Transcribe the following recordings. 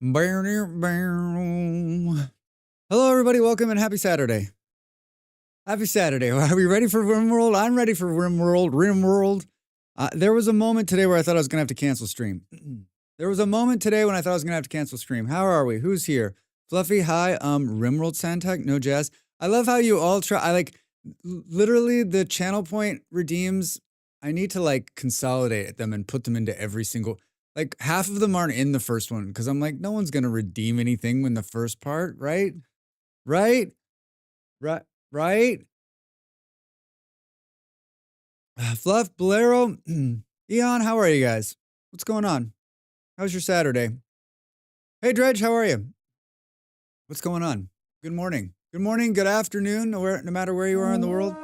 Hello, everybody. Welcome and happy Saturday. Happy Saturday. Are we ready for Rimworld? I'm ready for Rimworld. Rimworld. There was a moment today where I thought I was going to have to cancel stream. There was a moment today when I thought I was going to have to cancel stream. How are we? Who's here? Fluffy, hi. Rimworld Santec, no jazz. I love how you all try. Literally the channel point redeems. I need to consolidate them and put them into every single. Half of them aren't in the first one because I'm like, no one's going to redeem anything in the first part, right? Right? Right? Right? Fluff, Bolero, Eon, how are you guys? What's going on? How's your Saturday? Hey, Dredge, how are you? What's going on? Good morning. Good morning, good afternoon, no matter where you are in the world.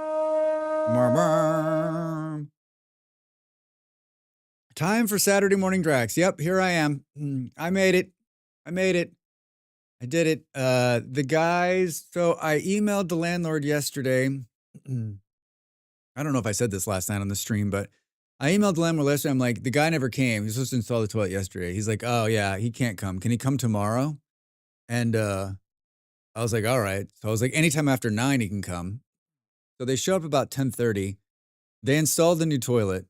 Time for Saturday morning Drax. Yep, here I am. I made it. I did it. The guys, so I emailed the landlord yesterday. I don't know if I said this last night on the stream, but I emailed the landlord yesterday. I'm like, the guy never came. He was supposed to install the toilet yesterday. He's like, oh yeah, he can't come. Can he come tomorrow? And I was like, all right. So I was like, anytime after 9 he can come. So they show up about 10:30. They installed the new toilet.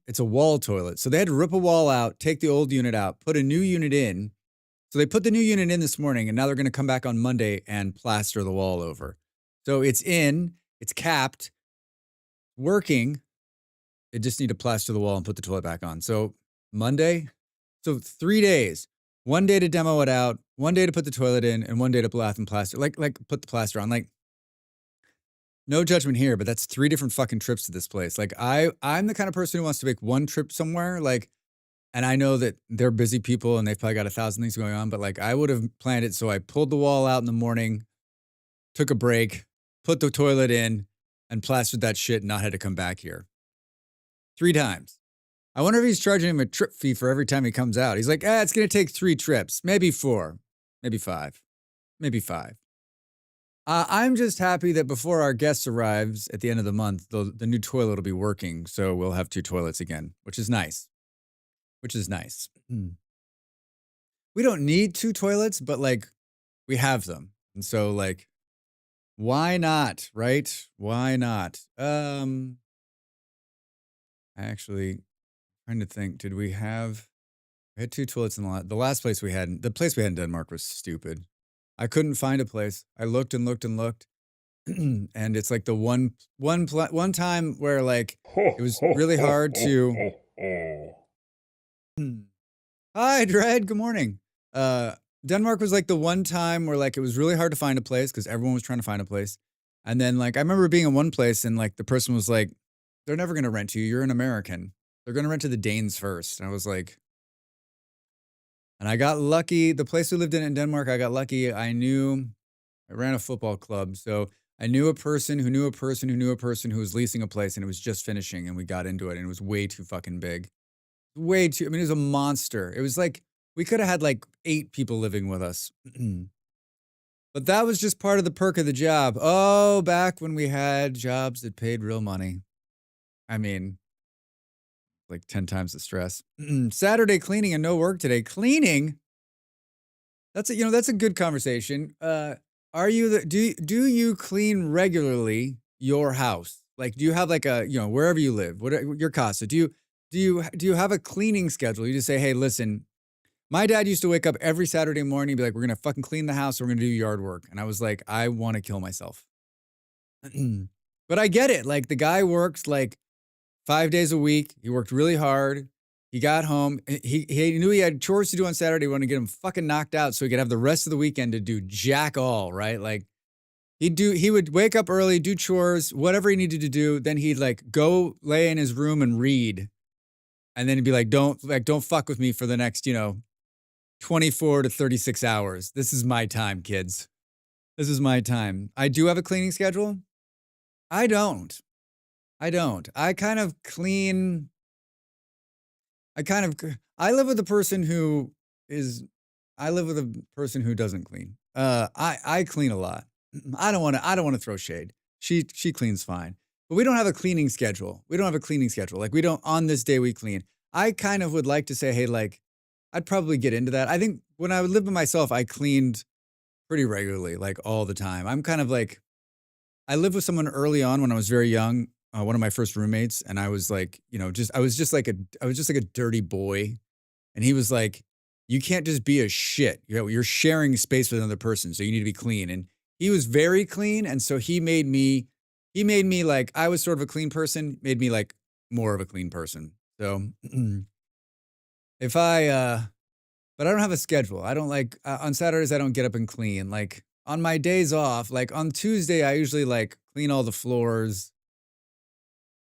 It's a wall toilet. So they had to rip a wall out, take the old unit out, put a new unit in. So they put the new unit in this morning, and now they're going to come back on Monday and plaster the wall over. So it's in, it's capped, working. They just need to plaster the wall and put the toilet back on. So Monday, so 3 days. 1 day to demo it out, 1 day to put the toilet in, and 1 day to bath and plaster. Like put the plaster on. No judgment here, but that's 3 different fucking trips to this place. I'm the kind of person who wants to make one trip somewhere, and I know that they're busy people and they've probably got 1,000 things going on, but I would have planned it so I pulled the wall out in the morning, took a break, put the toilet in, and plastered that shit and not had to come back here. 3 times. I wonder if he's charging him a trip fee for every time he comes out. He's like, it's going to take 3 trips, maybe 4, maybe 5, maybe 5. I'm just happy that before our guest arrives at the end of the month, the new toilet will be working, so we'll have 2 toilets again, which is nice. We don't need 2 toilets, but we have them. And so why not, right? Why not? Actually trying to think, we had 2 toilets in the last place we had. The place we had in Denmark was stupid. I couldn't find a place. I looked and looked and looked. And it's the one time where it was really hard to. Hi, Dread. Good morning. Denmark was the one time where it was really hard to find a place because everyone was trying to find a place. And then I remember being in one place and the person was like, they're never going to rent to you. You're an American. They're going to rent to the Danes first. And I was like, and I got lucky. The place we lived in Denmark, I got lucky. I ran a football club. So I knew a person who knew a person who knew a person who was leasing a place and it was just finishing and we got into it and it was way too fucking big. Way too, it was a monster. It was we could have had 8 people living with us. But that was just part of the perk of the job. Oh, back when we had jobs that paid real money. 10 times the stress. Saturday cleaning and no work today. Cleaning? That's a good conversation. Do you clean regularly your house? Do you have wherever you live, your casa? Do you have a cleaning schedule? You just say, hey, listen, my dad used to wake up every Saturday morning and be like, we're going to fucking clean the house. We're going to do yard work. And I was like, I want to kill myself. But I get it. The guy works 5 days a week. He worked really hard. He got home. He knew he had chores to do on Saturday. He wanted to get him fucking knocked out so he could have the rest of the weekend to do jack all, right? He would wake up early, do chores, whatever he needed to do. Then he'd go lay in his room and read. And then he'd be like, don't fuck with me for the next, 24 to 36 hours. This is my time, kids. This is my time. I do have a cleaning schedule. I don't. I kind of clean. I live with a person who doesn't clean. I clean a lot. I don't want to throw shade. She cleans fine. But we don't have a cleaning schedule. We don't, on this day we clean. I kind of would like to say, hey, I'd probably get into that. I think when I lived by myself, I cleaned pretty regularly, like all the time. I'm kind of like I lived with someone early on when I was very young, one of my first roommates, and I was like, just I was just like a dirty boy, and he was like, "You can't just be a shit. You're sharing space with another person, so you need to be clean." And he was very clean, and so he made me like I was sort of a clean person, made me like more of a clean person. So if I but I don't have a schedule. I don't like on Saturdays I don't get up and clean. Like on my days off, like on Tuesday I usually like clean all the floors.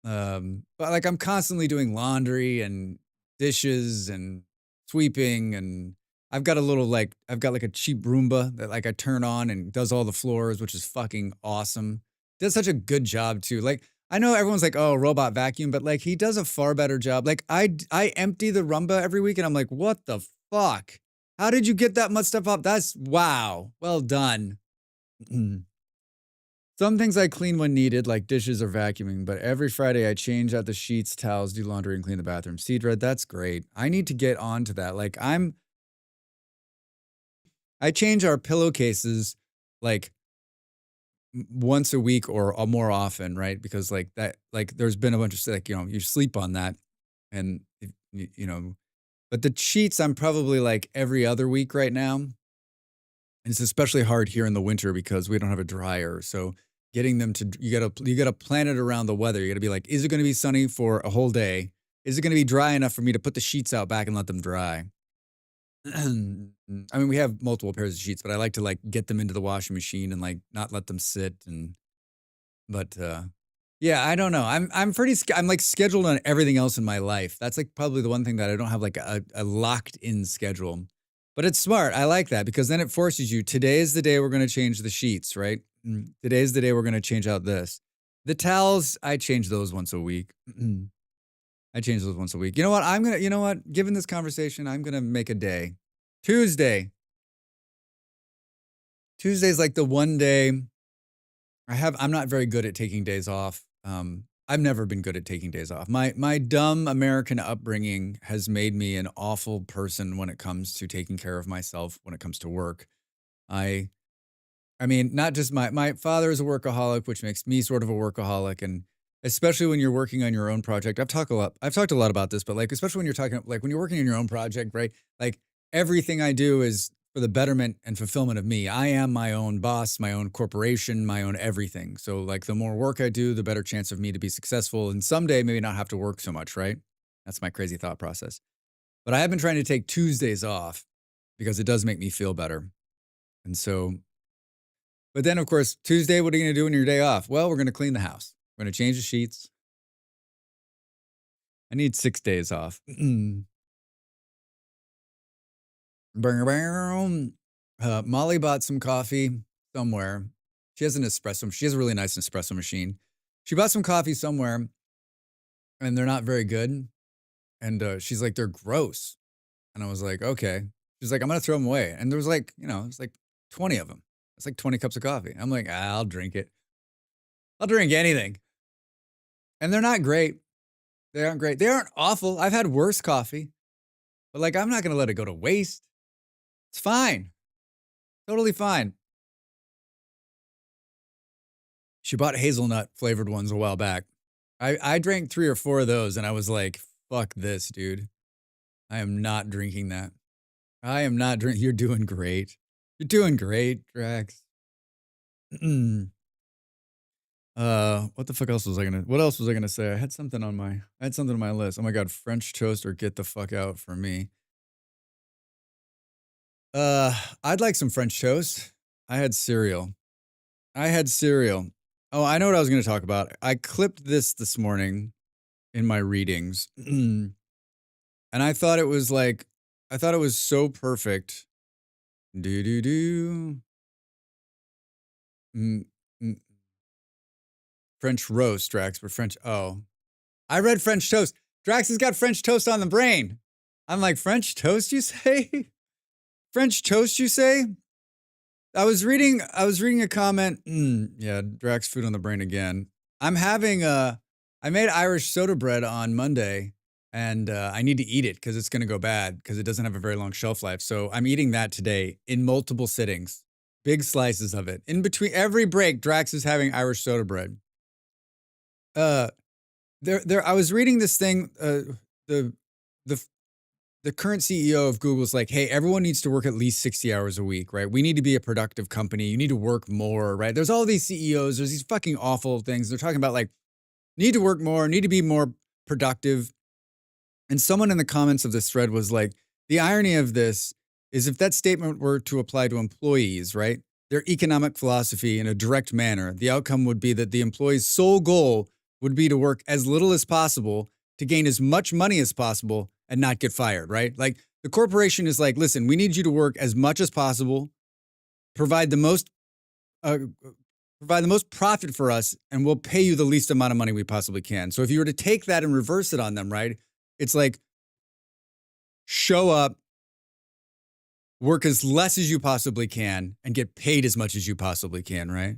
But like I'm constantly doing laundry and dishes and sweeping and I've got like a cheap Roomba that like I turn on and does all the floors, which is fucking awesome. Does such a good job too. Like I know everyone's like, "Oh, robot vacuum," but like he does a far better job. Like I empty the Roomba every week and I'm like, "What the fuck? How did you get that much stuff up? That's wow. Well done." Some things I clean when needed, like dishes or vacuuming, but every Friday I change out the sheets, towels, do laundry, and clean the bathroom. See, Dread, that's great. I need to get onto that. I change our pillowcases like once a week or more often, right? Because like that, like there's been a bunch of like, you sleep on that and, but the sheets, I'm probably like every other week right now. And it's especially hard here in the winter because we don't have a dryer. So getting them to you gotta plan it around the weather. You gotta be like, is it gonna be sunny for a whole day? Is it gonna be dry enough for me to put the sheets out back and let them dry? I mean, we have multiple pairs of sheets, but I like to like get them into the washing machine and like not let them sit and but yeah, I don't know. I'm like scheduled on everything else in my life. That's like probably the one thing that I don't have like a locked in schedule. But it's smart. I like that because then it forces you. Today is the day we're going to change the sheets, right? Today is the day we're going to change out this. The towels, I change those once a week. I change those once a week. You know what? Given this conversation, I'm going to make a day. Tuesday. Tuesday's like the one day I'm not very good at taking days off. I've never been good at taking days off. My dumb American upbringing has made me an awful person when it comes to taking care of myself when it comes to work. I I mean, not just my father is a workaholic, which makes me sort of a workaholic, and especially when you're working on your own project. I've talked a lot about this, but like especially when you're talking like when you're working on your own project, right? Like everything I do is for the betterment and fulfillment of me. I am my own boss, my own corporation, my own everything. So like the more work I do, the better chance of me to be successful and someday maybe not have to work so much, right? That's my crazy thought process. But I have been trying to take Tuesdays off because it does make me feel better. And so but then, of course, Tuesday, what are you going to do on your day off? Well, we're going to clean the house. We're going to change the sheets. I need 6 days off. Molly bought some coffee somewhere. She has an espresso. She has a really nice espresso machine. She bought some coffee somewhere, and they're not very good. And she's like, they're gross. And I was like, okay. She's like, I'm going to throw them away. And there was like, it's like 20 of them. It's like 20 cups of coffee. I'm like, I'll drink it. I'll drink anything. And they're not great. They aren't great. They aren't awful. I've had worse coffee. But like, I'm not going to let it go to waste. It's fine. Totally fine. She bought hazelnut flavored ones a while back. I drank 3 or 4 of those and I was like, fuck this, dude. I am not drinking that. I am not drinking. You're doing great. You're doing great, Drax. What the fuck else was what else was I gonna say? I had something on my list. Oh my god, French toast or get the fuck out for me. I'd like some French toast. I had cereal. Oh, I know what I was gonna talk about. I clipped this morning in my readings. And I thought it was so perfect. Do do do. Mm, mm, French roast, Drax, but French. Oh, I read French toast. Drax has got French toast on the brain. I'm like, French toast, you say? French toast, you say? I was reading a comment. Yeah, Drax food on the brain again. I made Irish soda bread on Monday, and I need to eat it because it's going to go bad because it doesn't have a very long shelf life. So I'm eating that today in multiple sittings, big slices of it. In between every break, Drax is having Irish soda bread. Uh, I was reading this thing. The the the current CEO of Google's like, hey, everyone needs to work at least 60 hours a week, right? We need to be a productive company. You need to work more, right? There's all these CEOs. There's these fucking awful things. They're talking about like, need to work more, need to be more productive. And someone in the comments of this thread was like, the irony of this is if that statement were to apply to employees, right? Their economic philosophy in a direct manner, the outcome would be that the employee's sole goal would be to work as little as possible to gain as much money as possible and not get fired, right? Like the corporation is like, listen, we need you to work as much as possible, provide the most uh, provide the most profit for us, and we'll pay you the least amount of money we possibly can. So if you were to take that and reverse it on them, right? It's like show up, work as less as you possibly can, and get paid as much as you possibly can, right?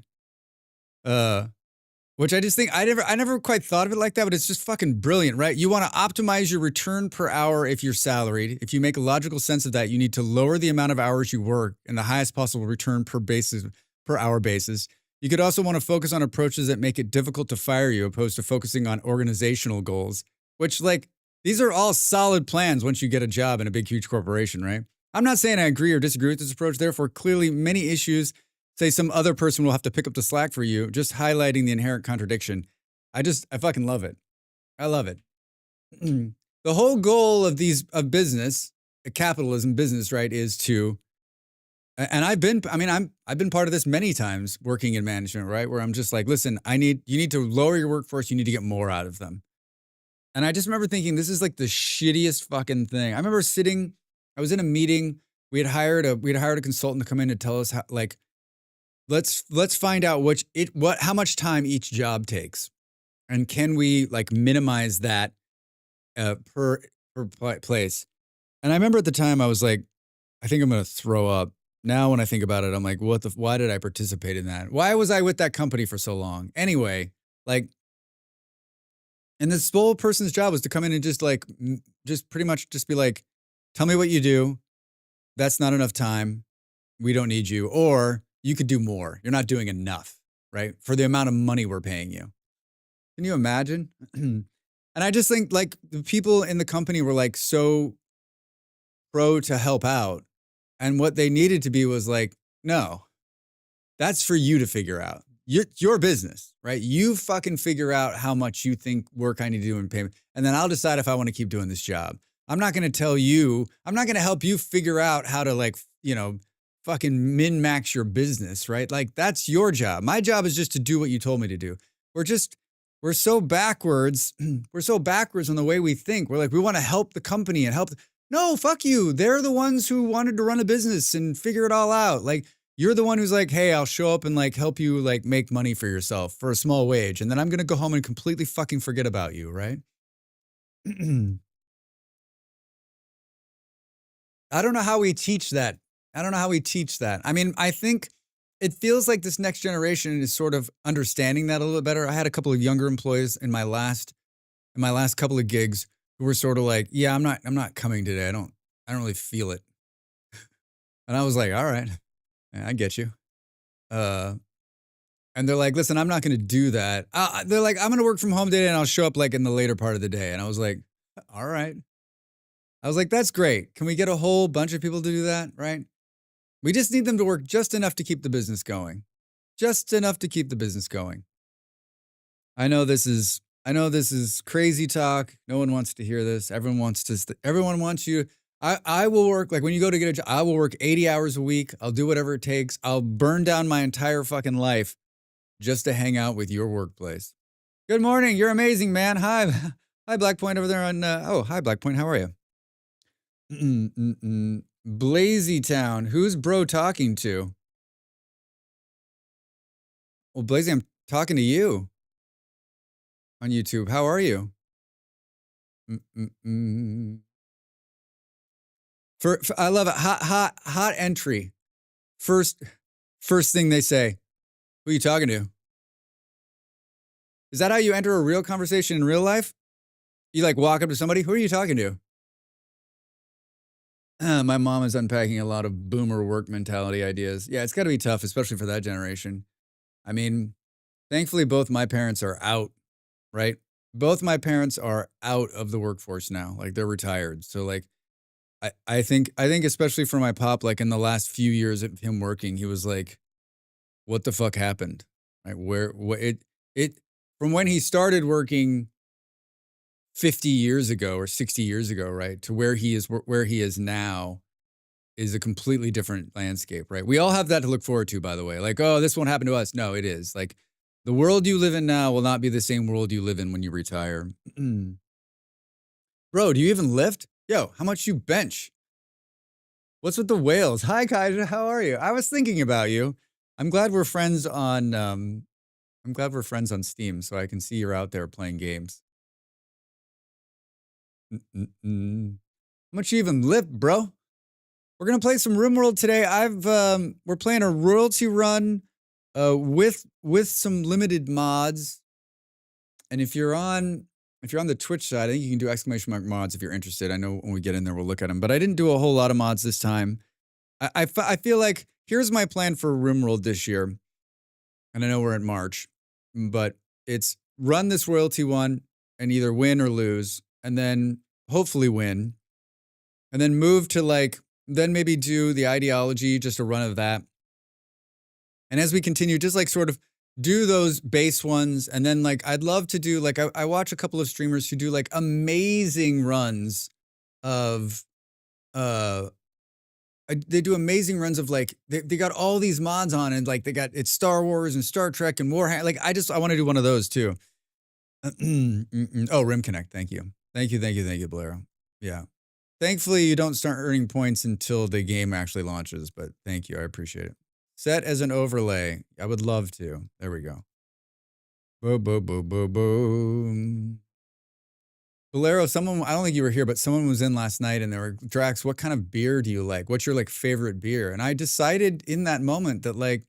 Uh, which I just think I never quite thought of it like that, but it's just fucking brilliant, right? You want to optimize your return per hour if you're salaried. If you make a logical sense of that, you need to lower the amount of hours you work and the highest possible return per hour basis. You could also want to focus on approaches that make it difficult to fire you, opposed to focusing on organizational goals, which like these are all solid plans once you get a job in a big, huge corporation, right? I'm not saying I agree or disagree with this approach. Therefore, clearly many issues say some other person will have to pick up the slack for you, just highlighting the inherent contradiction. I fucking love it. I love it. The whole goal of business, capitalism business, right, is to, and I've been part of this many times working in management, right, where I'm just like, listen, you need to lower your workforce. You need to get more out of them. And I just remember thinking, this is like the shittiest fucking thing. I remember I was in a meeting. We had hired a consultant to come in to tell us how, like, let's find out how much time each job takes, and can we like minimize that per place. And I remember at the time I was like, I think I'm gonna throw up. Now when I think about it, I'm like, why did I participate in that? Why was I with that company for so long? Anyway, like, and this whole person's job was to come in and just like, just pretty much just be like, tell me what you do. That's not enough time. We don't need you. Or you could do more. You're not doing enough, right? For the amount of money we're paying you. Can you imagine? And I just think like the people in the company were like so pro to help out. And what they needed to be was like, no, that's for you to figure out. Your business, right? You fucking figure out how much you think work I need to do in payment. And then I'll decide if I want to keep doing this job. I'm not going to help you figure out how to like, fucking min-max your business, right? Like that's your job. My job is just to do what you told me to do. We're so backwards. We're so backwards on the way we think. We're like, we want to help the company and help. No, fuck you. They're the ones who wanted to run a business and figure it all out. Like you're the one who's like, hey, I'll show up and like help you like make money for yourself for a small wage. And then I'm going to go home and completely fucking forget about you, right? I don't know how we teach that. I mean, I think it feels like this next generation is sort of understanding that a little bit better. I had a couple of younger employees in my last couple of gigs who were sort of like, yeah, I'm not coming today. I don't really feel it. And I was like, all right, I get you. And they're like, listen, I'm not going to do that. They're like, I'm going to work from home today and I'll show up like in the later part of the day. And I was like, all right. I was like, that's great. Can we get a whole bunch of people to do that? Right? We just need them to work just enough to keep the business going. Just enough to keep the business going. I know this is crazy talk. No one wants to hear this. Everyone wants you. I will work, like when you go to get a job, I will work 80 hours a week. I'll do whatever it takes. I'll burn down my entire fucking life just to hang out with your workplace. Good morning. You're amazing, man. Hi. Hi, Black Point over there on, hi, Black Point. How are you? Blazy Town. Who's bro talking to? Well, Blazy, I'm talking to you on YouTube. How are you? I love it. Hot entry. First thing they say. Who are you talking to? Is that how you enter a real conversation in real life? You like walk up to somebody, who are you talking to? My mom is unpacking a lot of boomer work mentality ideas. Yeah, it's got to be tough, especially for that generation. I mean, thankfully, both my parents are out, right? Both my parents are out of the workforce now. Like they're retired. So like I think especially for my pop, like in the last few years of him working, he was like, what the fuck happened? Right? Where what it from when he started working 50 years ago or 60 years ago, right? To where he is now is a completely different landscape, right? We all have that to look forward to, by the way. Like, oh, this won't happen to us. No, it is. Like the world you live in now will not be the same world you live in when you retire. Bro, do you even lift? Yo, how much you bench? What's with the whales? Hi, Kaija. How are you? I was thinking about you. I'm glad we're friends on I'm glad we're friends on Steam, so I can see you're out there playing games. Mm-mm-mm. How much you even lift, bro? We're gonna play some Rimworld today. We're playing a royalty run with some limited mods. And if you're on the Twitch side, I think you can do exclamation mark mods if you're interested. I know when we get in there, we'll look at them. But I didn't do a whole lot of mods this time. I feel like here's my plan for Rimworld this year. And I know we're in March, but it's run this royalty one and either win or lose, and then hopefully win, and then move to then maybe do the ideology, just a run of that. And as we continue, just like sort of do those base ones. And then like, I'd love to do like, I watch a couple of streamers who do like amazing runs of, they do amazing runs of like, they got all these mods on and like, it's Star Wars and Star Trek and Warhammer. Like, I want to do one of those too. Oh, Rim Connect. Thank you. Thank you, Blair. Yeah. Thankfully, you don't start earning points until the game actually launches, but thank you. I appreciate it. Set as an overlay. I would love to. There we go. Boom, boom, boom, boom, boom. Valero, I don't think you were here, but someone was in last night and they were, Drax, what kind of beer do you like? What's your like favorite beer? And I decided in that moment that like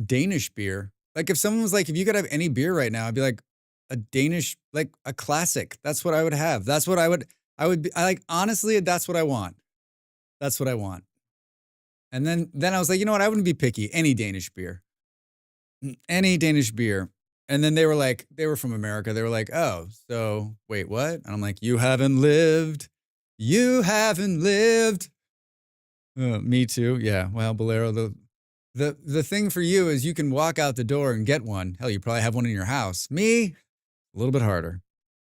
Danish beer, like if someone was like, if you could have any beer right now, I'd be like a Danish, like a classic. That's what I would have. That's what I would be, I like, honestly, that's what I want. That's what I want. And then I was like, you know what? I wouldn't be picky. Any Danish beer. Any Danish beer. And then they were from America. They were like, oh, so wait, what? And I'm like, you haven't lived. You haven't lived. Me too. Yeah. Well, Bolero, the thing for you is you can walk out the door and get one. Hell, you probably have one in your house. Me, a little bit harder.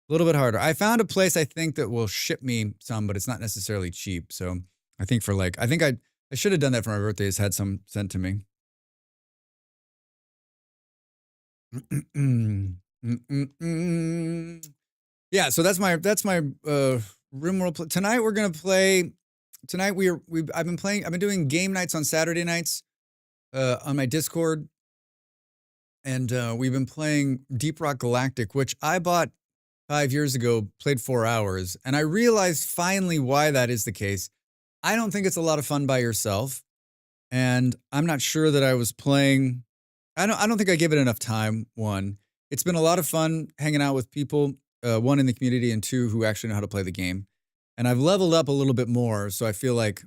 A little bit harder. I found a place I think that will ship me some, but it's not necessarily cheap. So I think I should have done that for my birthday. Has had some sent to me. Yeah, so that's my Rimworld. Tonight we're gonna play. Tonight I've been doing game nights on Saturday nights, on my Discord, and we've been playing Deep Rock Galactic, which I bought 5 years ago. Played 4 hours, and I realized finally why that is the case. I don't think it's a lot of fun by yourself, and I'm not sure that I was playing. I don't think I gave it enough time. One, it's been a lot of fun hanging out with people. One, in the community, and two, who actually know how to play the game. And I've leveled up a little bit more, so I think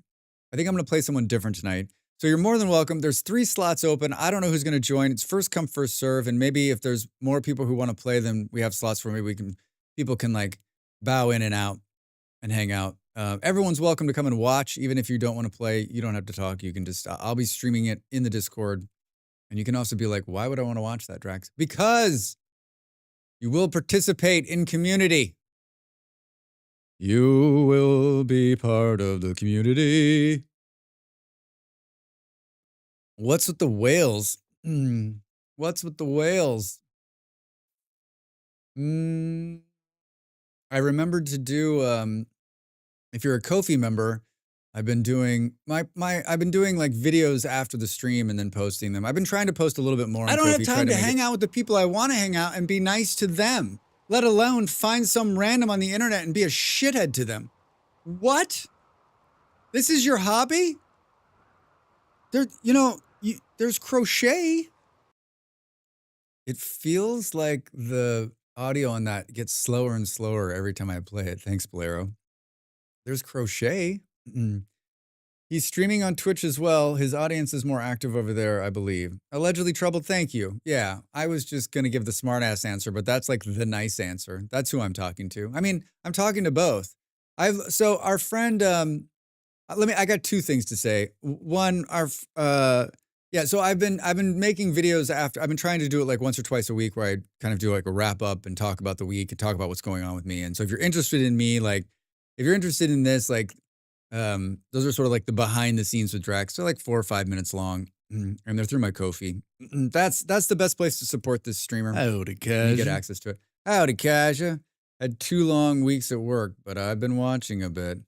I'm going to play someone different tonight. So you're more than welcome. There's 3 slots open. I don't know who's going to join. It's first come, first serve. And maybe if there's more people who want to play, then we have slots where maybe people can like bow in and out and hang out. Everyone's welcome to come and watch. Even if you don't want to play, you don't have to talk. You can just, I'll be streaming it in the Discord. And you can also be like, why would I want to watch that, Drax? Because you will participate in community. You will be part of the community. What's with the whales? What's with the whales? I remembered to do, if you're a Ko-fi member, I've been doing like videos after the stream and then posting them. I've been trying to post a little bit more on Ko-fi. I don't have time to hang out with the people I want to hang out and be nice to them, let alone find some random on the internet and be a shithead to them. What? This is your hobby? There's crochet. It feels like the audio on that gets slower and slower every time I play it. Thanks, Bolero. There's Crochet. Mm. He's streaming on Twitch as well. His audience is more active over there, I believe. Allegedly troubled, thank you. Yeah, I was just gonna give the smartass answer, but that's like the nice answer. That's who I'm talking to. I mean, I'm talking to both. So our friend, I got two things to say. One, yeah, so I've been making videos after. I've been trying to do it like once or twice a week, where I kind of do like a wrap up and talk about the week and talk about what's going on with me. And so if you're interested in me, like if you're interested in this, like those are sort of like the behind the scenes with Drax. They're like 4 or 5 minutes long, and they're through my Ko-fi. That's the best place to support this streamer. Howdy, You get Kaja. access to it. Howdy, Kaja. Had 2 long weeks at work, but I've been watching a bit.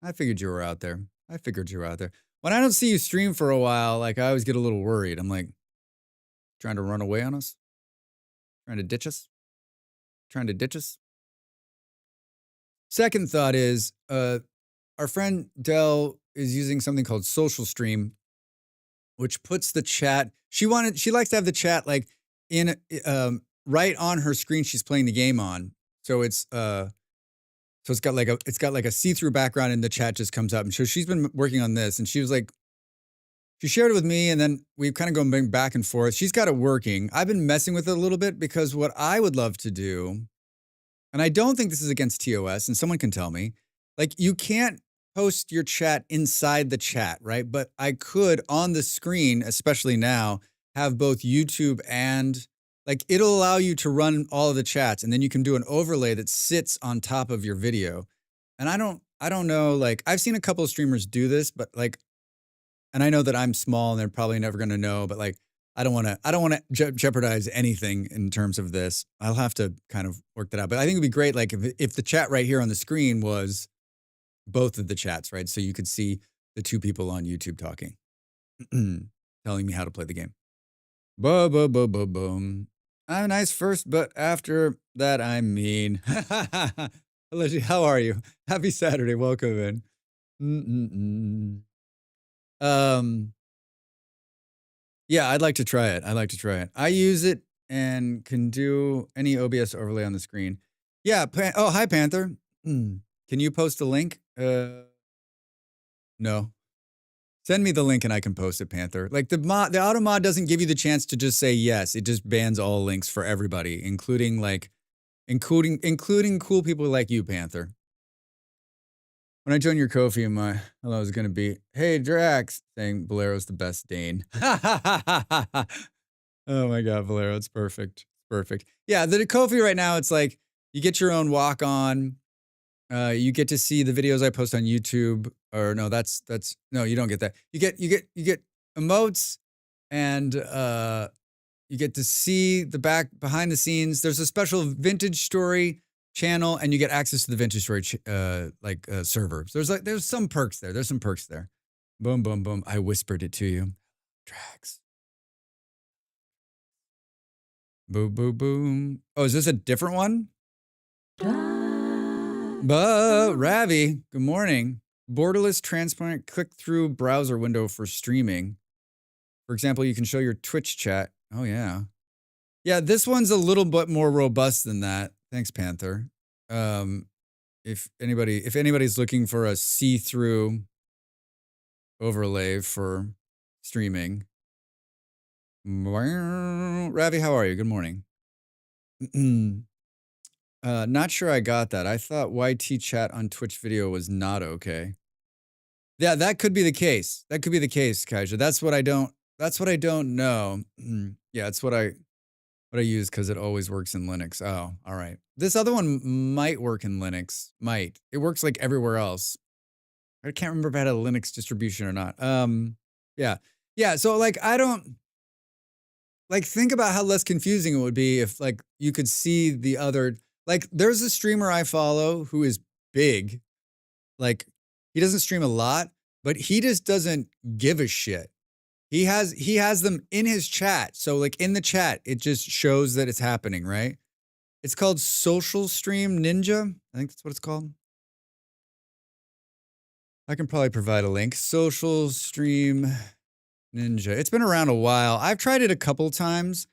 I figured you were out there. When I don't see you stream for a while, like I always get a little worried. I'm like, trying to run away on us? Trying to ditch us? Second thought is, our friend Dell is using something called Social Stream, which puts the chat. She likes to have the chat like in right on her screen she's playing the game on. So it's got like a see-through background and the chat just comes up. And so she's been working on this, and she was like, she shared it with me, and then we've kind of gone back and forth. She's got it working. I've been messing with it a little bit because what I would love to do, and I don't think this is against TOS, and someone can tell me, like you can't post your chat inside the chat, right? But I could on the screen, especially now, have both YouTube and like it'll allow you to run all of the chats, and then you can do an overlay that sits on top of your video. And I don't know, like I've seen a couple of streamers do this, but like, and I know that I'm small and they're probably never going to know, but like I don't want to jeopardize anything in terms of this. I'll have to kind of work that out. But I think it'd be great, like if the chat right here on the screen was both of the chats, right? So you could see the two people on YouTube talking, telling me how to play the game. Boom. I'm nice first, but after that, I'm mean. Allegedly, how are you? Happy Saturday. Welcome in. Yeah, I'd like to try it. I use it and can do any OBS overlay on the screen. Yeah. Oh, hi, Panther. Can you post a link? No. Send me the link and I can post it, Panther. Like the auto mod doesn't give you the chance to just say yes. It just bans all links for everybody, including cool people like you, Panther. When I join your Ko-fi, my hello is gonna be, hey Drax, saying Bolero's the best Dane. Oh my god, Bolero, it's perfect. Yeah, the Ko-fi right now, it's like you get your own walk on. You get to see the videos I post on YouTube. Or no, that's no, you don't get that. You get emotes, and you get to see the behind the scenes. There's a special vintage story channel, and you get access to the vintage story server. So there's some perks there. Boom, boom, boom. I whispered it to you. Drax. Boom, boom, boom. Oh, is this a different one? Ravi, good morning. Borderless transparent click-through browser window for streaming. For example, you can show your Twitch chat. Oh, yeah. Yeah, this one's a little bit more robust than that. Thanks, Panther. If anybody's looking for a see-through overlay for streaming. Ravi, how are you? Good morning. Not sure I got that. I thought YT chat on Twitch video was not okay. Yeah, that could be the case. Kaija. That's what I don't know. Yeah, it's what I use because it always works in Linux. Oh, all right. This other one might work in Linux. Might. It works like everywhere else. I can't remember if it had a Linux distribution or not. Yeah. Yeah, so like I don't like think about how less confusing it would be if like you could see the other. Like, there's a streamer I follow who is big. Like, he doesn't stream a lot, but he just doesn't give a shit. He has them in his chat. So, like, in the chat, it just shows that it's happening, right? It's called Social Stream Ninja. I think that's what it's called. I can probably provide a link. Social Stream Ninja. It's been around a while. I've tried it a couple times,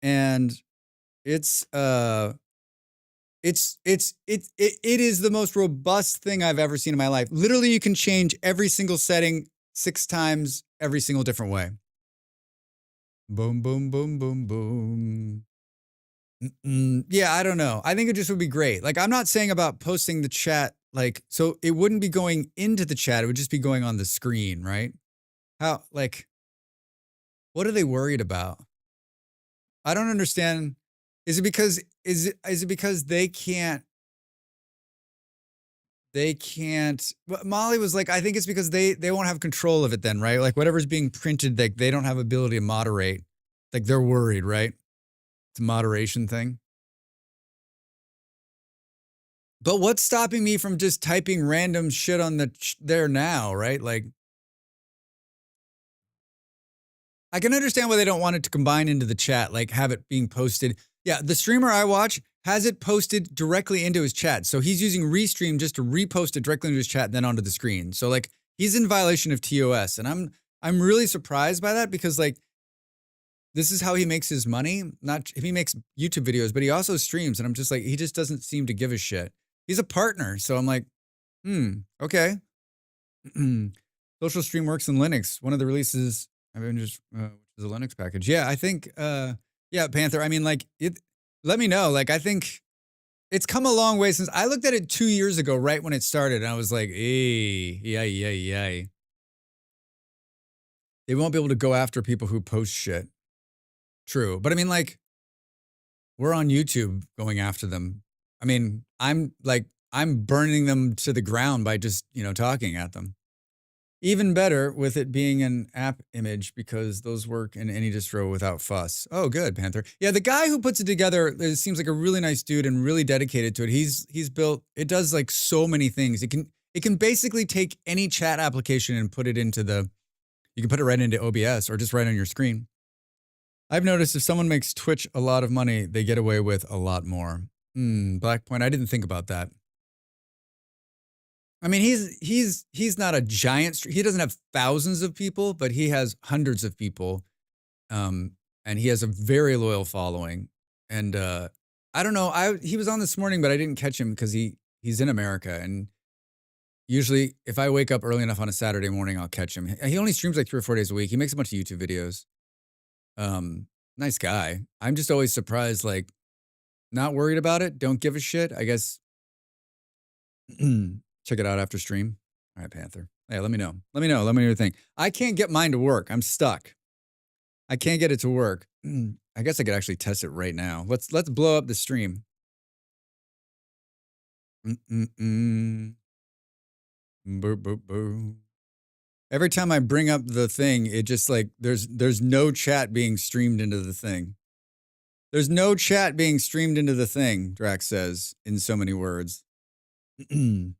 and it's It is the most robust thing I've ever seen in my life. Literally, you can change every single setting 6 times every single different way. Boom, boom, boom, boom, boom. Yeah, I don't know. I think it just would be great. Like, I'm not saying about posting the chat, like, so it wouldn't be going into the chat. It would just be going on the screen, right? How, like, what are they worried about? I don't understand. Is it because they can't Molly was like, I think it's because they won't have control of it then, right? Like whatever's being printed, like they don't have ability to moderate. Like they're worried, right? It's a moderation thing. But what's stopping me from just typing random shit on there now, right? Like I can understand why they don't want it to combine into the chat, like have it being posted. Yeah, the streamer I watch has it posted directly into his chat. So he's using Restream just to repost it directly into his chat and then onto the screen. So like he's in violation of TOS. And I'm really surprised by that because like this is how he makes his money. Not he makes YouTube videos, but he also streams. And I'm just like, he just doesn't seem to give a shit. He's a partner. So I'm like, okay. Social Stream works in Linux. One of the releases, I mean, just which is a Linux package. Yeah, I think, yeah, Panther. I mean, like, let me know. Like, I think it's come a long way since I looked at it 2 years ago, right when it started, and I was like, yay. They won't be able to go after people who post shit. True, but I mean, like, we're on YouTube going after them. I mean, I'm burning them to the ground by just talking at them. Even better with it being an app image because those work in any distro without fuss. Oh, good, Panther. Yeah, the guy who puts it together it seems like a really nice dude and really dedicated to it. He's built, it does like so many things. It can basically take any chat application and put it into you can put it right into OBS or just right on your screen. I've noticed if someone makes Twitch a lot of money, they get away with a lot more. Black Point, I didn't think about that. I mean, he's not a giant. He doesn't have thousands of people, but he has hundreds of people, and he has a very loyal following. And I don't know. He was on this morning, but I didn't catch him because he's in America. And usually, if I wake up early enough on a Saturday morning, I'll catch him. He only streams like 3 or 4 days a week. He makes a bunch of YouTube videos. Nice guy. I'm just always surprised. Like, not worried about it. Don't give a shit. I guess. Check it out after stream. All right, Panther. Hey, let me know. Let me know what you think. I can't get mine to work. I'm stuck. I can't get it to work. I guess I could actually test it right now. Let's blow up the stream. Boo, boo, boo. Every time I bring up the thing, it just like there's no chat being streamed into the thing. There's no chat being streamed into the thing, Drax says in so many words. It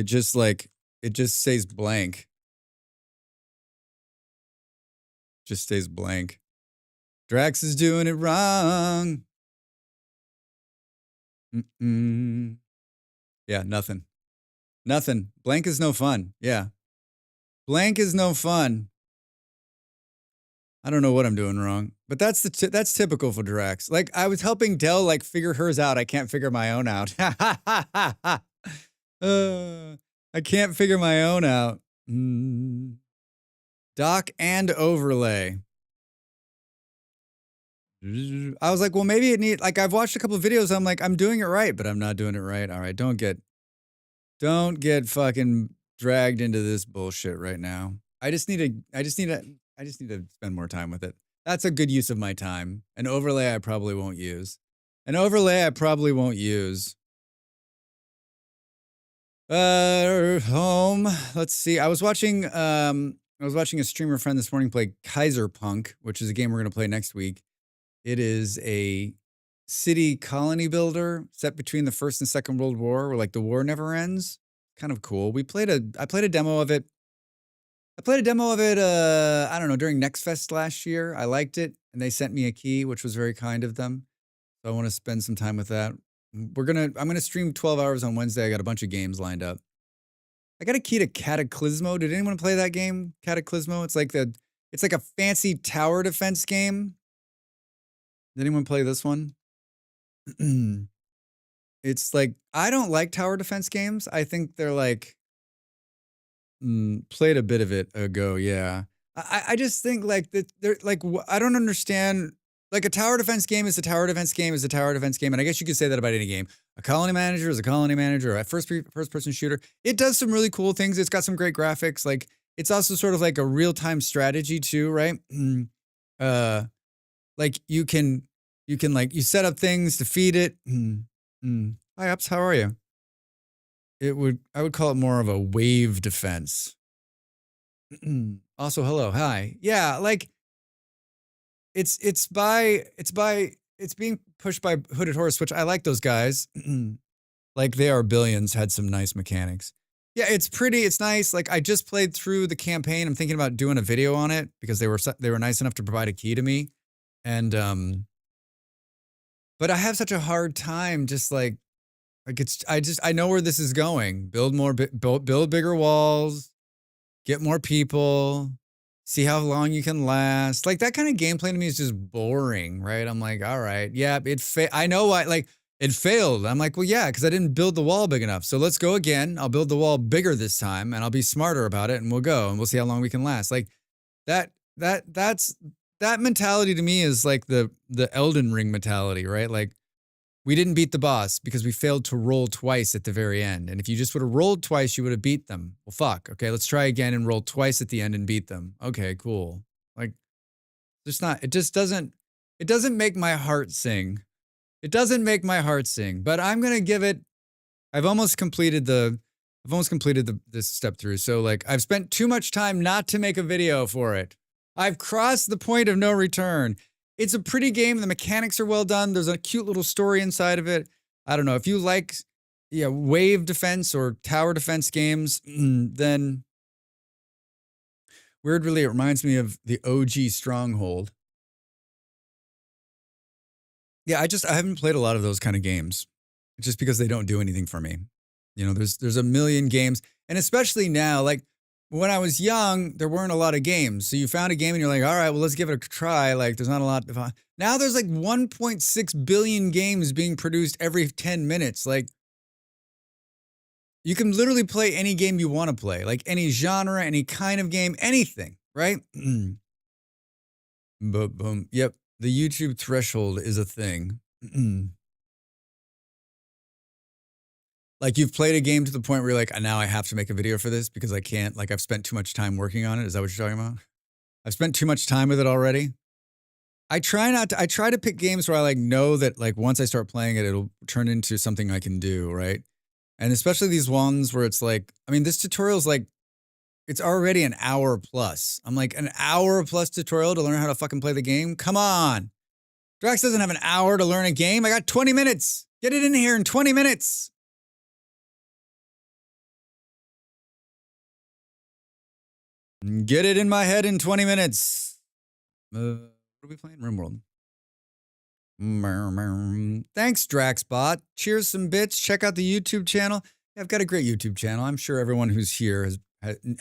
just stays blank. Just stays blank. Drax is doing it wrong. Yeah, nothing. Nothing. Blank is no fun. Yeah. Blank is no fun. I don't know what I'm doing wrong, but that's typical for Drax. Like I was helping Dell like figure hers out. I can't figure my own out. I can't figure my own out. Dock and overlay. I was like, well, maybe it need like I've watched a couple of videos. I'm like, I'm doing it right, but I'm not doing it right. All right, don't get fucking dragged into this bullshit right now. I just need to spend more time with it. That's a good use of my time. An overlay I probably won't use. Home. Let's see. I was watching a streamer friend this morning play Kaiser Punk, which is a game we're going to play next week. It is a city colony builder set between the First and Second World War, where like the war never ends. Kind of cool. I played a demo of it. I don't know, during Next Fest last year. I liked it, and they sent me a key, which was very kind of them. So I want to spend some time with that. I'm gonna stream 12 hours on Wednesday. I got a bunch of games lined up. I got a key to Cataclysmo. Did anyone play that game? Cataclysmo? It's like a fancy tower defense game. Did anyone play this one? It's like, I don't like tower defense games. I think they're like, played a bit of it ago, yeah. I just think like that they're like I don't understand. Like a tower defense game is a tower defense game is a tower defense game, and I guess you could say that about any game. A colony manager is a colony manager. A first person shooter. It does some really cool things. It's got some great graphics. Like it's also sort of like a real time strategy too, right? Like you can like you set up things to feed it. Hi ups, how are you? I would call it more of a wave defense. Also, hello, hi. Yeah, like it's being pushed by Hooded Horse, which I like those guys. Like they are billions, had some nice mechanics. Yeah, it's pretty, it's nice. Like I just played through the campaign. I'm thinking about doing a video on it because they were nice enough to provide a key to me. And but I have such a hard time just like it's I know where this is going. Build more build bigger walls, get more people, see how long you can last. Like that kind of gameplay to me is just boring, right? I'm like, all right, yeah, I know why. Like it failed. I'm like, well, yeah, because I didn't build the wall big enough. So let's go again. I'll build the wall bigger this time, and I'll be smarter about it, and we'll go, and we'll see how long we can last. Like that mentality to me is like the Elden Ring mentality, right? Like we didn't beat the boss because we failed to roll twice at the very end. And if you just would have rolled twice, you would have beat them. Well, fuck. Okay, let's try again and roll twice at the end and beat them. Okay, cool. Like, it doesn't make my heart sing. It doesn't make my heart sing, but I'm going to give it, I've almost completed this step through. So like I've spent too much time not to make a video for it. I've crossed the point of no return. It's a pretty game. The mechanics are well done. There's a cute little story inside of it. I don't know. If you like wave defense or tower defense games, then weirdly, it reminds me of the OG Stronghold. Yeah, I haven't played a lot of those kind of games just because they don't do anything for me. You know, there's a million games. And especially now, like when I was young, there weren't a lot of games. So you found a game and you're like, all right, well, let's give it a try. Like there's not a lot. Now there's like 1.6 billion games being produced every 10 minutes. Like you can literally play any game you want to play, like any genre, any kind of game, anything, right? Boom. Yep. The YouTube threshold is a thing. Like you've played a game to the point where you're like, now I have to make a video for this because I can't, like I've spent too much time working on it. Is that what you're talking about? I've spent too much time with it already. I try to pick games where I like know that like once I start playing it, it'll turn into something I can do, right? And especially these ones where it's like, I mean, this tutorial's like, it's already an hour plus. I'm like, an hour plus tutorial to learn how to fucking play the game? Come on. Drax doesn't have an hour to learn a game. I got 20 minutes. Get it in here in 20 minutes. Get it in my head in 20 minutes. What are we playing? Rimworld. Thanks, Draxbot. Cheers some bits. Check out the YouTube channel. I've got a great YouTube channel. I'm sure everyone who's here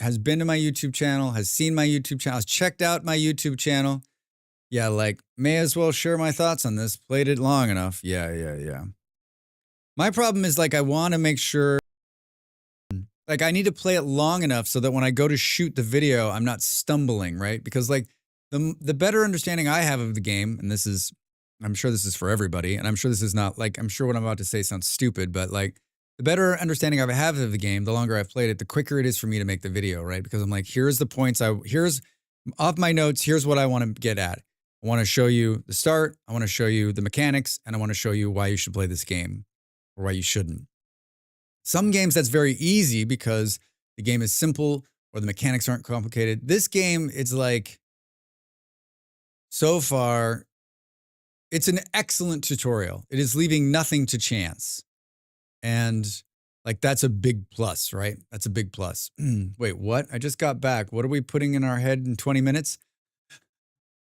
has been to my YouTube channel, has seen my YouTube channel, has checked out my YouTube channel. Yeah, like, may as well share my thoughts on this. Played it long enough. Yeah. My problem is, like, I want to make sure, like, I need to play it long enough so that when I go to shoot the video, I'm not stumbling, right? Because, like, the better understanding I have of the game, and this is, I'm sure this is for everybody, and I'm sure this is not, like, I'm sure what I'm about to say sounds stupid, but, like, the better understanding I have of the game, the longer I've played it, the quicker it is for me to make the video, right? Because I'm like, here's the points, here's, off my notes, here's what I want to get at. I want to show you the start, I want to show you the mechanics, and I want to show you why you should play this game, or why you shouldn't. Some games that's very easy because the game is simple, or the mechanics aren't complicated. This game, it's like, so far, it's an excellent tutorial. It is leaving nothing to chance. And like, that's a big plus, right? That's a big plus. Wait, what? I just got back. What are we putting in our head in 20 minutes?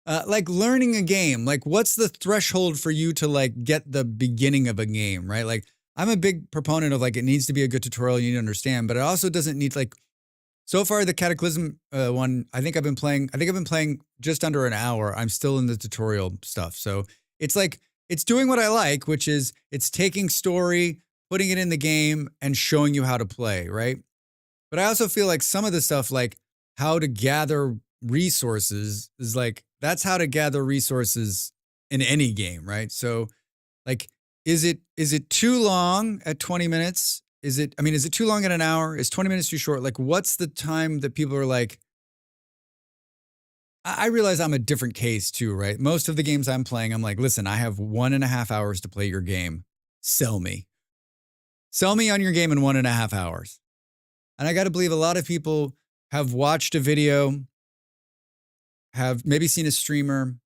Like learning a game, like what's the threshold for you to like get the beginning of a game, right? Like I'm a big proponent of like, it needs to be a good tutorial you need to understand, but it also doesn't need like, so far the Cataclysm one, I think I've been playing just under an hour. I'm still in the tutorial stuff. So it's like, it's doing what I like, which is it's taking story, putting it in the game, and showing you how to play, right? But I also feel like some of the stuff, like how to gather resources, is like, that's how to gather resources in any game, right? So, like, is it too long at 20 minutes? Is it too long at an hour? Is 20 minutes too short? Like, what's the time that people are like, I realize I'm a different case too, right? Most of the games I'm playing, I'm like, listen, I have 1.5 hours to play your game. Sell me. Sell me on your game in 1.5 hours. And I got to believe a lot of people have watched a video, have maybe seen a streamer.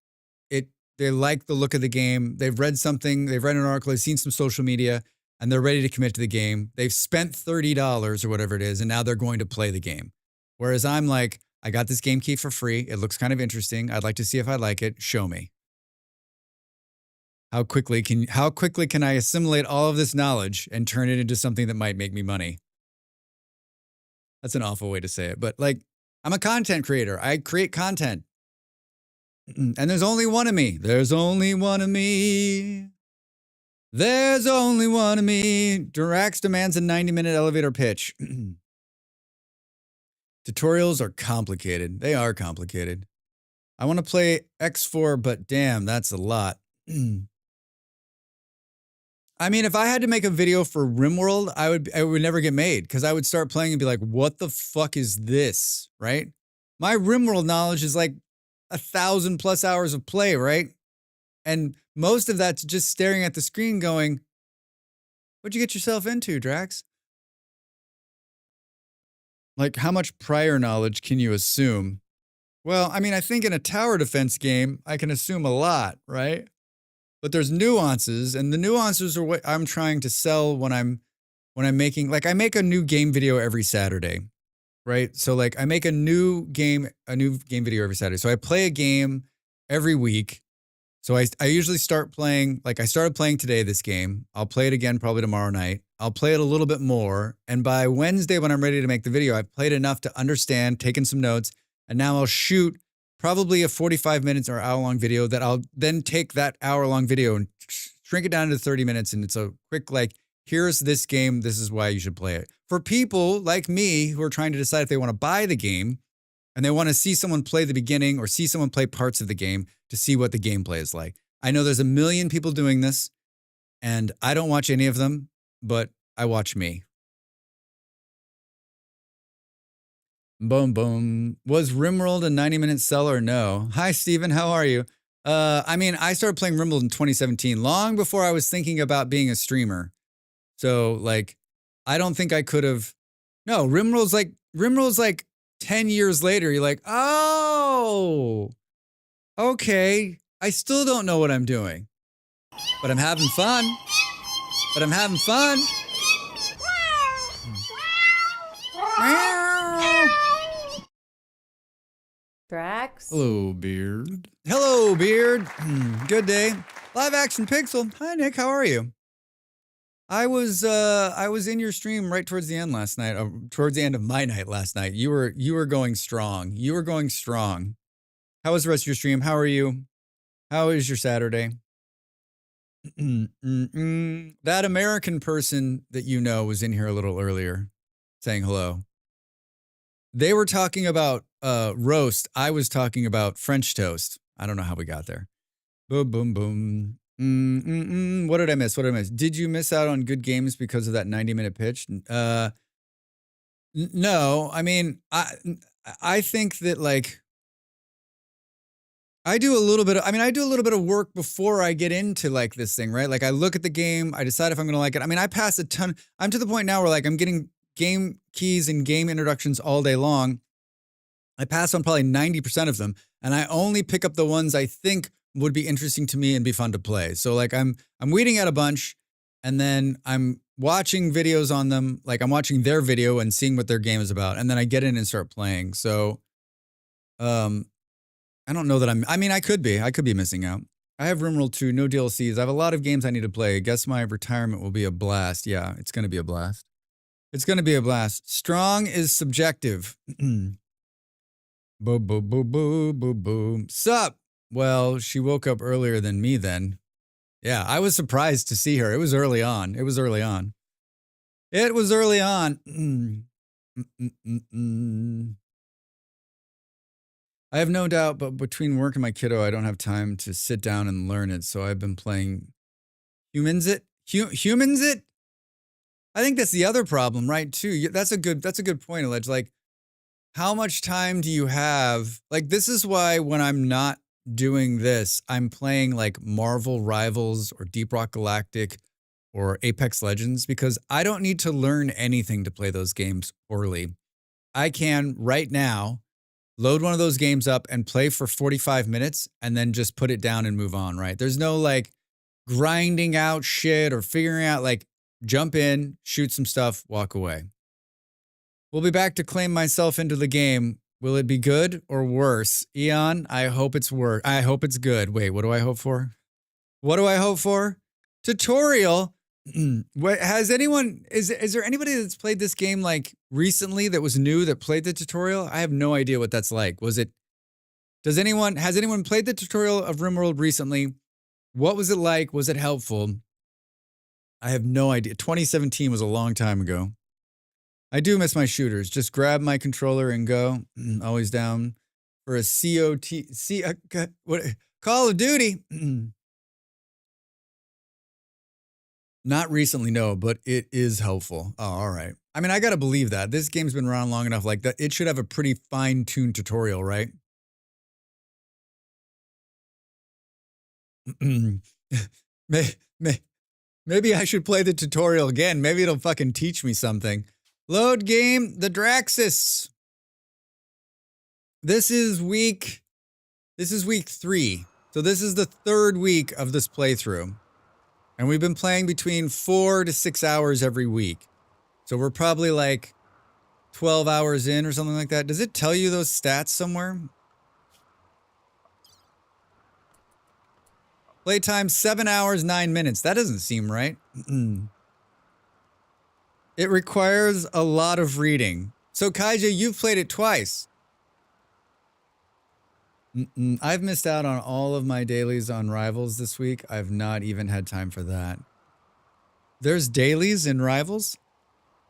They like the look of the game. They've read something, they've read an article, they've seen some social media, and they're ready to commit to the game. They've spent $30 or whatever it is, and now they're going to play the game. Whereas I'm like, I got this game key for free. It looks kind of interesting. I'd like to see if I like it. Show me. How quickly can I assimilate all of this knowledge and turn it into something that might make me money? That's an awful way to say it, but like, I'm a content creator. I create content. And there's only one of me. There's only one of me. There's only one of me. Drax demands a 90-minute elevator pitch. Tutorials are complicated. They are complicated. I want to play X4, but damn, that's a lot. I mean, if I had to make a video for Rimworld, I would never get made, because I would start playing and be like, what the fuck is this, right? My Rimworld knowledge is like 1,000+ hours of play, right? And most of that's just staring at the screen going, what'd you get yourself into, Drax? Like, how much prior knowledge can you assume? Well, I mean, I think in a tower defense game, I can assume a lot, right? But there's nuances, and the nuances are what I'm trying to sell when I'm making, like, I make a new game video every Saturday, right? So like, I make a new game video every Saturday. So I play a game every week. So I usually start playing, like I started playing today, this game. I'll play it again probably tomorrow night. I'll play it a little bit more. And by Wednesday, when I'm ready to make the video, I've played enough to understand, taken some notes, and now I'll shoot probably a 45 minutes or hour-long video that I'll then take that hour-long video and shrink it down to 30 minutes. And it's a quick, like, here's this game. This is why you should play it. For people like me who are trying to decide if they want to buy the game and they want to see someone play the beginning or see someone play parts of the game to see what the gameplay is like. I know there's a million people doing this, and I don't watch any of them, but I watch me. Boom, boom. Was Rimworld a 90-minute sell or no? Hi, Steven. How are you? I mean, I started playing Rimworld in 2017, long before I was thinking about being a streamer. So, like, I don't think I could have. No, Rimworld's like 10 years later. You're like, oh, okay. I still don't know what I'm doing, but I'm having fun. Drax. Hello, Beard. Hello, Beard. Good day. Live action Pixel. Hi, Nick. How are you? I was in your stream right towards the end last night. Towards the end of my night last night. You were going strong. How was the rest of your stream? How are you? How is your Saturday? That American person that you know was in here a little earlier, saying hello. They were talking about roast. I was talking about French toast. I don't know how we got there. Boom, boom, boom. What did I miss? Did you miss out on good games because of that 90-minute pitch? No. I mean, I think that, like, I do a little bit of work before I get into, like, this thing, right? Like, I look at the game, I decide if I'm going to like it. I mean, I pass a ton. I'm to the point now where, like, I'm getting game keys and game introductions all day long. I pass on probably 90% of them, and I only pick up the ones I think would be interesting to me and be fun to play. So, like, I'm weeding out a bunch, and then I'm watching videos on them. Like, I'm watching their video and seeing what their game is about, and then I get in and start playing. So, I don't know that I could be missing out. I have Rimworld 2, no DLCs. I have a lot of games I need to play. I guess my retirement will be a blast. Yeah, it's going to be a blast. Strong is subjective. Boom, boom, boom, boom, boom, boom. Sup? Well, she woke up earlier than me then. Yeah, I was surprised to see her. It was early on. It was early on. It was early on. I have no doubt, but between work and my kiddo, I don't have time to sit down and learn it. So I've been playing Humans It. Humans It? I think that's the other problem, right? Too. That's a good point, Alleged. Like, how much time do you have? Like, this is why when I'm not doing this, I'm playing like Marvel Rivals or Deep Rock Galactic or Apex Legends because I don't need to learn anything to play those games poorly. I can right now load one of those games up and play for 45 minutes and then just put it down and move on, right? There's no like grinding out shit or figuring out like jump in, shoot some stuff, walk away. We'll be back to claim myself into the game. Will it be good or worse? Eon, I hope it's worse. I hope it's good. Wait, what do I hope for? What do I hope for? Tutorial. What has anyone is there anybody that's played this game like recently that was new that played the tutorial? I have no idea what that's like. Has anyone played the tutorial of Rimworld recently? What was it like? Was it helpful? I have no idea. 2017 was a long time ago. I do miss my shooters. Just grab my controller and go. Always down for a Call of Duty. Not recently, no, but it is helpful. Oh, all right. I mean, I got to believe that. This game's been around long enough like that. It should have a pretty fine-tuned tutorial, right? Maybe I should play the tutorial again. Maybe it'll fucking teach me something. Load game, the Draxus. This is week 3. So this is the 3rd week of this playthrough. And we've been playing between 4 to 6 hours every week. So we're probably like 12 hours in or something like that. Does it tell you those stats somewhere? Playtime 7 hours, 9 minutes. That doesn't seem right. It requires a lot of reading. So Kaija, you've played it twice. I've missed out on all of my dailies on Rivals this week. I've not even had time for that. There's dailies in Rivals?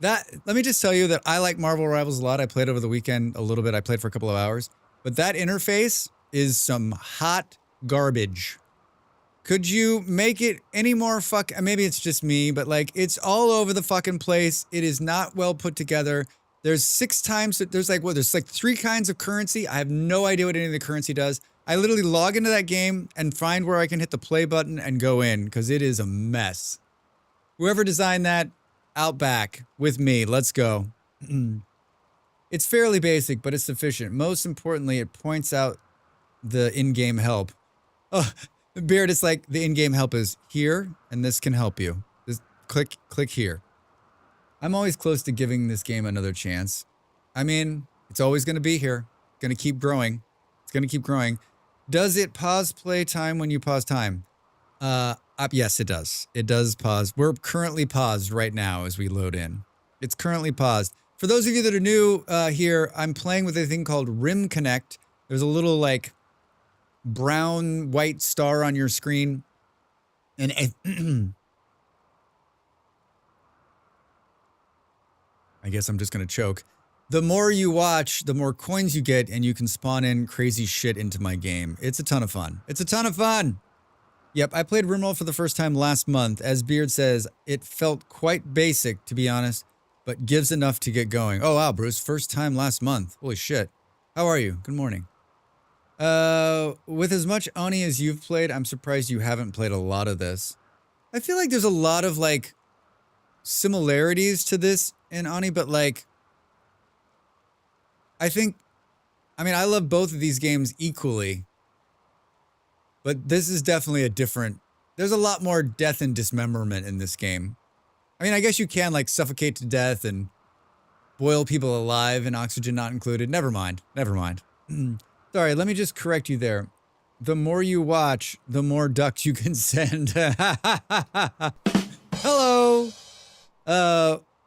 Let me just tell you that I like Marvel Rivals a lot. I played over the weekend a little bit. I played for a couple of hours. But that interface is some hot garbage. Could you make it any more maybe it's just me, but like it's all over the fucking place. It is not well put together. There's there's like 3 kinds of currency. I have no idea what any of the currency does. I literally log into that game and find where I can hit the play button and go in because it is a mess. Whoever designed that, out back with me. Let's go. It's fairly basic, but it's sufficient. Most importantly, it points out the in-game help. Oh, Beard, it's like the in-game help is here, and this can help you. Just click here. I'm always close to giving this game another chance. I mean, it's always going to be here. It's going to keep growing. It's going to keep growing. Does it pause play time when you pause time? Yes, it does. It does pause. We're currently paused right now as we load in. It's currently paused. For those of you that are new here, I'm playing with a thing called Rim Connect. There's a little like brown white star on your screen. And I guess I'm just going to choke. The more you watch, the more coins you get, and you can spawn in crazy shit into my game. It's a ton of fun. It's a ton of fun. Yep, I played Rimworld for the first time last month. As Beard says, it felt quite basic, to be honest, but gives enough to get going. Oh, wow, Bruce, first time last month. Holy shit. How are you? Good morning. With as much Oni as you've played, I'm surprised you haven't played a lot of this. I feel like there's a lot of, like, similarities to this in Oni, but, like, I love both of these games equally. But this is definitely there's a lot more death and dismemberment in this game. I mean, I guess you can, like, suffocate to death and boil people alive and oxygen not included. Never mind. Sorry, let me just correct you there. The more you watch, the more ducks you can send. Hello!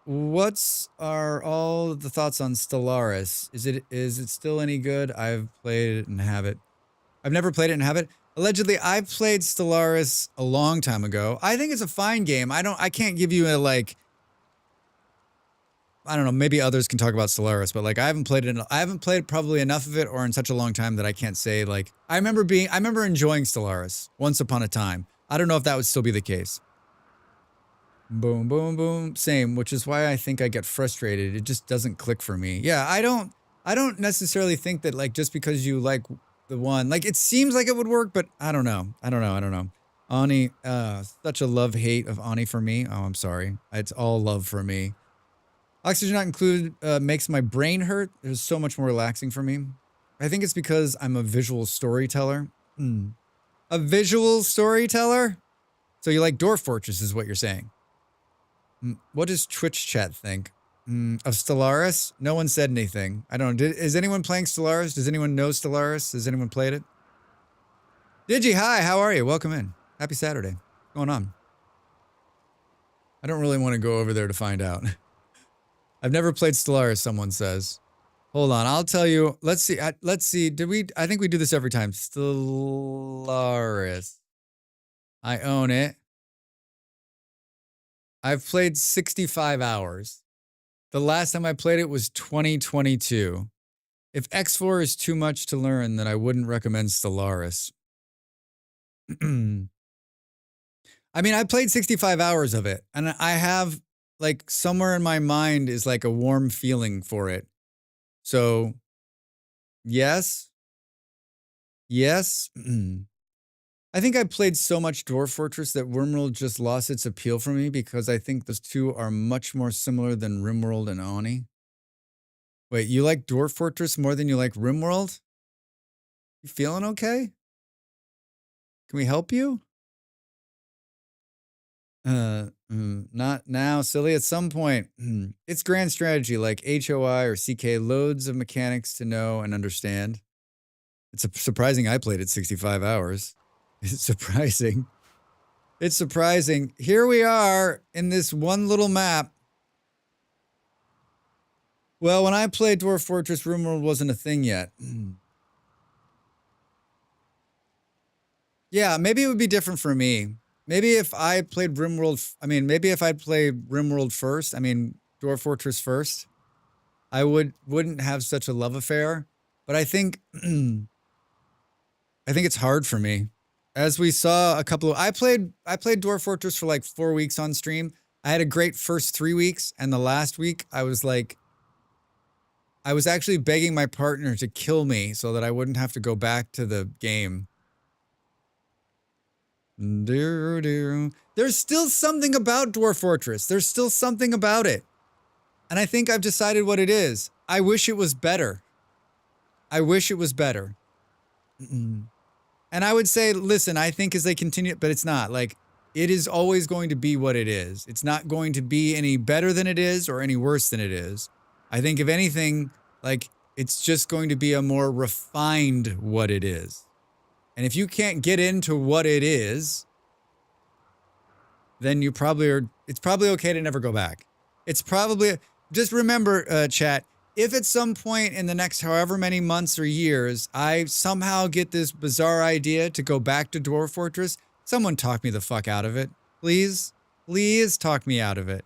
What's all the thoughts on Stellaris? Is it still any good? I've played it and have it. I've never played it and have it. Allegedly, I've played Stellaris a long time ago. I think it's a fine game. I can't give you a like, I don't know, maybe others can talk about Stellaris, but like I haven't played probably enough of it or in such a long time that I can't say like, I remember enjoying Stellaris once upon a time. I don't know if that would still be the case. Boom, boom, boom. Same, which is why I think I get frustrated. It just doesn't click for me. Yeah, I don't necessarily think that like just because you like the one, like it seems like it would work, but I don't know. Ani, such a love-hate of Ani for me. Oh, I'm sorry. It's all love for me. Oxygen not included makes my brain hurt. It was so much more relaxing for me. I think it's because I'm a visual storyteller. A visual storyteller? So you like Dwarf Fortress is what you're saying. What does Twitch chat think? Of Stellaris? No one said anything. I don't know. Is anyone playing Stellaris? Does anyone know Stellaris? Has anyone played it? Digi, hi, how are you? Welcome in. Happy Saturday. What's going on? I don't really want to go over there to find out. I've never played Stellaris, someone says. Hold on, I'll tell you. Let's see. I think we do this every time. Stellaris. I own it. I've played 65 hours. The last time I played it was 2022. If X4 is too much to learn, then I wouldn't recommend Stellaris. I mean, I played 65 hours of it, and I have, like, somewhere in my mind is like a warm feeling for it. So, yes. Yes. I think I played so much Dwarf Fortress that Rimworld just lost its appeal for me because I think those two are much more similar than Rimworld and Oni. Wait, you like Dwarf Fortress more than you like Rimworld? You feeling okay? Can we help you? Not now, silly. At some point, it's grand strategy like HOI or CK, loads of mechanics to know and understand. It's surprising I played it 65 hours. It's surprising. It's surprising. Here we are in this one little map. Well, when I played Dwarf Fortress, Rimworld wasn't a thing yet. Yeah, maybe it would be different for me. Maybe if I played Rimworld, maybe if I'd played Rimworld first, Dwarf Fortress first, I wouldn't have such a love affair. But I think, I think it's hard for me. As we saw I played Dwarf Fortress for like 4 weeks on stream. I had a great first 3 weeks, and the last week I was actually begging my partner to kill me so that I wouldn't have to go back to the game. There's still something about Dwarf Fortress. There's still something about it. And I think I've decided what it is. I wish it was better. I wish it was better. And I would say, listen, I think as they continue, but it's not. Like, it is always going to be what it is. It's not going to be any better than it is or any worse than it is. I think if anything, like, it's just going to be a more refined what it is. And if you can't get into what it is, then you probably are, it's probably okay to never go back. It's probably, just remember, chat, if at some point in the next however many months or years, I somehow get this bizarre idea to go back to Dwarf Fortress, someone talk me the fuck out of it. Please, please talk me out of it.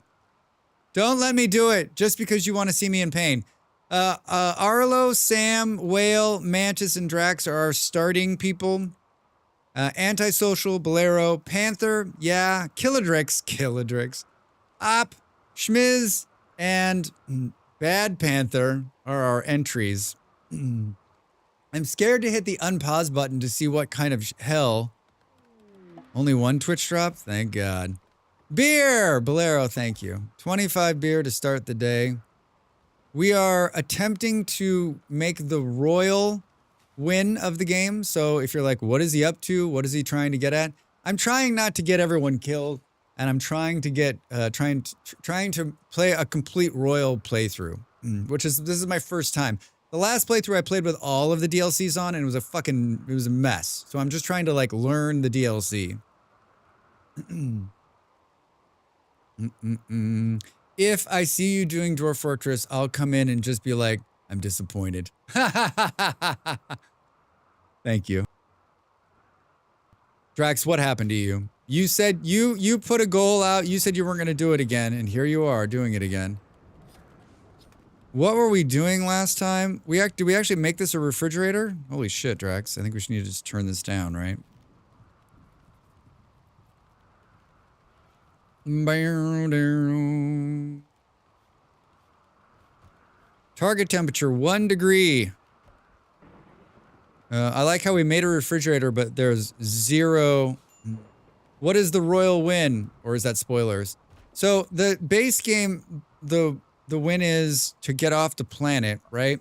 Don't let me do it just because you want to see me in pain. Arlo, Sam, Whale, Mantis, and Drax are our starting people. Antisocial, Bolero, Panther, yeah, Killadrix, Op, Schmiz, and Bad Panther are our entries. I'm scared to hit the unpause button to see what kind of hell. Only one Twitch drop? Thank God. Beer! Bolero, thank you. 25 beer to start the day. We are attempting to make the royal win of the game. So if you're like, what is he up to? What is he trying to get at? I'm trying not to get everyone killed. And I'm trying to get, trying to play a complete royal playthrough, this is my first time. The last playthrough I played with all of the DLCs on, and it was a mess. So I'm just trying to like learn the DLC. If I see you doing Dwarf Fortress, I'll come in and just be like, I'm disappointed. Thank you. Drax, what happened to you? You said you put a goal out. You said you weren't going to do it again, and here you are doing it again. What were we doing last time? Did we actually make this a refrigerator? Holy shit, Drax. I think we should need to just turn this down, right? Target temperature 1 degree. I like how we made a refrigerator, but there's 0. What is the royal win? Or is that spoilers? So the base game, the win is to get off the planet, right?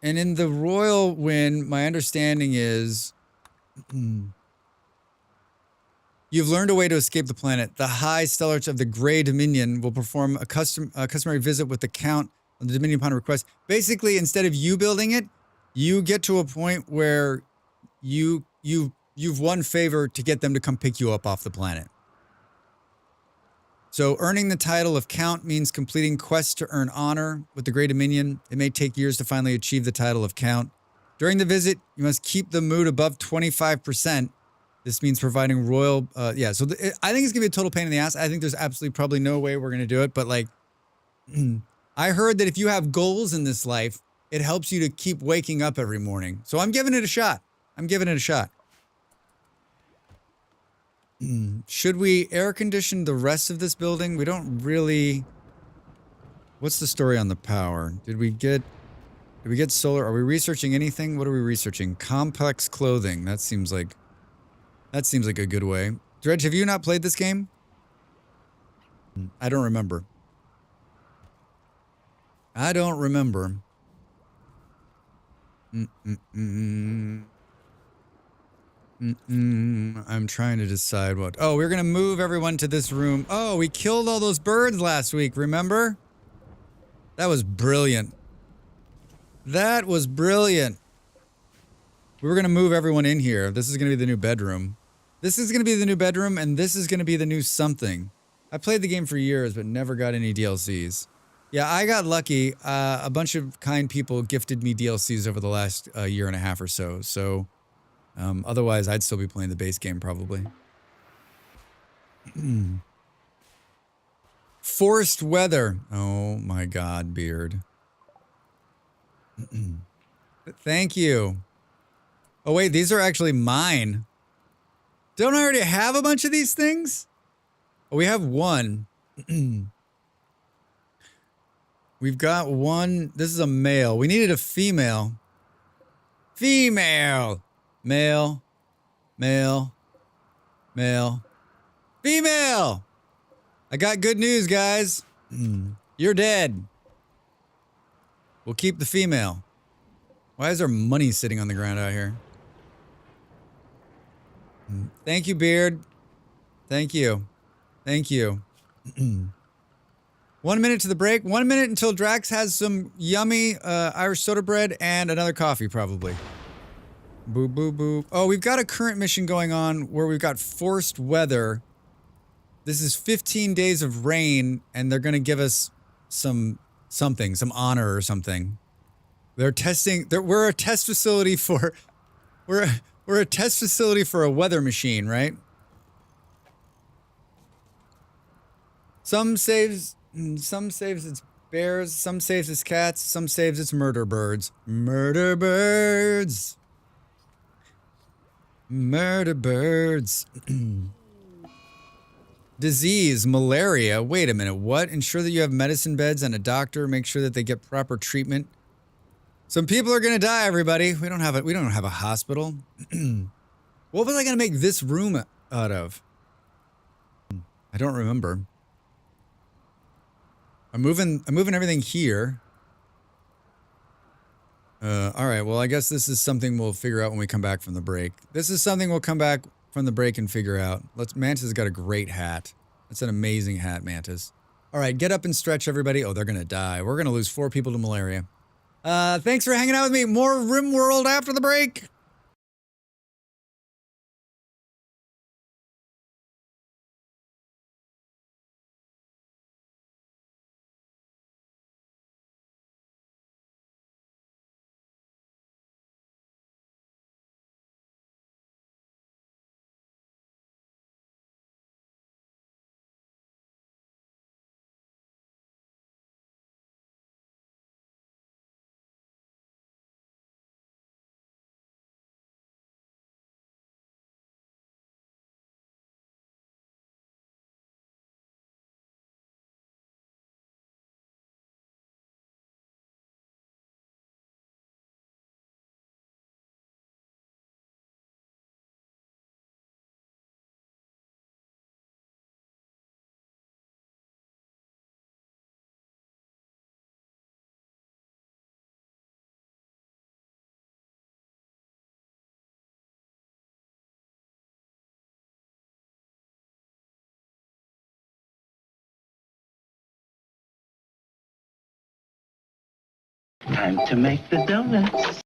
And in the royal win, my understanding is you've learned a way to escape the planet. The High Stellarch of the Grey Dominion will perform a customary visit with the Count on the Dominion upon request. Basically, instead of you building it, you get to a point where you've won favor to get them to come pick you up off the planet. So earning the title of Count means completing quests to earn honor with the Grey Dominion. It may take years to finally achieve the title of Count. During the visit, you must keep the mood above 25%. This means providing royal, I think it's going to be a total pain in the ass. I think there's absolutely probably no way we're going to do it. But like, I heard that if you have goals in this life, it helps you to keep waking up every morning. So I'm giving it a shot. Should we air condition the rest of this building? We don't really... What's the story on the power? Did we get solar? Are we researching anything? What are we researching? Complex clothing. That seems like a good way. Dredge, have you not played this game? I don't remember. I'm trying to decide what... Oh, we're gonna move everyone to this room. Oh, we killed all those birds last week, remember? That was brilliant. We were gonna move everyone in here. This is gonna be the new bedroom. And this is gonna be the new something. I played the game for years, but never got any DLCs. Yeah, I got lucky. A bunch of kind people gifted me DLCs over the last year and a half or so, so... otherwise, I'd still be playing the base game, probably. Forced weather. Oh my god, Beard. Thank you. Oh wait, these are actually mine. Don't I already have a bunch of these things? Oh, we have one. We've got one. This is a male. We needed a female. Female. Male. Male. Male. Female! I got good news, guys. You're dead. We'll keep the female. Why is there money sitting on the ground out here? Thank you, Beard. Thank you. 1 minute to the break. 1 minute until Drax has some yummy Irish soda bread and another coffee, probably. Boo, boo, boo. Oh, we've got a current mission going on where we've got forced weather. This is 15 days of rain, and they're going to give us some honor or something. They're testing. We're a test facility for. We're a test facility for a weather machine, right? Some saves its bears. Some saves its cats. Some saves its murder birds. Murder birds. Murder birds. Disease, malaria. Wait a minute, what? Ensure that you have medicine beds and a doctor. Make sure that they get proper treatment. Some people are gonna die, everybody. We don't have a hospital. What was I gonna make this room out of? I don't remember. I'm moving everything here. Alright, well I guess this is something we'll figure out when we come back from the break. This is something we'll come back from the break and figure out. Mantis has got a great hat. That's an amazing hat, Mantis. Alright, get up and stretch, everybody. Oh, they're gonna die. We're gonna lose 4 people to malaria. Thanks for hanging out with me. More Rimworld after the break. Time to make the donuts.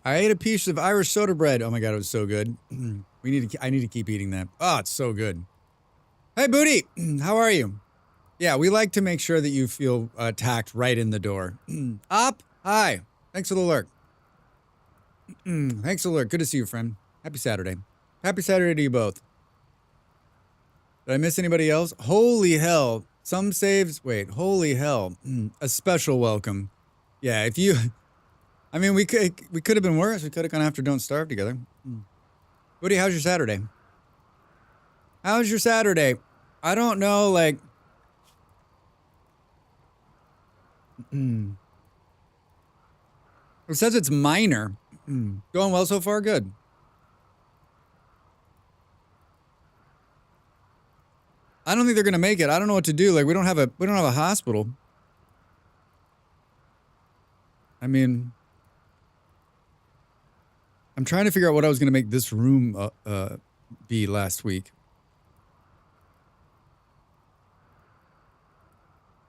I ate a piece of Irish soda bread. Oh my god, it was so good. I need to keep eating that. Oh, it's so good. Hey, Booty, how are you? Yeah, we like to make sure that you feel attacked right in the door. Up, hi. Thanks for the lurk. Thanks for the lurk. Good to see you, friend. Happy Saturday. Happy Saturday to you both. Did I miss anybody else? Holy hell. Some saves. Wait, holy hell. A special welcome. Yeah, if you. I mean, we could have been worse. We could have gone after Don't Starve together. Woody, how's your Saturday? How's your Saturday? I don't know, like. It says it's minor. Going well so far? Good. I don't think they're gonna make it. I don't know what to do. Like, we don't have a hospital. I mean, I'm trying to figure out what I was gonna make this room be last week.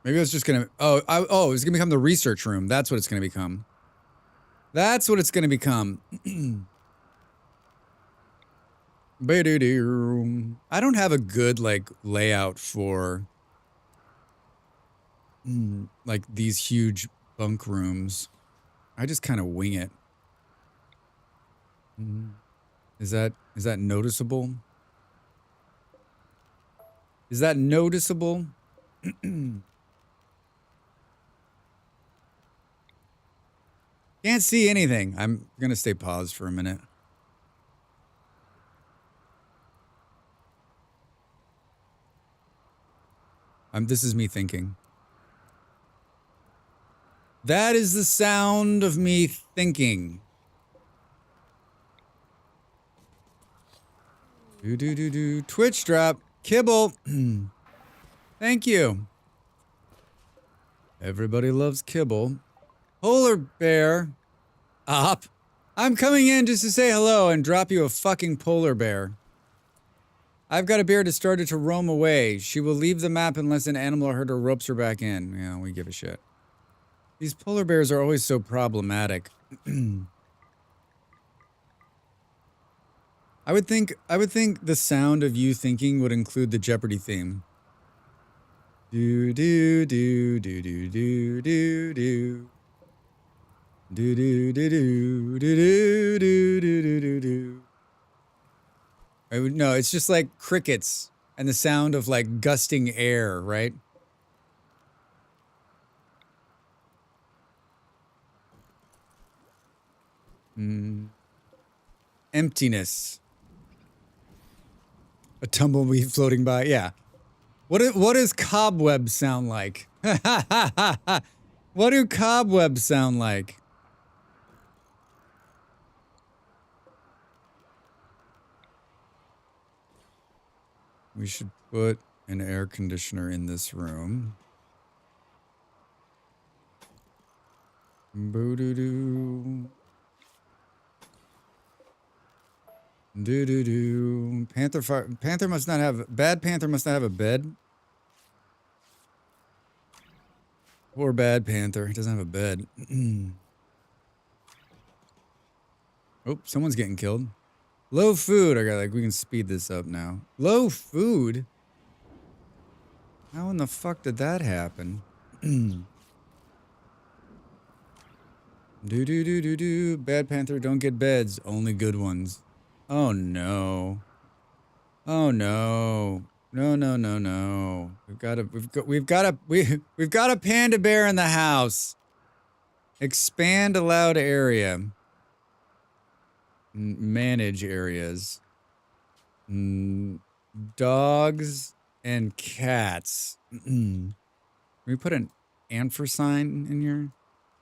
Maybe I was just gonna. It's gonna become the research room. That's what it's gonna become. That's what it's gonna become. I don't have a good like layout for like these huge bunk rooms. I just kind of wing it. Is that noticeable? Is that noticeable? Can't see anything. I'm gonna stay paused for a minute. This is me thinking. That is the sound of me thinking. Twitch drop. Kibble. Thank you. Everybody loves kibble. Polar bear. Op. I'm coming in just to say hello and drop you a fucking polar bear. I've got a bear that started to roam away. She will leave the map unless an animal or herder ropes her back in. Yeah, we give a shit. These polar bears are always so problematic. I would think the sound of you thinking would include the Jeopardy theme. Do do do do do do do do. Do do do do do do do do do do. No, it's just like crickets and the sound of like gusting air, right? Emptiness. A tumbleweed floating by. Yeah. What does cobwebs sound like? What do cobwebs sound like? We should put an air conditioner in this room. Boo-doo-doo. Do-do-do. Panther must not have... Bad Panther must not have a bed. Poor Bad Panther. He doesn't have a bed. Oh, someone's getting killed. Low food. I got like, we can speed this up now. Low food? How in the fuck did that happen? Do-do-do-do-do. Bad Panther, don't get beds. Only good ones. Oh no. Oh no. No, no, no, no. We've got a panda bear in the house. Expand allowed area. Manage areas. Dogs and cats. Can we put an ampersand in here?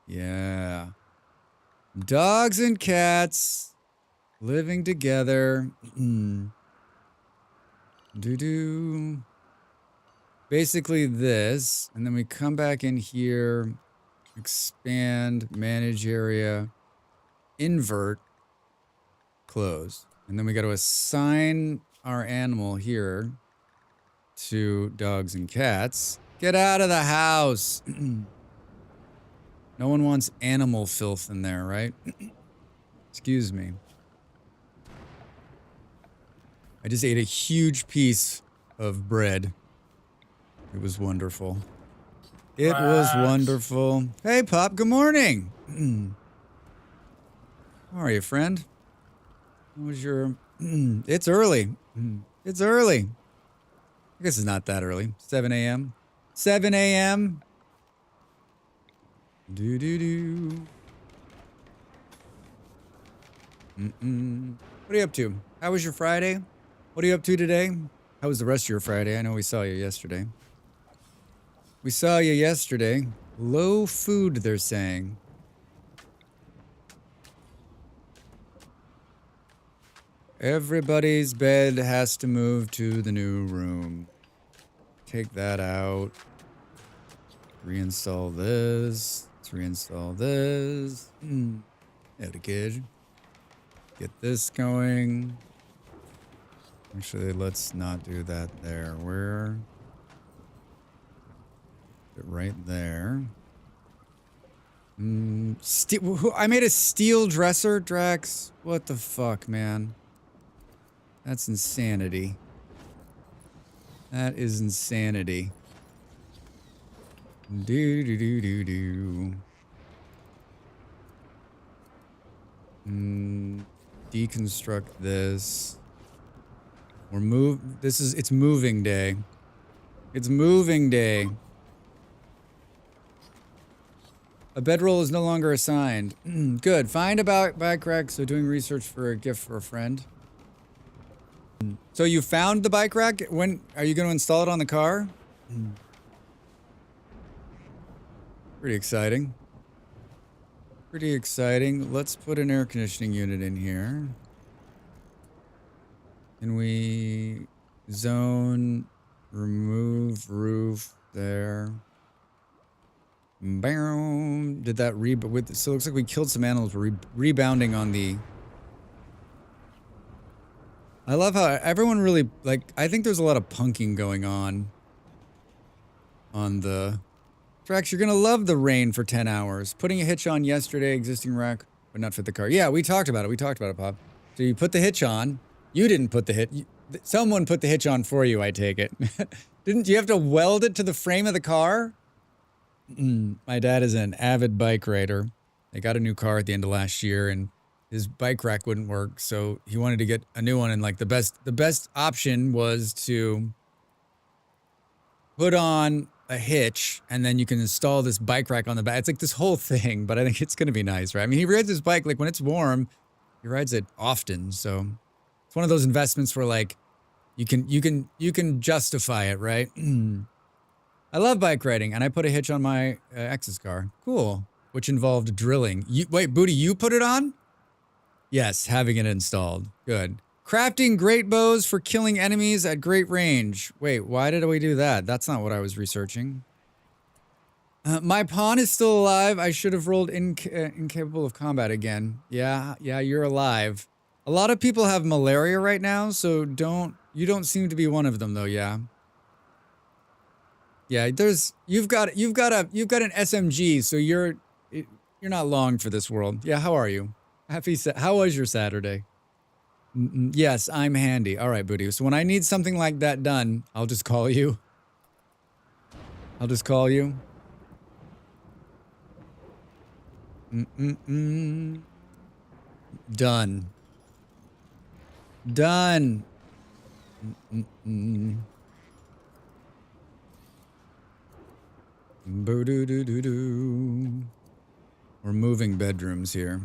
Yeah. Dogs and cats living together. Do-do. Basically this, and then we come back in here, expand, manage area, invert, close. And then we got to assign our animal here to dogs and cats. Get out of the house. No one wants animal filth in there, right? Excuse me. I just ate a huge piece of bread. It was wonderful. It was wonderful. Hey, Pop, good morning. How are you, friend? How was your... It's early. It's early. I guess it's not that early. 7 a.m. 7 a.m. Do-do-do. What are you up to? How was your Friday? What are you up to today? How was the rest of your Friday? I know we saw you yesterday. We saw you yesterday. Low food, they're saying. Everybody's bed has to move to the new room. Take that out. Reinstall this. Let's reinstall this. Howdy, kid. Get this going. Actually, let's not do that there. Where? Right there. I made a steel dresser, Drax. What the fuck, man? That's insanity. That is insanity. Do. Deconstruct this. It's moving day. It's moving day. A bedroll is no longer assigned. Good. Find a bike rack. So doing research for a gift for a friend. So you found the bike rack? When are you going to install it on the car? Pretty exciting. Pretty exciting. Let's put an air conditioning unit in here. Can we zone remove roof there? Boom. Did that so it looks like we killed some animals. We're rebounding on the... I love how everyone really, like, I think there's a lot of punking going on the... Drax, you're gonna love the rain for 10 hours. Putting a hitch on yesterday, existing rack, but not fit the car. Yeah, we talked about it, Pop. So you put the hitch on. You didn't put the hitch. Someone put the hitch on for you, I take it. Didn't you have to weld it to the frame of the car? My dad is an avid bike rider. They got a new car at the end of last year, and his bike rack wouldn't work, so he wanted to get a new one. And like the best option was to put on a hitch, and then you can install this bike rack on the back. It's like this whole thing, but I think it's gonna be nice, right? I mean, he rides his bike like when it's warm. He rides it often, so it's one of those investments where like you can justify it, right? I love bike riding, and I put a hitch on my ex's car. Cool. Which involved drilling. Wait, Booty, you put it on? Yes, having it installed. Good. Crafting great bows for killing enemies at great range. Wait, why did we do that? That's not what I was researching. My pawn is still alive. I should have rolled incapable of combat again. Yeah, you're alive. A lot of people have malaria right now, so you don't seem to be one of them though, yeah. Yeah, you've got an SMG, so you're not long for this world. Yeah, how are you? How was your Saturday? Yes, I'm handy. All right, Booty. So when I need something like that done, I'll just call you. I'll just call you. Done. Done. Boo-doo-doo-doo-doo. We're moving bedrooms here.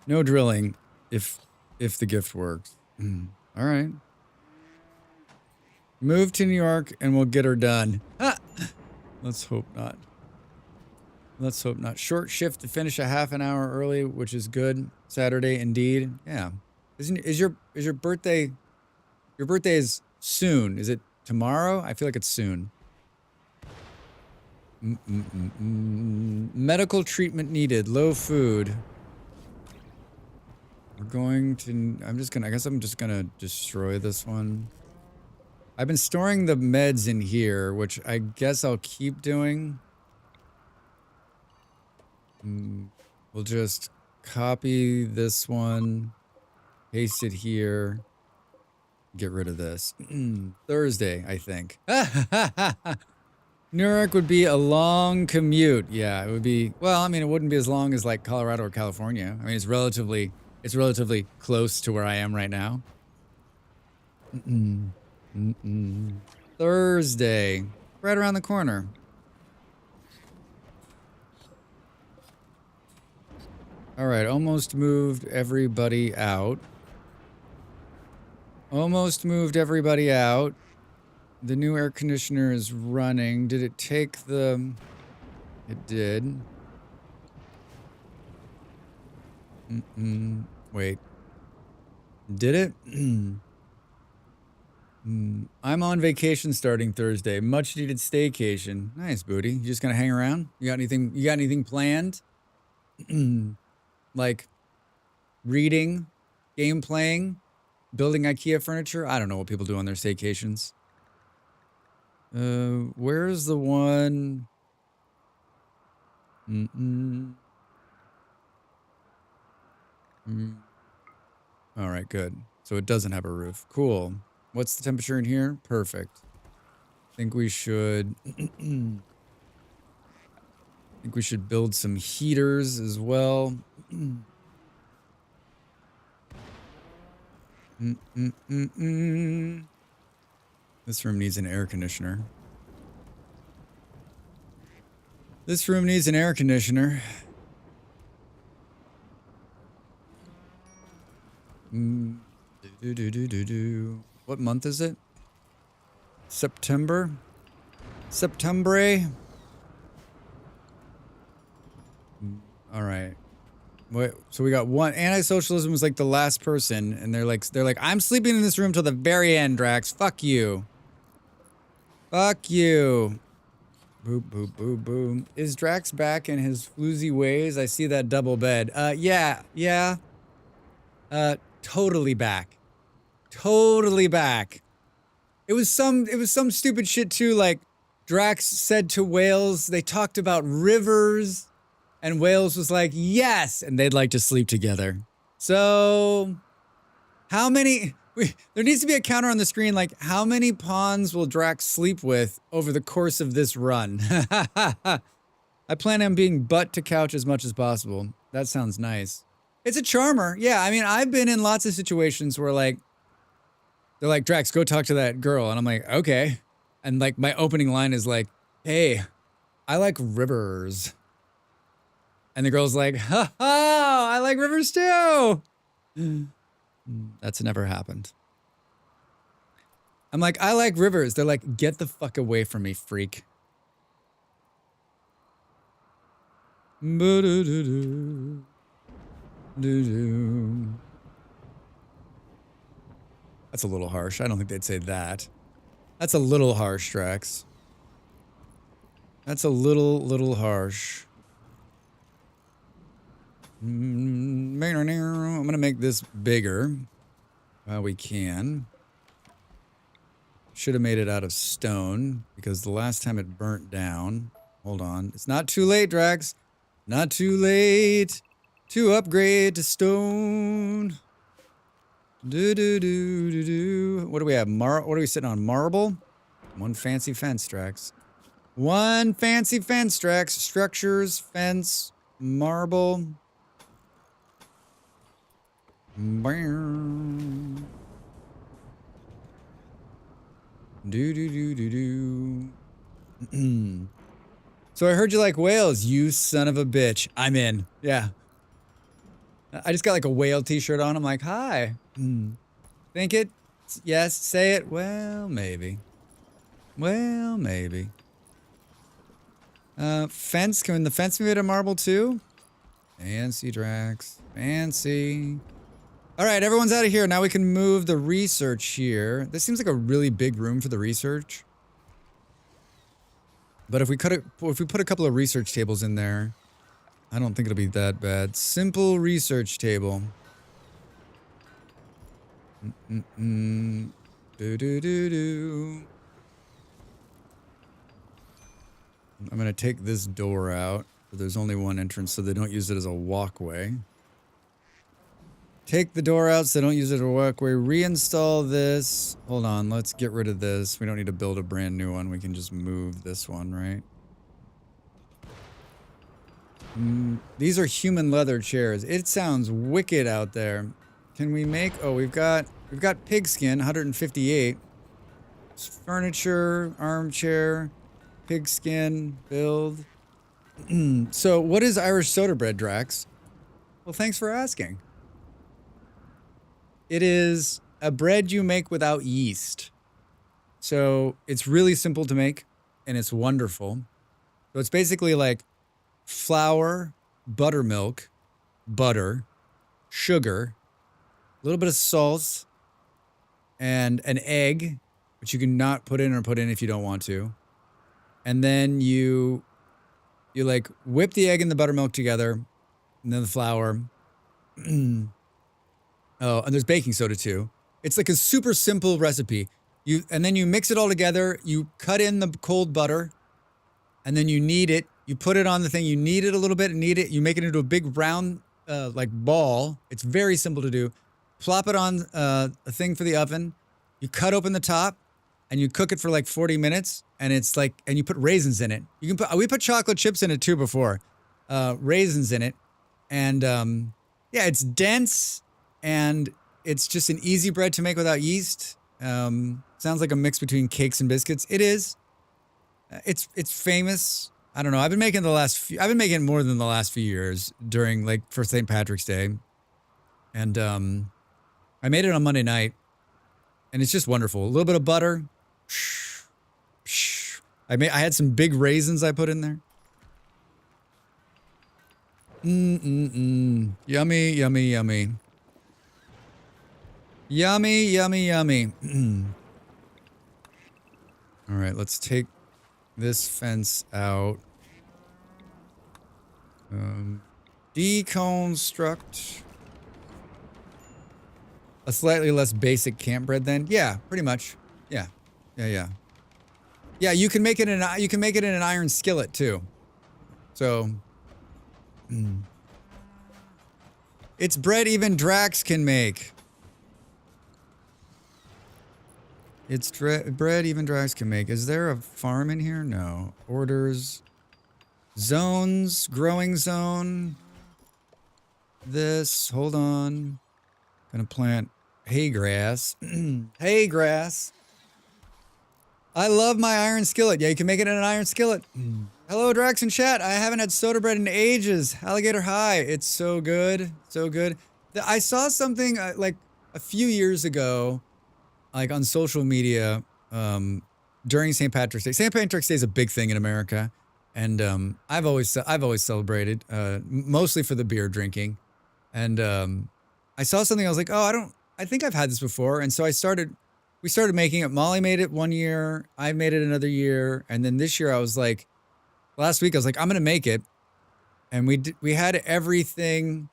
No drilling if the gift works. All right. Move to New York and we'll get her done. Ah! Let's hope not. Let's hope not. Short shift to finish a half an hour early, which is good. Saturday indeed. Yeah. Is your birthday? Your birthday is soon. Is it tomorrow? I feel like it's soon. Medical treatment needed. Low food. We're going to... I guess I'm just gonna destroy this one. I've been storing the meds in here, which I guess I'll keep doing. We'll just copy this one, paste it here, get rid of this. Thursday, I think. Newark would be a long commute. Yeah, it would be, well, I mean, it wouldn't be as long as like Colorado or California. I mean, it's relatively close to where I am right now. Thursday, right around the corner. All right, almost moved everybody out. Almost moved everybody out. The new air conditioner is running. Did it take the... It did. Wait. Did it? I'm on vacation starting Thursday. Much needed staycation. Nice, Booty. You just gonna hang around? You got anything planned? Like reading, game playing, building IKEA furniture? I don't know what people do on their staycations. Where's the one? All right, good. So it doesn't have a roof. Cool. What's the temperature in here? Perfect. I think we should build some heaters as well. This room needs an air conditioner. This room needs an air conditioner. What month is it? September? September? All right. Wait, so we got one. Anti-socialism was like the last person, and they're like, I'm sleeping in this room till the very end, Drax. Fuck you. Fuck you. Boop, boop, boop, boom. Is Drax back in his floozy ways? I see that double bed. Yeah. Totally back. Totally back. It was some stupid shit too, like Drax said to Wales, they talked about rivers, and Wales was like, yes, and they'd like to sleep together. So, how many... there needs to be a counter on the screen, like, how many pawns will Drax sleep with over the course of this run? I plan on being butt to couch as much as possible. That sounds nice. It's a charmer. Yeah, I mean, I've been in lots of situations where, like, they're like, Drax, go talk to that girl. And I'm like, okay. And, like, my opening line is like, hey, I like rivers. And the girl's like, ha ha, I like rivers too. That's never happened. I'm like, I like rivers. They're like, get the fuck away from me, freak. That's a little harsh. I don't think they'd say that. That's a little harsh, Drax. That's a little harsh. I'm gonna make this bigger while we can. Should have made it out of stone because the last time it burnt down. Hold on. It's not too late, Drax. Not too late to upgrade to stone. What do we have? What are we sitting on? Marble? One fancy fence, Drax. One fancy fence, Drax. Structures, fence, marble. So I heard you like whales, you son of a bitch. I'm in. Yeah. I just got like a whale t-shirt on. I'm like, hi. Think it? Yes. Say it? Well, maybe. Well, maybe. Fence. Can the fence be made of marble too? Fancy, Drax. Fancy. All right, everyone's out of here. Now we can move the research here. This seems like a really big room for the research. But if we put a couple of research tables in there, I don't think it'll be that bad. Simple research table. I'm gonna take this door out. But there's only one entrance, so they don't use it as a walkway. Take the door out so they don't use it as a walkway. Reinstall this. Hold on, let's get rid of this. We don't need to build a brand new one. We can just move this one, right? These are human leather chairs. It sounds wicked out there. Can we make... Oh, we've got pigskin, 158. Furniture, armchair, pigskin, build. So what is Irish soda bread, Drax? Well, thanks for asking. It is a bread you make without yeast. So it's really simple to make, and it's wonderful. So it's basically like flour, buttermilk, butter, sugar, a little bit of salt, and an egg, which you can not put in or put in if you don't want to. And then you like whip the egg and the buttermilk together, and then the flour. Oh, and there's baking soda too. It's like a super simple recipe. And then you mix it all together. You cut in the cold butter, and then you knead it. You put it on the thing. You knead it a little bit and knead it. You make it into a big round like ball. It's very simple to do. Plop it on a thing for the oven. You cut open the top, and you cook it for like 40 minutes. And it's like, and you put raisins in it. You can put, we put chocolate chips in it too before, raisins in it, and yeah, it's dense. And it's just an easy bread to make without yeast. Sounds like a mix between cakes and biscuits. It is. It's famous. I don't know. I've been making more than the last few years during like for St. Patrick's Day. And I made it on Monday night, and it's just wonderful. A little bit of butter. I had some big raisins I put in there. Yummy, yummy, yummy. Yummy, yummy, yummy. All right, let's take this fence out. Deconstruct. A slightly less basic camp bread then? Yeah, pretty much. Yeah. Yeah. Yeah, you can make it in an iron skillet too. So it's bread even Drax can make. It's bread even Drax can make. Is there a farm in here? No. Orders. Zones. Growing zone. This. Hold on. Gonna plant hay grass. Hay grass. I love my iron skillet. Yeah, you can make it in an iron skillet. Hello, Drax and chat. I haven't had soda bread in ages. Alligator High. It's so good. So good. I saw something like a few years ago, like on social media, during St. Patrick's Day. St. Patrick's Day is a big thing in America, and I've always celebrated, mostly for the beer drinking. And I saw something. I was like, oh, I think I've had this before. And so we started making it. Molly made it one year. I made it another year, and then this year I was like, last week I was like, I'm gonna make it. And we had everything.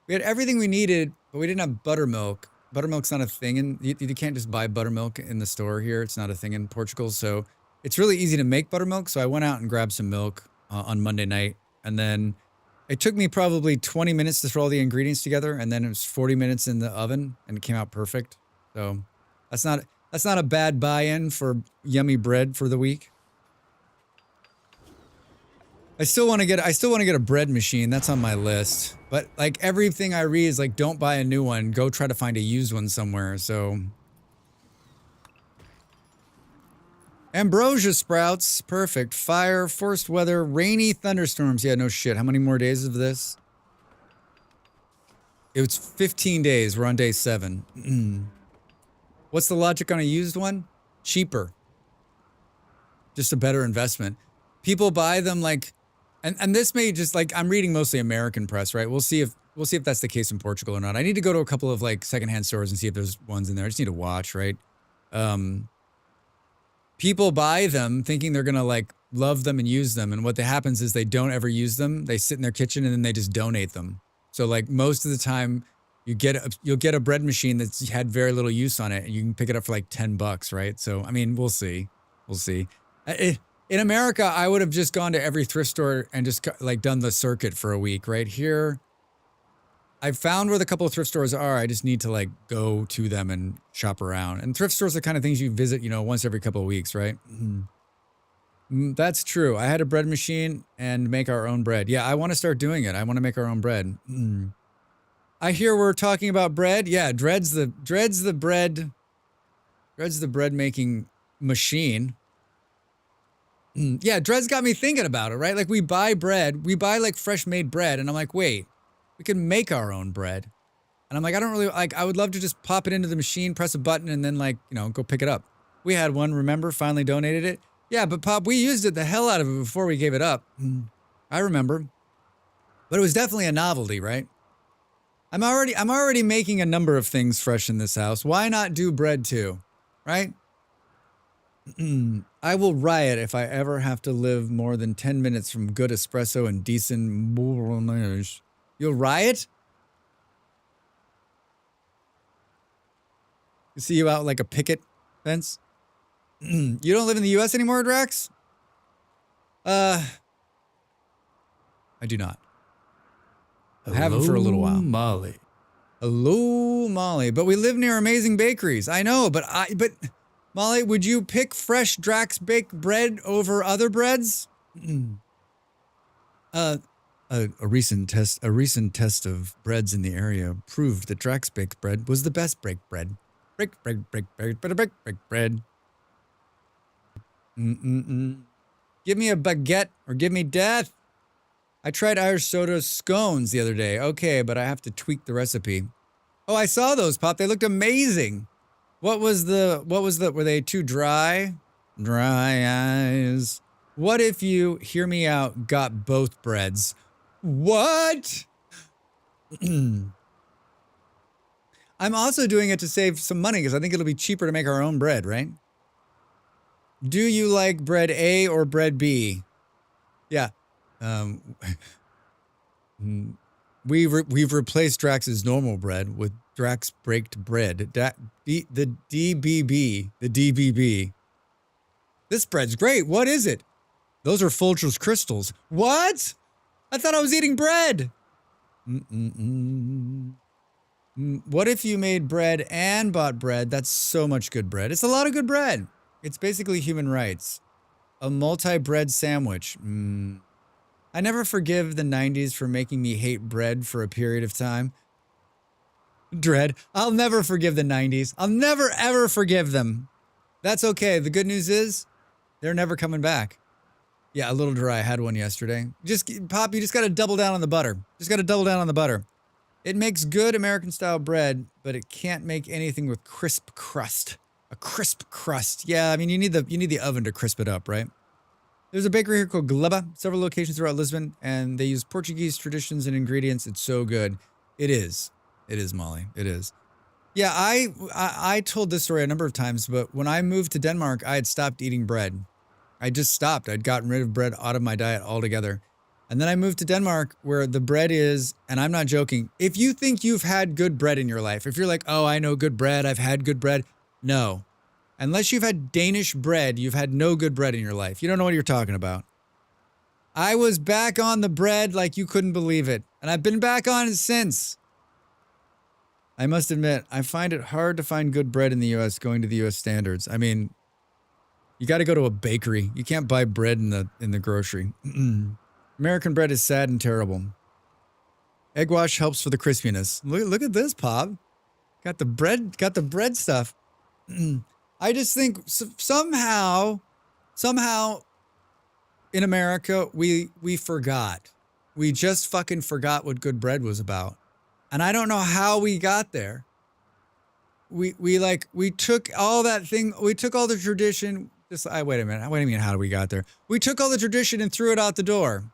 We had everything we needed, but we didn't have buttermilk. Buttermilk's not a thing, and you can't just buy buttermilk in the store here. It's not a thing in Portugal, so it's really easy to make buttermilk. So I went out and grabbed some milk on Monday night, and then it took me probably 20 minutes to throw all the ingredients together, and then it was 40 minutes in the oven, and it came out perfect. So that's not a bad buy-in for yummy bread for the week. I still want to get a bread machine. That's on my list. But like everything I read is like, don't buy a new one. Go try to find a used one somewhere. So ambrosia sprouts, perfect. Fire, forced weather, rainy thunderstorms. Yeah, no shit. How many more days of this? It was 15 days. We're on day 7. What's the logic on a used one? Cheaper. Just a better investment. People buy them like. And this may just like, I'm reading mostly American press, right? We'll see if that's the case in Portugal or not. I need to go to a couple of like secondhand stores and see if there's ones in there. I just need to watch, right? People buy them thinking they're gonna like love them and use them, and what happens is they don't ever use them. They sit in their kitchen and then they just donate them. So like most of the time, you'll get a bread machine that's had very little use on it, and you can pick it up for like $10, right? So I mean, we'll see. In America, I would have just gone to every thrift store and just like done the circuit for a week. Right here, I've found where the couple of thrift stores are. I just need to like go to them and shop around. And thrift stores are the kind of things you visit, once every couple of weeks, right? That's true. I had a bread machine and make our own bread. Yeah, I want to start doing it. I want to make our own bread. I hear we're talking about bread. Yeah, Dred's the bread making machine. Yeah, Dred's got me thinking about it, right? Like we buy bread, we buy like fresh made bread, and I'm like, wait, we can make our own bread. And I'm like, I don't really like, I would love to just pop it into the machine, press a button, and then like, go pick it up. We had one, remember, finally donated it. Yeah, but Pop, we used it the hell out of it before we gave it up. I remember. But it was definitely a novelty, right? I'm already making a number of things fresh in this house. Why not do bread too? Right? I will riot if I ever have to live more than 10 minutes from good espresso and decent bolognese. You'll riot? You see you out like a picket fence? You don't live in the US anymore, Drax? I do not. I haven't for a little while. Molly. Hello, Molly. But we live near amazing bakeries. I know, but Molly, would you pick fresh Drax baked bread over other breads? A recent test of breads in the area proved that Drax baked bread was the best baked bread. Break bread. Give me a baguette or give me death. I tried Irish soda scones the other day. Okay, but I have to tweak the recipe. Oh, I saw those, Pop. They looked amazing. Were they too dry? Dry eyes. What if you, hear me out, got both breads? What? I'm also doing it to save some money because I think it'll be cheaper to make our own bread, right? Do you like bread A or bread B? Yeah. We've replaced Drax's normal bread with Drax baked bread. The DBB. This bread's great. What is it? Those are Folger's crystals. What? I thought I was eating bread. What if you made bread and bought bread? That's so much good bread. It's a lot of good bread. It's basically human rights. A multi-bread sandwich. I never forgive the 90s for making me hate bread for a period of time. Dread. I'll never forgive the 90s. I'll never, ever forgive them. That's okay. The good news is they're never coming back. Yeah, a little dry. I had one yesterday. Pop, you just got to double down on the butter. It makes good American-style bread, but it can't make anything with crisp crust. A crisp crust. Yeah, I mean, you need the oven to crisp it up, right? There's a bakery here called Gleba, several locations throughout Lisbon, and they use Portuguese traditions and ingredients. It's so good. It is. It is, Molly. It is. Yeah, I told this story a number of times, but when I moved to Denmark, I had stopped eating bread. I just stopped. I'd gotten rid of bread out of my diet altogether. And then I moved to Denmark where the bread is, and I'm not joking, if you think you've had good bread in your life, if you're like, oh, I know good bread, I've had good bread, no. Unless you've had Danish bread, you've had no good bread in your life. You don't know what you're talking about. I was back on the bread like you couldn't believe it, and I've been back on it since. I must admit, I find it hard to find good bread in the U.S. going to the U.S. standards. I mean, you got to go to a bakery. You can't buy bread in the grocery. American bread is sad and terrible. Egg wash helps for the crispiness. Look at this, Pop. Got the bread stuff. I just think somehow in America, we forgot. We just fucking forgot what good bread was about. And I don't know how we got there. We took all that thing, we took all the tradition. Wait a minute, how do we got there? We took all the tradition and threw it out the door.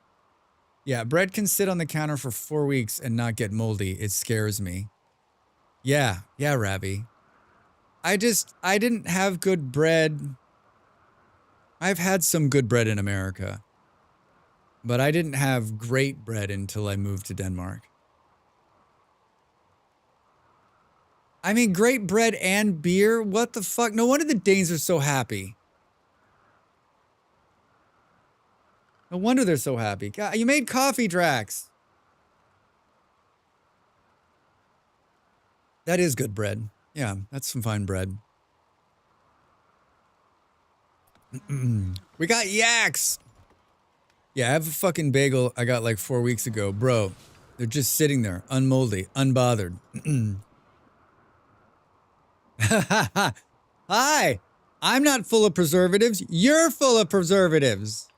Yeah, bread can sit on the counter for 4 weeks and not get moldy. It scares me. Yeah, Rabbi. I didn't have good bread. I've had some good bread in America, but I didn't have great bread until I moved to Denmark. I mean, great bread and beer? What the fuck? No wonder the Danes are so happy. No wonder they're so happy. God, you made coffee, Drax. That is good bread. Yeah, that's some fine bread. We got yaks. Yeah, I have a fucking bagel I got like 4 weeks ago. Bro, they're just sitting there, unmoldy, unbothered. Hi, I'm not full of preservatives. You're full of preservatives.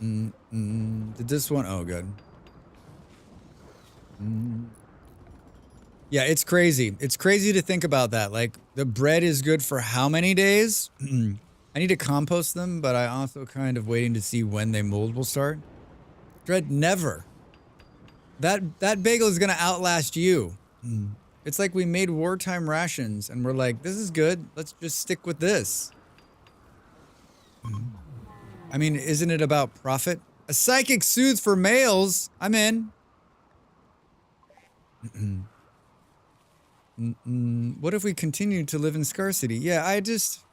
Did this one? Oh, good. Yeah, it's crazy. It's crazy to think about that. Like, the bread is good for how many days? I need to compost them, but I also kind of waiting to see when they mold will start. Dread, never. That bagel is gonna outlast you. It's like we made wartime rations and we're like, this is good. Let's just stick with this. I mean, isn't it about profit? A psychic soothe for males. I'm in. What if we continue to live in scarcity? Yeah, I just...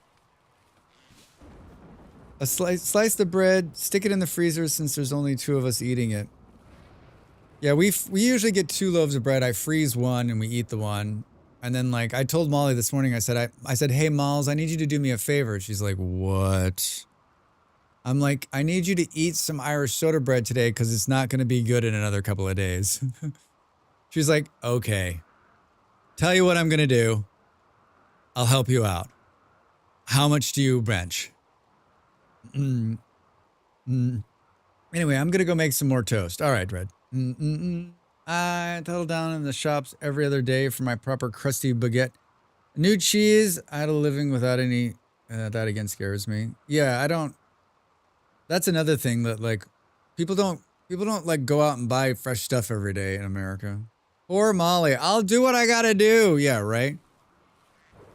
Slice the bread, stick it in the freezer since there's only 2 of us eating it. Yeah, we usually get 2 loaves of bread. I freeze one and we eat the one. And then like I told Molly this morning, I said, hey Malls, I need you to do me a favor. She's like, what? I'm like, I need you to eat some Irish soda bread today because it's not going to be good in another couple of days. She's like, okay. Tell you what I'm going to do. I'll help you out. How much do you bench? Anyway, I'm going to go make some more toast. All right, Red. I settle down in the shops every other day for my proper crusty baguette. New cheese. I had a living without any, that again scares me. Yeah, I don't. That's another thing that like, people don't like go out and buy fresh stuff every day in America. Or Molly, I'll do what I gotta do. Yeah, right.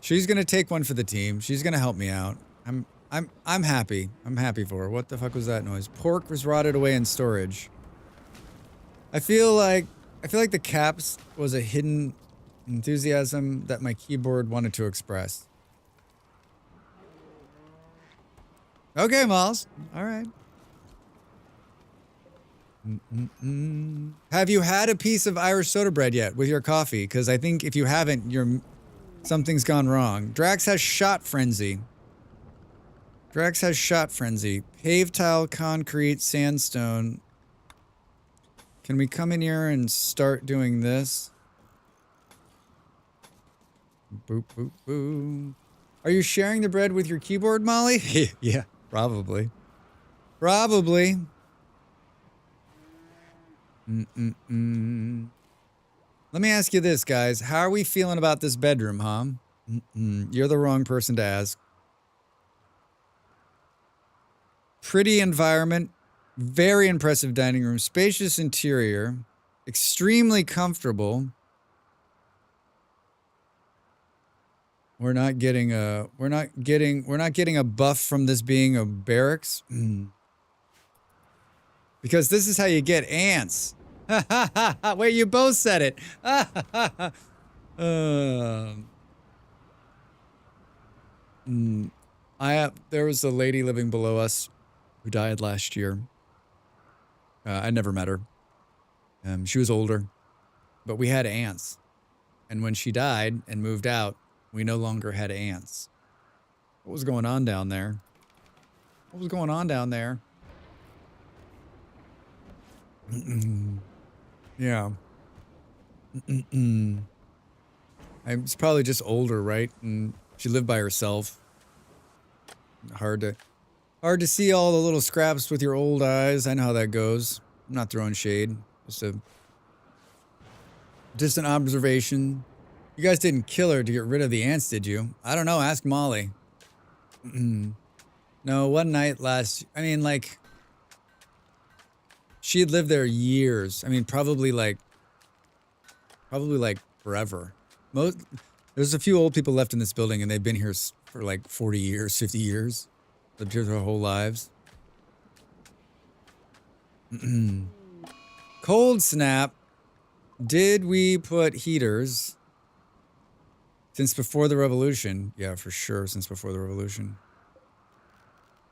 She's gonna take one for the team. She's gonna help me out. I'm happy. I'm happy for her. What the fuck was that noise? Pork was rotted away in storage. I feel like the caps was a hidden enthusiasm that my keyboard wanted to express. Okay, Malls. All right. Have you had a piece of Irish soda bread yet with your coffee? Because I think if you haven't, something's gone wrong. Drax has shot frenzy. Drax has shot frenzy. Paved tile, concrete, sandstone. Can we come in here and start doing this? Boop, boop, boop. Are you sharing the bread with your keyboard, Molly? Yeah, probably. Probably. Let me ask you this, guys. How are we feeling about this bedroom, huh? You're the wrong person to ask. Pretty environment. Very impressive dining room. Spacious interior. Extremely comfortable. We're not getting a buff from this being a barracks. Because this is how you get ants. Wait, you both said it. There was a lady living below us who died last year. I never met her. She was older, but we had ants. And when she died and moved out, we no longer had ants. What was going on down there? What was going on down there? Yeah. It's probably just older, right? And she lived by herself. Hard to see all the little scraps with your old eyes. I know how that goes. I'm not throwing shade. Just an observation. You guys didn't kill her to get rid of the ants, did you? I don't know. Ask Molly. No, one night she had lived there years. I mean, probably like forever. There's a few old people left in this building and they've been here for like 40 years, 50 years. Lived here their whole lives. Cold snap. Did we put heaters since before the revolution? Yeah, for sure, since before the revolution.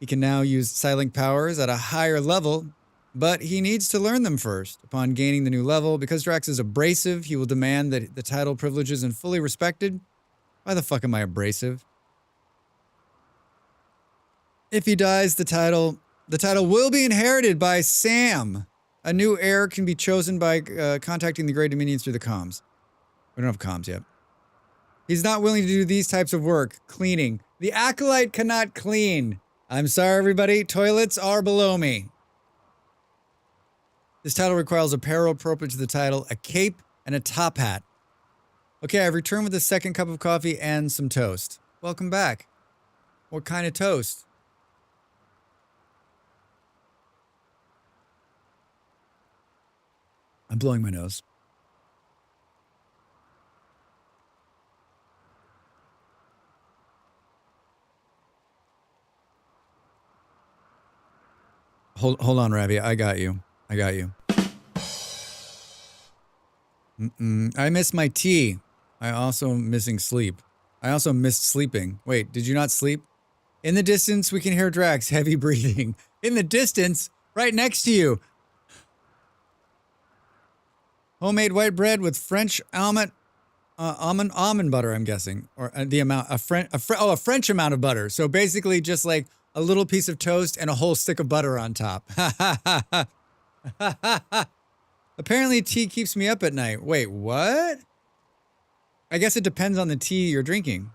He can now use Psylink powers at a higher level, but he needs to learn them first. Upon gaining the new level, because Drax is abrasive, he will demand that the title privileges and fully respected. Why the fuck am I abrasive? If he dies, the title will be inherited by Sam. A new heir can be chosen by contacting the Great Dominions through the comms. We don't have comms yet. He's not willing to do these types of work. Cleaning. The Acolyte cannot clean. I'm sorry, everybody. Toilets are below me. This title requires apparel appropriate to the title, a cape, and a top hat. Okay, I've returned with a second cup of coffee and some toast. Welcome back. What kind of toast? I'm blowing my nose. Hold on, Ravi. I got you. I miss my tea. I also missing sleep. I also missed sleeping. Wait, did you not sleep? In the distance, we can hear Drax heavy breathing. In the distance, right next to you. Homemade white bread with French almond butter, I'm guessing, or the amount a French amount of butter. So basically, just like a little piece of toast and a whole stick of butter on top. Apparently, tea keeps me up at night. Wait, what? I guess it depends on the tea you're drinking.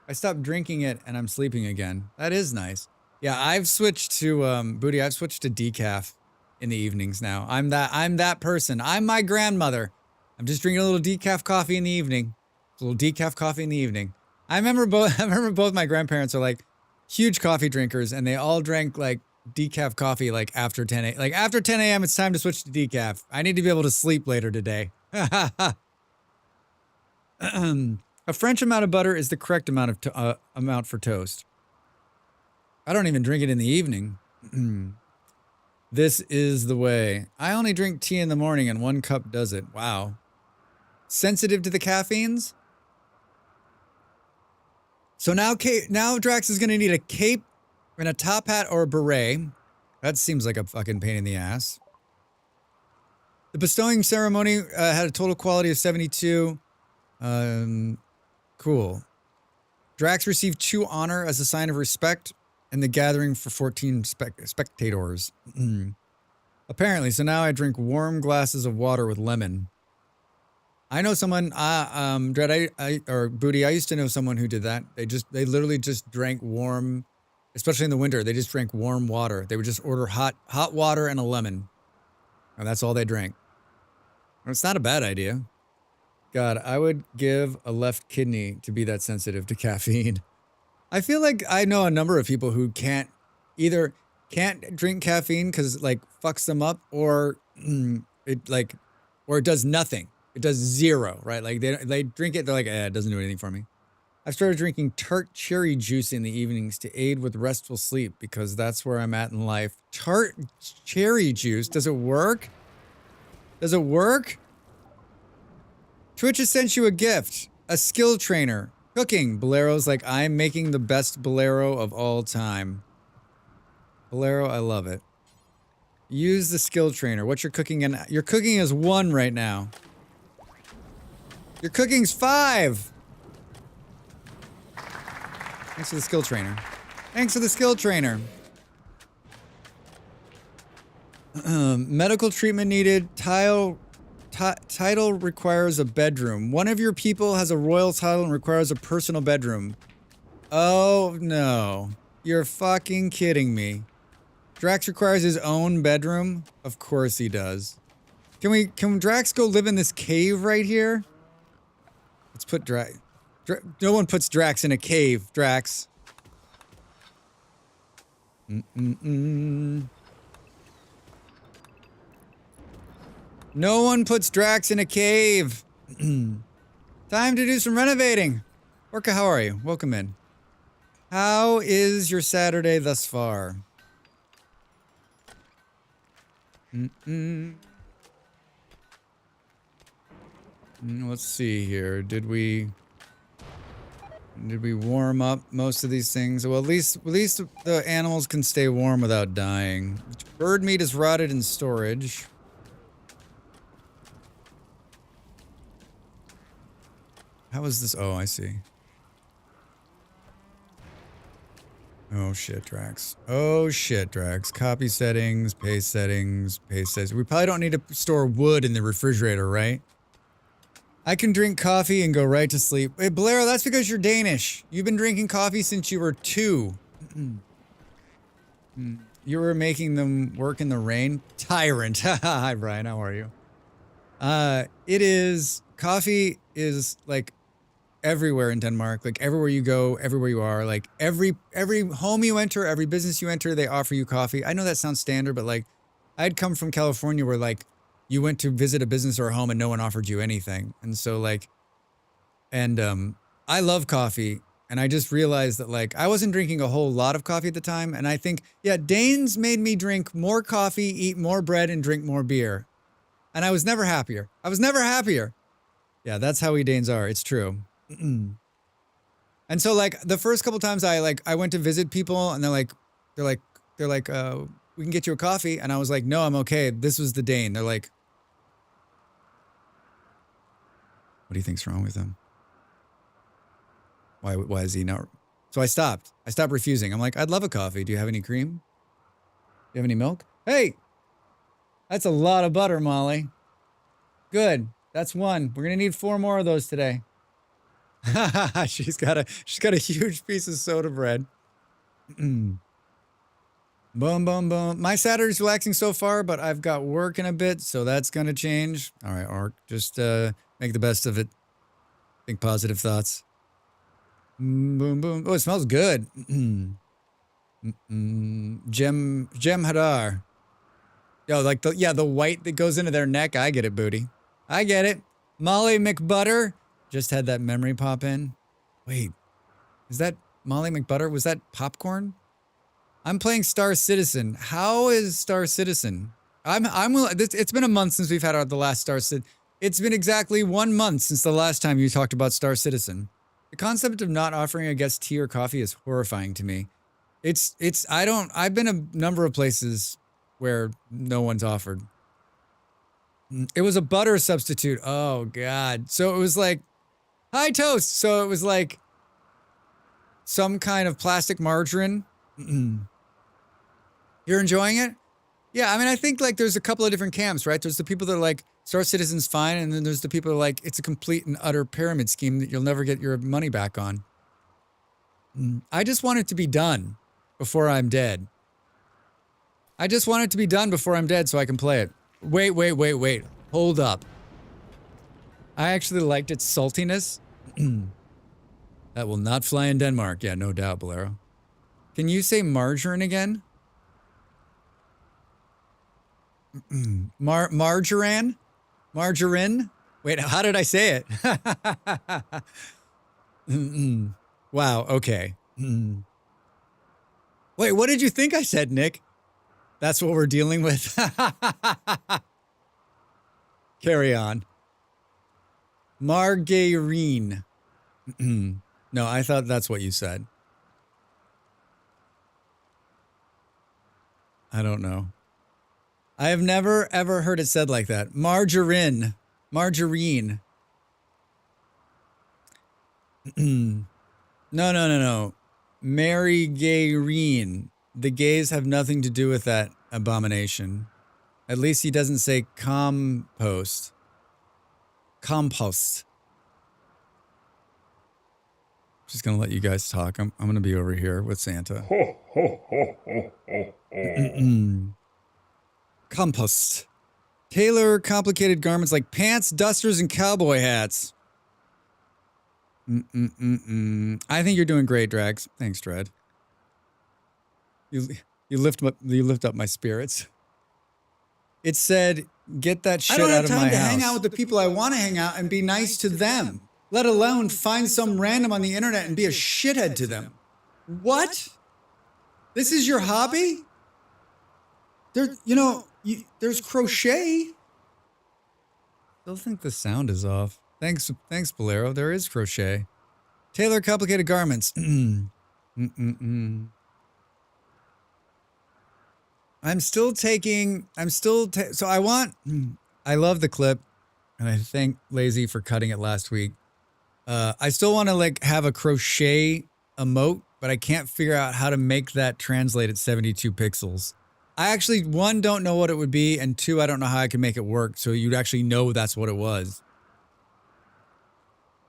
I stopped drinking it and I'm sleeping again. That is nice. Yeah, I've switched to Booty. I've switched to decaf in the evenings now. I'm that person. I'm my grandmother. I'm just drinking a little decaf coffee in the evening. A little decaf coffee in the evening. I remember both my grandparents are like huge coffee drinkers, and they all drank like decaf coffee like after 10 a.m. Like after 10 a.m. it's time to switch to decaf. I need to be able to sleep later today. A French amount of butter is the correct amount of amount for toast. I don't even drink it in the evening. This is the way. I only drink tea in the morning and 1 cup does it. Wow. Sensitive to the caffeines? So now Drax is going to need a cape and a top hat or a beret. That seems like a fucking pain in the ass. The bestowing ceremony had a total quality of 72. Cool. Drax received true honor as a sign of respect in the gathering for 14 spectators. Apparently, so now I drink warm glasses of water with lemon. I know someone, Dread, or Booty, I used to know someone who did that. They literally just drank warm, especially in the winter, they just drank warm water. They would just order hot water and a lemon. And that's all they drank. It's not a bad idea. God, I would give a left kidney to be that sensitive to caffeine. I feel like I know a number of people who can't drink caffeine because like fucks them up, or it does nothing. It does zero, right? Like they drink it, they're like, it doesn't do anything for me. I've started drinking tart cherry juice in the evenings to aid with restful sleep because that's where I'm at in life. Tart cherry juice, does it work? Does it work? Twitch has sent you a gift, a skill trainer. Cooking. Bolero's like, I'm making the best bolero of all time. Bolero, I love it. Use the skill trainer. What's your cooking? Your cooking is 1 right now. Your cooking's 5. Thanks for the skill trainer. Thanks for the skill trainer. Medical treatment needed. Title requires a bedroom. One of your people has a royal title and requires a personal bedroom. Oh no. You're fucking kidding me. Drax requires his own bedroom? Of course he does. Can Drax go live in this cave right here? Let's put Drax. No one puts Drax in a cave, Drax. No one puts Drax in a cave. Time to do some renovating. Orca, how are you? Welcome in. How is your Saturday thus far? Let's see here. Did we... Did we warm up most of these things? Well, at least the animals can stay warm without dying. Bird meat is rotted in storage. How is this? Oh, I see. Oh shit, Drax. Oh shit, Drax. Copy settings, paste settings, paste settings. We probably don't need to store wood in the refrigerator, right? I can drink coffee and go right to sleep. Hey, Bolero, that's because you're Danish. You've been drinking coffee since you were 2. You were making them work in the rain? Tyrant. Hi, Brian. How are you? Coffee is like everywhere in Denmark. Like everywhere you go, everywhere you are. Like every home you enter, every business you enter, they offer you coffee. I know that sounds standard, but like I'd come from California where like you went to visit a business or a home and no one offered you anything. And so like, I love coffee. And I just realized that like, I wasn't drinking a whole lot of coffee at the time. And I think, yeah, Danes made me drink more coffee, eat more bread, and drink more beer. And I was never happier. I was never happier. Yeah, that's how we Danes are. It's true. And so like the first couple times I went to visit people and they're like, we can get you a coffee. And I was like, no, I'm okay. This was the Dane. They're like, what do you think's wrong with him? Why is he not? So I stopped refusing. I'm like, I'd love a coffee. Do you have any cream? Do you have any milk? Hey, that's a lot of butter, Molly. Good. That's 1. We're going to need 4 more of those today. she's got a huge piece of soda bread. Boom, boom, boom. My Saturday's relaxing so far, but I've got work in a bit, so that's going to change. All right, Ark, just make the best of it. Think positive thoughts. Boom, boom. Oh, it smells good. Gem Hadar. Yo, like the white that goes into their neck. I get it, booty. I get it. Molly McButter. Just had that memory pop in. Wait, is that Molly McButter? Was that popcorn? I'm playing Star Citizen. How is Star Citizen? It's been a month since we've had the last Star Citizen. It's been exactly 1 month since the last time you talked about Star Citizen. The concept of not offering a guest tea or coffee is horrifying to me. I've been a number of places where no one's offered. It was a butter substitute. Oh God. So it was like, hi toast. So it was like some kind of plastic margarine. You're enjoying it? Yeah, I mean, I think like there's a couple of different camps, right? There's the people that are like, Star Citizen's fine, and then there's the people that are like, it's a complete and utter pyramid scheme that you'll never get your money back on. I just want it to be done before I'm dead. I just want it to be done before I'm dead so I can play it. Wait. Hold up. I actually liked its saltiness. That will not fly in Denmark. Yeah, no doubt, Bolero. Can you say margarine again? Margarine? Margarine? Wait, how did I say it? Wow, okay. Wait, what did you think I said, Nick? That's what we're dealing with? Carry on. Margarine. No, I thought that's what you said. I don't know. I have never, ever heard it said like that. Margarine. Margarine. No. Mary Gayreen. The gays have nothing to do with that abomination. At least he doesn't say compost. Compost. Just gonna let you guys talk. I'm gonna be over here with Santa. Compost. Tailor complicated garments like pants, dusters, and cowboy hats. I think you're doing great, Drax. Thanks, Dread. You lift up my spirits. It said, "Get that shit out of my house." I don't have time to hang out with the people I want to hang out and be nice to them, let alone find some random on the internet and be a shithead to them. What? This is your hobby? There's crochet. Still think the sound is off. Thanks, Bolero. There is crochet. Tailor complicated garments. I'm still taking, so I love the clip, and I thank Lazy for cutting it last week. I still want to like have a crochet emote, but I can't figure out how to make that translate at 72 pixels. I actually, one, don't know what it would be, and two, I don't know how I can make it work so you'd actually know that's what it was.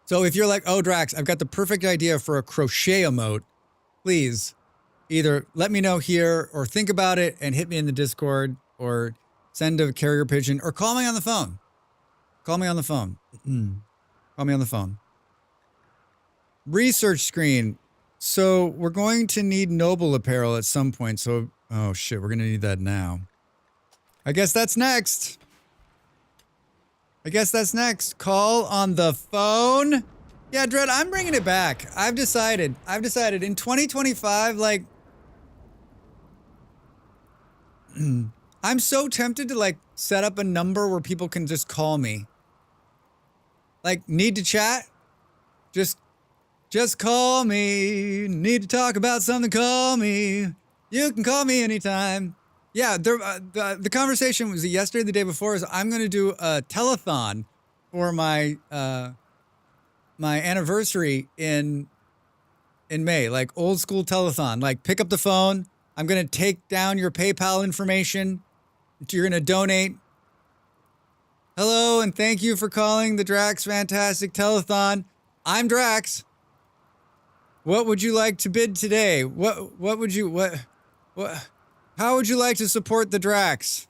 So if you're like, oh, Drax, I've got the perfect idea for a crochet emote, please either let me know here or think about it and hit me in the Discord or send a carrier pigeon or call me on the phone. Call me on the phone. Call me on the phone. Research screen. So we're going to need noble apparel at some point. So, oh shit, we're going to need that now. I guess that's next. Call on the phone. Yeah, Dread, I'm bringing it back. I've decided in 2025, like, I'm so tempted to like set up a number where people can just call me. Like, need to chat? Just call me. Need to talk about something, call me. You can call me anytime. Yeah, the conversation was yesterday, the day before, is I'm going to do a telethon for my my anniversary in May, like old school telethon. Like, pick up the phone. I'm going to take down your PayPal information. You're going to donate. Hello, and thank you for calling the Drax Fantastic Telethon. I'm Drax. What would you like to bid today? What would you, how would you like to support the Drax?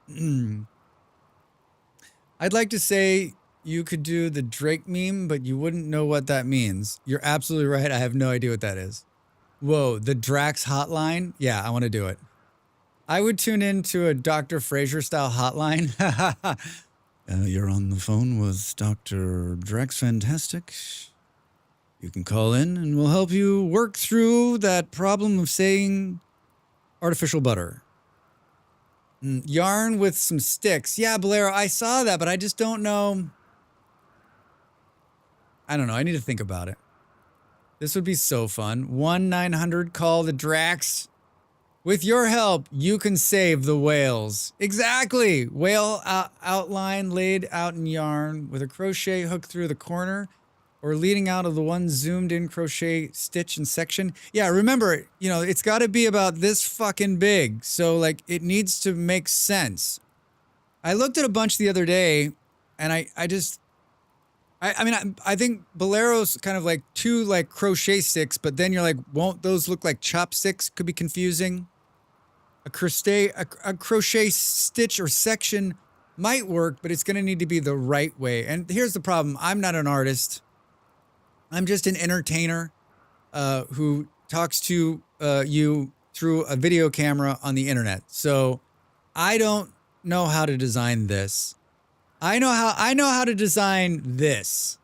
I'd like to say you could do the Drake meme, but you wouldn't know what that means. You're absolutely right. I have no idea what that is. Whoa, the Drax hotline? Yeah, I want to do it. I would tune into a Dr. Fraser style hotline. You're on the phone with Dr. Drax Fantastic. You can call in and we'll help you work through that problem of saying artificial butter. Yarn with some sticks. Yeah, Bolero, I saw that, but I just don't know. I don't know. I need to think about it. This would be so fun. 1-900 call the Drax. With your help, you can save the whales. Exactly. Whale outline laid out in yarn with a crochet hook through the corner or leading out of the one zoomed in crochet stitch and section. Yeah, remember, you know, it's got to be about this fucking big. So, like, it needs to make sense. I looked at a bunch the other day and I mean, I think Bolero's kind of like two like crochet sticks, but then you're like, won't those look like chopsticks? Could be confusing. A crochet stitch or section might work, but it's going to need to be the right way. And here's the problem. I'm not an artist. I'm just an entertainer who talks to you through a video camera on the internet. So I don't know how to design this. I know how to design this.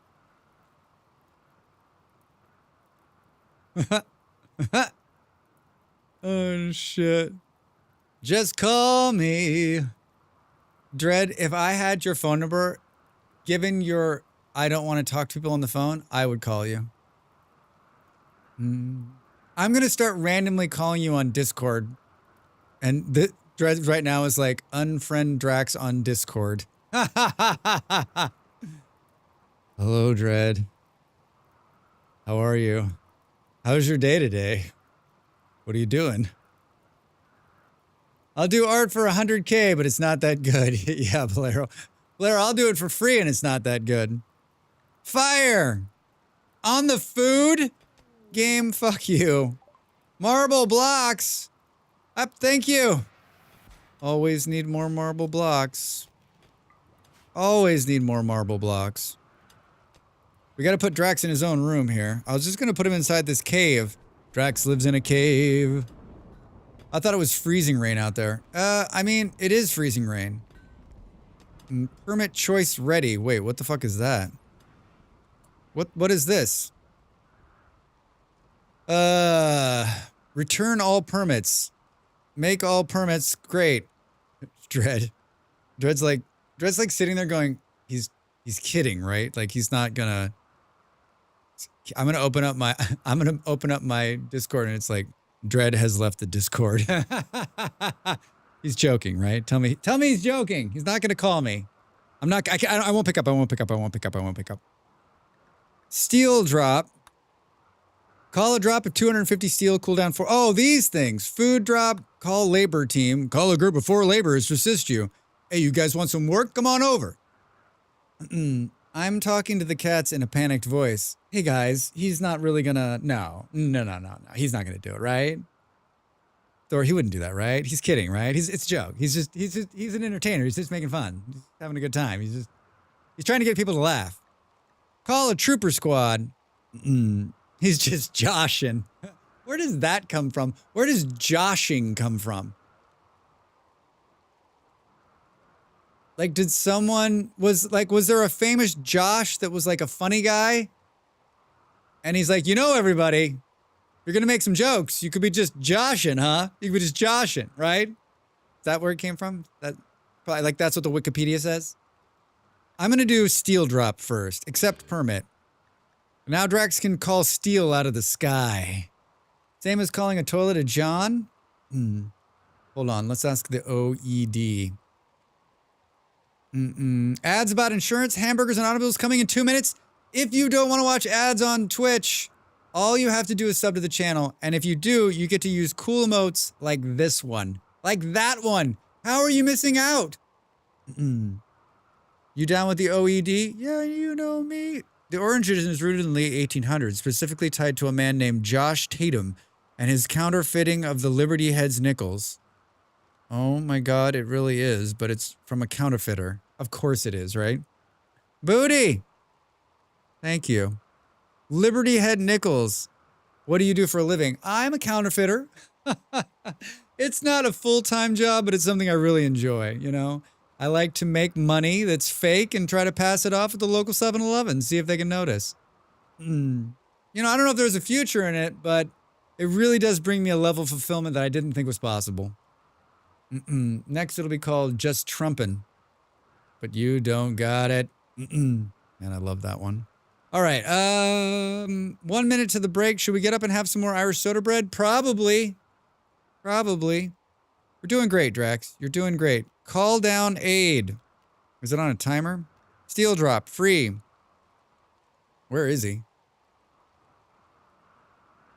Oh shit. Just call me. Dread, if I had your phone number, given your I don't want to talk to people on the phone, I would call you. I'm going to start randomly calling you on Discord. And Dread right now is like, unfriend Drax on Discord. Hello, Dread. How are you? How's your day today? What are you doing? I'll do art for 100K, but it's not that good. Yeah, Bolero. Bolero, I'll do it for free and it's not that good. Fire! On the food? Game, fuck you. Marble blocks. Up, thank you. Always need more marble blocks. Always need more marble blocks. We gotta put Drax in his own room here. I was just gonna put him inside this cave. Drax lives in a cave. I thought it was freezing rain out there. I mean, it is freezing rain. Permit choice ready. Wait, what the fuck is that? What is this? Return all permits. Make all permits great. Dread. Dread's like sitting there going, he's kidding, right? Like he's not gonna. I'm gonna open up my I'm gonna open up my Discord and it's like Dread has left the Discord. He's joking, right? Tell me he's joking. He's not gonna call me. I won't pick up. I won't pick up. I won't pick up. I won't pick up. Steel drop. Call a drop of 250 steel, cooldown for, oh, these things. Food drop, call labor team, call a group of 4 laborers to assist you. Hey, you guys want some work? Come on over. I'm talking to the cats in a panicked voice. Hey guys, he's not really gonna, no. He's not gonna do it, right? Thor, he wouldn't do that, right? He's kidding, right? It's a joke. He's an entertainer. He's just making fun. He's having a good time. He's trying to get people to laugh. Call a trooper squad. He's just joshing. Where does that come from? Where does joshing come from? Like, did someone, was there a famous Josh that was like a funny guy? And he's like, you know, everybody, you're going to make some jokes. You could be just joshing, huh? You could be just joshing, right? Is that where it came from? That probably, like, that's what the Wikipedia says. I'm going to do steel drop first, accept permit. Now Drax can call steel out of the sky. Same as calling a toilet a John? Hold on, let's ask the OED. Ads about insurance, hamburgers, and automobiles coming in 2 minutes. If you don't want to watch ads on Twitch, all you have to do is sub to the channel. And if you do, you get to use cool emotes like this one. Like that one. How are you missing out? You down with the OED? Yeah, you know me. The Origin is rooted in the late 1800s, specifically tied to a man named Josh Tatum and his counterfeiting of the Liberty Heads nickels. Oh my God, it really is, but it's from a counterfeiter. Of course it is, right? Booty! Thank you. Liberty Head nickels. What do you do for a living? I'm a counterfeiter. It's not a full-time job, but it's something I really enjoy, you know? I like to make money that's fake and try to pass it off at the local 7-Eleven, see if they can notice. You know, I don't know if there's a future in it, but it really does bring me a level of fulfillment that I didn't think was possible. Next, it'll be called Just Trumpin'. But you don't got it. And I love that one. All right, 1 minute to the break. Should we get up and have some more Irish soda bread? Probably. Probably. We're doing great, Drax. You're doing great. Call down aid. Is it on a timer? Steel drop, free. Where is he?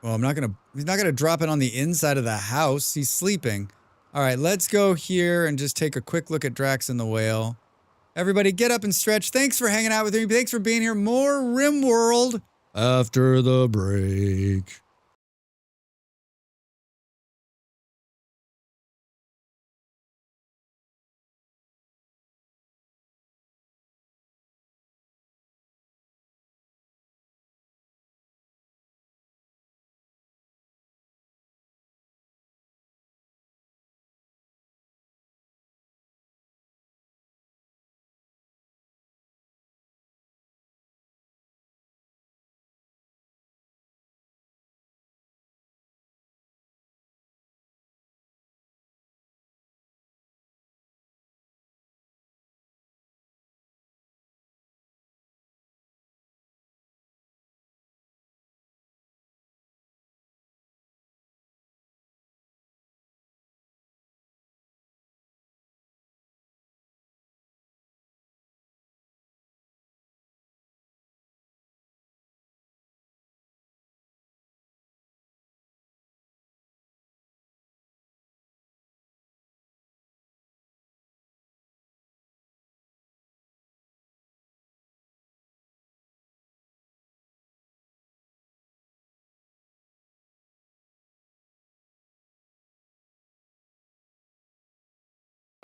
Well, he's not gonna drop it on the inside of the house. He's sleeping. All right, let's go here and just take a quick look at Drax and the whale. Everybody get up and stretch. Thanks for hanging out with me. Thanks for being here. More Rimworld after the break.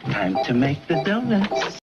Time to make the donuts.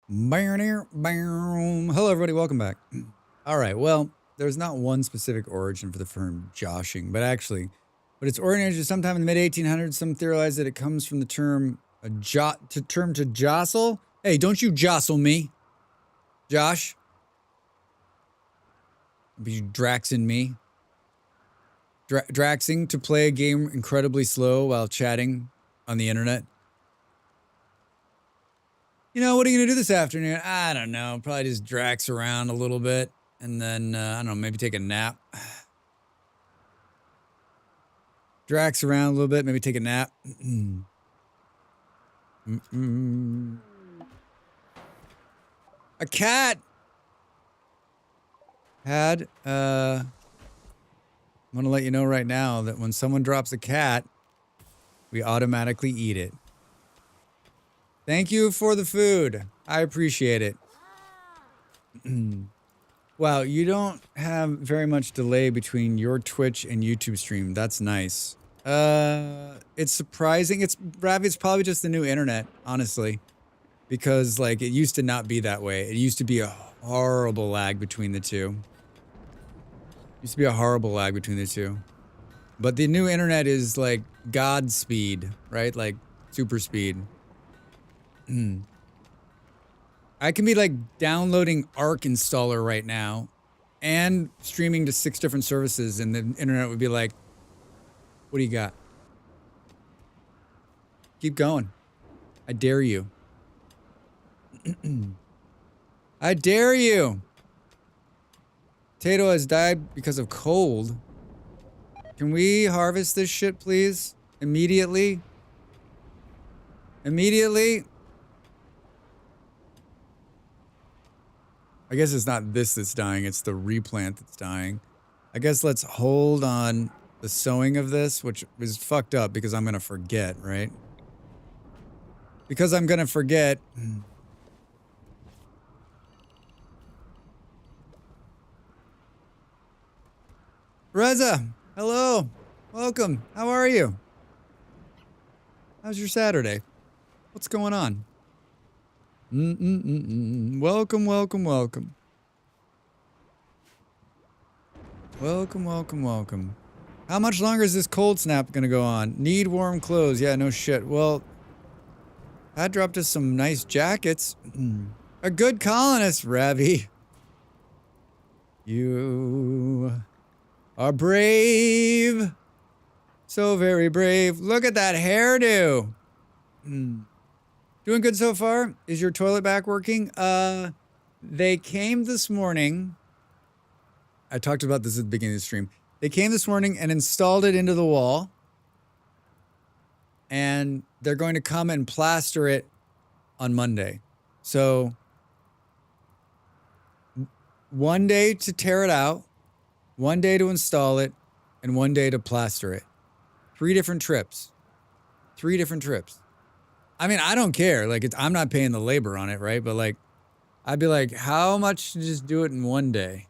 Hello, everybody. Welcome back. All right. Well, there's not one specific origin for the term joshing, but its origin is sometime in the mid 1800s. Some theorize that it comes from the term to jostle. Hey, don't you jostle me, Josh? Be Draxing me. Draxing to play a game incredibly slow while chatting on the internet. You know, what are you going to do this afternoon? I don't know. Probably just Drax around a little bit. And then, I don't know, maybe take a nap. Drax around a little bit, maybe take a nap. A cat had, I'm going to let you know right now that when someone drops a cat, we automatically eat it. Thank you for the food. I appreciate it. Wow, you don't have very much delay between your Twitch and YouTube stream. That's nice. It's surprising. It's probably just the new internet, honestly. Because, like, it used to not be that way. It used to be a horrible lag between the two. But the new internet is, like, God speed, right? Like, super speed. I can be, like, downloading Arc installer right now and streaming to 6 different services, and the internet would be like, what do you got? Keep going. I dare you. I dare you. Tato has died because of cold. Can we harvest this shit, please? Immediately? Immediately? I guess it's not this that's dying, it's the replant that's dying. I guess let's hold on the sowing of this, which is fucked up because I'm gonna forget, right? Because I'm gonna forget. Reza, hello. Welcome. How are you? How's your Saturday? What's going on? Welcome, welcome, welcome. Welcome, welcome, welcome. How much longer is this cold snap gonna go on? Need warm clothes. Yeah, no shit. Well, I dropped us some nice jackets. A good colonist, Ravi. You are brave. So very brave. Look at that hairdo. Doing good so far? Is your toilet back working? They came this morning. I talked about this at the beginning of the stream. They came this morning and installed it into the wall. And they're going to come and plaster it on Monday. So, one day to tear it out, one day to install it, and one day to plaster it. 3 different trips. 3 different trips. I mean, I don't care. Like, I'm not paying the labor on it, right? But, like, I'd be like, how much to just do it in one day?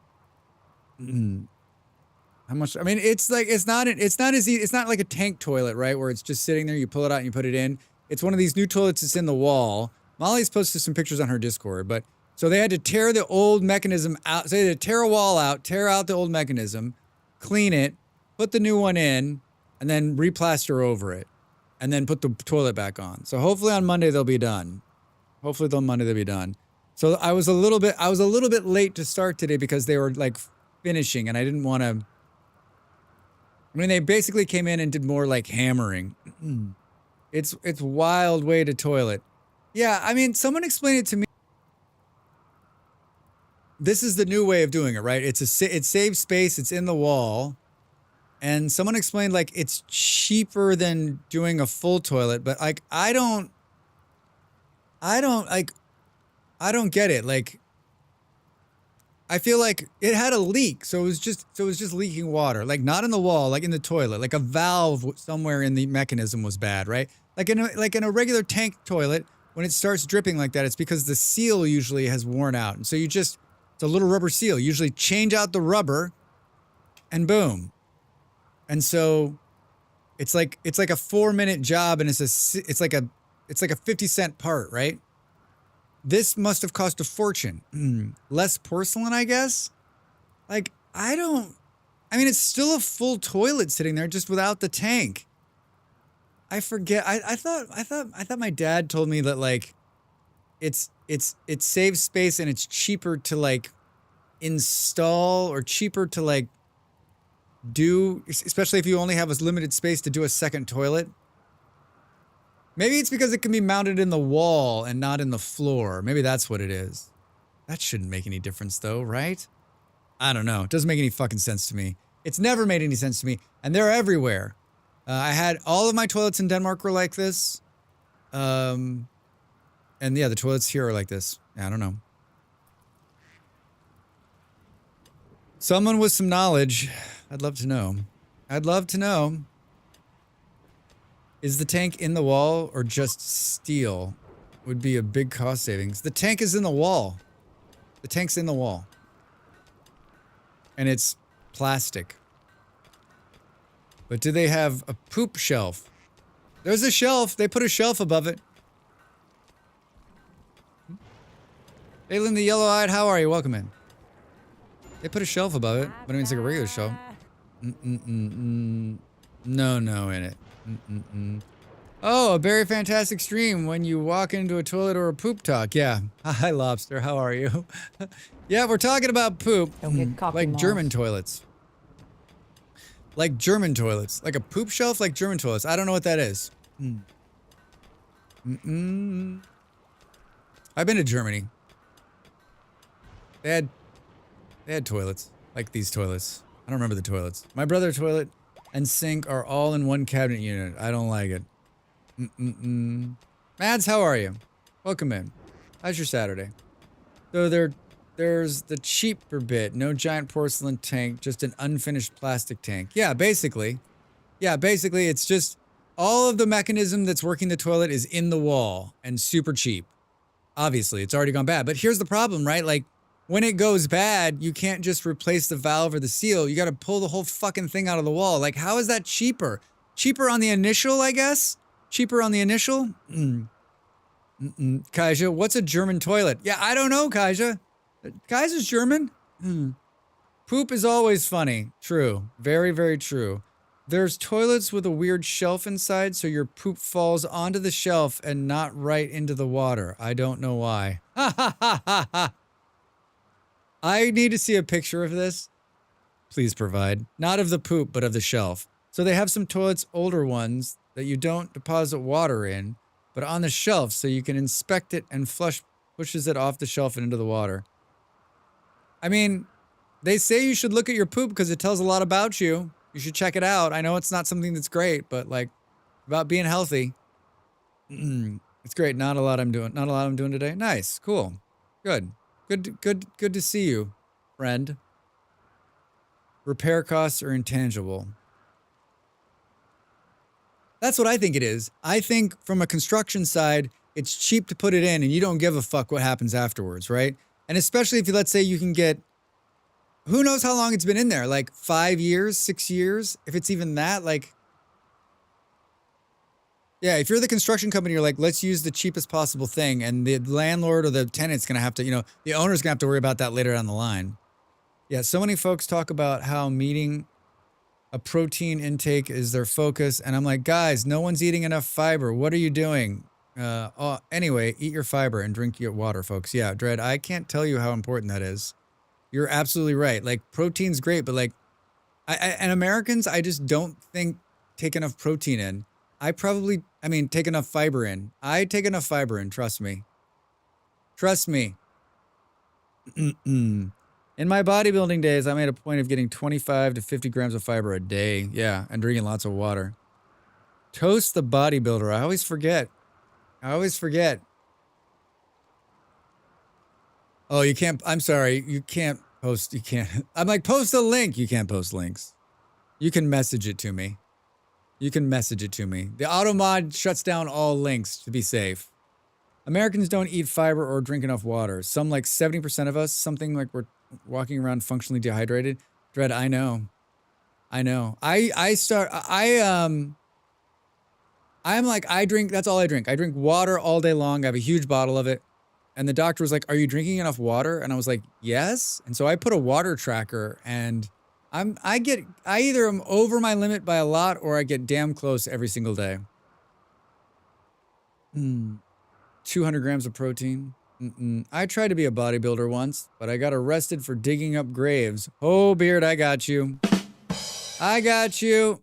How much? I mean, it's like, it's not as easy. It's not like a tank toilet, right? Where it's just sitting there, you pull it out and you put it in. It's one of these new toilets that's in the wall. Molly's posted some pictures on her Discord, but so they had to tear the old mechanism out. So they had to tear a wall out, tear out the old mechanism, clean it, put the new one in, and then replaster over it. And then put the toilet back on. So hopefully on Monday they'll be done. So I was a little bit late to start today because they were like finishing and I didn't want to. I mean, they basically came in and did more like hammering. It's wild way to toilet. Yeah, I mean, someone explained it to me. This is the new way of doing it, right? It saves space. It's in the wall. And someone explained, like, it's cheaper than doing a full toilet, but, like, I don't get it. Like, I feel like it had a leak, so it was just leaking water. Like, not in the wall, like in the toilet. Like a valve somewhere in the mechanism was bad, right? Like in a regular tank toilet, when it starts dripping like that, it's because the seal usually has worn out. And so it's a little rubber seal. You usually change out the rubber, and boom. And so it's like a 4-minute job and it's like a 50-cent part, right? This must have cost a fortune. Less porcelain, I guess? Like, I mean, it's still a full toilet sitting there just without the tank. I forget. I thought my dad told me that like it saves space and it's cheaper to like install or cheaper to like do, especially if you only have a limited space to do a second toilet. Maybe it's because it can be mounted in the wall and not in the floor. Maybe that's what it is. That shouldn't make any difference though, right? I don't know. It doesn't make any fucking sense to me. It's never made any sense to me. And they're everywhere. I had all of my toilets in Denmark were like this. And yeah, the toilets here are like this. I don't know. Someone with some knowledge. I'd love to know. I'd love to know. Is the tank in the wall or just steel? Would be a big cost savings. The tank is in the wall. The tank's in the wall. And it's plastic. But do they have a poop shelf? There's a shelf. They put a shelf above it. Aylin the Yellow-Eyed, how are you? Welcome in. They put a shelf above it, but I mean it's like a regular shelf. No in it. Oh, a very fantastic stream when you walk into a toilet or a poop talk. Yeah. Hi, Lobster. How are you? Yeah, we're talking about poop. Don't get cocky like mouse. German toilets. Like German toilets. Like a poop shelf like German toilets. I don't know what that is. I've been to Germany. They had toilets. Like these toilets. I don't remember the toilets. My brother's toilet and sink are all in one cabinet unit. I don't like it. Mads, how are you? Welcome in. How's your Saturday? So there's the cheaper bit. No giant porcelain tank, just an unfinished plastic tank. Yeah, basically. Yeah, basically it's just all of the mechanism that's working the toilet is in the wall and super cheap. Obviously, it's already gone bad. But here's the problem, right? Like, when it goes bad, you can't just replace the valve or the seal. You got to pull the whole fucking thing out of the wall. Like, how is that cheaper? Cheaper on the initial, I guess? Cheaper on the initial? Kaija, what's a German toilet? Yeah, I don't know, Kaija. Kaiser's German? Poop is always funny. True. Very, very true. There's toilets with a weird shelf inside, so your poop falls onto the shelf and not right into the water. I don't know why. Ha ha ha ha ha. I need to see a picture of this. Please provide. Not of the poop, but of the shelf. So they have some toilets, older ones, that you don't deposit water in, but on the shelf so you can inspect it and pushes it off the shelf and into the water. I mean, they say you should look at your poop because it tells a lot about you. You should check it out. I know it's not something that's great, but like about being healthy. It's great. Not a lot I'm doing today. Nice. Cool. Good to see you, friend. Repair costs are intangible. That's what I think it is. I think from a construction side, it's cheap to put it in and you don't give a fuck what happens afterwards, right? And especially if you, let's say you can get, who knows how long it's been in there, like 5 years, 6 years, if it's even that, like, yeah, if you're the construction company, you're like, let's use the cheapest possible thing. And the landlord or the tenant's going to have to, the owner's going to have to worry about that later down the line. Yeah, so many folks talk about how meeting a protein intake is their focus. And I'm like, guys, no one's eating enough fiber. What are you doing? Anyway, eat your fiber and drink your water, folks. Yeah, Dread, I can't tell you how important that is. You're absolutely right. Like, protein's great, but like, and Americans, I just don't think take enough protein in. Take enough fiber in. I take enough fiber in, trust me. Trust me. In my bodybuilding days, I made a point of getting 25 to 50 grams of fiber a day. Yeah, and drinking lots of water. Toast the bodybuilder. I always forget. Oh, you can't, I'm sorry. You can't post, I'm like, post a link. You can't post links. You can message it to me. The auto mod shuts down all links to be safe. Americans don't eat fiber or drink enough water. Some, like 70% of us, something like we're walking around functionally dehydrated. Dread, I know. I'm like, that's all I drink. I drink water all day long. I have a huge bottle of it. And the doctor was like, "Are you drinking enough water?" And I was like, "Yes." And so I put a water tracker, and I either am over my limit by a lot or I get damn close every single day. 200 grams of protein. I tried to be a bodybuilder once, but I got arrested for digging up graves. Oh, Beard, I got you. I got you.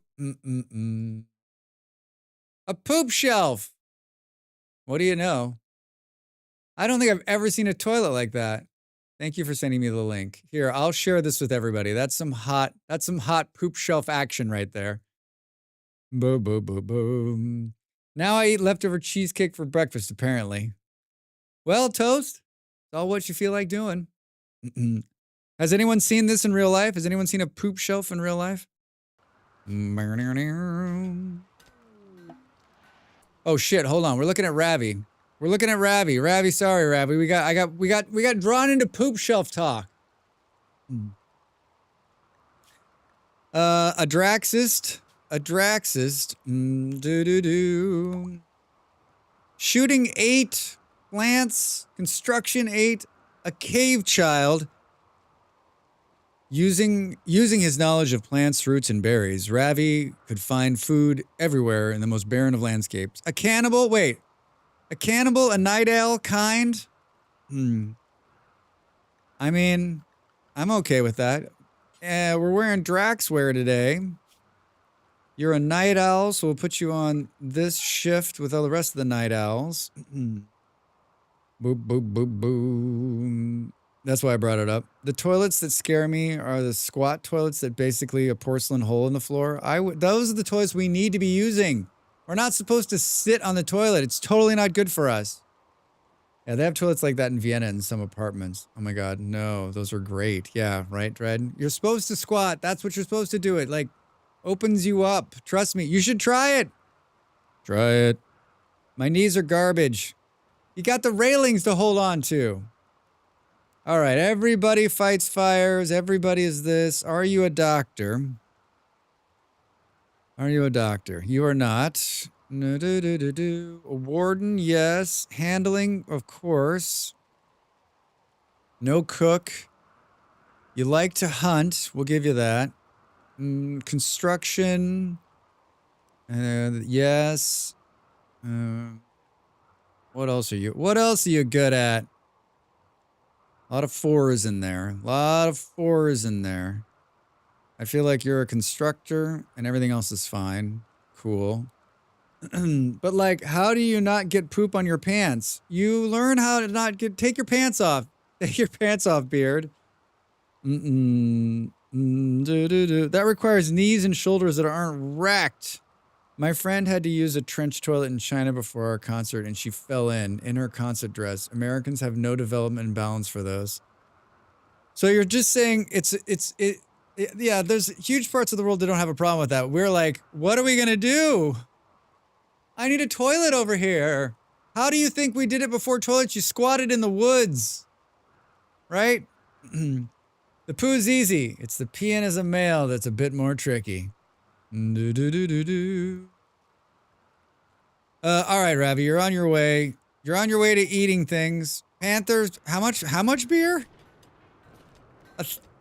A poop shelf. What do you know? I don't think I've ever seen a toilet like that. Thank you for sending me the link. Here, I'll share this with everybody. That's some hot poop shelf action right there. Boom, boom, boom, boom. Now I eat leftover cheesecake for breakfast, apparently. Well, Toast, it's all what you feel like doing. Has anyone seen this in real life? Has anyone seen a poop shelf in real life? Oh shit, hold on. We're looking at Ravi. We're looking at Ravi. Ravi, sorry, Ravi. We got drawn into poop shelf talk. A Draxist. Shooting 8 plants. Construction 8. A cave child. Using his knowledge of plants, fruits, and berries, Ravi could find food everywhere in the most barren of landscapes. A cannibal? Wait. A cannibal? A night owl kind? I mean, I'm okay with that. We're wearing Drax wear today. You're a night owl, so we'll put you on this shift with all the rest of the night owls. Boop, boop, boop, boom. That's why I brought it up. The toilets that scare me are the squat toilets that basically a porcelain hole in the floor. Those are the toilets we need to be using. We're not supposed to sit on the toilet. It's totally not good for us. Yeah, they have toilets like that in Vienna in some apartments. Oh my God, no, those are great. Yeah, right, Dred? You're supposed to squat. That's what you're supposed to do. It like opens you up. Trust me. You should try it. Try it. My knees are garbage. You got the railings to hold on to. All right, everybody fights fires. Everybody is this. Are you a doctor? Are you a doctor? You are not. No, A warden, yes. Handling, of course. No cook. You like to hunt. We'll give you that. Construction. Yes. What else are you? What else are you good at? A lot of 4s in there. A lot of 4s in there. I feel like you're a constructor and everything else is fine. Cool. But like, how do you not get poop on your pants? You learn how to not take your pants off. Take your pants off, Beard. That requires knees and shoulders that aren't wrecked. My friend had to use a trench toilet in China before our concert and she fell in her concert dress. Americans have no development and balance for those. So you're just saying yeah, there's huge parts of the world that don't have a problem with that. We're like, what are we going to do? I need a toilet over here. How do you think we did it before toilets? You squatted in the woods, right? The poo's easy. It's the peeing as a male that's a bit more tricky. All right, Ravi, you're on your way. You're on your way to eating things. Panthers, how much beer?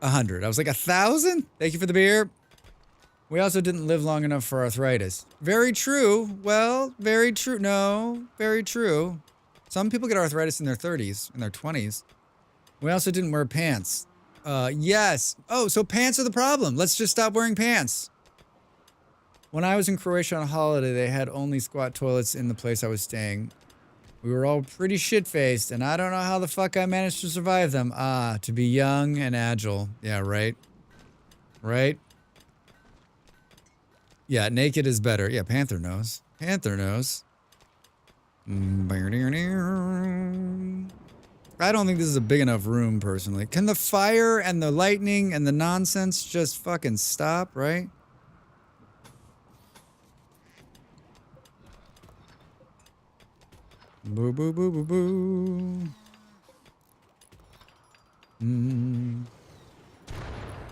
100. I was like 1,000? Thank you for the beer. We also didn't live long enough for arthritis. Very true. Well, very true. No, very true. Some people get arthritis in their 30s, in their 20s. We also didn't wear pants. Yes. Oh, so pants are the problem. Let's just stop wearing pants. When I was in Croatia on holiday, they had only squat toilets in the place I was staying. We were all pretty shit-faced, and I don't know how the fuck I managed to survive them. To be young and agile. Yeah, right? Right? Yeah, naked is better. Yeah, Panther knows. Panther knows. I don't think this is a big enough room, personally. Can the fire and the lightning and the nonsense just fucking stop, right? Boo, boo, boo, boo, boo.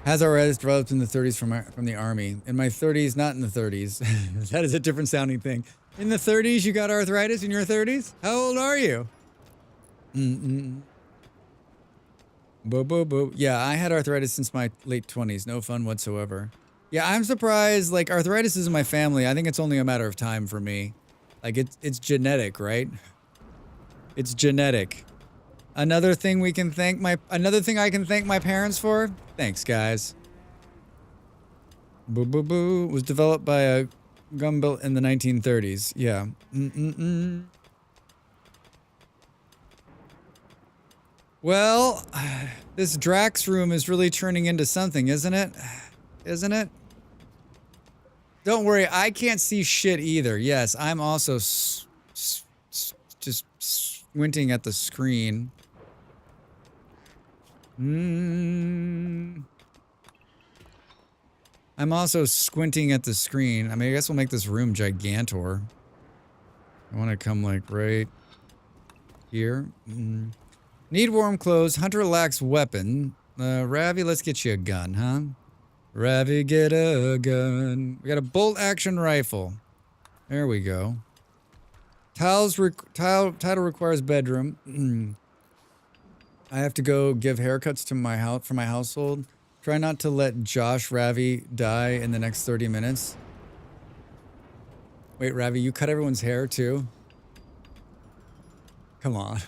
Has arthritis developed in the 30s from the army? In my 30s, not in the 30s. That is a different sounding thing. In the 30s, you got arthritis in your 30s? How old are you? Mm-mm. Boo, boo, boo. Yeah, I had arthritis since my late 20s. No fun whatsoever. Yeah, I'm surprised. Like, arthritis is in my family. I think it's only a matter of time for me. Like, it's genetic, right? It's genetic. Another thing I can thank my parents for? Thanks, guys. Boo, boo, boo. Was developed by a gun built in the 1930s. Yeah. Mm-mm-mm. Well, this Drax room is really turning into something, isn't it? Isn't it? Don't worry, I can't see shit either. Yes, I'm also just squinting at the screen. I'm also squinting at the screen. I mean, I guess we'll make this room gigantor. I want to come like right here. Need warm clothes. Hunter lacks weapon. Ravi, let's get you a gun, huh? Ravi, get a gun. We got a bolt action rifle. There we go. Title requires bedroom. I have to go give haircuts to my house for my household. Try not to let Josh Ravi die in the next 30 minutes. Wait, Ravi, you cut everyone's hair too? Come on.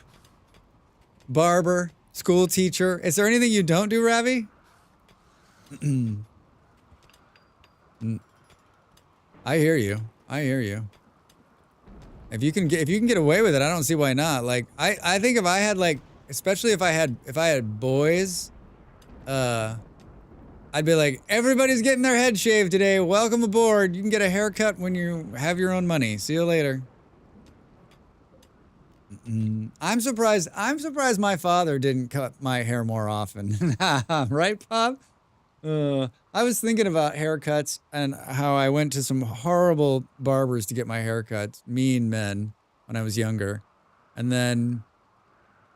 Barber, school teacher. Is there anything you don't do, Ravi? I hear you. I hear you. If you can get away with it, I don't see why not. Like I think if I had like, especially if I had boys, I'd be like, everybody's getting their head shaved today. Welcome aboard. You can get a haircut when you have your own money. See you later. I'm surprised my father didn't cut my hair more often. Right, Pop? I was thinking about haircuts and how I went to some horrible barbers to get my haircuts, mean men, when I was younger. And then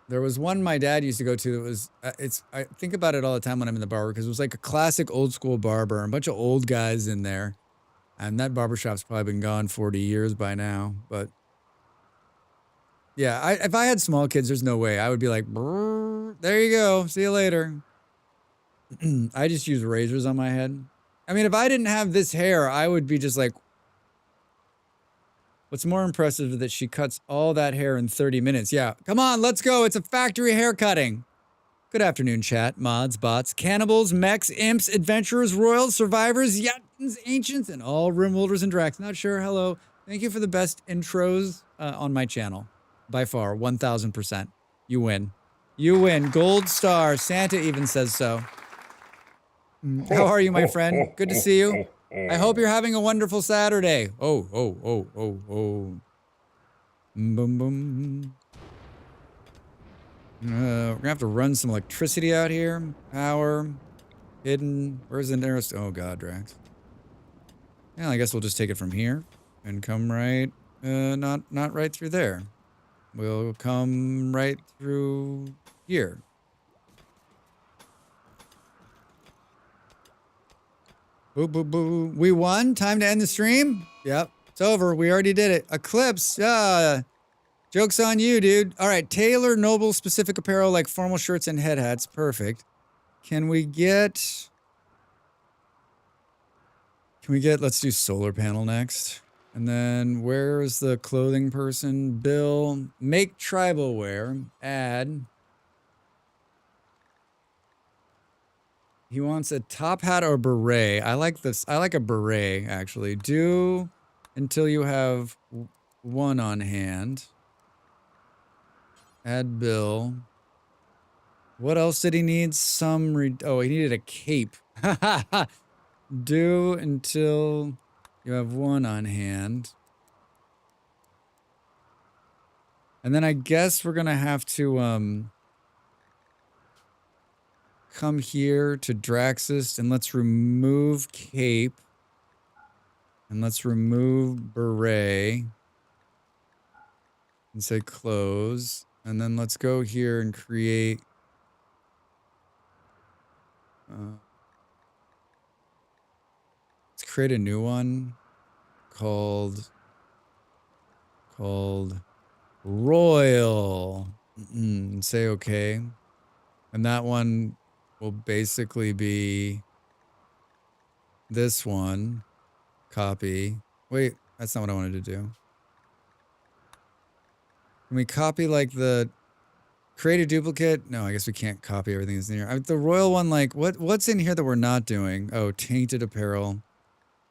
there was one my dad used to go to that was, I think about it all the time when I'm in the barber because it was like a classic old school barber, a bunch of old guys in there. And that barbershop's probably been gone 40 years by now. But yeah, if I had small kids, there's no way. I would be like, there you go. See you later. I just use razors on my head. I mean, if I didn't have this hair, I would be just like, what's more impressive is that she cuts all that hair in 30 minutes. Yeah, come on, let's go. It's a factory hair cutting. Good afternoon, chat, mods, bots, cannibals, mechs, imps, adventurers, royals, survivors, yatins, ancients, and all Rimworlders and Drax. Not sure, hello. Thank you for the best intros on my channel. By far, 1000%. You win. You win. Gold star. Santa even says so. How are you, my friend? Good to see you. I hope you're having a wonderful Saturday. Oh. Boom, boom. We're gonna have to run some electricity out here. Power. Hidden. Where's the nearest? Oh, God, Drax. Yeah, I guess we'll just take it from here and come right, not right through there. We'll come right through here. Boo, boo, boo. We won? Time to end the stream? Yep. It's over. We already did it. Eclipse. Joke's on you, dude. All right. Tailor noble specific apparel like formal shirts and head hats. Perfect. Can we get, let's do solar panel next. And then where's the clothing person? Bill. Make tribal wear. Add. He wants a top hat or beret. I like this. I like a beret, actually. Do until you have one on hand. Add Bill. What else did he need? Oh, he needed a cape. Do until you have one on hand. And then I guess we're gonna have to come here to Draxus and let's remove cape. And let's remove beret. And say close. And then let's go here and create let's create a new one called Royal. And say okay. And that one will basically be this one. Copy. Wait, that's not what I wanted to do. Can we copy like the create a duplicate? No, I guess we can't copy everything that's in here. The royal one, like what's in here that we're not doing? Oh, tainted apparel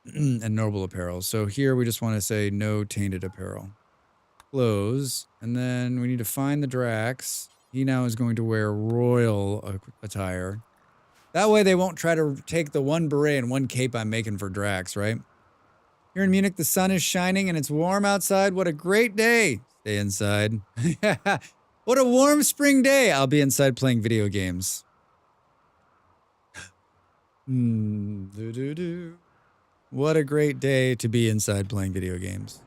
and noble apparel. So here we just want to say no tainted apparel. Close. And then we need to find the Drax. He now is going to wear royal attire. That way they won't try to take the one beret and one cape I'm making for Drax, right? Here in Munich, the sun is shining and it's warm outside. What a great day. Stay inside. What a warm spring day. I'll be inside playing video games. What a great day to be inside playing video games.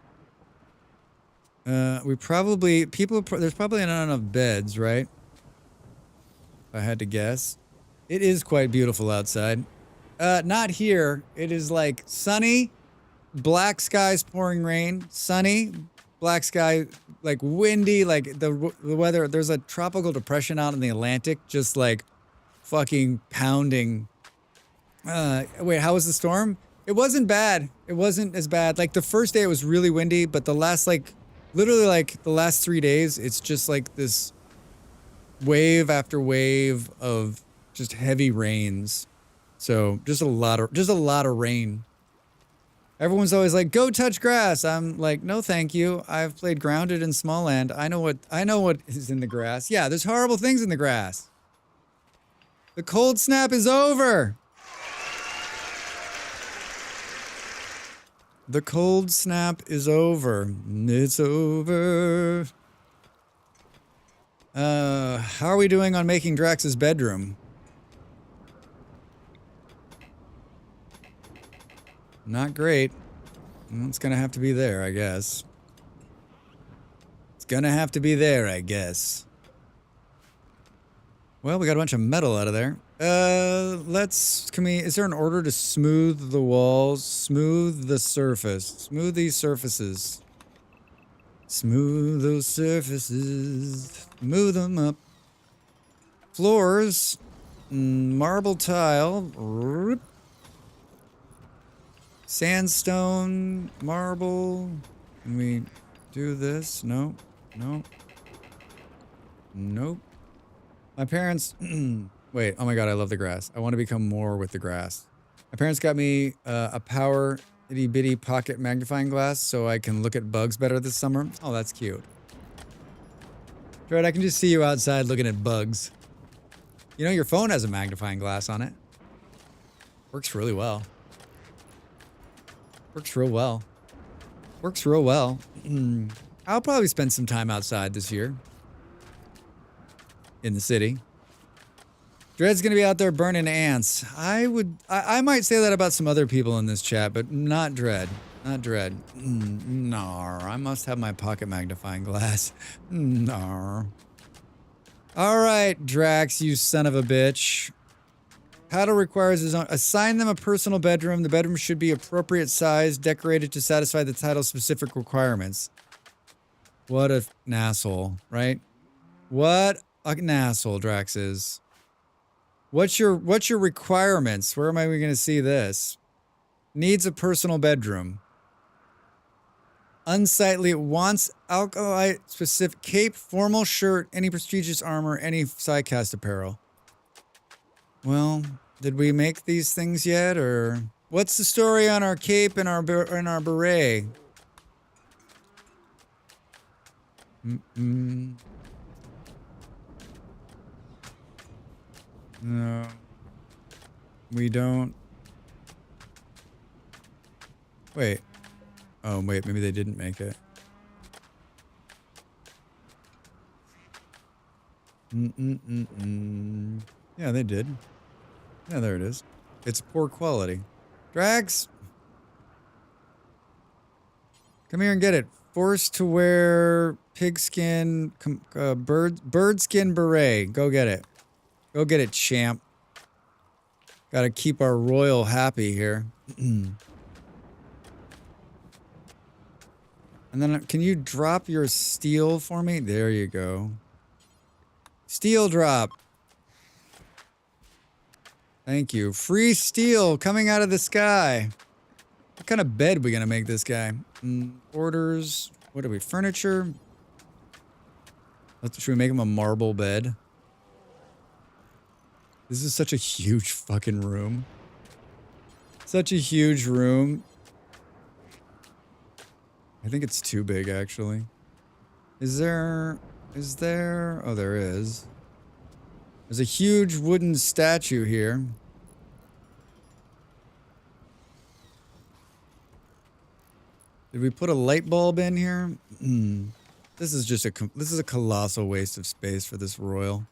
There's probably not enough beds, right? If I had to guess. It is quite beautiful outside. Not here. It is like sunny, black skies pouring rain, sunny, black sky, like windy, like the weather. There's a tropical depression out in the Atlantic, just like fucking pounding. Wait, how was the storm? It wasn't bad. It wasn't as bad. Like the first day it was really windy, but the last literally like the last 3 days, it's just like this wave after wave of just heavy rains. So just a lot of rain. Everyone's always like, go touch grass. I'm like, no, thank you. I've played Grounded in Smallland. I know what is in the grass. Yeah, there's horrible things in the grass. The cold snap is over. The cold snap is over. It's over. How are we doing on making Drax's bedroom? Not great. Well, it's gonna have to be there, I guess. It's gonna have to be there, I guess. Well, we got a bunch of metal out of there. Is there an order to smooth the walls? Smooth the surface. Smooth these surfaces. Smooth those surfaces. Smooth them up. Floors. Marble tile. Sandstone. Marble. Can we do this? Nope. Nope. Nope. My parents... Wait, oh my god, I love the grass. I want to become more with the grass. My parents got me a power itty-bitty pocket magnifying glass so I can look at bugs better this summer. Oh, that's cute. Dread, I can just see you outside looking at bugs. You know, your phone has a magnifying glass on it. Works really well. Works real well. Works real well. I'll probably spend some time outside this year. In the city. Dread's gonna be out there burning ants. I might say that about some other people in this chat, but not Dread. Not Dread. Nar. I must have my pocket magnifying glass. Nar. Alright, Drax, you son of a bitch. Paddle requires his own. Assign them a personal bedroom. The bedroom should be appropriate size, decorated to satisfy the title's specific requirements. What an asshole, right? What an asshole Drax is. What's your requirements? Where am I going to see this? Needs a personal bedroom. Unsightly, wants alkali specific cape, formal shirt, any prestigious armor, any psycast apparel. Well, did we make these things yet, or what's the story on our cape and our beret? No. We don't. Wait. Oh, wait, maybe they didn't make it. Yeah, they did. Yeah, there it is. It's poor quality. Drax! Come here and get it. Forced to wear pigskin, bird skin beret. Go get it. Go get it, champ. Gotta keep our royal happy here. And then, can you drop your steel for me? There you go. Steel drop. Thank you. Free steel coming out of the sky. What kind of bed we gonna make this guy? Orders. What are we? Furniture. Should we make him a marble bed? This is such a huge fucking room. Such a huge room. I think it's too big, actually. Is there... Oh, there is. There's a huge wooden statue here. Did we put a light bulb in here? This is just this is a colossal waste of space for this royal.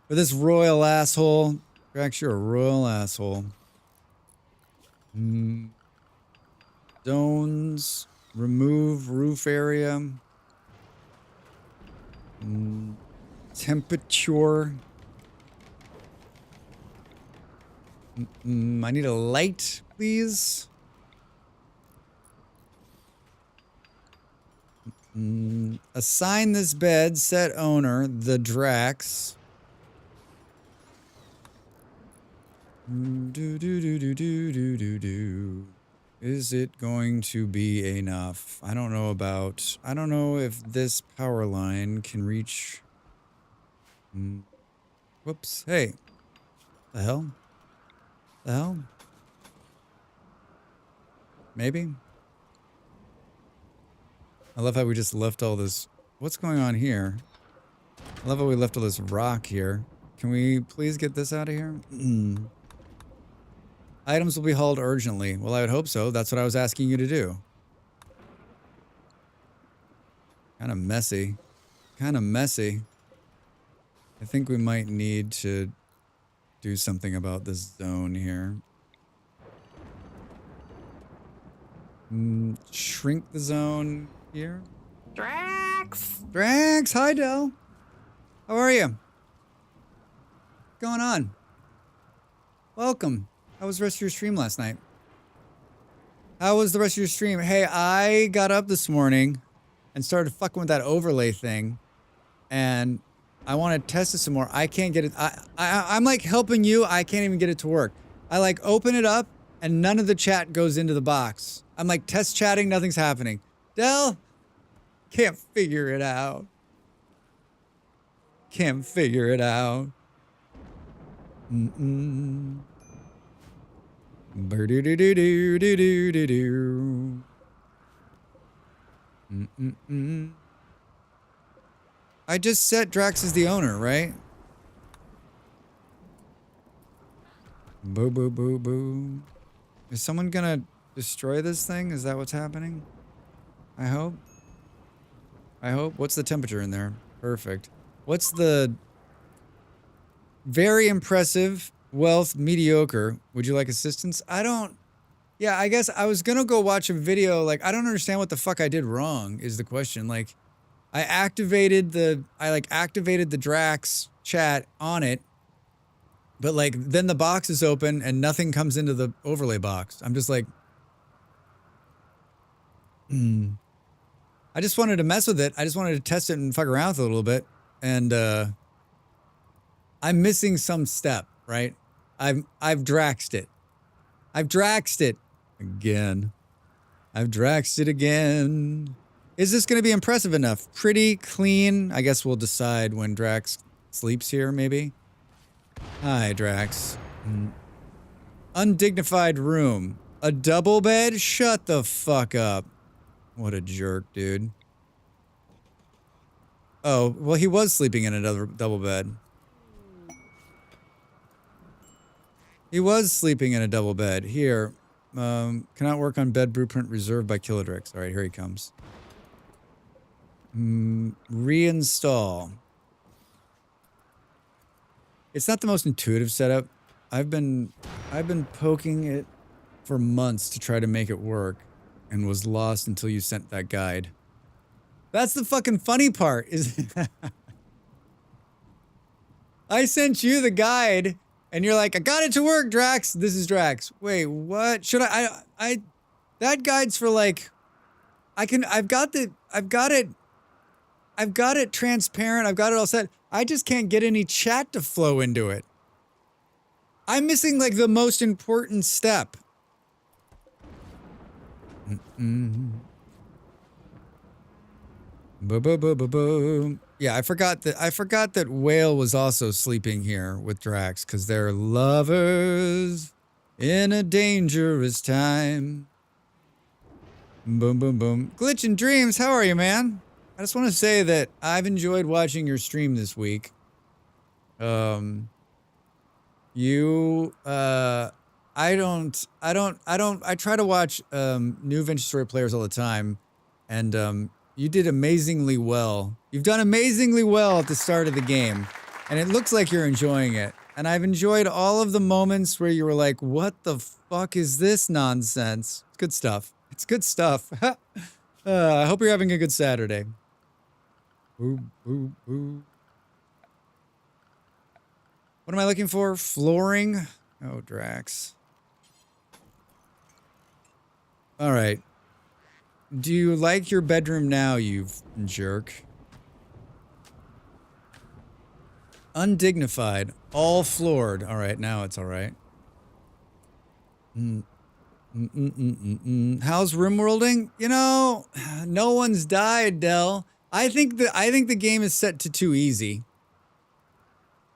For this royal asshole. Drax, you're a royal asshole. Stones. Remove roof area. Temperature. I need a light, please. Assign this bed, set owner, the Drax. Is it going to be enough? I don't know if this power line can reach. Whoops. Hey. The hell? The hell? Maybe? I love how we just left all this. What's going on here? I love how we left all this rock here. Can we please get this out of here? Items will be hauled urgently. Well, I would hope so. That's what I was asking you to do. Kind of messy. Kind of messy. I think we might need to do something about this zone here. Shrink the zone here. Drax! Drax! Hi, Del. How are you? What's going on? Welcome. How was the rest of your stream last night? How was the rest of your stream? Hey, I got up this morning and started fucking with that overlay thing. And I want to test it some more. I can't get it. I'm like helping you. I can't even get it to work. I like open it up and none of the chat goes into the box. I'm like test chatting. Nothing's happening. Del, can't figure it out. Can't figure it out. I just set Drax as the owner, right? Boo, boo, boo, boo. Is someone gonna destroy this thing? Is that what's happening? I hope. I hope. What's the temperature in there? Perfect. What's the... Very impressive. Wealth, mediocre. Would you like assistance? I don't... Yeah, I guess I was gonna go watch a video. Like, I don't understand what the fuck I did wrong, is the question. Like, I activated the Drax chat on it, but like, then the box is open and nothing comes into the overlay box. I'm just like... I just wanted to mess with it. I just wanted to test it and fuck around with it a little bit. And, I'm missing some step, right? I've Draxed it. I've Draxed it again. I've Draxed it again. Is this going to be impressive enough? Pretty clean. I guess we'll decide when Drax sleeps here, maybe. Hi, Drax. Undignified room. A double bed? Shut the fuck up. What a jerk, dude. Oh, well, he was sleeping in another double bed. He was sleeping in a double bed. Here. Cannot work on bed blueprint reserved by Kilodrix. Alright, here he comes. Reinstall. It's not the most intuitive setup. I've been poking it for months to try to make it work and was lost until you sent that guide. That's the fucking funny part, is I sent you the guide and you're like, I got it to work, Drax. This is Drax. Wait, what? Should that guide's for like, I've got it transparent. I've got it all set. I just can't get any chat to flow into it. I'm missing like the most important step. Boom, boom, boom, boom, boom. Yeah, I forgot that Whale was also sleeping here with Drax because they're lovers in a dangerous time. Boom, boom, boom. Glitch and Dreams, how are you, man? I just want to say that I've enjoyed watching your stream this week. I try to watch new Adventure Story players all the time, and you did amazingly well. You've done amazingly well at the start of the game, and it looks like you're enjoying it. And I've enjoyed all of the moments where you were like, what the fuck is this nonsense? It's good stuff. It's good stuff. I hope you're having a good Saturday. Boo, boo, boo. What am I looking for? Flooring? Oh, Drax. All right. Do you like your bedroom now, you jerk? Undignified. All floored. All right, now it's all right. How's Rimworlding? You know, no one's died, Del. I think the game is set to too easy.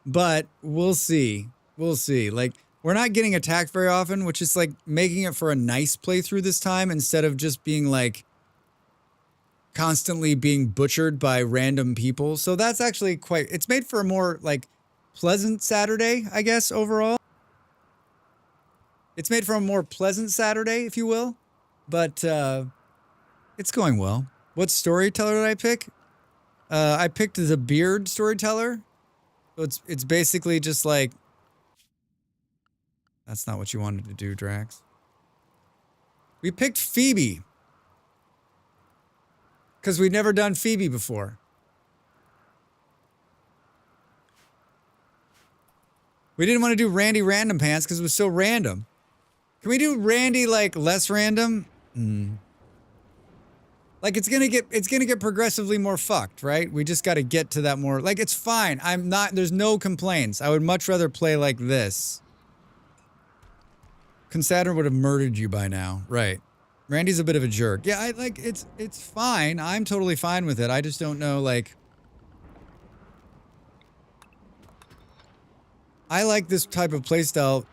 But we'll see. We'll see. Like, we're not getting attacked very often, which is like making it for a nice playthrough this time instead of just being like constantly being butchered by random people. So that's actually quite, it's made for a more like pleasant Saturday, I guess, overall. It's made for a more pleasant Saturday, if you will. But it's going well. What storyteller did I pick? I picked the beard storyteller. So it's basically just like, that's not what you wanted to do, Drax. We picked Phoebe. Because we've never done Phoebe before. We didn't want to do Randy Random Pants because it was so random. Can we do Randy like less random? Like it's gonna get progressively more fucked, right? We just gotta get to that more, like it's fine. There's no complaints. I would much rather play like this. Consaturn would have murdered you by now, right? Randy's a bit of a jerk. Yeah, it's fine. I'm totally fine with it. I just don't know, like, I like this type of playstyle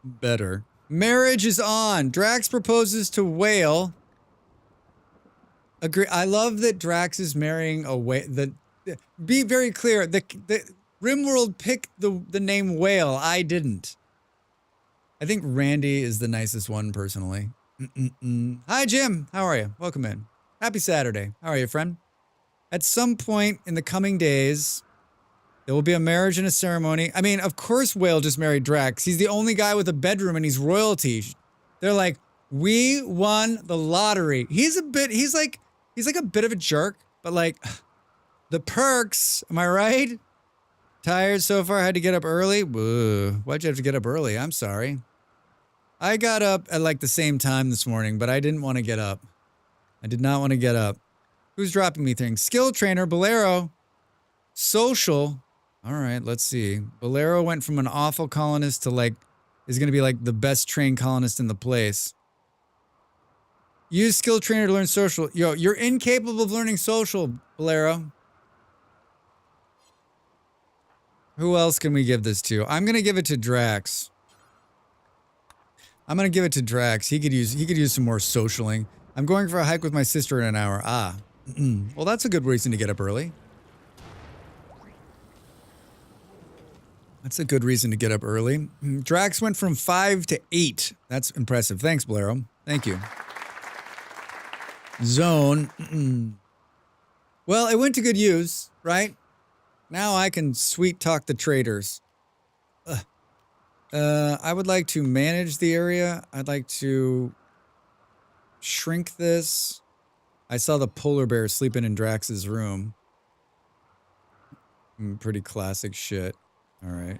better. Marriage is on. Drax proposes to Whale. Agree. I love that Drax is marrying a whale. Be very clear. The Rimworld picked the name Whale. I didn't. I think Randy is the nicest one, personally. Hi, Jim. How are you? Welcome in. Happy Saturday. How are you, friend? At some point in the coming days, there will be a marriage and a ceremony. I mean, of course Whale just married Drax. He's the only guy with a bedroom and he's royalty. They're like, we won the lottery. He's like a bit of a jerk, but like, the perks, am I right? Tired so far, had to get up early? Whoa, why'd you have to get up early? I'm sorry. I got up at like the same time this morning, but I didn't want to get up. I did not want to get up. Who's dropping me things? Skill trainer, Bolero. Social. All right, let's see. Bolero went from an awful colonist to like, is going to be like the best trained colonist in the place. Use skill trainer to learn social. Yo, you're incapable of learning social, Bolero. Who else can we give this to? I'm going to give it to Drax. I'm going to give it to Drax. He could use some more socialing. I'm going for a hike with my sister in an hour. Ah. Well, that's a good reason to get up early. That's a good reason to get up early. Drax went from 5 to 8. That's impressive. Thanks, Bolero. Thank you. Zone. Well, it went to good use, right? Now I can sweet talk the traders. I would like to manage the area. I'd like to shrink this. I saw the polar bear sleeping in Drax's room. Pretty classic shit. All right.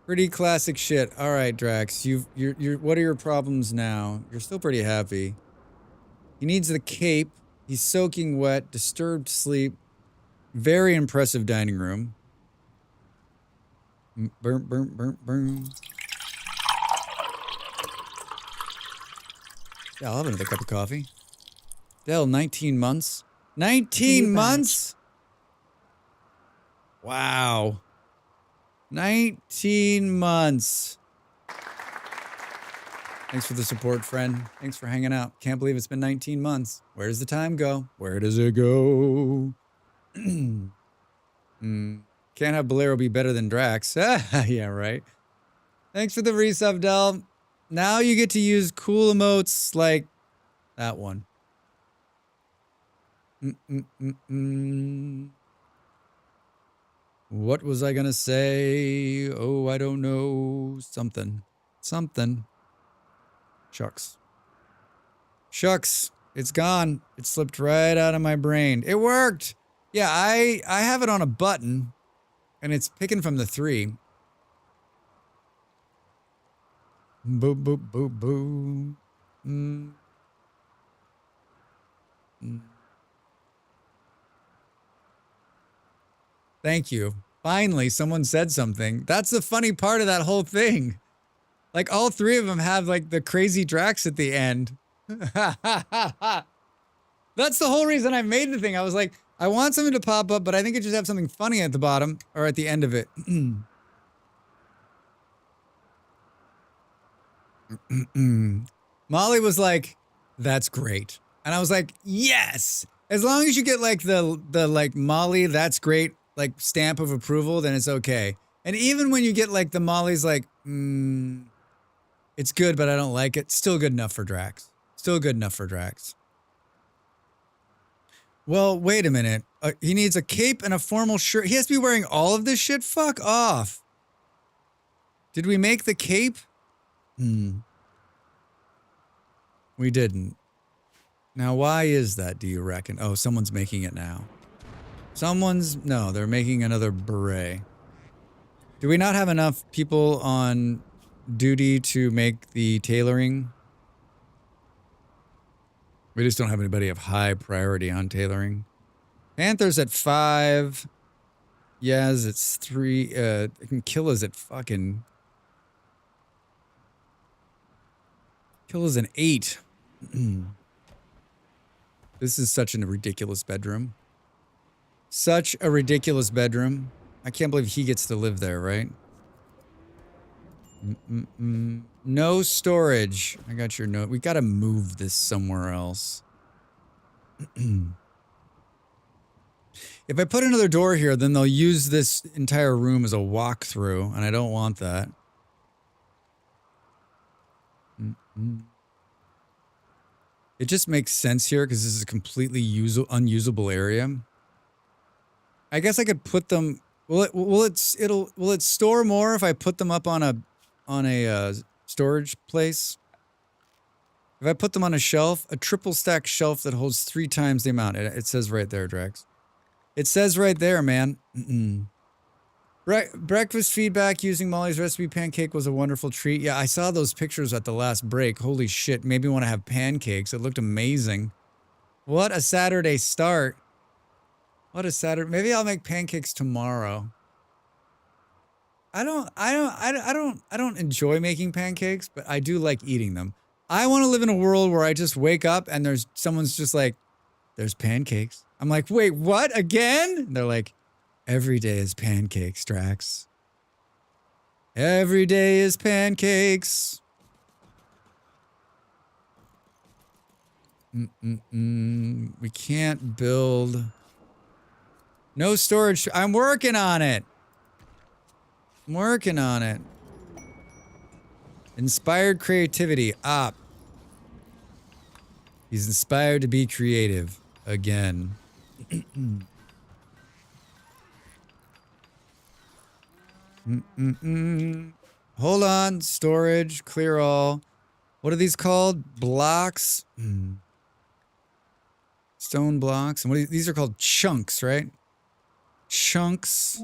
Pretty classic shit. All right, Drax. You're what are your problems now? You're still pretty happy. He needs the cape. He's soaking wet, disturbed sleep. Very impressive dining room. Burn, burn, burn, burn. Yeah, I'll have another cup of coffee. Dell, 19 months. 19 months? Wow. 19 months. Thanks for the support, friend. Thanks for hanging out. Can't believe it's been 19 months. Where does the time go? Where does it go? Can't have Bolero be better than Drax. Yeah, right. Thanks for the resub, Del. Now you get to use cool emotes like that one. What was I gonna say? Oh, I don't know. Something. Shucks. It's gone. It slipped right out of my brain. It worked. Yeah, I have it on a button, and it's picking from the 3. Boop, boop, boop, boop. Thank you. Finally, someone said something. That's the funny part of that whole thing. Like, all 3 of them have, like, the crazy Drax at the end. That's the whole reason I made the thing. I was like, I want something to pop up, but I think it should have something funny at the bottom or at the end of it. Molly was like, that's great. And I was like, yes. As long as you get like the like Molly, that's great, like stamp of approval, then it's okay. And even when you get like the Molly's like, it's good, but I don't like it. Still good enough for Drax. Still good enough for Drax. Well, wait a minute. He needs a cape and a formal shirt. He has to be wearing all of this shit? Fuck off. Did we make the cape? We didn't. Now, why is that, do you reckon? Oh, someone's making it now. No, they're making another beret. Do we not have enough people on duty to make the tailoring? We just don't have anybody of high priority on tailoring. Panther's at 5. Yaz, it's 3. Killa's at fucking... Killa's an 8. This is such a ridiculous bedroom. Such a ridiculous bedroom. I can't believe he gets to live there, right? No storage. I got your note. We gotta move this somewhere else. If I put another door here, then they'll use this entire room as a walkthrough, and I don't want that. It just makes sense here because this is a completely unusable area. I guess I could put them. Will it store more if I put them up on a storage place? If I put them on a shelf, a triple stack shelf that holds 3 times the amount. It says right there, Drax. It says right there, man. Breakfast feedback using Molly's recipe pancake was a wonderful treat. Yeah, I saw those pictures at the last break. Holy shit, made me want to have pancakes. It looked amazing. What a Saturday start. What a Saturday. Maybe I'll make pancakes tomorrow. I don't enjoy making pancakes, but I do like eating them. I want to live in a world where I just wake up and someone's just like, there's pancakes. I'm like, wait, what? Again? And they're like, every day is pancakes, Drax. Every day is pancakes. We can't build. No storage. I'm working on it. I'm working on it. Inspired creativity. Op. He's inspired to be creative. Again. Hold on. Storage. Clear all. What are these called? Blocks. Stone blocks. And these are called chunks, right? Chunks.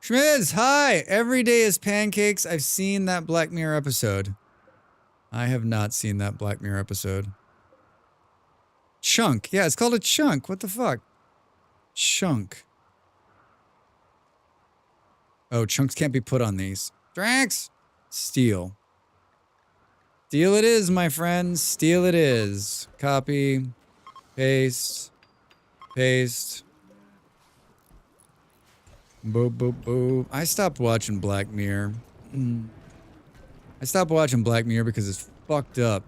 Schmiz, hi! Every day is pancakes. I've seen that Black Mirror episode. I have not seen that Black Mirror episode. Chunk. Yeah, it's called a chunk. What the fuck? Chunk. Oh, chunks can't be put on these. Drax! Steel. Steel it is, my friends. Steel it is. Copy. Paste. Paste. Boop, boop, boop. I stopped watching Black Mirror. I stopped watching Black Mirror because it's fucked up.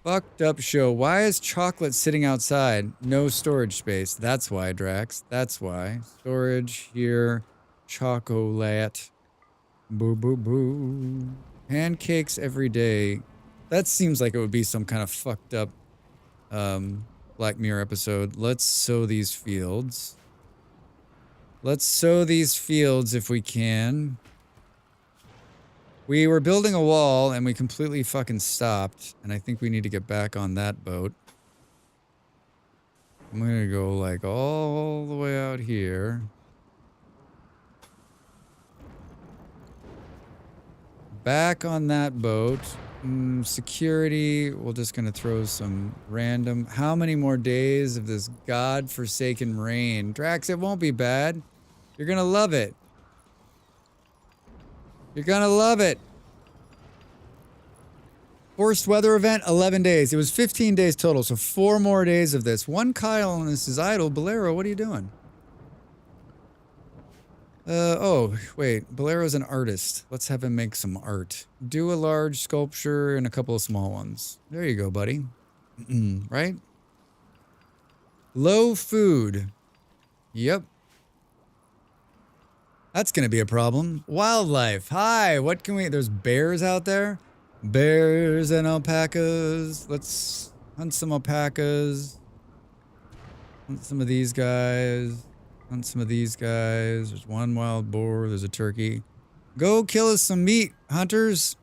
Fucked up show. Why is chocolate sitting outside? No storage space. That's why, Drax. That's why. Storage here. Chocolate. Boo, boo, boo. Pancakes every day. That seems like it would be some kind of fucked up Black Mirror episode. Let's sow these fields. Let's sow these fields if we can. We were building a wall and we completely fucking stopped. And I think we need to get back on that boat. I'm gonna go like all the way out here. Back on that boat. Security, we're just gonna throw some random. How many more days of this godforsaken rain? Drax, it won't be bad. You're gonna love it. You're gonna love it. Forced weather event, 11 days. It was 15 days total, so 4 more days of this. One Kyle and this is idle. Bolero, what are you doing? Oh, wait. Bolero's an artist. Let's have him make some art. Do a large sculpture and a couple of small ones. There you go, buddy. Right? Low food. Yep. That's gonna be a problem. Wildlife. Hi, what can we... There's bears out there? Bears and alpacas. Let's hunt some alpacas. Hunt some of these guys. Hunt some of these guys. There's one wild boar. There's a turkey. Go kill us some meat, hunters.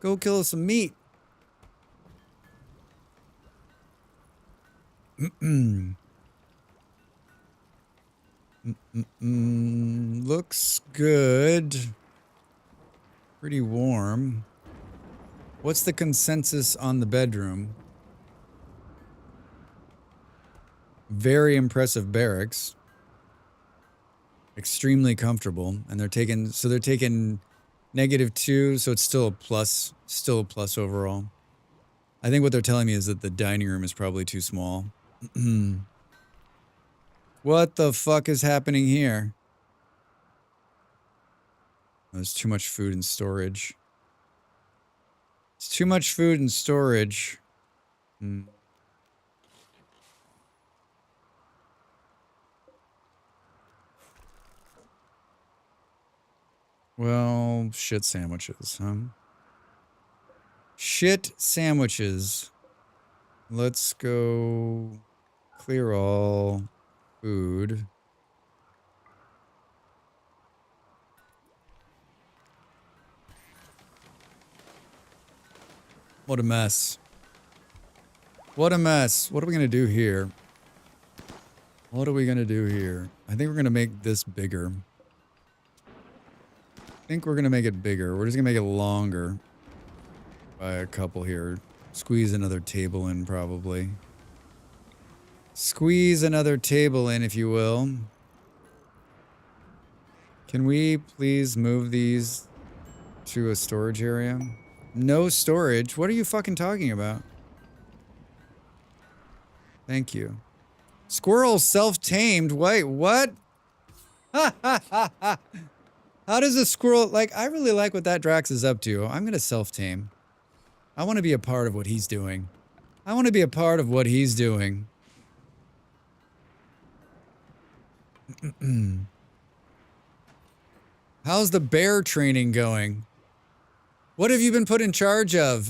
Go kill us some meat. Looks good. Pretty warm. What's the consensus on the bedroom? Very impressive barracks. Extremely comfortable. And they're taking, so they're taking -2, so it's still a plus overall. I think what they're telling me is that the dining room is probably too small. What the fuck is happening here? There's too much food in storage. It's too much food in storage. Well, shit sandwiches, huh? Shit sandwiches. Let's go clear all food. What a mess. What a mess. What are we gonna do here? What are we gonna do here? I think we're gonna make this bigger. I think we're gonna make it bigger. We're just gonna make it longer by a couple here. Squeeze another table in, probably. Squeeze another table in, if you will. Can we please move these to a storage area? No storage? What are you fucking talking about? Thank you. Squirrel self-tamed? Wait, what? How does a squirrel... Like, I really like what that Drax is up to. I'm gonna self-tame. I want to be a part of what he's doing. I want to be a part of what he's doing. How's the bear training going? What have you been put in charge of,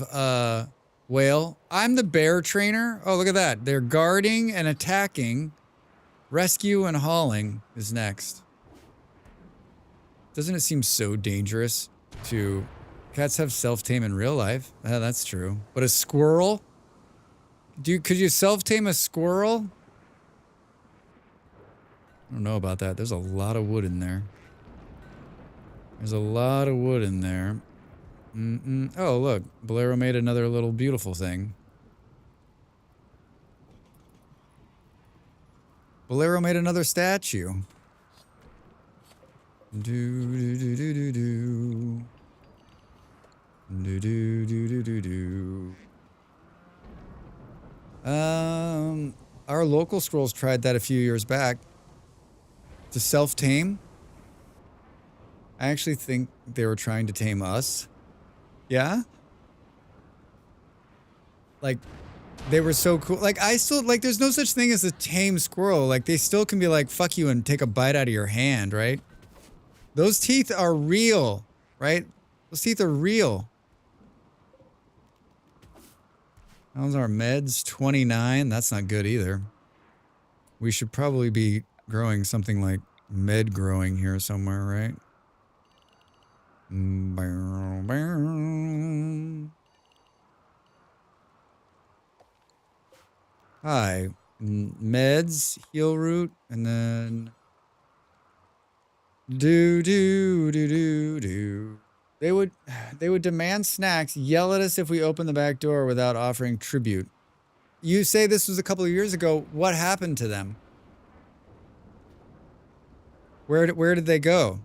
Whale? I'm the bear trainer. Oh, look at that. They're guarding and attacking. Rescue and hauling is next. Doesn't it seem so dangerous to... Cats have self-tame in real life. Yeah, that's true. But a squirrel? Could you self-tame a squirrel? I don't know about that. There's a lot of wood in there. There's a lot of wood in there. Oh, look. Bolero made another little beautiful thing. Bolero made another statue. Do do do do do do. Do do do do do do. Our local scrolls tried that a few years back. To self-tame. I actually think they were trying to tame us. Yeah? Like, they were so cool. Like, I still, like, there's no such thing as a tame squirrel. Like, they still can be like, fuck you and take a bite out of your hand, right? Those teeth are real, right? Those teeth are real. Those are meds, 29. That's not good either. We should probably be growing something like med growing here somewhere, right? Hi. Meds, heal root, and then do. They would demand snacks, yell at us if we open the back door without offering tribute. You say this was a couple of years ago. What happened to them? Where did they go?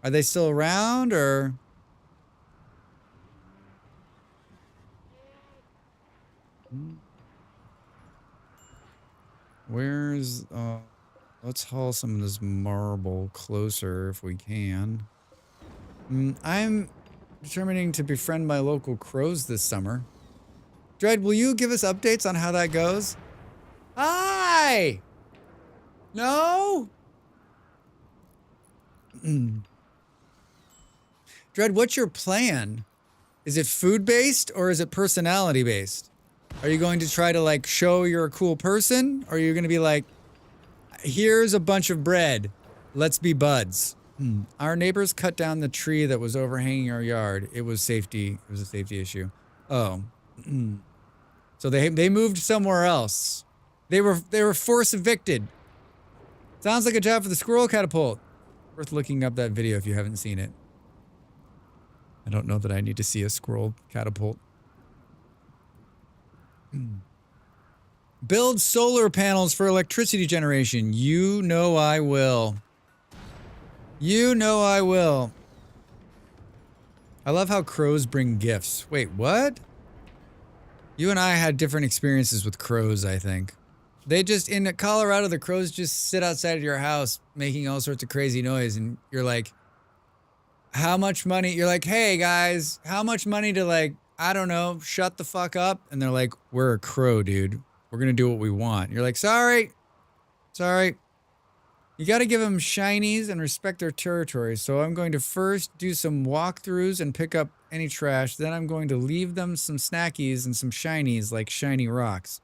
Are they still around or? Where's let's haul some of this marble closer if we can. I'm determining to befriend my local crows this summer. Dread, will you give us updates on how that goes? Hi! No? Dread, what's your plan? Is it food-based or is it personality-based? Are you going to try to, like, show you're a cool person? Or are you going to be like, here's a bunch of bread. Let's be buds. Our neighbors cut down the tree that was overhanging our yard. It was safety. It was a safety issue. Oh. So they moved somewhere else. They were force evicted. Sounds like a job for the squirrel catapult. Worth looking up that video if you haven't seen it. I don't know that I need to see a squirrel catapult. Build solar panels for electricity generation. You know I will. You know I will. I love how crows bring gifts. Wait, what? You and I had different experiences with crows, I think. They just, in Colorado, the crows just sit outside of your house making all sorts of crazy noise, and you're like, how much money? You're like, hey guys, how much money to, like, I don't know, shut the fuck up? And they're like, we're a crow, dude. We're gonna do what we want. You're like, sorry. You gotta give them shinies and respect their territory. So I'm going to first do some walkthroughs and pick up any trash. Then I'm going to leave them some snackies and some shinies, like shiny rocks.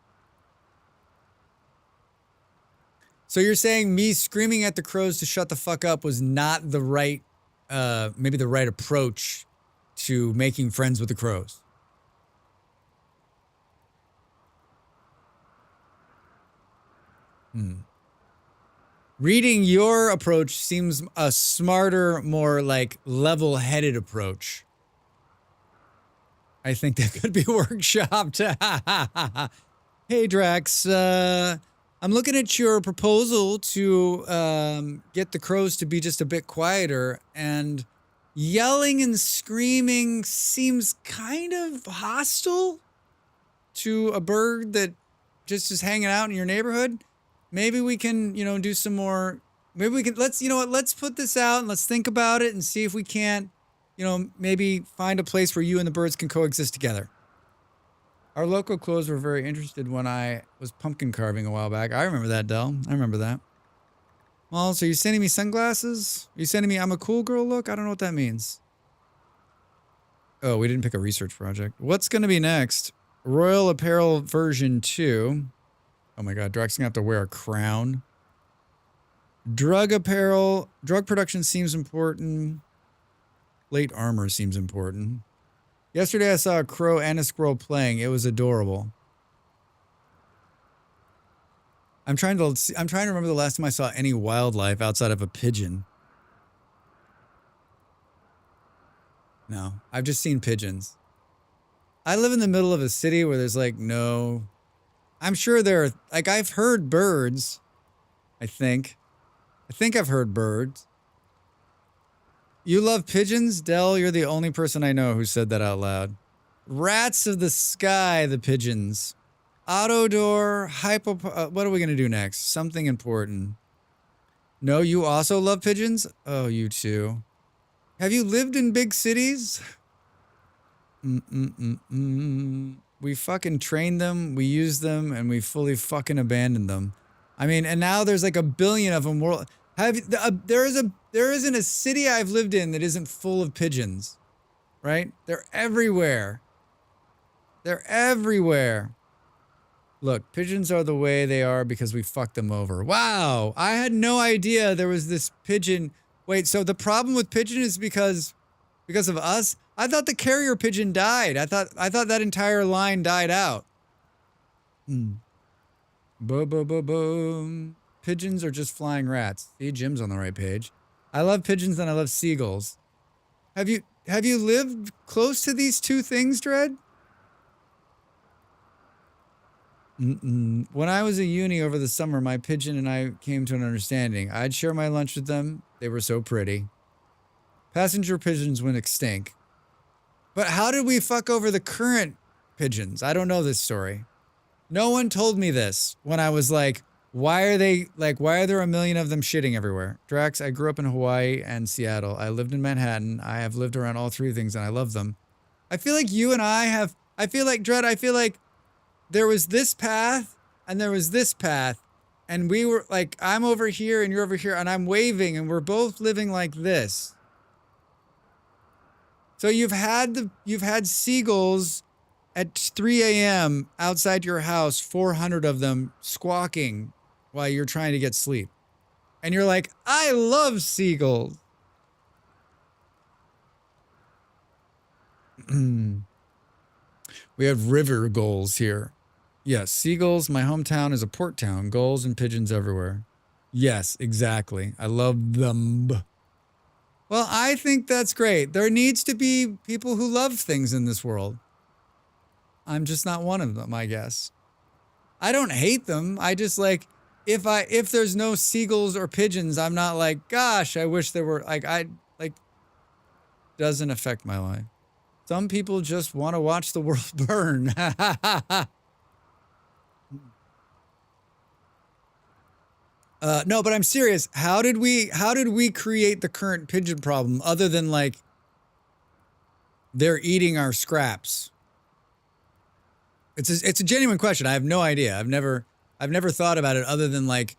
So you're saying me screaming at the crows to shut the fuck up was not the right, maybe the right approach to making friends with the crows? Reading your approach seems a smarter, more like level-headed approach. I think that could be workshopped. Hey Drax, I'm looking at your proposal to get the crows to be just a bit quieter, and yelling and screaming seems kind of hostile to a bird that just is hanging out in your neighborhood. Maybe we can, you know, do some more. Maybe we can, you know what, let's put this out and let's think about it and see if we can't, you know, maybe find a place where you and the birds can coexist together. Our local crows were very interested when I was pumpkin carving a while back. I remember that, Del. I remember that. Well, so you're sending me sunglasses? Are you sending me I'm a cool girl look? I don't know what that means. Oh, we didn't pick a research project. What's going to be next? Royal Apparel version 2. Oh my god, Drax gonna have to wear a crown. Drug apparel. Drug production seems important. Plate armor seems important. Yesterday I saw a crow and a squirrel playing. It was adorable. I'm trying to remember the last time I saw any wildlife outside of a pigeon. No, I've just seen pigeons. I live in the middle of a city where there's like no. I'm sure there are, like, I've heard birds. I think I've heard birds. You love pigeons, Dell? You're the only person I know who said that out loud. Rats of the sky, the pigeons. Autodor, hypo. What are we gonna do next? Something important. No, you also love pigeons? Oh, you too. Have you lived in big cities? We fucking trained them, we used them, and we fully fucking abandoned them. I mean, and now there's like a billion of them. There isn't a city I've lived in that isn't full of pigeons, right? They're everywhere. They're everywhere. Look, pigeons are the way they are because we fucked them over. Wow, I had no idea there was this pigeon. Wait, so the problem with pigeon is because of us? I thought the carrier pigeon died. I thought that entire line died out. Boom, boom, boom, boom. Pigeons are just flying rats. See, Jim's on the right page. I love pigeons and I love seagulls. Have you lived close to these two things, Dredd? When I was at uni over the summer, my pigeon and I came to an understanding. I'd share my lunch with them. They were so pretty. Passenger pigeons went extinct. But how did we fuck over the current pigeons? I don't know this story. No one told me this when I was like, why are there a million of them shitting everywhere? Drax, I grew up in Hawaii and Seattle. I lived in Manhattan. I have lived around all three things and I love them. I feel like you and I feel like, Dredd, I feel like there was this path and there was this path. And we were like, I'm over here and you're over here and I'm waving and we're both living like this. So you've had seagulls at 3 a.m. outside your house, 400 of them squawking while you're trying to get sleep. And you're like, I love seagulls. We have river gulls here. Yes, seagulls. My hometown is a port town. Gulls and pigeons everywhere. Yes, exactly. I love them. Well, I think that's great. There needs to be people who love things in this world. I'm just not one of them, I guess. I don't hate them. I just like, if there's no seagulls or pigeons, I'm not like, gosh, I wish there were, doesn't affect my life. Some people just want to watch the world burn. No, but I'm serious. How did we create the current pigeon problem other than like they're eating our scraps? It's a genuine question. I have no idea. I've never thought about it other than like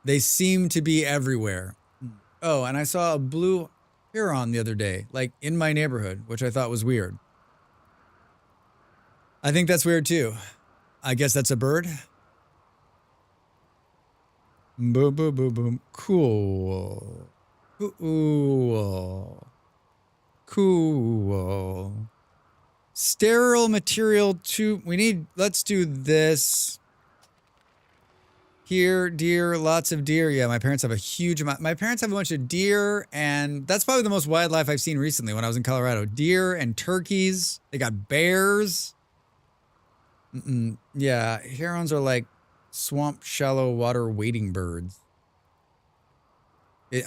they seem to be everywhere. Oh, and I saw a blue heron the other day, like in my neighborhood, which I thought was weird. I think that's weird too. I guess that's a bird. Boom, boom, boom, boom. Cool. Cool. Cool. Sterile material let's do this. Here, deer, lots of deer. Yeah, my parents have a huge amount. My parents have a bunch of deer, and that's probably the most wildlife I've seen recently when I was in Colorado. Deer and turkeys. They got bears. Yeah, herons are like swamp shallow water wading birds.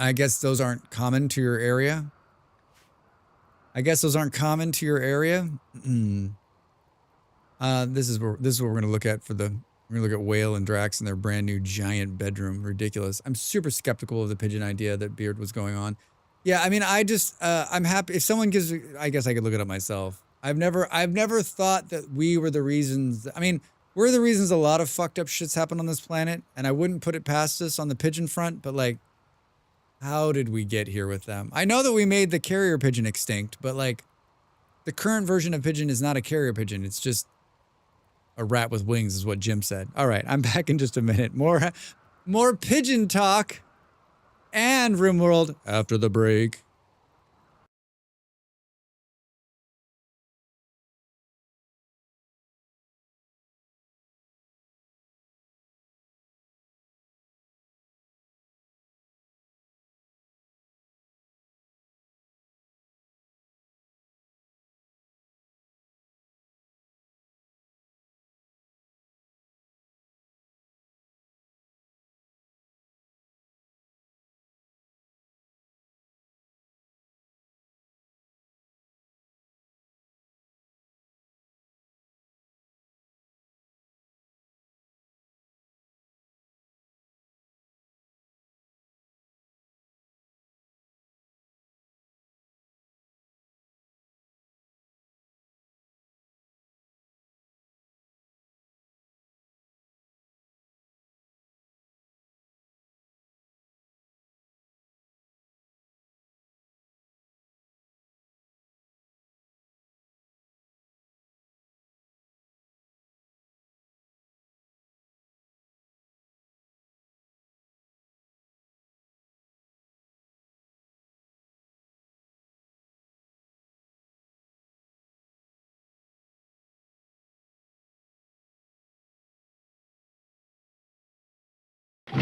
I guess those aren't common to your area. This is what we're gonna look at we're gonna look at Whale and Drax in their brand new giant bedroom. Ridiculous. I'm super skeptical of the pigeon idea that Beard was going on. Yeah, I mean, I'm happy if someone gives. I guess I could look it up myself. I've never thought that we were the reasons. I mean, we're the reasons a lot of fucked up shit's happened on this planet, and I wouldn't put it past us on the pigeon front. But like, how did we get here with them? I know that we made the carrier pigeon extinct, but like, the current version of pigeon is not a carrier pigeon. It's just a rat with wings, is what Jim said. All right, I'm back in just a minute. More pigeon talk and Rimworld after the break.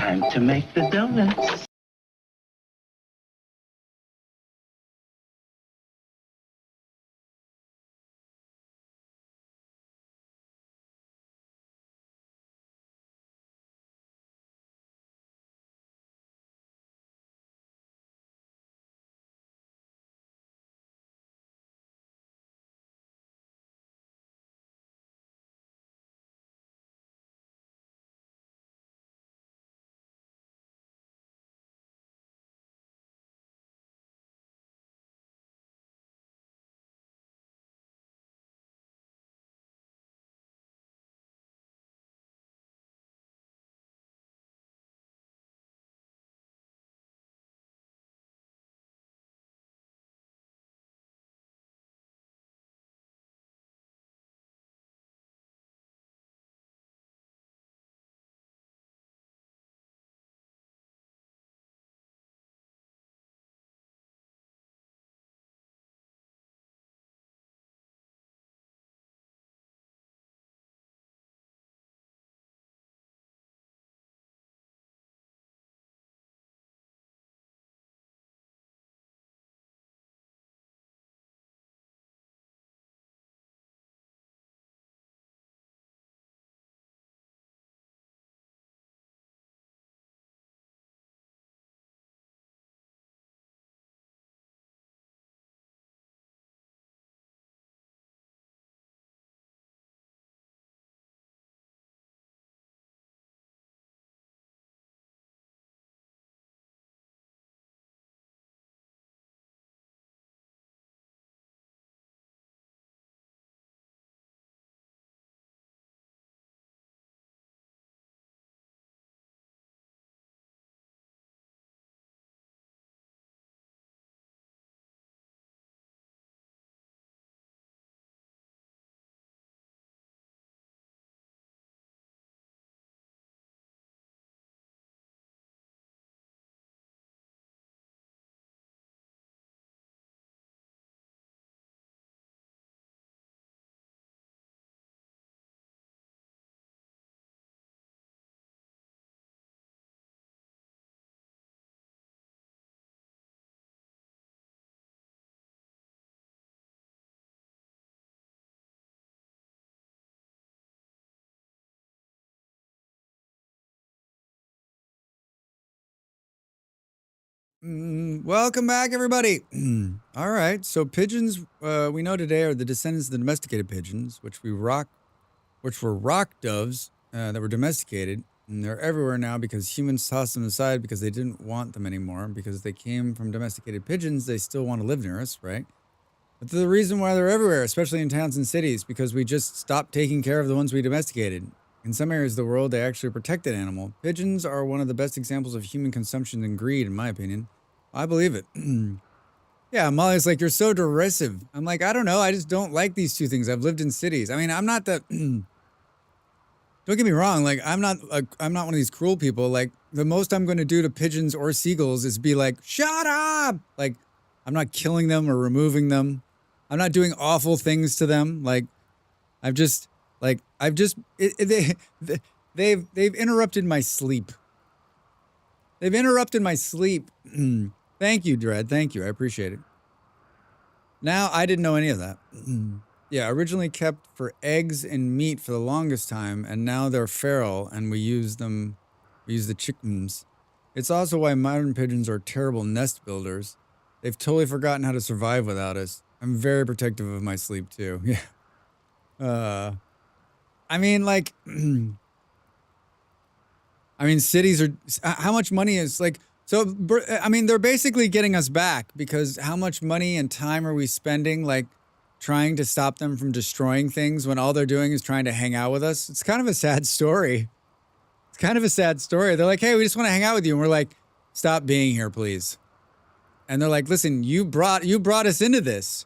Time to make the donuts. Welcome back, everybody. All right, so pigeons we know today are the descendants of the domesticated pigeons, which were rock doves that were domesticated, and they're everywhere now because humans tossed them aside because they didn't want them anymore. Because they came from domesticated pigeons, they still want to live near us, right? But the reason why they're everywhere, especially in towns and cities, because we just stopped taking care of the ones we domesticated. In some areas of the world, they actually protect that animal. Pigeons are one of the best examples of human consumption and greed, in my opinion. I believe it. Yeah, Molly's like, you're so derisive. I'm like, I don't know. I just don't like these two things. I've lived in cities. I mean, I'm not the. Don't get me wrong. Like, I'm not one of these cruel people. Like, the most I'm going to do to pigeons or seagulls is be like, shut up. Like, I'm not killing them or removing them. I'm not doing awful things to them. Like, they've interrupted my sleep. They've interrupted my sleep. Thank you, Dread. Thank you. I appreciate it. Now, I didn't know any of that. Yeah, originally kept for eggs and meat for the longest time, and now they're feral, and we use the chickens. It's also why modern pigeons are terrible nest builders. They've totally forgotten how to survive without us. I'm very protective of my sleep, too. Yeah. I mean, like... I mean, cities are... How much money is, like... So, I mean, they're basically getting us back, because how much money and time are we spending, like, trying to stop them from destroying things when all they're doing is trying to hang out with us? It's kind of a sad story. It's kind of a sad story. They're like, hey, we just want to hang out with you. And we're like, stop being here, please. And they're like, listen, you brought us into this.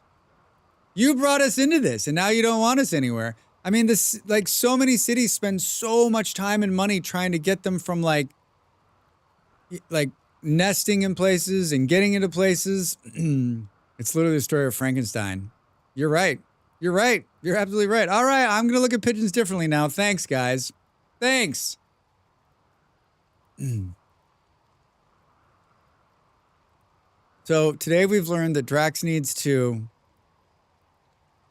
You brought us into this, and now you don't want us anywhere. I mean, this, like, so many cities spend so much time and money trying to get them from, like nesting in places and getting into places. It's literally the story of Frankenstein. You're right. You're right. You're absolutely right. All right, I'm going to look at pigeons differently now. Thanks, guys. Thanks. So today we've learned that Drax needs to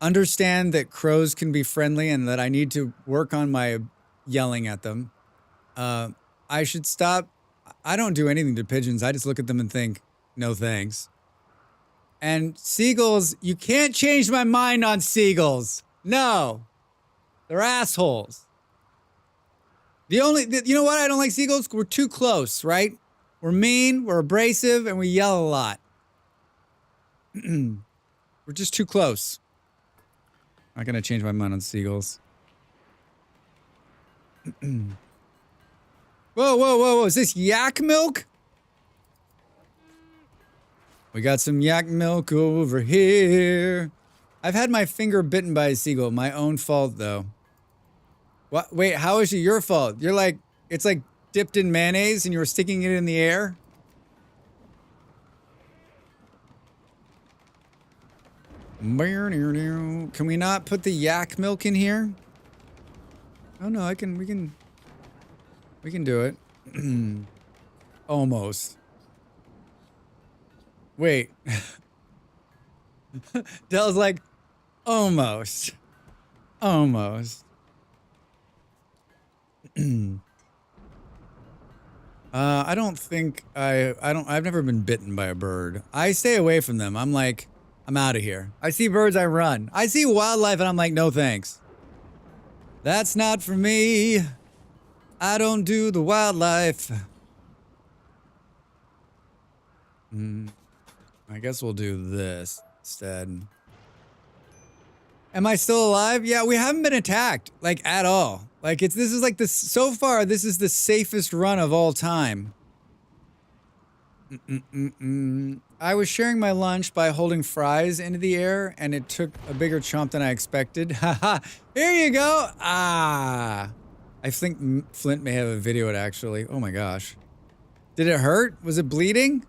understand that crows can be friendly and that I need to work on my yelling at them. I should stop. I don't do anything to pigeons. I just look at them and think, no thanks. And seagulls, you can't change my mind on seagulls. No, they're assholes. You know what? I don't like seagulls. We're too close, right? We're mean, we're abrasive, and we yell a lot. We're just too close. Not gonna change my mind on seagulls. Whoa, whoa, whoa, whoa. Is this yak milk? We got some yak milk over here. I've had my finger bitten by a seagull. My own fault, though. What? Wait, how is it your fault? You're like, it's like dipped in mayonnaise and you were sticking it in the air? Can we not put the yak milk in here? Oh no, we can do it. Almost. Wait. Dell's like, almost. Almost. I don't think I've never been bitten by a bird. I stay away from them. I'm like, I'm out of here. I see birds, I run. I see wildlife and I'm like, no thanks. That's not for me. I don't do the wildlife. I guess we'll do this instead. Am I still alive? Yeah, we haven't been attacked, like, at all. Like, this is like so far, this is the safest run of all time. I was sharing my lunch by holding fries into the air, and it took a bigger chomp than I expected. Haha, here you go! Ah! I think Flint may have a video it actually. Oh my gosh. Did it hurt? Was it bleeding?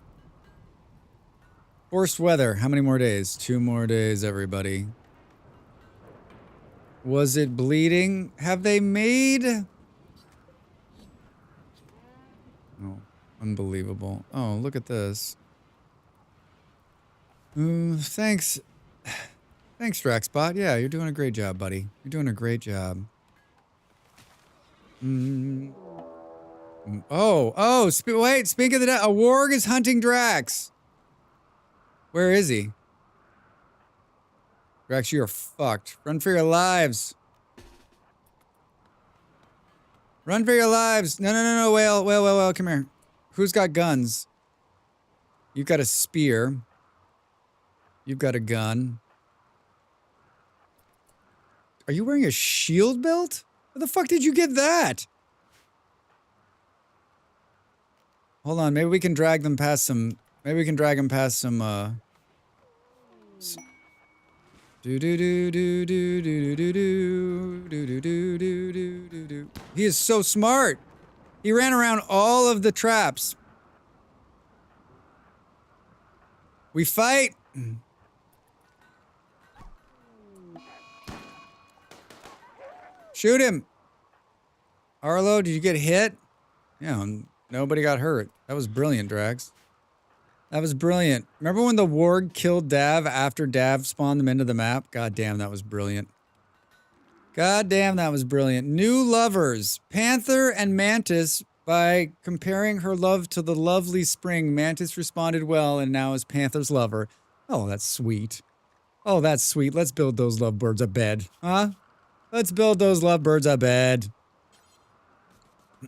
Forced weather. How many more days? 2 more days, everybody. Was it bleeding? Have they made... Oh, unbelievable. Oh, look at this. Thanks. Thanks, Draxbot. Yeah, you're doing a great job, buddy. You're doing a great job. Wait, speaking of that, a warg is hunting Drax. Where is he? Drax, you are fucked. Run for your lives. Run for your lives. No, whale, come here. Who's got guns? You've got a spear. You've got a gun. Are you wearing a shield belt? Where the fuck did you get that? Hold on, maybe we can drag them past some... Maybe we can drag them past some, He is so smart! He ran around all of the traps. We fight! Shoot him! Arlo, did you get hit? Yeah, nobody got hurt. That was brilliant, Drax. That was brilliant. Remember when the warg killed Dav after Dav spawned them into the map? God damn, that was brilliant. God damn, that was brilliant. New lovers. Panther and Mantis. By comparing her love to the lovely spring, Mantis responded well and now is Panther's lover. Oh, that's sweet. Oh, that's sweet. Let's build those lovebirds a bed. Huh? Let's build those lovebirds a bed.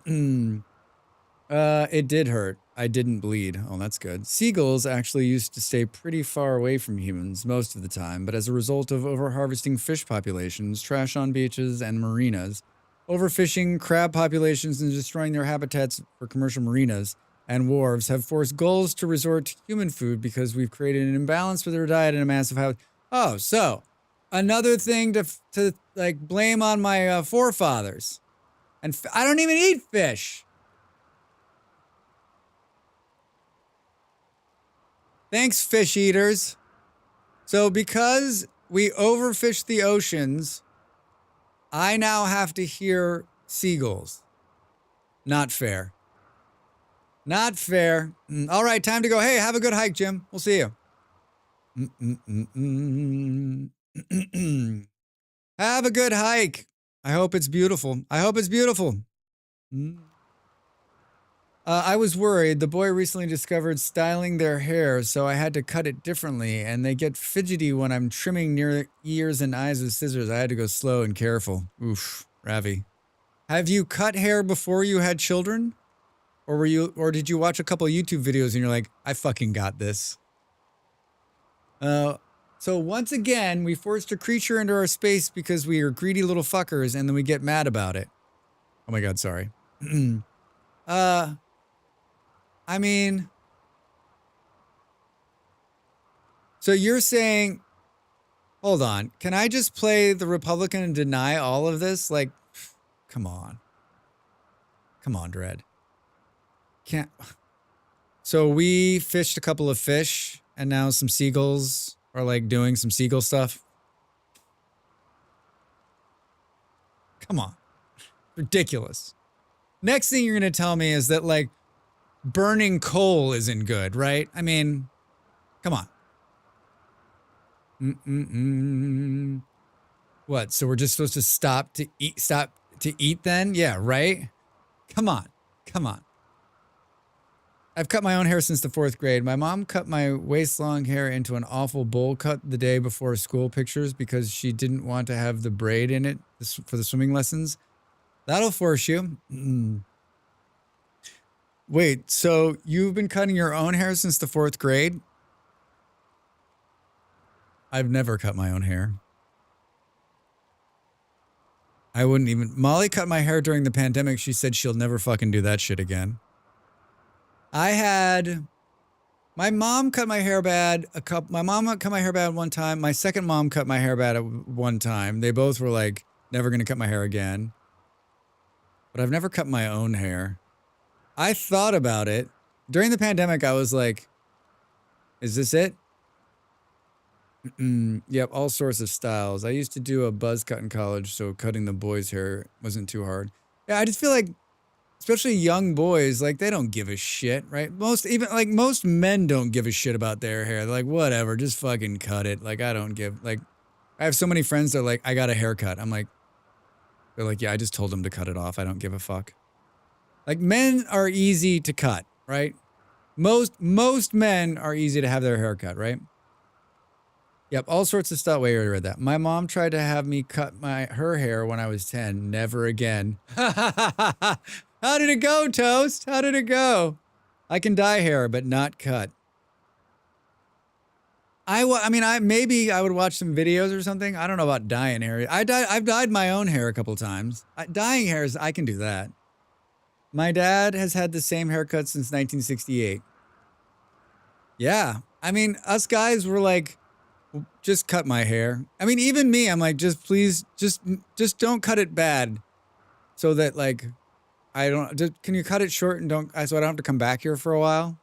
It did hurt. I didn't bleed. Oh, that's good. Seagulls actually used to stay pretty far away from humans most of the time, but as a result of overharvesting fish populations, trash on beaches and marinas, overfishing crab populations and destroying their habitats for commercial marinas and wharves have forced gulls to resort to human food because we've created an imbalance for their diet and a massive house. Oh, so another thing to like blame on my forefathers. And I don't even eat fish. Thanks, fish eaters. So because we overfish the oceans, I now have to hear seagulls. Not fair. Not fair. All right, time to go. Hey, have a good hike, Jim. We'll see you. Have a good hike. I hope it's beautiful. I hope it's beautiful. I was worried. The boy recently discovered styling their hair, so I had to cut it differently, and they get fidgety when I'm trimming near ears and eyes with scissors. I had to go slow and careful. Oof, Ravi. Have you cut hair before you had children? Or did you watch a couple of YouTube videos and you're like, I fucking got this? So once again, we forced a creature into our space because we are greedy little fuckers, and then we get mad about it. Oh my god, sorry. I mean, so you're saying, hold on, can I just play the Republican and deny all of this? Like, come on. Come on, Dread. Can't. So we fished a couple of fish, and now some seagulls are like doing some seagull stuff. Come on. Ridiculous. Next thing you're going to tell me is that like burning coal isn't good, right? I mean, come on. What? So we're just supposed to stop to eat then? Yeah, right? Come on. Come on. I've cut my own hair since the 4th grade. My mom cut my waist-long hair into an awful bowl cut the day before school pictures because she didn't want to have the braid in it for the swimming lessons. That'll force you. Wait, so you've been cutting your own hair since the 4th grade? I've never cut my own hair. I wouldn't even... Molly cut my hair during the pandemic. She said she'll never fucking do that shit again. My mom cut my hair bad my mom cut my hair bad one time. My second mom cut my hair bad at one time. They both were like, never gonna cut my hair again. But I've never cut my own hair. I thought about it. During the pandemic, I was like, is this it? Yep, all sorts of styles. I used to do a buzz cut in college, so cutting the boys' hair wasn't too hard. Yeah, I just feel like, especially young boys, like they don't give a shit, right? Most men don't give a shit about their hair. They're like, whatever, just fucking cut it. Like, I don't give, like, I have so many friends that are like, I got a haircut. I'm like, they're like, yeah, I just told them to cut it off. I don't give a fuck. Like, men are easy to cut, right? Most men are easy to have their hair cut, right? Yep, all sorts of stuff. Wait, I already read that. My mom tried to have me cut her hair when I was 10. Never again. How did it go, Toast? How did it go? I can dye hair, but not cut. Maybe I would watch some videos or something. I don't know about dyeing hair. I've dyed my own hair a couple times. Dyeing hairs, I can do that. My dad has had the same haircut since 1968. Yeah. I mean, us guys were like, just cut my hair. I mean, even me, I'm like, just please, just don't cut it bad. So that like, can you cut it short and so I don't have to come back here for a while?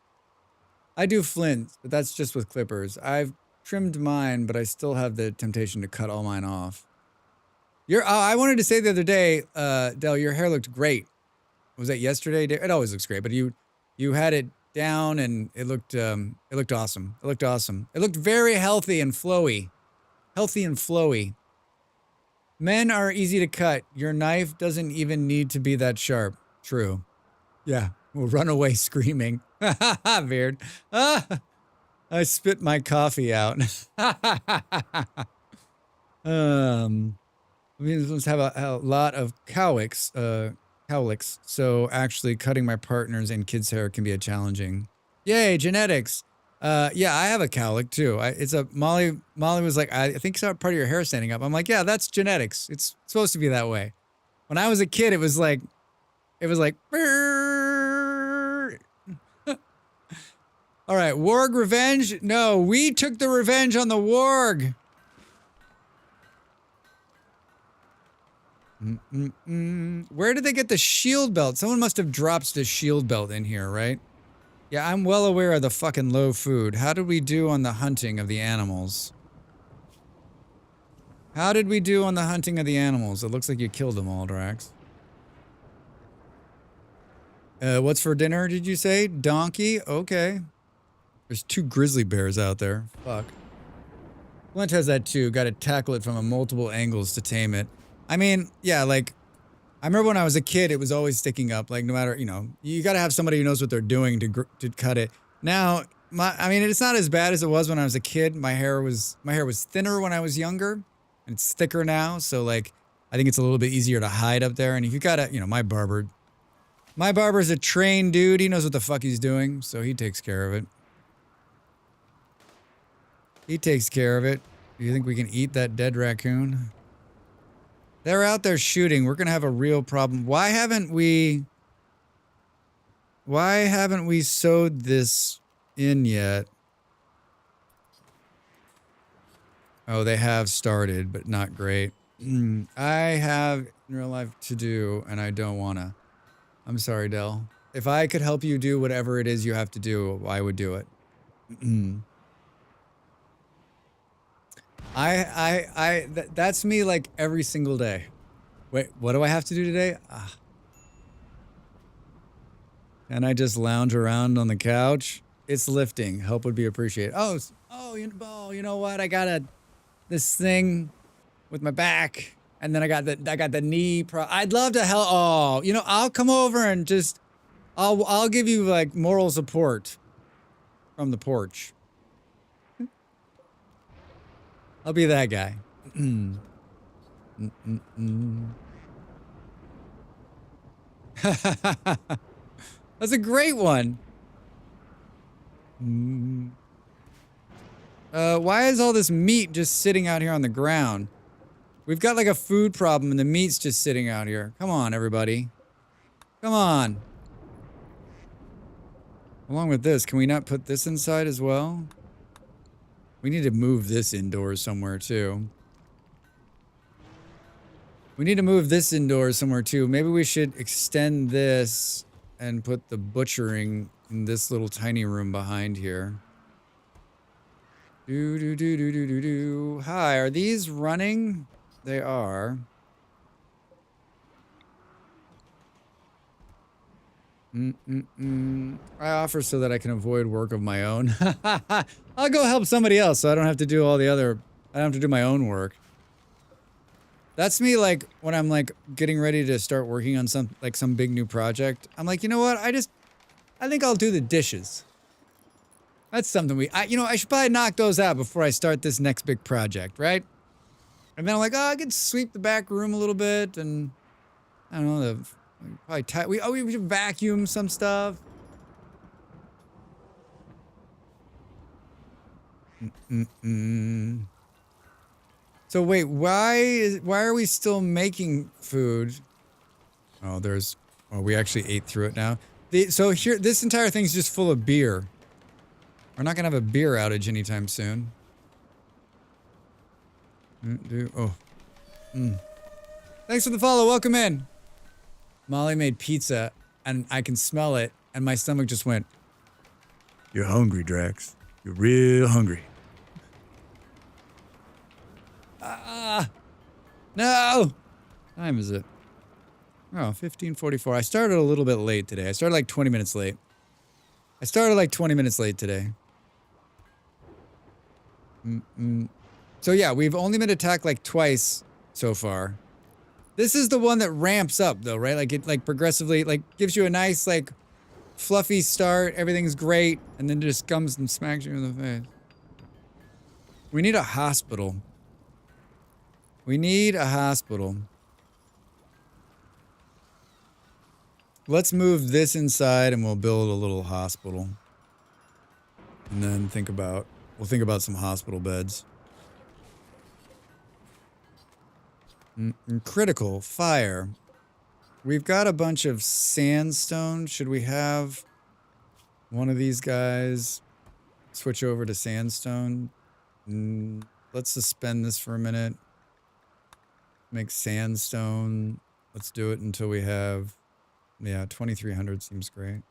I do flints, but that's just with clippers. I've trimmed mine, but I still have the temptation to cut all mine off. I wanted to say the other day, Del, your hair looked great. Was that yesterday? It always looks great, but you had it down and it looked awesome. It looked awesome. It looked very healthy and flowy. Healthy and flowy. Men are easy to cut. Your knife doesn't even need to be that sharp. True. Yeah, we'll run away screaming. Weird. I spit my coffee out. We must have a lot of cowlicks, so actually cutting my partner's and kids' hair can be challenging. Yay, genetics. Yeah, I have a cowlick too. Molly was like, I think it's part of your hair standing up. I'm like, yeah, that's genetics. It's supposed to be that way. When I was a kid, it was like, all right, warg revenge? No, we took the revenge on the warg. Where did they get the shield belt? Someone must have dropped the shield belt in here, right? Yeah, I'm well aware of the fucking low food. How did we do on the hunting of the animals? How did we do on the hunting of the animals? It looks like you killed them all, Drax. What's for dinner, did you say? Donkey? Okay. There's 2 grizzly bears out there. Fuck. Flint has that too. Got to tackle it from a multiple angles to tame it. I mean, yeah, like, I remember when I was a kid, it was always sticking up. Like, no matter, you know, you got to have somebody who knows what they're doing to cut it. Now, I mean, it's not as bad as it was when I was a kid. My hair was thinner when I was younger, and it's thicker now. So, like, I think it's a little bit easier to hide up there. And if you got to, you know, my barber's a trained dude. He knows what the fuck he's doing, so he takes care of it. He takes care of it. Do you think we can eat that dead raccoon? They're out there shooting. We're going to have a real problem. Why haven't we sewed this in yet? Oh, they have started, but not great. I have in real life to do, and I don't want to. I'm sorry, Del. If I could help you do whatever it is you have to do, I would do it. That's me like every single day. Wait, what do I have to do today? Can I just lounge around on the couch? It's lifting. Help would be appreciated. You know what? I got this thing with my back, and then I got the knee I'd love to help. Oh, you know, I'll come over and just I'll give you like moral support from the porch. I'll be that guy. That's a great one. Why is all this meat just sitting out here on the ground? We've got like a food problem and the meat's just sitting out here. Come on, everybody. Come on. Along with this, can we not put this inside as well? We need to move this indoors somewhere too. We need to move this indoors somewhere too. Maybe we should extend this and put the butchering in this little tiny room behind here. Hi, are these running? They are. I offer so that I can avoid work of my own. I'll go help somebody else so I don't have to do all the other... I don't have to do my own work. That's me, like, when I'm, like, getting ready to start working on some big new project. I'm like, you know what? I think I'll do the dishes. That's something I should probably knock those out before I start this next big project, right? And then I'm like, I could sweep the back room a little bit and... I don't know, probably we should vacuum some stuff. So wait, why are we still making food? Oh, we actually ate through it now. So here, this entire thing's just full of beer. We're not gonna have a beer outage anytime soon. Thanks for the follow, welcome in. Molly made pizza, and I can smell it, and my stomach just went, "You're hungry, Drax. You're real hungry." No! Time is it? Oh, 15:44. I started a little bit late today. I started like 20 minutes late. Today. So yeah, we've only been attacked like twice so far. This is the one that ramps up though, right? Like it like progressively like gives you a nice like fluffy start, everything's great, and then it just comes and smacks you in the face. We need a hospital. Let's move this inside and we'll build a little hospital. And then we'll think about some hospital beds. Critical fire. We've got a bunch of sandstone. Should we have one of these guys switch over to sandstone? Let's suspend this for a minute. Make sandstone. Let's do it until we have, yeah, 2300 seems great.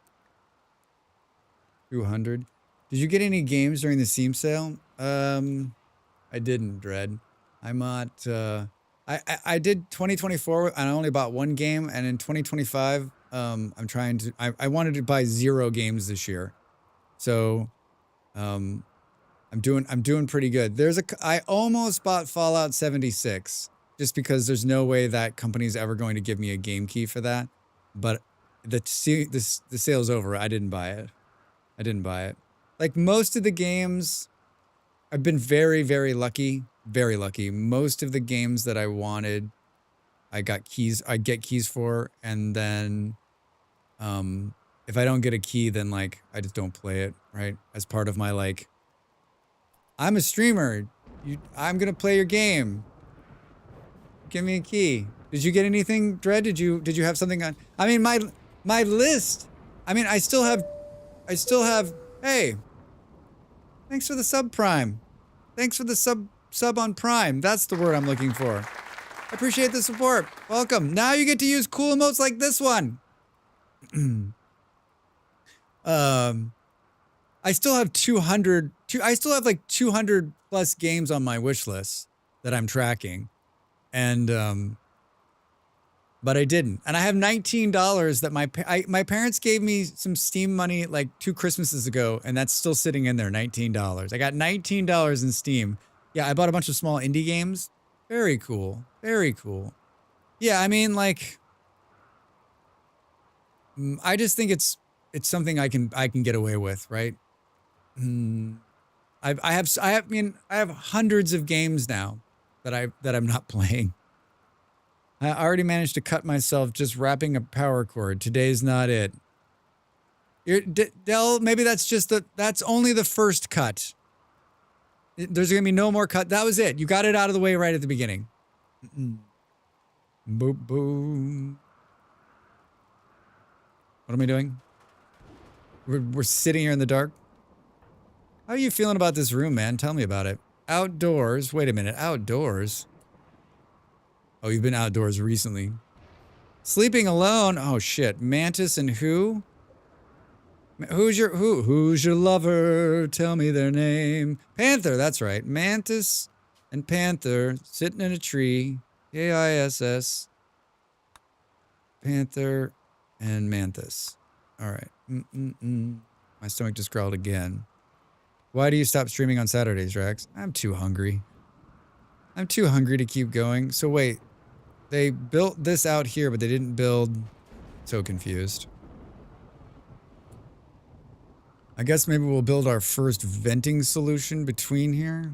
200. Did you get any games during the Steam sale? I didn't, Dread. I'm not, I did 2024 and I only bought one game, and in 2025 I'm trying to. I wanted to buy 0 games this year, so I'm doing pretty good. I almost bought Fallout 76 just because there's no way that company's ever going to give me a game key for that. But the sale's over. I didn't buy it. Like most of the games, I've been very, very lucky. Very lucky. Most of the games that I wanted, I get keys for, and then if I don't get a key, then like I just don't play it, right? As part of my like, I'm a streamer. I'm gonna play your game. Give me a key. Did you get anything, Dread? Did you have something on? I mean, my list. I mean, I still have. Hey, thanks for the sub Prime. Thanks for the sub on Prime. That's the word I'm looking for. I appreciate the support. Welcome. Now you get to use cool emotes like this one. I still have 200. I still have like 200 plus games on my wish list that I'm tracking, and but I didn't. And I have $19 that my parents gave me some Steam money like 2 Christmases ago, and that's still sitting in there. $19. I got $19 in Steam. Yeah, I bought a bunch of small indie games. Very cool. Very cool. Yeah, I mean, like, I just think it's something I can get away with, right? I have hundreds of games now that I'm not playing. I already managed to cut myself just wrapping a power cord. Today's not it. Del, maybe that's only the first cut. There's gonna be no more cut. That was it. You got it out of the way right at the beginning. Boop boom. What am I doing? We're sitting here in the dark. How are you feeling about this room, man? Tell me about it. Outdoors. Wait a minute. Outdoors. Oh, you've been outdoors recently. Sleeping alone. Oh shit. Mantis and who? Who's your lover? Tell me their name. Panther. That's right. Mantis and Panther sitting in a tree. K-I-S-S. Panther and Mantis. All right. My stomach just growled again. Why do you stop streaming on Saturdays, Rex? I'm too hungry. I'm too hungry to keep going. So wait, they built this out here, but they didn't build... So confused. I guess maybe we'll build our first venting solution between here.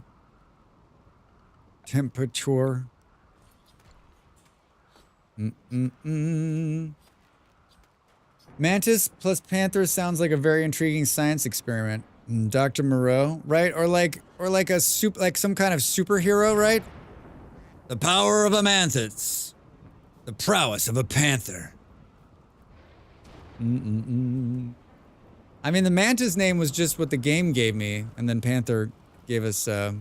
Temperature. Mantis plus Panther sounds like a very intriguing science experiment. Dr. Moreau, right? Or like some kind of superhero, right? The power of a mantis. The prowess of a panther. I mean, the mantis name was just what the game gave me, and then Panther gave us a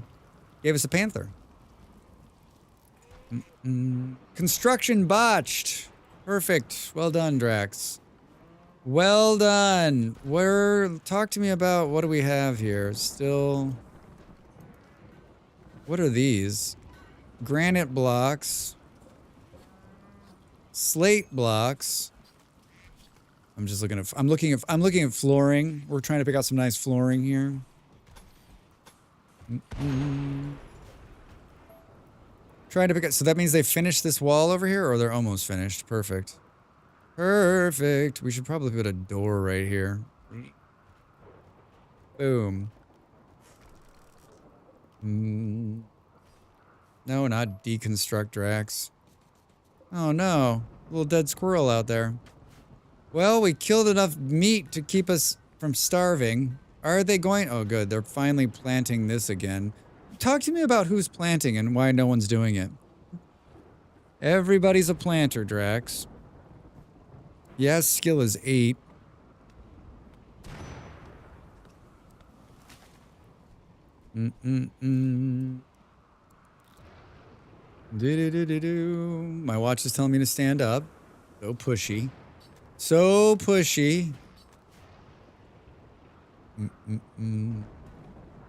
panther. Construction botched. Perfect. Well done, Drax. Well done. Talk to me about what do we have here? Still, what are these? Granite blocks. Slate blocks. I'm looking at flooring. We're trying to pick out some nice flooring here. Trying to pick up, so that means they finished this wall over here, or they're almost finished. Perfect. Perfect. We should probably put a door right here. Boom. No, not deconstruct Drax. Oh no, little dead squirrel out there. Well, we killed enough meat to keep us from starving. Are they going? Oh good, they're finally planting this again. Talk to me about who's planting and why no one's doing it. Everybody's a planter, Drax. Yes, skill is 8. My watch is telling me to stand up. So pushy. So pushy.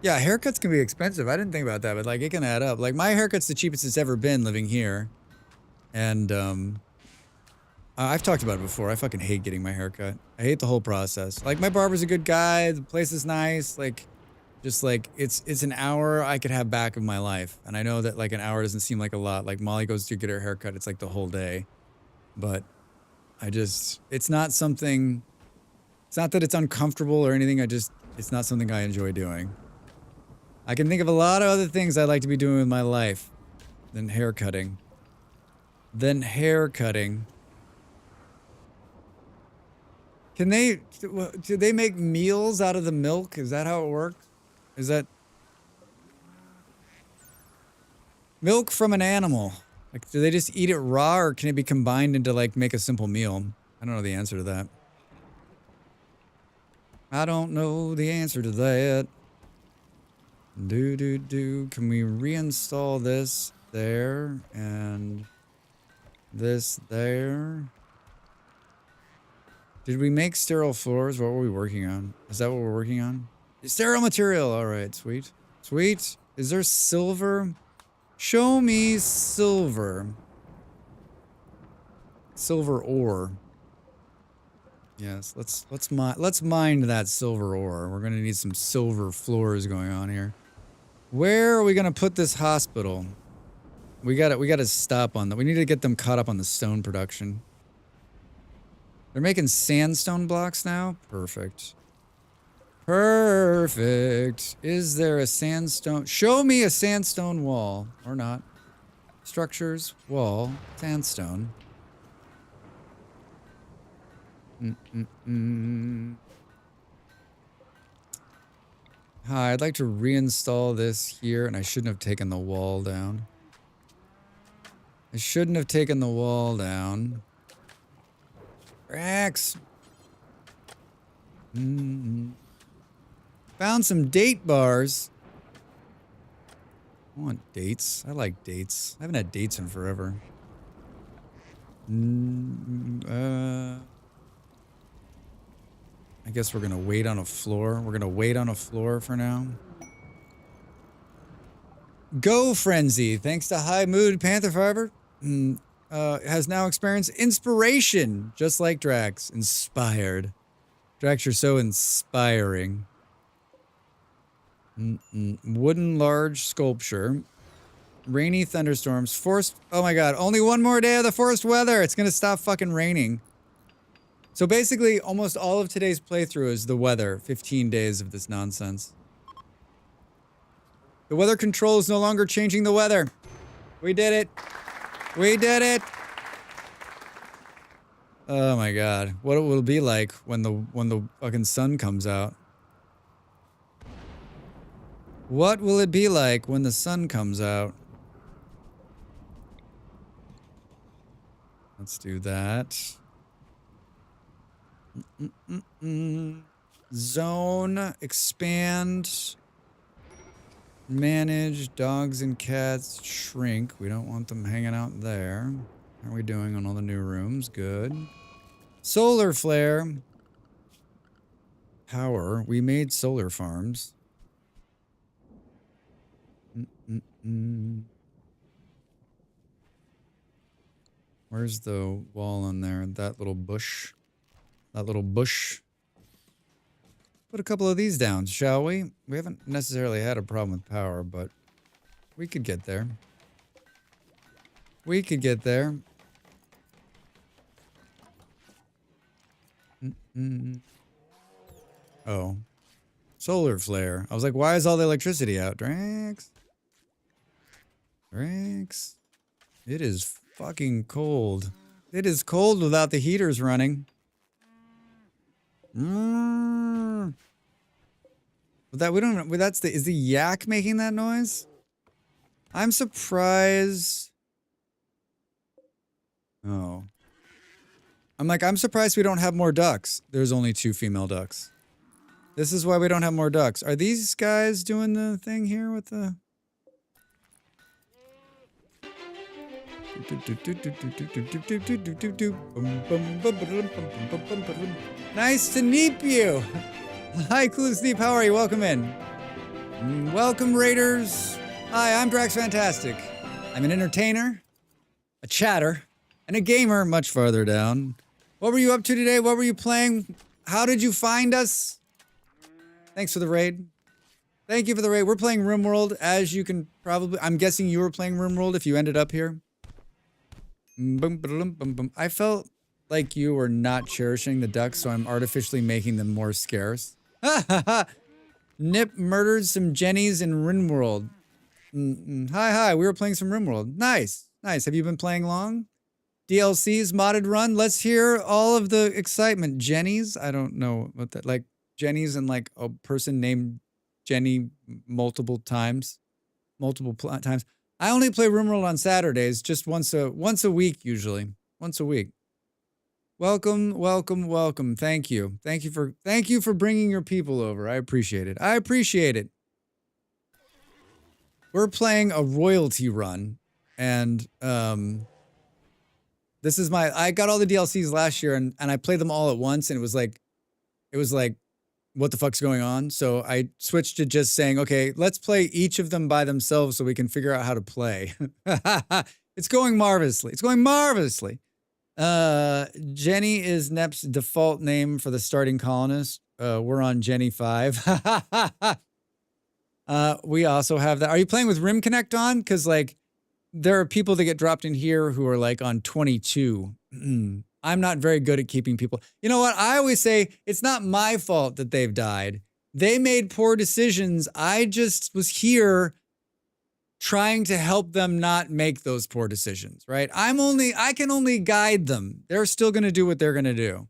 Yeah, haircuts can be expensive. I didn't think about that, but like it can add up. Like my haircut's the cheapest it's ever been living here. And I've talked about it before. I fucking hate getting my hair cut. I hate the whole process. Like, my barber's a good guy. The place is nice. Like, just like, it's an hour I could have back of my life. And I know that like an hour doesn't seem like a lot. Like, Molly goes to get her hair cut. It's like the whole day. But it's not something, it's not that it's uncomfortable or anything. It's not something I enjoy doing. I can think of a lot of other things I'd like to be doing with my life than hair cutting. Can they, do they make meals out of the milk? Is that how it works? Is that milk from an animal? Like, do they just eat it raw, or can it be combined into like make a simple meal? I don't know the answer to that. I don't know the answer to that. Can we reinstall this there and this there? Did we make sterile floors? What were we working on? Is that what we're working on? Sterile material. All right, sweet. Sweet. Is there silver? Show me silver. Silver ore. Yes, let's mine that silver ore. We're gonna need some silver floors going on here. Where are we gonna put this hospital? We gotta stop on that. We need to get them caught up on the stone production. They're making sandstone blocks now? Perfect. Perfect. Is there a sandstone? Show me a sandstone wall. Or not. Structures, wall, sandstone. Hi, I'd like to reinstall this here, and I shouldn't have taken the wall down. I shouldn't have taken the wall down. Rex! Found some date bars. I want dates. I like dates. I haven't had dates in forever. I guess we're gonna wait on a floor. We're gonna wait on a floor for now. Go Frenzy, thanks to High Mood Panther Fiber, has now experienced inspiration, just like Drax. Inspired. Drax, you're so inspiring. Wooden large sculpture. Rainy thunderstorms. Forced. Oh my god. Only one more day of the forced weather. It's gonna stop fucking raining. So basically, almost all of today's playthrough is the weather. 15 days of this nonsense. The weather control is no longer changing the weather. We did it. We did it. Oh my god. What it will be like when the fucking sun comes out. What will it be like when the sun comes out? Let's do that. Zone, expand, manage, dogs and cats, shrink. We don't want them hanging out there. How are we doing on all the new rooms? Good. Solar flare. Power. We made solar farms. Where's the wall on there? That little bush. That little bush. Put a couple of these down, shall we? We haven't necessarily had a problem with power, but we could get there. We could get there. Oh. Solar flare. I was like, why is all the electricity out? Drax? Drax? It is fucking cold. It is cold without the heaters running. That we don't. That's the. Is the yak making that noise? I'm surprised. Oh. I'm surprised we don't have more ducks. There's only 2 female ducks. This is why we don't have more ducks. Are these guys doing the thing here with the? Nice to meet you. Hi, Clue Sneep. How are you? Welcome in. Welcome, Raiders. Hi, I'm Drax Fantastic. I'm an entertainer, a chatter, And a gamer much farther down. What were you up to today? What were you playing? How did you find us? Thanks for the raid. Thank you for the raid. We're playing Rimworld, as you can probably... I'm guessing you were playing Rimworld if you ended up here. Boom, boom, boom, boom. I felt like you were not cherishing the ducks, so I'm artificially making them more scarce. Ha ha ha! Nip murdered some Jennies in Rimworld. Hi, we were playing some Rimworld. Nice, nice. Have you been playing long? DLC's modded run. Let's hear all of the excitement. Jennies? I don't know what that, like Jennies and like a person named Jenny multiple times. Times. I only play Rimworld on Saturdays, just once a week usually. Once a week. Welcome, welcome, welcome. Thank you. Thank you for bringing your people over. I appreciate it. I appreciate it. We're playing a royalty run, and this is I got all the DLCs last year, and I played them all at once, and it was like, what the fuck's going on? So I switched to just saying, okay, let's play each of them by themselves so we can figure out how to play. It's going marvelously. It's going marvelously. Jenny is Nep's default name for the starting colonist. We're on Jenny 5. We also have that. Are you playing with Rim Connect on? Because like, there are people that get dropped in here who are like on 22. I'm not very good at keeping people. You know what? I always say it's not my fault that they've died. They made poor decisions. I just was here trying to help them not make those poor decisions, right? I can only guide them. They're still going to do what they're going to do.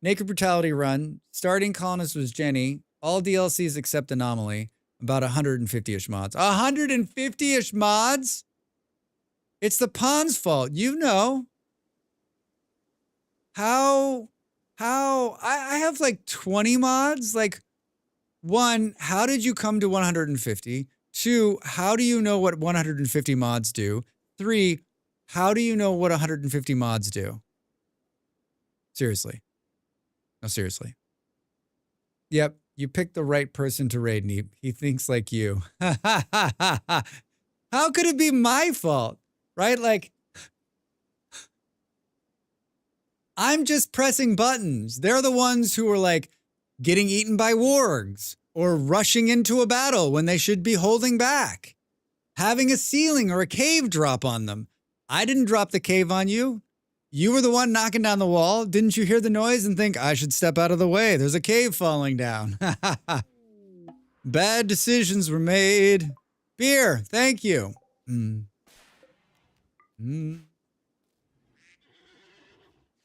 Naked Brutality run. Starting colonist was Jenny. All DLCs except Anomaly. About 150-ish mods. 150-ish mods? It's the pawn's fault. You know. How? I have like 20 mods. Like, 1, how did you come to 150? 2, how do you know what 150 mods do? 3, how do you know what 150 mods do? Seriously. No, seriously. Yep, you picked the right person to raid Neep. He thinks like you. How could it be my fault? Right? Like, I'm just pressing buttons. They're the ones who are like getting eaten by wargs or rushing into a battle when they should be holding back, having a ceiling or a cave drop on them. I didn't drop the cave on you. You were the one knocking down the wall. Didn't you hear the noise and think, I should step out of the way? There's a cave falling down. Bad decisions were made. Beer, thank you.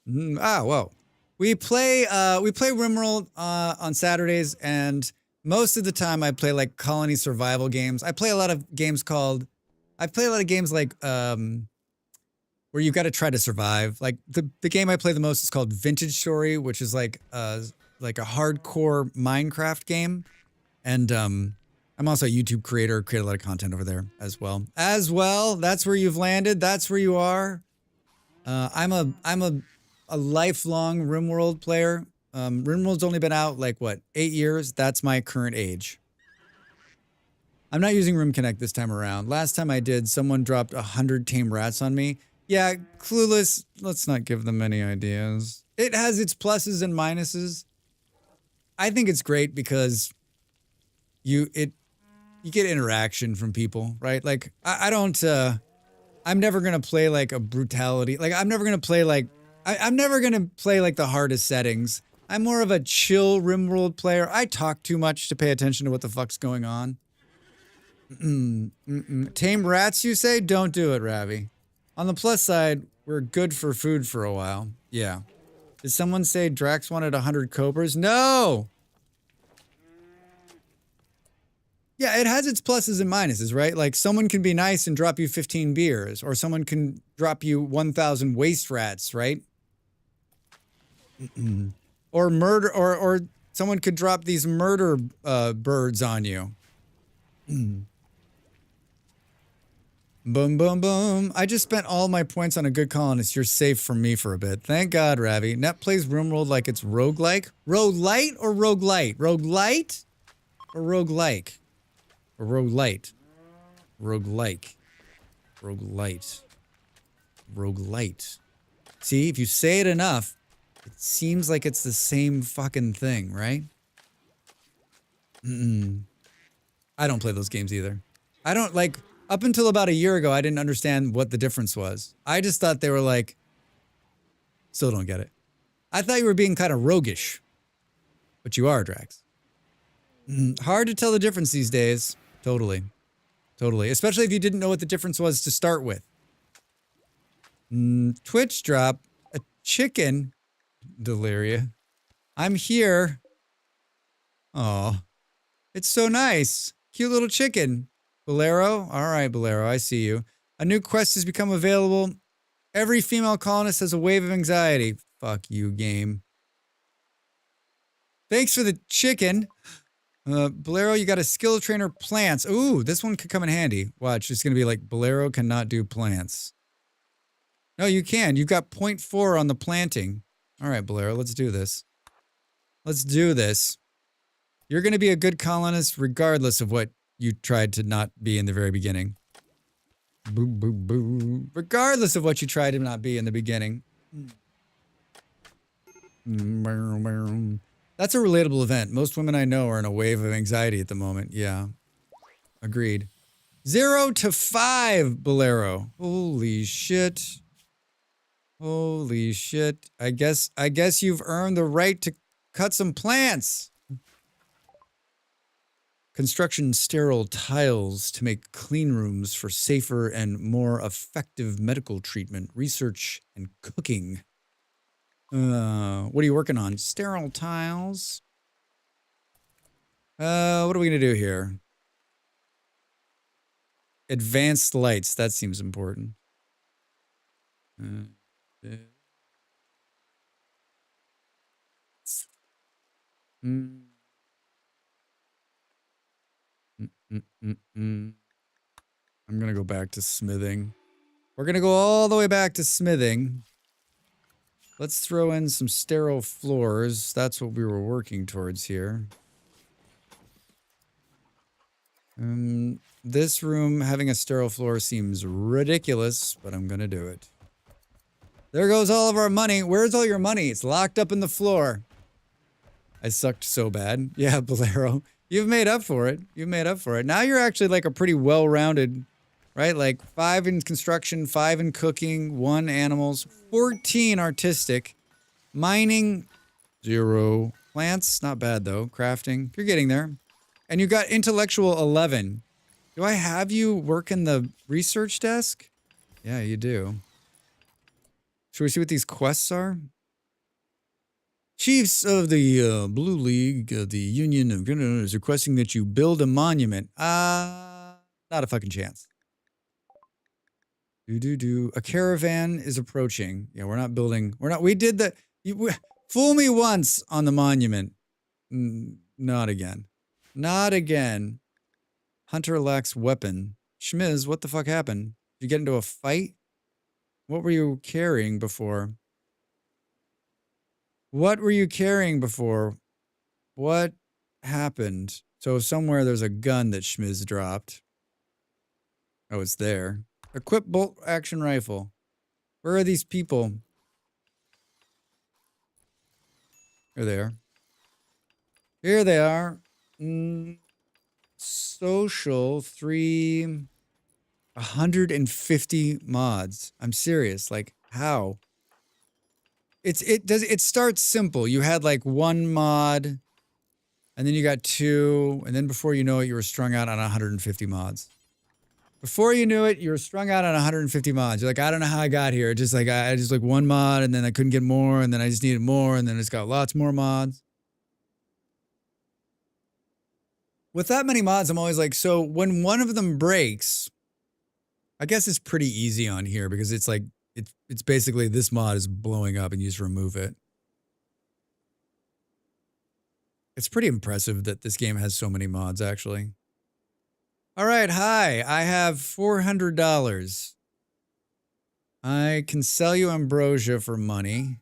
Whoa. We play Rimworld on Saturdays, and most of the time I play like colony survival games. I play a lot of games like where you've got to try to survive. Like the game I play the most is called Vintage Story, which is like a hardcore Minecraft game. And I'm also a YouTube creator, create a lot of content over there as well. That's where you've landed. That's where you are. I'm a lifelong Rimworld player. Rimworld's only been out like what, 8 years? That's my current age. I'm not using Rim Connect this time around. Last time I did, someone dropped 100 tame rats on me. Yeah, Clueless, let's not give them any ideas. It has its pluses and minuses. I think it's great because you get interaction from people, right? Like I'm never gonna play like a brutality. Like I'm never gonna play like the hardest settings. I'm more of a chill Rimworld player. I talk too much to pay attention to what the fuck's going on. Tame rats, you say? Don't do it, Ravi. On the plus side, we're good for food for a while. Yeah. Did someone say Drax wanted 100 cobras? No! Yeah, it has its pluses and minuses, right? Like, someone can be nice and drop you 15 beers, or someone can drop you 1,000 waste rats, right? Or murder, or someone could drop these murder birds on you. Boom, boom, boom. I just spent all my points on a good colonist. You're safe from me for a bit. Thank God, Ravi. Net plays Rimworld like it's roguelike. Roguelite or roguelite? Roguelite or roguelike? Or roguelite? Roguelike. Roguelite. Roguelite. See, if you say it enough, it seems like it's the same fucking thing, right? I don't play those games either. I don't, like, up until about a year ago, I didn't understand what the difference was. I just thought they were like, still don't get it. I thought you were being kind of roguish. But you are, Drax. Hard to tell the difference these days. Totally. Totally. Especially if you didn't know what the difference was to start with. Twitch drop. A chicken. Deliria. I'm here. Oh, it's so nice. Cute little chicken. Bolero? Alright, Bolero, I see you. A new quest has become available. Every female colonist has a wave of anxiety. Fuck you, game. Thanks for the chicken. Bolero, you got a skill trainer plants. Ooh, this one could come in handy. Watch, it's gonna be like, Bolero cannot do plants. No, you can. You've got 0.4 on the planting. Alright, Bolero, let's do this. Let's do this. You're gonna be a good colonist regardless of what you tried to not be in the very beginning. Boo, boo, boo. Regardless of what you tried to not be in the beginning. That's a relatable event. Most women I know are in a wave of anxiety at the moment. Yeah. Agreed. 0 to 5, Bolero. Holy shit. Holy shit. I guess you've earned the right to cut some plants. Construction sterile tiles to make clean rooms for safer and more effective medical treatment, research, and cooking. What are you working on? Sterile tiles. What are we gonna do here? Advanced lights. That seems important. I'm gonna go back to smithing. We're gonna go all the way back to smithing. Let's throw in some sterile floors. That's what we were working towards here. This room having a sterile floor seems ridiculous, but I'm gonna do it. There goes all of our money. Where's all your money? It's locked up in the floor. I sucked so bad. Yeah, Bolero. You've made up for it. You've made up for it. Now you're actually like a pretty well-rounded, right? Like 5 in construction, 5 in cooking, 1 animals, 14 artistic, mining, 0 plants. Not bad though. Crafting. You're getting there. And you got intellectual 11. Do I have you work in the research desk? Yeah, you do. Should we see what these quests are? Chiefs of the Blue League of the Union of is requesting that you build a monument. Not a fucking chance. A caravan is approaching. Yeah, we're not building. We did the. Fool me once on the monument. Not again. Not again. Hunter lacks weapon. Schmiz, what the fuck happened? Did you get into a fight? What were you carrying before? What were you carrying before? What happened? So somewhere there's a gun that Schmiz dropped. Oh, it's there. Equip bolt action rifle. Where are these people? Here they are. Here they are. Social 3. 150 mods. I'm serious. Like, how? It starts simple. You had like 1 mod, and then you got 2, and then before you know it, you were strung out on 150 mods. Before you knew it, you were strung out on 150 mods. You're like, I don't know how I got here. Just like I just like 1 mod, and then I couldn't get more, and then I just needed more, and then it's got lots more mods. With that many mods, I'm always like, so when one of them breaks, I guess it's pretty easy on here because it's like it's basically this mod is blowing up and you just remove it. It's pretty impressive that this game has so many mods, actually. All right, hi. I have $400. I can sell you ambrosia for money.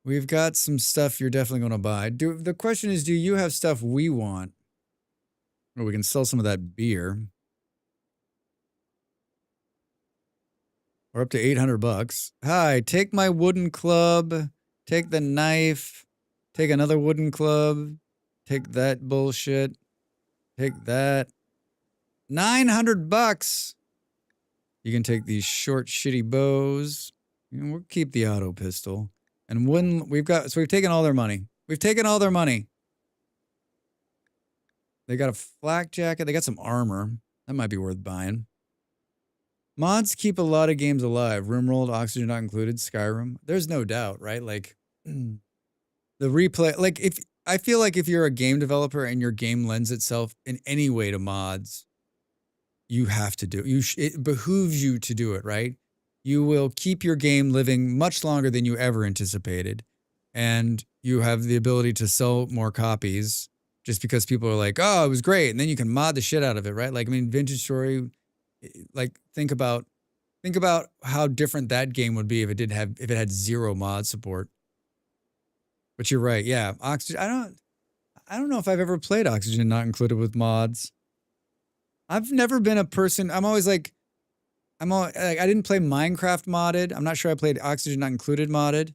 We've got some stuff you're definitely going to buy. The question is, do you have stuff we want? Or we can sell some of that beer. Or up to 800 bucks. Hi, take my wooden club. Take the knife. Take another wooden club. Take that bullshit. Take that. 900 bucks. You can take these short, shitty bows. We'll keep the auto pistol. And when we've taken all their money. We've taken all their money. They got a flak jacket. They got some armor. That might be worth buying. Mods keep a lot of games alive. Rimworld, Oxygen not included, Skyrim. There's no doubt, right? Like the replay. Like I feel like if you're a game developer and your game lends itself in any way to mods, you have to do it. It behooves you to do it, right? You will keep your game living much longer than you ever anticipated. And you have the ability to sell more copies just because people are like, oh, it was great. And then you can mod the shit out of it, right? Like, I mean, Vintage Story, like think about how different that game would be if it had zero mod support. But you're right. Yeah. Oxygen. I don't know if I've ever played Oxygen not included with mods. I've never been a person. I'm always like, I didn't play Minecraft modded. I'm not sure I played Oxygen not included modded.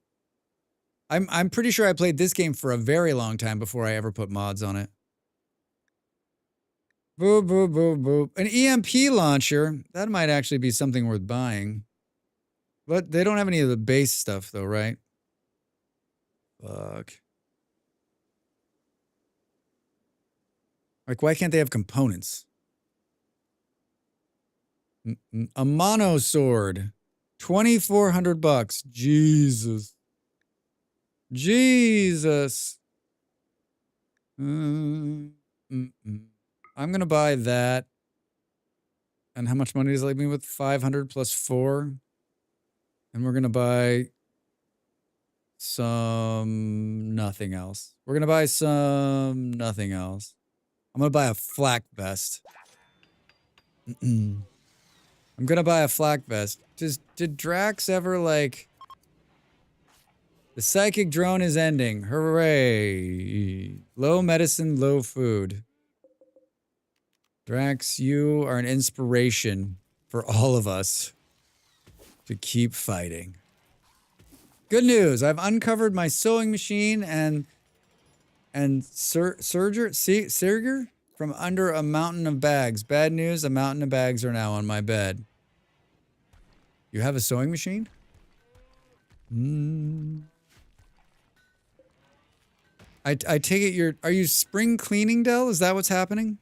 I'm pretty sure I played this game for a very long time before I ever put mods on it. Boop, boop, boop, boop. An EMP launcher. That might actually be something worth buying. But they don't have any of the base stuff though, right? Fuck. Like, why can't they have components? A mono sword. 2,400 bucks. Jesus. Jesus. I'm gonna buy that. And how much money does it leave me with? 500 plus 4. And we're gonna buy some nothing else. We're gonna buy some nothing else. I'm gonna buy a flak vest. I'm gonna buy a flak vest. Did Drax ever like... The psychic drone is ending. Hooray. Low medicine, low food. Drax, you are an inspiration for all of us to keep fighting. Good news. I've uncovered my sewing machine and Serger from under a mountain of bags. Bad news, a mountain of bags are now on my bed. You have a sewing machine? I take it are you spring cleaning, Del? Is that what's happening?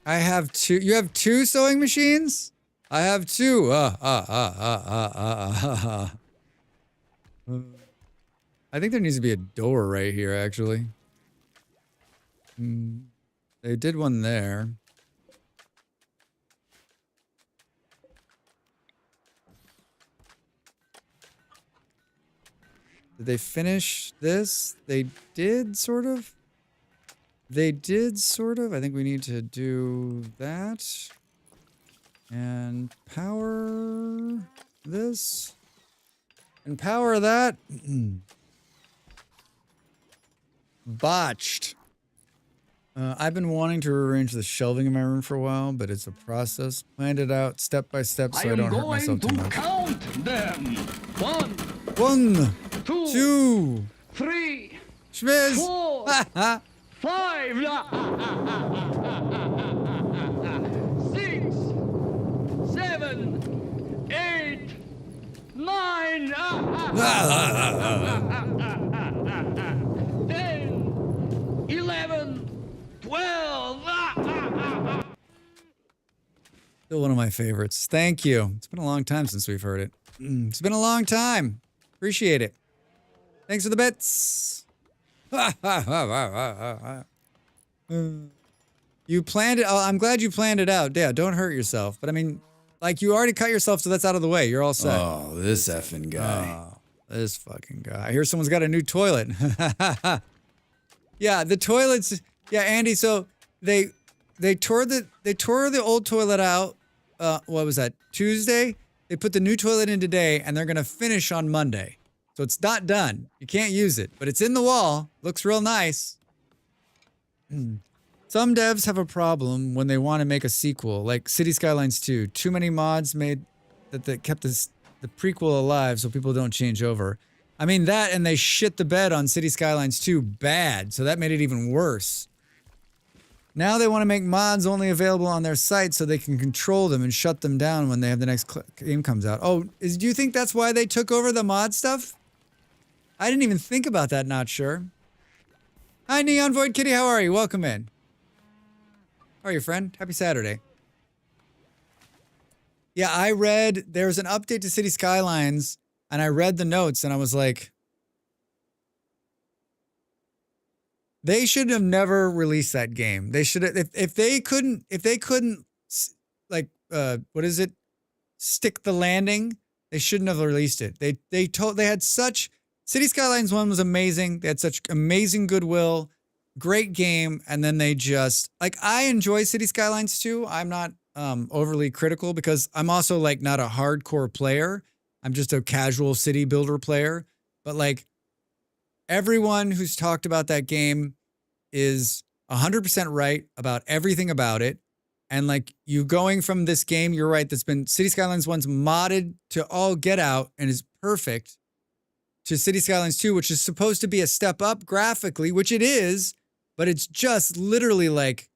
I have 2. You have 2 sewing machines? I have 2. I think there needs to be a door right here, actually. They did one there. Did they finish this? They did, sort of. They did, sort of. I think we need to do that. And power this. And power that. Botched. I've been wanting to rearrange the shelving in my room for a while, but it's a process. Planned it out step by step so I don't hurt myself too much. Count them. 1, 2, 2, 3, Schmiz. 4, 5, 6, 7, 8, 9, 10, 11, 12. Still one of my favorites. Thank you. It's been a long time since we've heard it. It's been a long time. Appreciate it. Thanks for the bits. You planned it. Oh, I'm glad you planned it out. Yeah, don't hurt yourself. But I mean, like, you already cut yourself, so that's out of the way. You're all set. Oh, this effing guy. Oh, this fucking guy. I hear someone's got a new toilet. Yeah, the toilets. Yeah, Andy. So they tore the old toilet out. What was that? Tuesday. They put the new toilet in today, and they're gonna finish on Monday. So it's not done. You can't use it, but it's in the wall. Looks real nice. Some devs have a problem when they want to make a sequel, like City Skylines 2. Too many mods made that kept the prequel alive so people don't change over. I mean, that and they shit the bed on City Skylines 2 bad, so that made it even worse. Now they want to make mods only available on their site so they can control them and shut them down when they have the next game comes out. Oh, do you think that's why they took over the mod stuff? I didn't even think about that, not sure. Hi, Neon Void Kitty, how are you? Welcome in. How are you, friend? Happy Saturday. Yeah, I read, there was an update to City Skylines, and I read the notes, and I was like, they should have never released that game. They should have, if they couldn't, like, what is it? Stick the landing. They shouldn't have released it. They had such, City Skylines 1 was amazing. They had such amazing goodwill, great game. And then they just, like, I enjoy City Skylines 2. I'm not overly critical because I'm also like not a hardcore player. I'm just a casual city builder player. But like, everyone who's talked about that game is 100% right about everything about it. And like, you going from this game, you're right, that's been City Skylines 1's modded to all get out and is perfect, to City Skylines 2, which is supposed to be a step up graphically, which it is, but it's just literally like,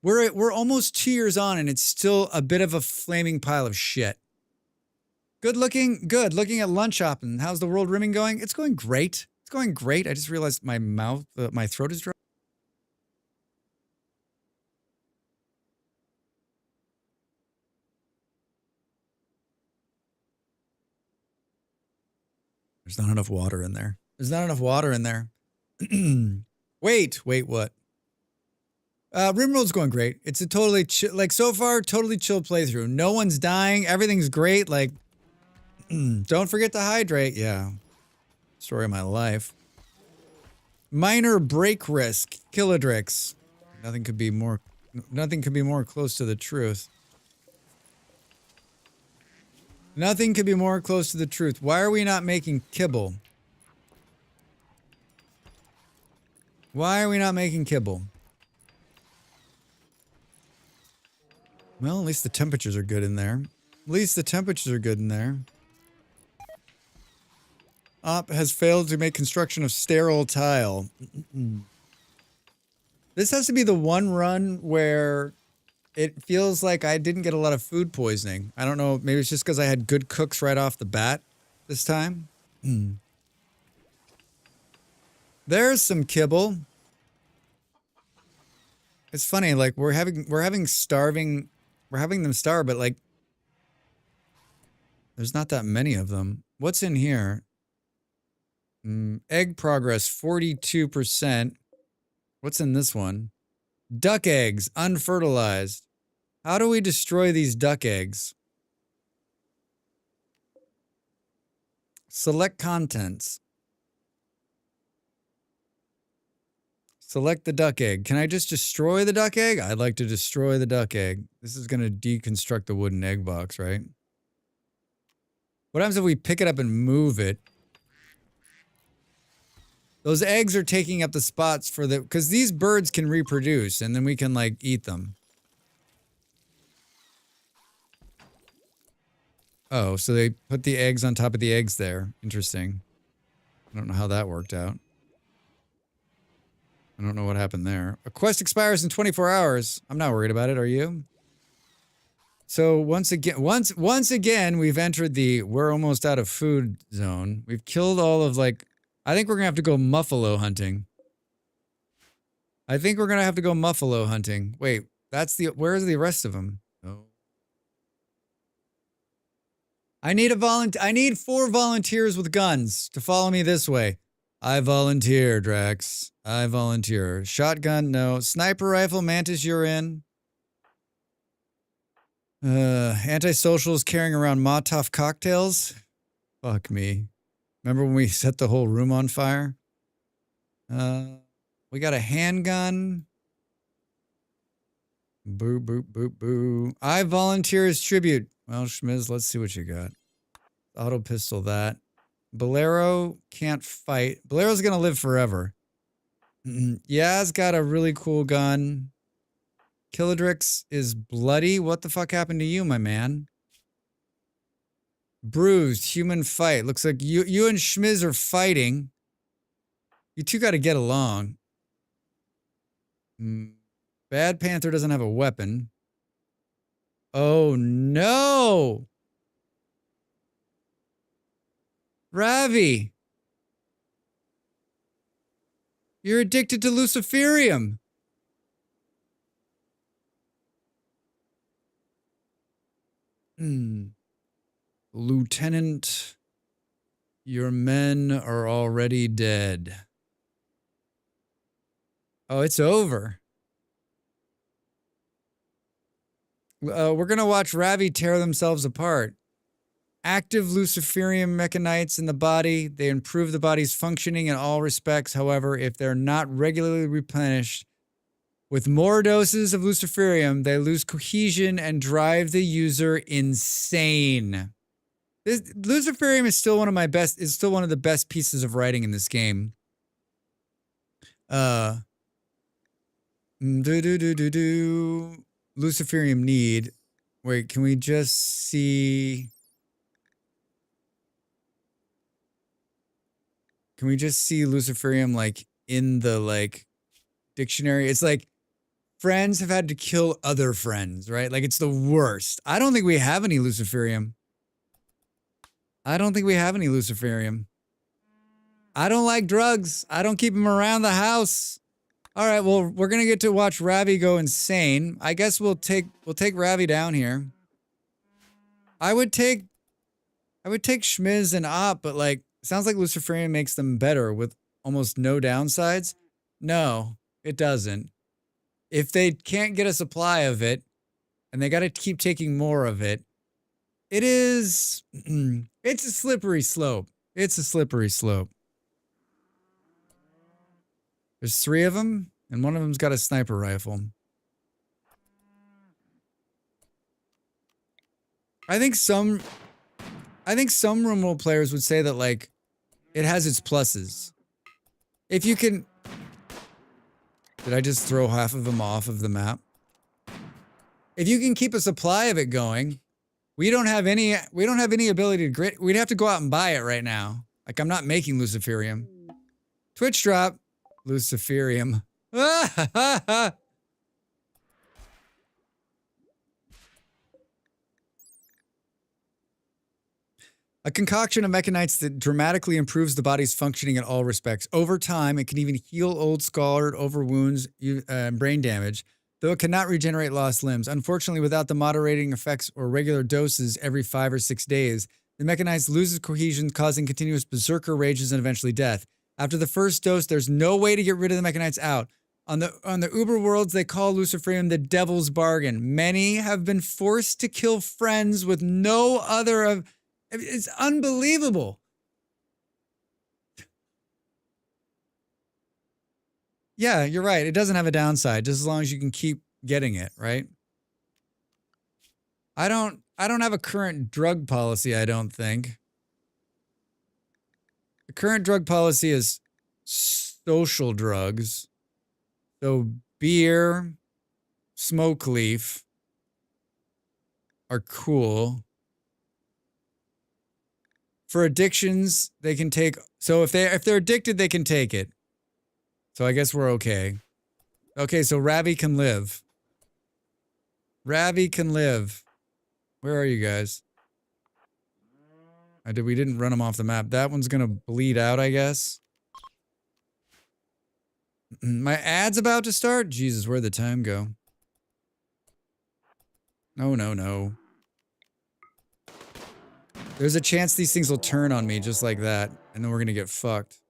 we're almost 2 years on and it's still a bit of a flaming pile of shit. Good. Looking at lunch shopping. How's the world rimming going? It's going great. It's going great. I just realized my mouth, my throat is dry. There's not enough water in there. There's not enough water in there. Wait, what? Rimworld's going great. It's a totally like so far, totally chill playthrough. No one's dying. Everything's great. Like, don't forget to hydrate. Yeah. Story of my life. Minor break risk. Kilodrix. Nothing could be more close to the truth. Nothing could be more close to the truth. Why are we not making kibble? Why are we not making kibble? Well, at least the temperatures are good in there. At least the temperatures are good in there. Op has failed to make construction of sterile tile. This has to be the one run where it feels like I didn't get a lot of food poisoning. I don't know. Maybe it's just because I had good cooks right off the bat this time. There's some kibble. It's funny, like we're having them starve, but like there's not that many of them. What's in here? Egg progress 42%. What's in this one? Duck eggs unfertilized. How do we destroy these duck eggs? Select contents. Select the duck egg. Can I just destroy the duck egg? I'd like to destroy the duck egg. This is going to deconstruct the wooden egg box, right? What happens if we pick it up and move it? Those eggs are taking up the spots for the... Because these birds can reproduce, and then we can, like, eat them. Oh, so they put the eggs on top of the eggs there. Interesting. I don't know how that worked out. I don't know what happened there. A quest expires in 24 hours. I'm not worried about it, are you? So once again, we've entered the we're almost out of food zone. We've killed all of like... I think we're gonna have to go muffalo hunting. Wait, that's the... Where's the rest of them? Oh. I need 4 volunteers with guns to follow me this way. I volunteer, Drax. I volunteer. Shotgun, no. Sniper rifle, Mantis, you're in. Antisocials carrying around Molotov cocktails? Fuck me. Remember when we set the whole room on fire? We got a handgun. Boo, boo, boo, boo. I volunteer as tribute. Well, Schmiz, let's see what you got. Auto pistol that. Bolero can't fight. Bolero's gonna live forever. Yaz got a really cool gun. Kilodrix is bloody. What the fuck happened to you, my man? Bruised, human fight. Looks like you and Schmiz are fighting. You two got to get along. Bad Panther doesn't have a weapon. Oh no! Ravi! You're addicted to Luciferium. Lieutenant, your men are already dead. Oh, it's over. We're going to watch Ravi tear themselves apart. Active Luciferium mechanites in the body. They improve the body's functioning in all respects. However, if they're not regularly replenished, with more doses of Luciferium, they lose cohesion and drive the user insane. Luciferium is still one of the best pieces of writing in this game. Luciferium need. Wait, can we just see? Can we just see Luciferium like in the like dictionary? It's like friends have had to kill other friends, right? Like it's the worst. I don't think we have any Luciferium. I don't like drugs. I don't keep them around the house. All right, well, we're gonna get to watch Ravi go insane. I guess we'll take Ravi down here. I would take Schmiz and Op, but like sounds like Luciferium makes them better with almost no downsides. No, it doesn't. If they can't get a supply of it, and they got to keep taking more of it, it's a slippery slope. It's a slippery slope. There's 3 of them, and one of them's got a sniper rifle. I think some Rimworld players would say that like it has its pluses. If you can, did I just throw half of them off of the map? If you can keep a supply of it going, we don't have any ability to grit. We'd have to go out and buy it right now. Like I'm not making Luciferium. Twitch drop, Luciferium. A concoction of mechanites that dramatically improves the body's functioning in all respects. Over time, it can even heal old scarred over wounds and brain damage, though it cannot regenerate lost limbs. Unfortunately, without the moderating effects or regular doses every 5 or 6 days, the mechanite loses cohesion, causing continuous berserker rages and eventually death. After the first dose, there's no way to get rid of the mechanites out. On the Uber worlds, they call Luciferium the devil's bargain. Many have been forced to kill friends with no other of... It's unbelievable. Yeah, you're right. It doesn't have a downside, just as long as you can keep getting it, right? I don't have a current drug policy, I don't think. The current drug policy is social drugs. So beer, smoke leaf are cool. For addictions, they can take, so if they're addicted, they can take it. So I guess we're okay. Okay, so Ravi can live. Ravi can live. Where are you guys? We didn't run them off the map. That one's gonna bleed out, I guess. My ad's about to start? Jesus, where'd the time go? No, no, no. There's a chance these things will turn on me just like that, and then we're gonna get fucked.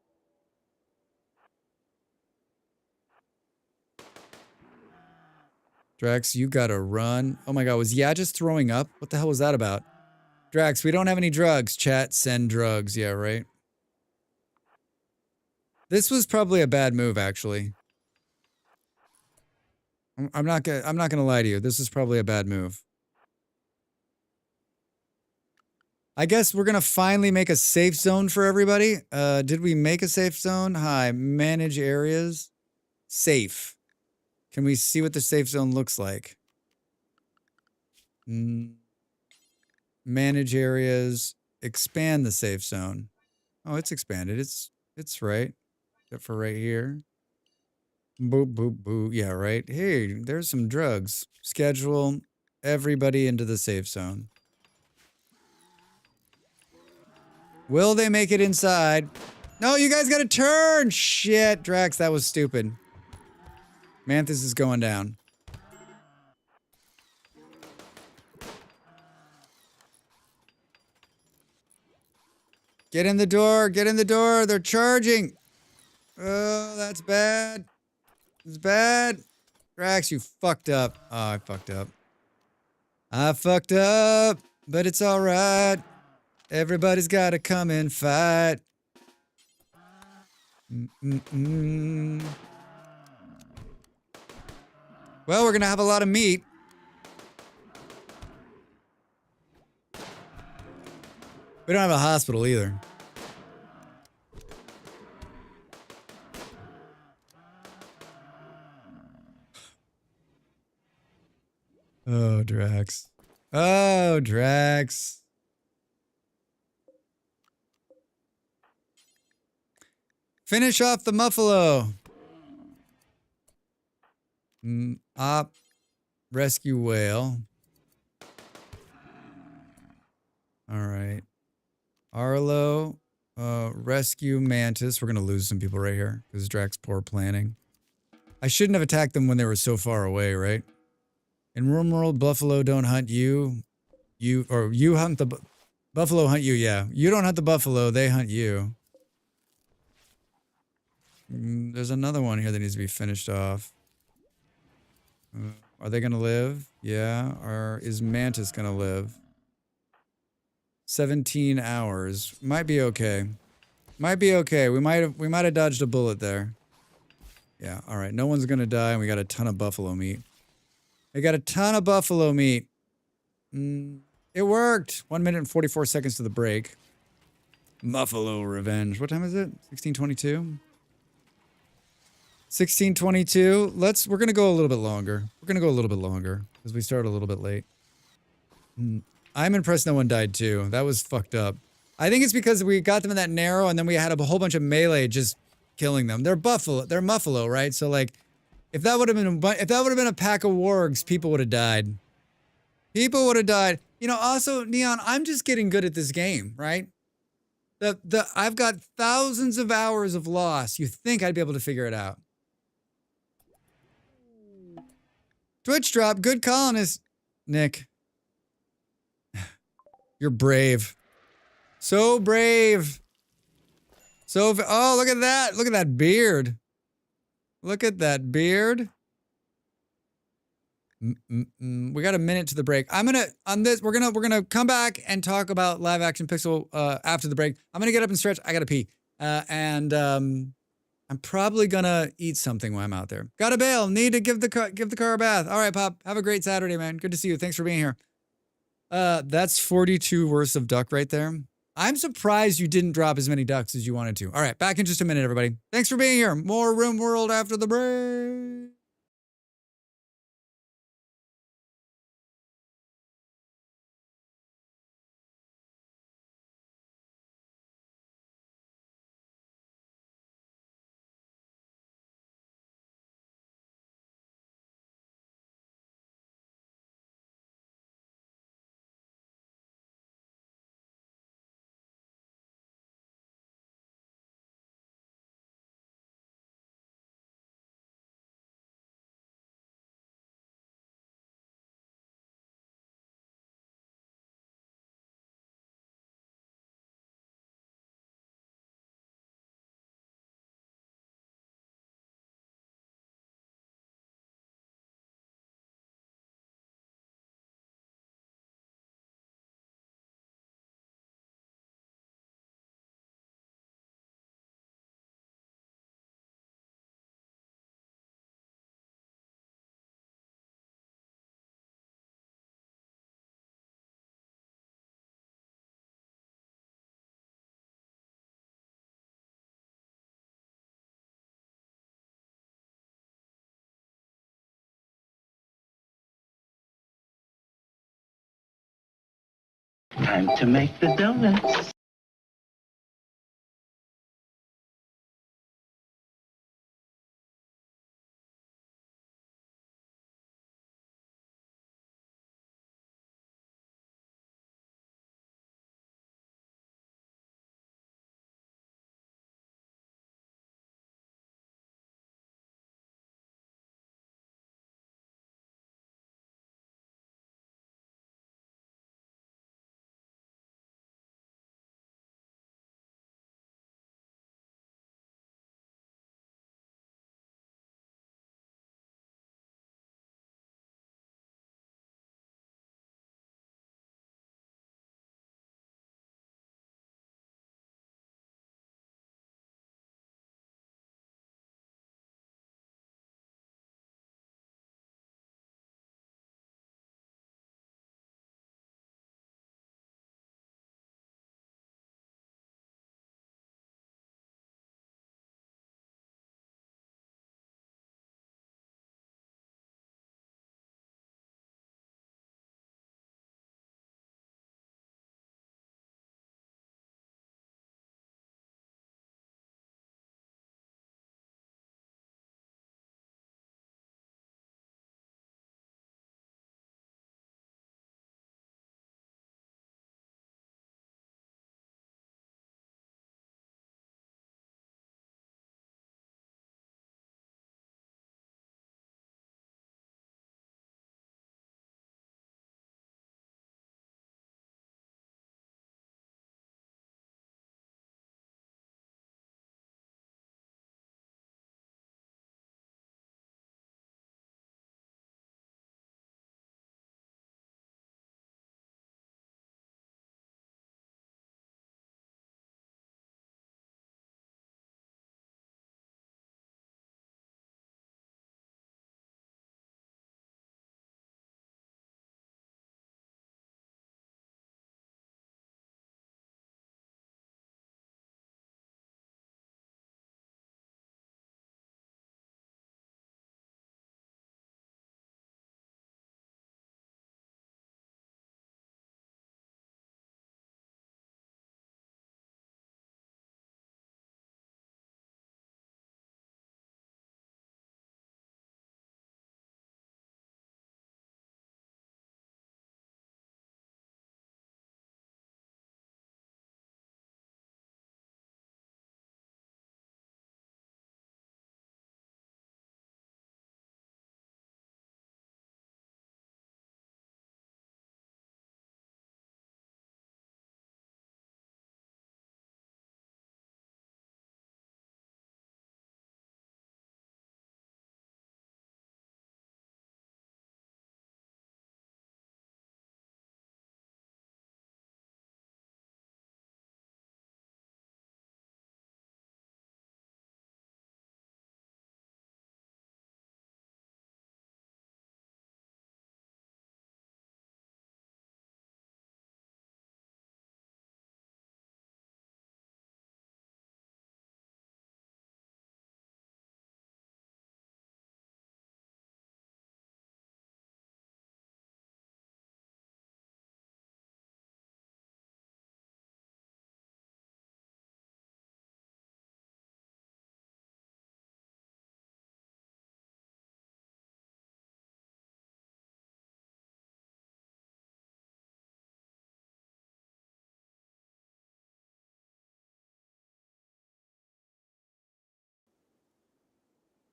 Drax, you gotta run. Oh my god, was Ya just throwing up? What the hell was that about? Drax, we don't have any drugs. Chat, send drugs. Yeah, right? This was probably a bad move, actually. I'm not gonna lie to you. This is probably a bad move. I guess we're gonna finally make a safe zone for everybody. Did we make a safe zone? Hi, manage areas. Safe. Can we see what the safe zone looks like? Manage areas. Expand the safe zone. Oh, it's expanded. It's right. Except for right here. Boo, boo, boo. Yeah, right. Hey, there's some drugs. Schedule everybody into the safe zone. Will they make it inside? No, you guys gotta turn! Shit, Drax, that was stupid. Mantis is going down. Get in the door, get in the door, they're charging! Oh, that's bad. It's bad. Drax, you fucked up. Oh, I fucked up. I fucked up, but it's alright. Everybody's gotta come and fight. Well, we're gonna have a lot of meat. We don't have a hospital either. Oh, Drax. Oh, Drax. Finish off the Muffalo. Op. Rescue whale. All right. Arlo. Rescue mantis. We're going to lose some people right here because Drax poor planning. I shouldn't have attacked them when they were so far away, right? In Rimworld, buffalo don't hunt you. You hunt the buffalo hunt you, yeah. You don't hunt the buffalo, they hunt you. There's another one here that needs to be finished off. Are they gonna live? Yeah. Or is Mantis gonna live? 17 hours. Might be okay. Might be okay. We might have dodged a bullet there. Yeah, alright. No one's gonna die, and we got a ton of buffalo meat. We got a ton of buffalo meat. It worked! 1 minute and 44 seconds to the break. Buffalo revenge. What time is it? 16:22? 16:22. We're gonna go a little bit longer. We're gonna go a little bit longer because we started a little bit late. I'm impressed no one died too. That was fucked up. I think it's because we got them in that narrow and then we had a whole bunch of melee just killing them. They're muffalo, right? So like, if that would have been a pack of wargs, people would have died. People would have died. You know, also, Neon, I'm just getting good at this game, right? I've got thousands of hours of loss. You think I'd be able to figure it out. Twitch drop, good colonist. Nick. You're brave. So brave. Oh, look at that. Look at that beard. Look at that beard. We got a minute to the break. We're gonna come back and talk about live action pixel after the break. I'm gonna get up and stretch. I gotta pee. I'm probably gonna eat something while I'm out there. Gotta bail. Need to give the car a bath. All right, Pop. Have a great Saturday, man. Good to see you. Thanks for being here. That's 42 worth of duck right there. I'm surprised you didn't drop as many ducks as you wanted to. All right, back in just a minute, everybody. Thanks for being here. More Rimworld after the break. Time to make the donuts.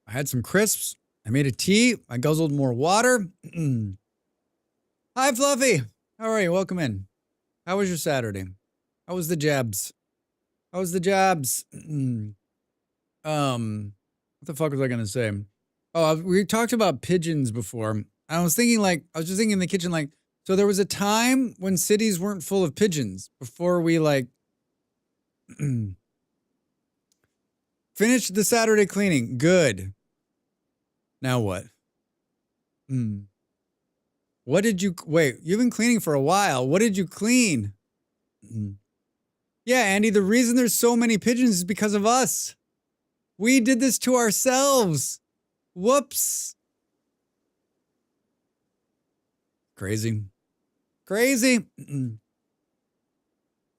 I had some crisps. I made a tea. I guzzled more water. Hi, Fluffy. How are you? Welcome in. How was your Saturday? How was the jabs? How was the jabs? What the fuck was I gonna say? Oh, we talked about pigeons before. I was thinking, like, I was just thinking in the kitchen, like, so there was a time when cities weren't full of pigeons before we, like, finished the Saturday cleaning. Good. Now what? What did you, wait, you've been cleaning for a while. What did you clean? Yeah, Andy, the reason there's so many pigeons is because of us. We did this to ourselves. Whoops. Crazy. Crazy.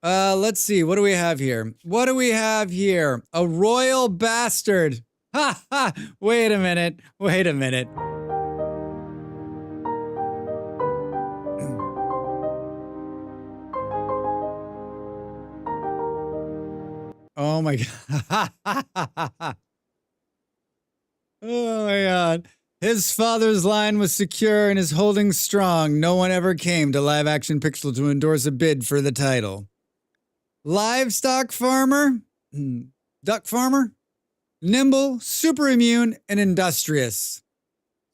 Let's see. What do we have here? What do we have here? A royal bastard. Ha ha. Wait a minute. Wait a minute. Oh my god. Oh my god. His father's line was secure and his holding strong. No one ever came to Live Action Pixel to endorse a bid for the title. Livestock farmer? Duck farmer? Nimble, super immune, and industrious.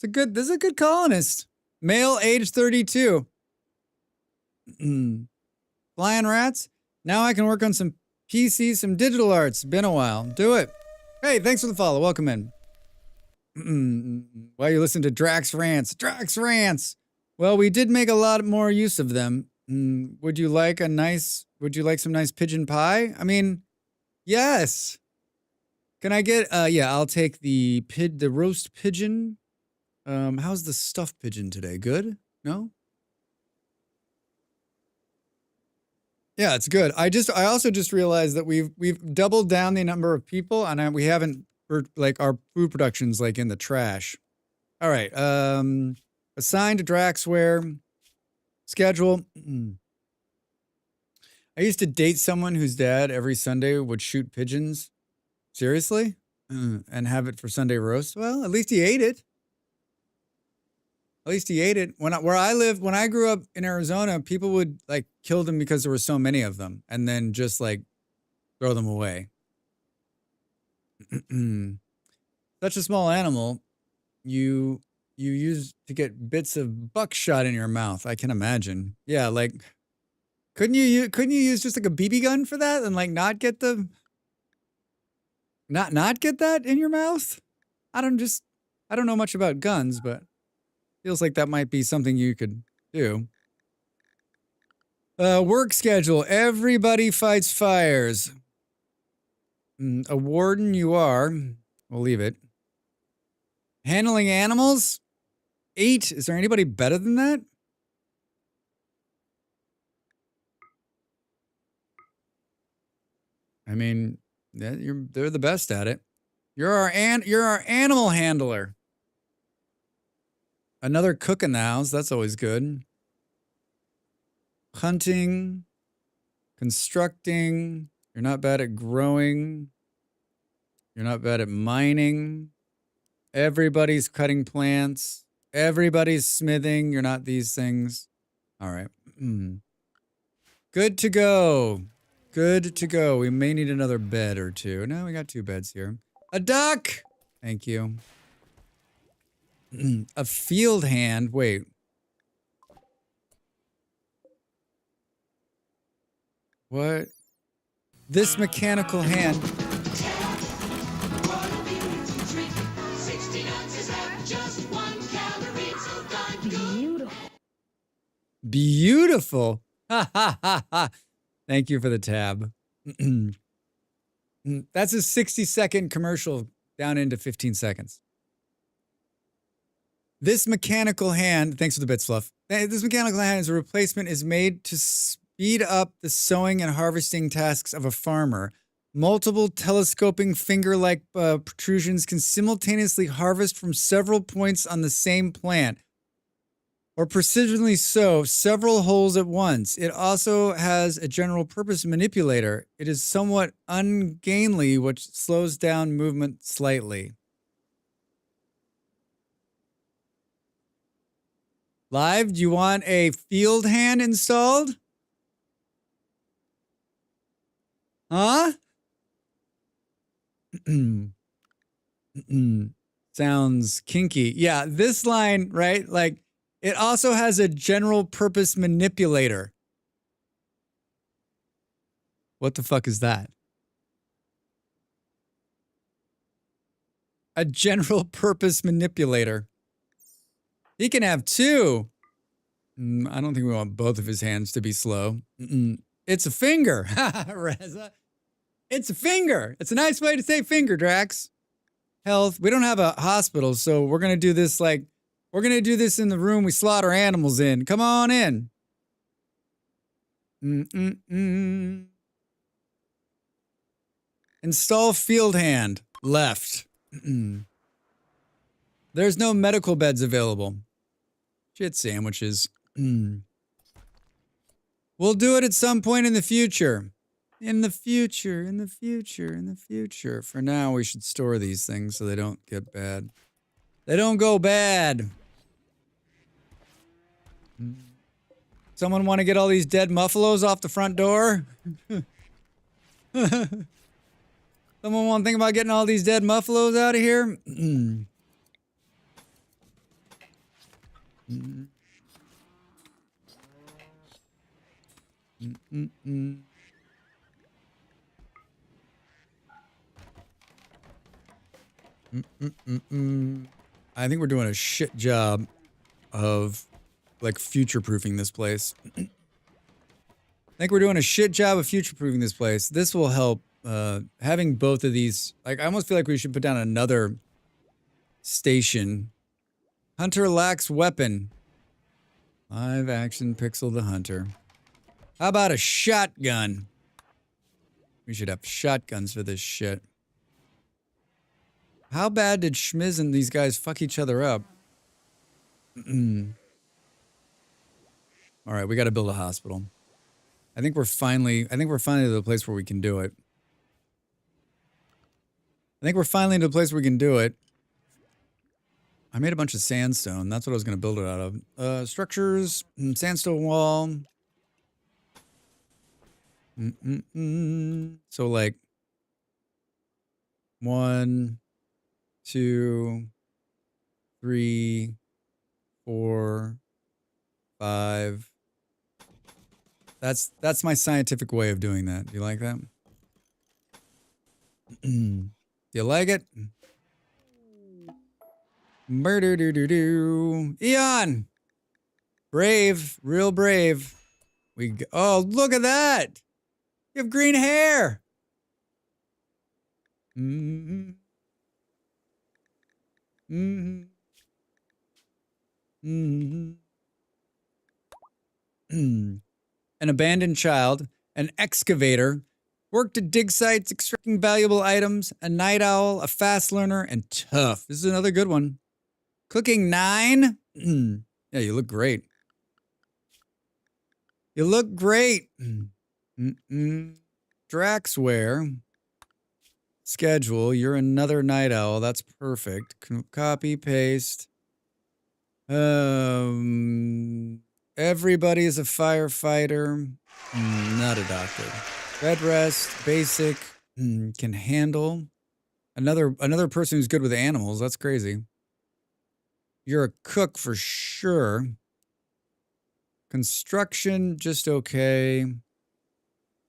This is a good colonist. Male, age 32. Flying rats? Now I can work on some PC, some digital arts. Been a while. Do it. Hey, thanks for the follow. Welcome in. While you listen to Drax Rants. Drax Rants! Well, we did make a lot more use of them. Would you like some nice pigeon pie? I mean, yes. Can I get, yeah, I'll take the roast pigeon. How's the stuffed pigeon today? Good? No? Yeah, it's good. I also just realized that we've doubled down the number of people and we haven't, like, our food production's like in the trash. All right. Assigned to Draxware. Schedule. I used to date someone whose dad every Sunday would shoot pigeons. Seriously? And have it for Sunday roast? Well, at least he ate it. At least he ate it. When I grew up in Arizona, people would like kill them because there were so many of them and then just like throw them away. Such a small animal, you use to get bits of buckshot in your mouth. I can imagine. Yeah, like couldn't you use just like a BB gun for that and like not get that in your mouth? I don't know much about guns, but feels like that might be something you could do. Work schedule. Everybody fights fires. A warden you are. We'll leave it. Handling animals? 8. Is there anybody better than that? I mean, they're the best at it. You're our animal handler. Another cook in the house. That's always good. Hunting. Constructing. You're not bad at growing. You're not bad at mining. Everybody's cutting plants. Everybody's smithing. You're not these things. All right. Good to go. Good to go. We may need another bed or two. No, we got 2 beds here. A duck! Thank you. A field hand. Wait. What? This mechanical hand. Beautiful. Ha ha ha ha. Thank you for the tab. That's a 60-second commercial down into 15 seconds. This mechanical hand, thanks for the bits, Fluff. This mechanical hand as a replacement is made to speed up the sowing and harvesting tasks of a farmer. Multiple telescoping finger-like protrusions can simultaneously harvest from several points on the same plant, or precisionally sow several holes at once. It also has a general purpose manipulator. It is somewhat ungainly, which slows down movement slightly. Live, do you want a field hand installed? Huh? Sounds kinky. Yeah, this line, right? Like, it also has a general purpose manipulator. What the fuck is that? A general purpose manipulator. He can have 2. I don't think we want both of his hands to be slow. It's a finger. Reza. It's a finger. It's a nice way to say finger, Drax. Health. We don't have a hospital, so we're going to do this like, we're going to do this in the room we slaughter animals in. Come on in. Install field hand. Left. There's no medical beds available. Shit sandwiches. We'll do it at some point in the future. In the future, in the future, in the future. For now, we should store these things so they don't get bad. They don't go bad. Someone want to get all these dead muffalos off the front door? Someone want to think about getting all these dead muffalos out of here? I think we're doing a shit job of, like, future-proofing this place. I think we're doing a shit job of future-proofing this place. This will help, having both of these... Like, I almost feel like we should put down another station. Hunter lacks weapon. Live action pixel the hunter. How about a shotgun? We should have shotguns for this shit. How bad did Schmiz and these guys fuck each other up? All right, we got to build a hospital. I think we're finally to the place where we can do it. I made a bunch of sandstone. That's what I was going to build it out of. Structures, sandstone wall. So like 1, 2, 3, 4, 5. That's my scientific way of doing that. Do you like that? Do you like it? Murder do do do. Eon! Brave, real brave. Oh, look at that! You have green hair! An abandoned child, an excavator, worked at dig sites, extracting valuable items, a night owl, a fast learner, and tough. This is another good one. Cooking 9? Yeah, you look great. You look great. Draxware. Schedule. You're another night owl. That's perfect. Copy, paste. Everybody's a firefighter. Not a doctor. Bed rest. Basic. Can handle. Another person who's good with animals. That's crazy. You're a cook for sure. Construction, just okay.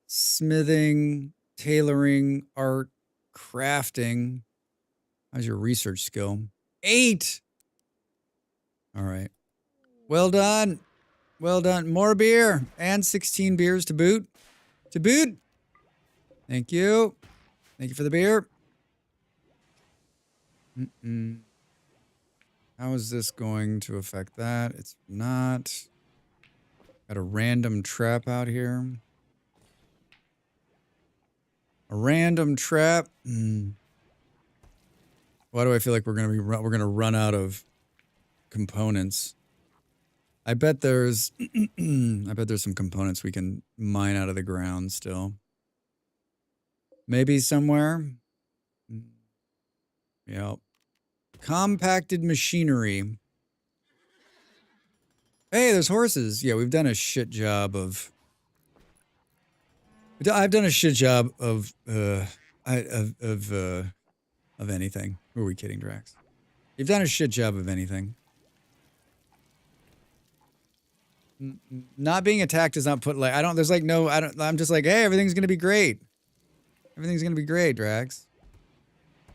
Smithing, tailoring, art, crafting. How's your research skill? 8! All right. Well done. Well done. More beer. And 16 beers to boot. To boot. Thank you. Thank you for the beer. How is this going to affect that? It's not. Got a random trap out here. A random trap. Why do I feel like we're gonna run out of components? I bet there's some components we can mine out of the ground still. Maybe somewhere. Yep. Compacted machinery. Hey, there's horses. Yeah, we've done a shit job of... I've done a shit job of anything. Who are we kidding, Drax? You've done a shit job of anything. Not being attacked does not put, like, I'm just like, hey, everything's gonna be great. Everything's gonna be great, Drax.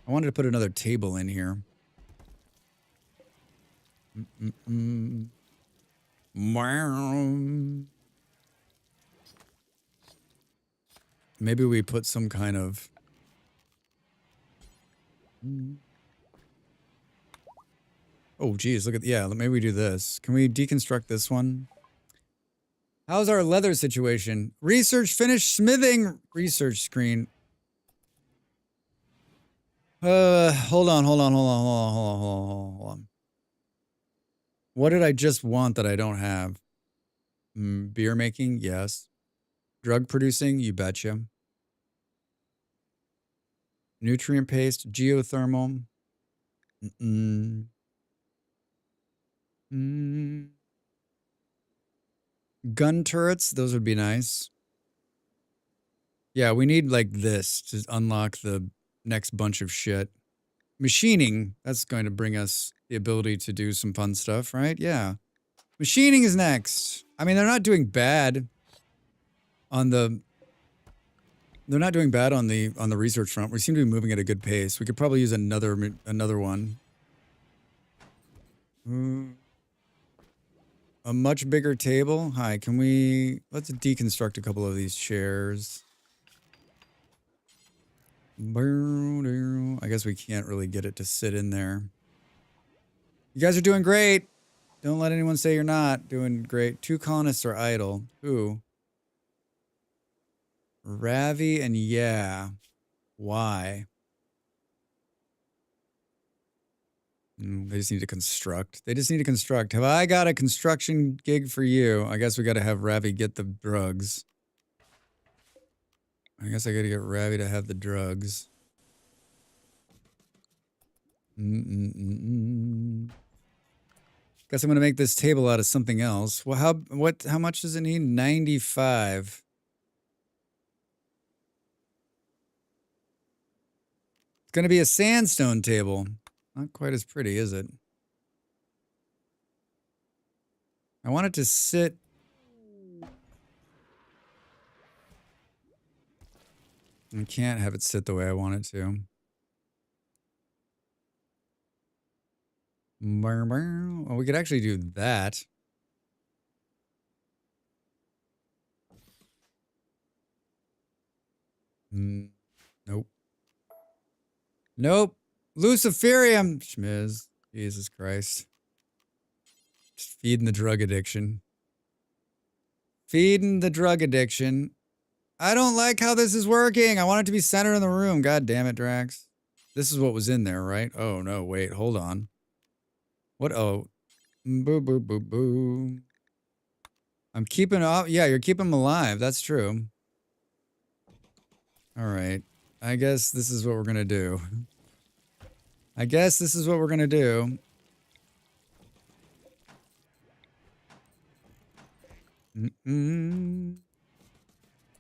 I wanted to put another table in here. Maybe we put some kind of... Oh, geez, look at... Yeah, maybe we do this. Can we deconstruct this one? How's our leather situation? Research finished. Smithing research screen. Hold on. What did I just want that I don't have? Beer making, yes. Drug producing, you betcha. Nutrient paste, geothermal. Gun turrets, those would be nice. Yeah, we need like this to unlock the next bunch of shit. Machining, that's going to bring us the ability to do some fun stuff, right? Yeah. Machining is next. I mean, they're not doing bad on the research front. We seem to be moving at a good pace. We could probably use another one. A much bigger table. Hi, let's deconstruct a couple of these chairs. I guess we can't really get it to sit in there. You guys are doing great. Don't let anyone say you're not doing great. 2 colonists are idle. Who? Ravi and yeah. Why? They just need to construct. Have I got a construction gig for you? I guess we got to have Ravi get the drugs. I guess I got to get Ravi to have the drugs. Guess I'm going to make this table out of something else. Well, how much does it need? 95. It's going to be a sandstone table. Not quite as pretty, is it? I want it to sit. I can't have it sit the way I want it to. Well, we could actually do that. Nope. Nope. Luciferium. Schmiz. Jesus Christ. Just feeding the drug addiction. Feeding the drug addiction. I don't like how this is working. I want it to be centered in the room. God damn it, Drax. This is what was in there, right? Oh, no. Wait. Hold on. What? Oh. Boo, boo, boo, boo. I'm keeping off. Yeah, you're keeping them alive. That's true. All right. I guess this is what we're going to do.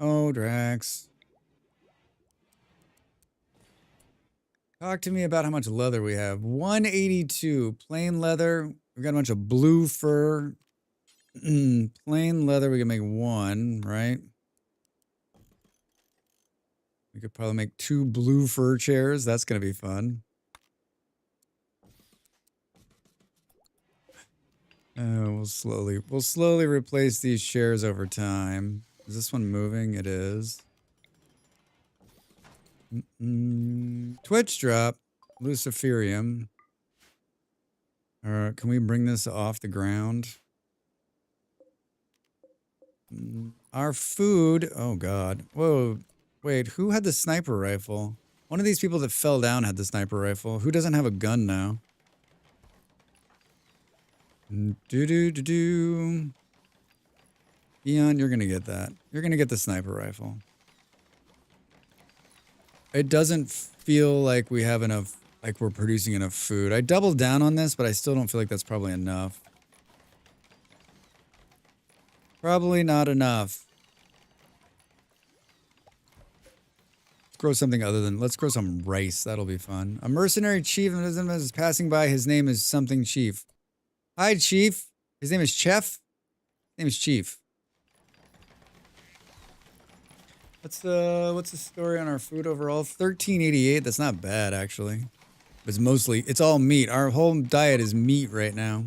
Oh, Drax. Talk to me about how much leather we have. 182. Plain leather. We got a bunch of blue fur. Plain leather, we can make 1, right? We could probably make 2 blue fur chairs. That's going to be fun. We'll slowly replace these chairs over time. Is this one moving? It is. Twitch drop. Luciferium. Can we bring this off the ground? Our food. Oh, God. Whoa. Wait, who had the sniper rifle? One of these people that fell down had the sniper rifle. Who doesn't have a gun now? Eon, you're gonna get that. You're gonna get the sniper rifle. It doesn't feel like we have enough, like we're producing enough food. I doubled down on this, but I still don't feel like that's probably enough. Probably not enough. Let's grow something other than, let's grow some rice. That'll be fun. A mercenary chief is passing by. His name is something chief. Hi, Chief. His name is Chef. His name is Chief. What's the story on our food overall? 1388. That's not bad, actually. It's all meat. Our whole diet is meat right now.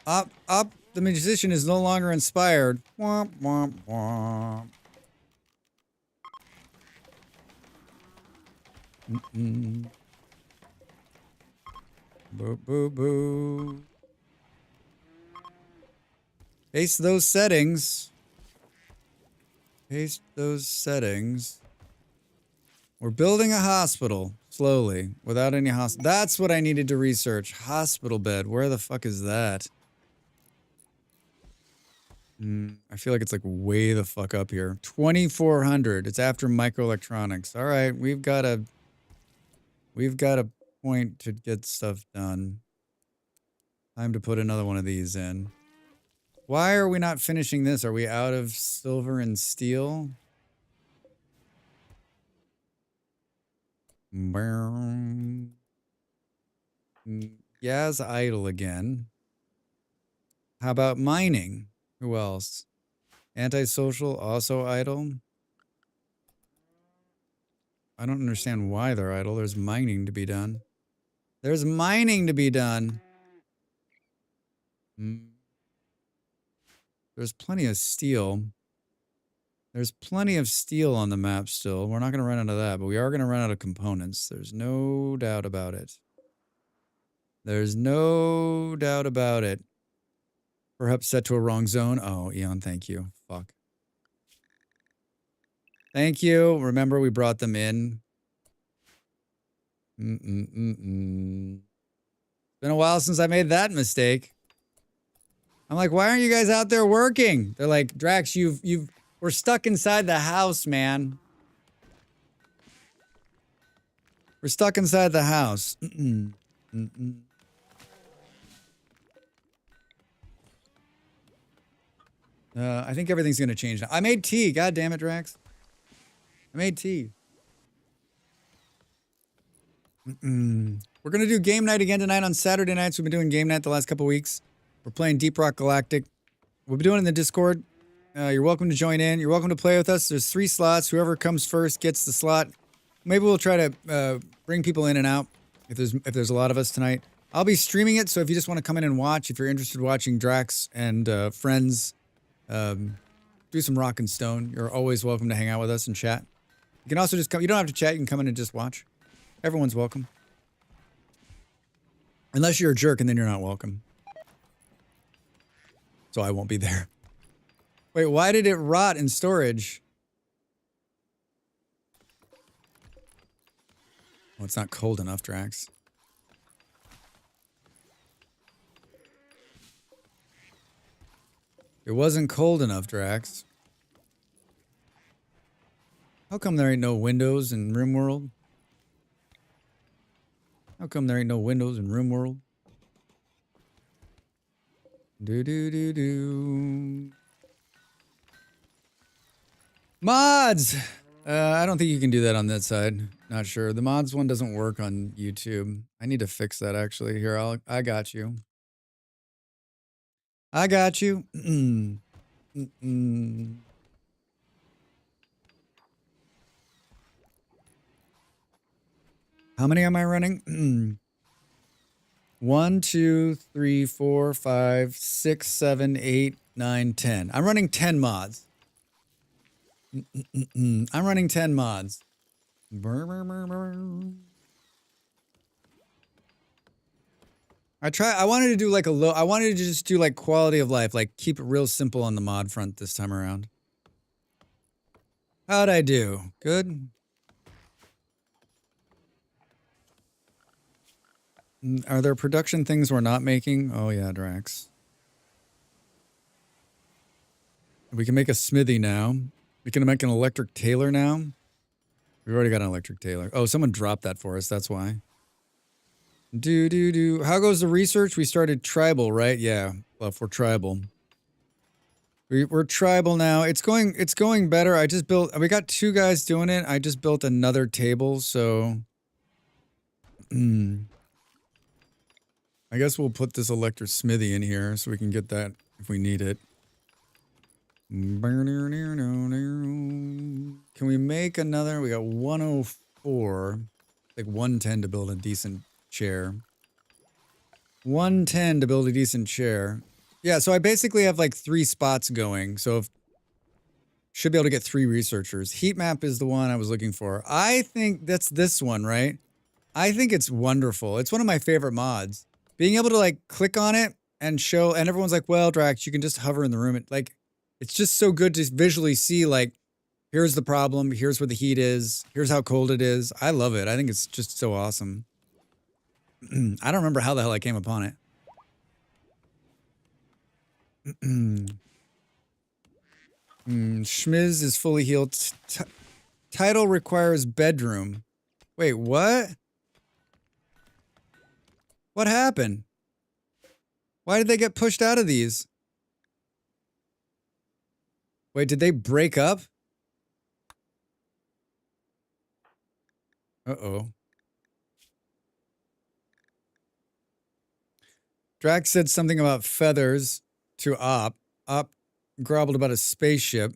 Up. The musician is no longer inspired. Womp, womp, womp. Boo, boo, boo. Paste those settings. Paste those settings. We're building a hospital slowly without any hospital. That's what I needed to research. Hospital bed. Where the fuck is that? I feel like it's like way the fuck up here. 2400. It's after microelectronics. All right, we've got a point to get stuff done. Time to put another one of these in. Why are we not finishing this? Are we out of silver and steel? Yaz idle again. How about mining? Who else? Antisocial, also idle. I don't understand why they're idle. There's mining to be done. There's mining to be done. There's plenty of steel. There's plenty of steel on the map still. We're not going to run out of that, but we are going to run out of components. There's no doubt about it. There's no doubt about it. Perhaps set to a wrong zone. Oh, Eon, thank you. Fuck. Thank you. Remember, we brought them in. It's been a while since I made that mistake. I'm like, why aren't you guys out there working? They're like, Drax, we're stuck inside the house, man. We're stuck inside the house. I think everything's gonna change now. I made tea. God damn it, Drax. I made tea. We're gonna do game night again tonight on Saturday nights. We've been doing game night the last couple weeks. We're playing Deep Rock Galactic. We'll be doing it in the Discord. You're welcome to join in. You're welcome to play with us. There's 3 slots. Whoever comes first gets the slot. Maybe we'll try to bring people in and out if there's a lot of us tonight. I'll be streaming it, so if you just want to come in and watch, if you're interested in watching Drax and friends do some rock and stone, you're always welcome to hang out with us and chat. You can also just come. You don't have to chat. You can come in and just watch. Everyone's welcome. Unless you're a jerk, and then you're not welcome. So I won't be there. Wait, why did it rot in storage? Well, it's not cold enough, Drax. It wasn't cold enough, Drax. How come there ain't no windows in Rimworld? How come there ain't no windows in Rimworld? Do. Mods! I don't think you can do that on that side. Not sure. The mods one doesn't work on YouTube. I need to fix that, actually. Here, I got you. I got you. How many am I running? 1, 2, 3, 4, 5, 6, 7, 8, 9, 10. I'm running 10 mods. I'm running 10 mods. I wanted to do like I wanted to just do like quality of life, like keep it real simple on the mod front this time around. How'd I do? Good? Are there production things we're not making? Oh yeah, Drax. We can make a smithy now. We can make an electric tailor now. We've already got an electric tailor. Oh, someone dropped that for us. That's why. Do. How goes the research? We started tribal, right? Yeah. Well, if we're tribal. We're tribal now. It's going better. I just built. We got 2 guys doing it. I just built another table, so. I guess we'll put this electric smithy in here so we can get that if we need it. Can we make another? We got 104. Like 110 to build a decent chair. 110 to build a decent chair. Yeah, so I basically have like 3 spots going. So should be able to get 3 researchers. Heat map is the one I was looking for. I think that's this one, right? I think it's wonderful. It's one of my favorite mods. Being able to like click on it and show, and everyone's like, well, Drax, you can just hover in the room. It's just so good to visually see, like, here's the problem, here's where the heat is, here's how cold it is. I love it. I think it's just so awesome. I don't remember how the hell I came upon it. Schmiz is fully healed. Title requires bedroom. Wait, what? What happened? Why did they get pushed out of these? Wait, did they break up? Uh-oh. Drax said something about feathers to Op. Op grumbled about a spaceship.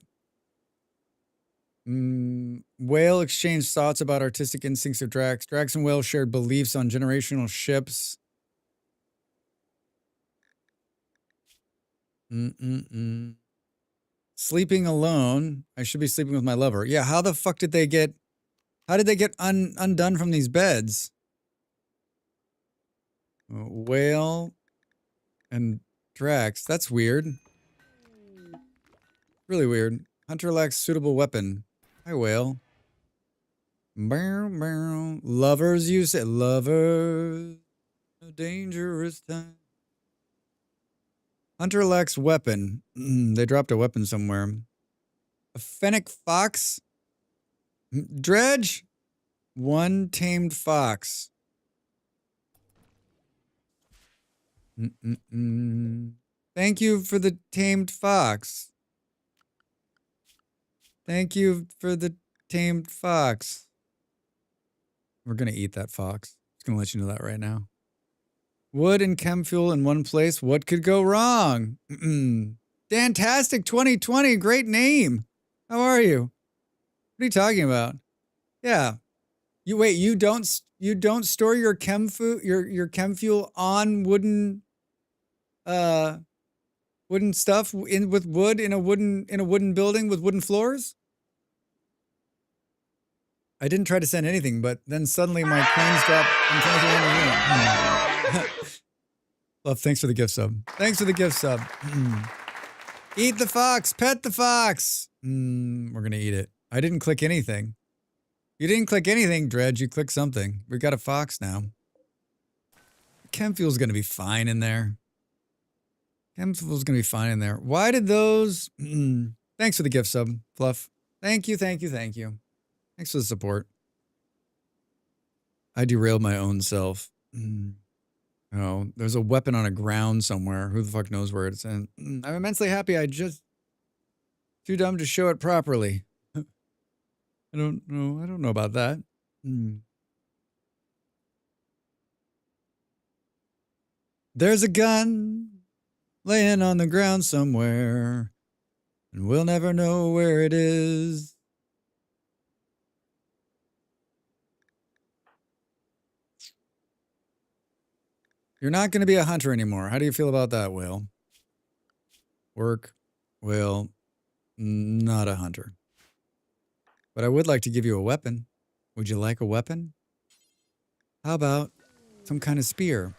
Whale exchanged thoughts about artistic instincts of Drax. Drax and Whale shared beliefs on generational ships. Sleeping alone. I should be sleeping with my lover. Yeah, how the fuck did they get... How did they get undone from these beds? Whale and Drax. That's weird. Really weird. Hunter lacks suitable weapon. Hi, Whale. Lovers, you said. Lovers. A dangerous time. Hunter lacks weapon. They dropped a weapon somewhere. A fennec fox? Dredge? One tamed fox. Thank you for the tamed fox. Thank you for the tamed fox. We're going to eat that fox. Just going to let you know that right now. Wood and chem fuel in one place. What could go wrong? Dantastic 2020. Great name. How are you? What are you talking about? Yeah. You don't store your chem food, your chem fuel on wooden stuff with wood in a wooden building with wooden floors? I didn't try to send anything, but then suddenly my planes dropped and turned around the room. Love, thanks for the gift sub. Thanks for the gift sub. Eat the fox, pet the fox. We're gonna eat it. I didn't click anything. You didn't click anything, Dredge. You clicked something. We got a fox now. Chem fuel's gonna be fine in there. Chem fuel's gonna be fine in there. Why did those... Thanks for the gift sub, Fluff. Thank you, thank you, thank you. Thanks for the support. I derailed my own self. Oh, there's a weapon on a ground somewhere. Who the fuck knows where it's in? I'm immensely happy I just... Too dumb to show it properly. I don't know about that. There's a gun laying on the ground somewhere, and we'll never know where it is. You're not going to be a hunter anymore. How do you feel about that, Will? Work, Will, not a hunter. But I would like to give you a weapon. Would you like a weapon? How about some kind of spear?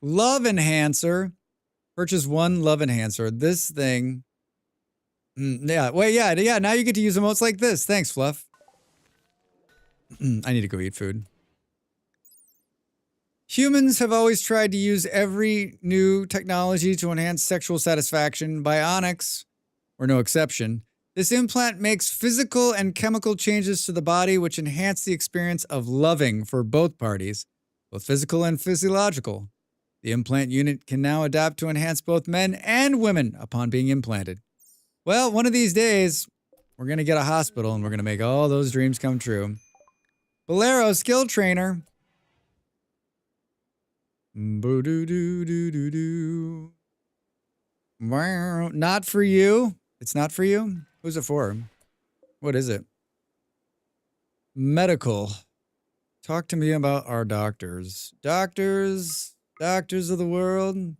Love enhancer. Purchase one love enhancer. This thing. Yeah, wait, yeah. Now you get to use emotes like this. Thanks, Fluff. I need to go eat food. Humans have always tried to use every new technology to enhance sexual satisfaction. Bionics were no exception. This implant makes physical and chemical changes to the body which enhance the experience of loving for both parties, both physical and physiological. The implant unit can now adapt to enhance both men and women upon being implanted. Well, one of these days, we're going to get a hospital and we're going to make all those dreams come true. Bolero skill trainer. Boo-doo-doo-doo-doo-doo. Not for you. It's not for you? Who's it for? What is it? Medical. Talk to me about our doctors. Doctors of the world.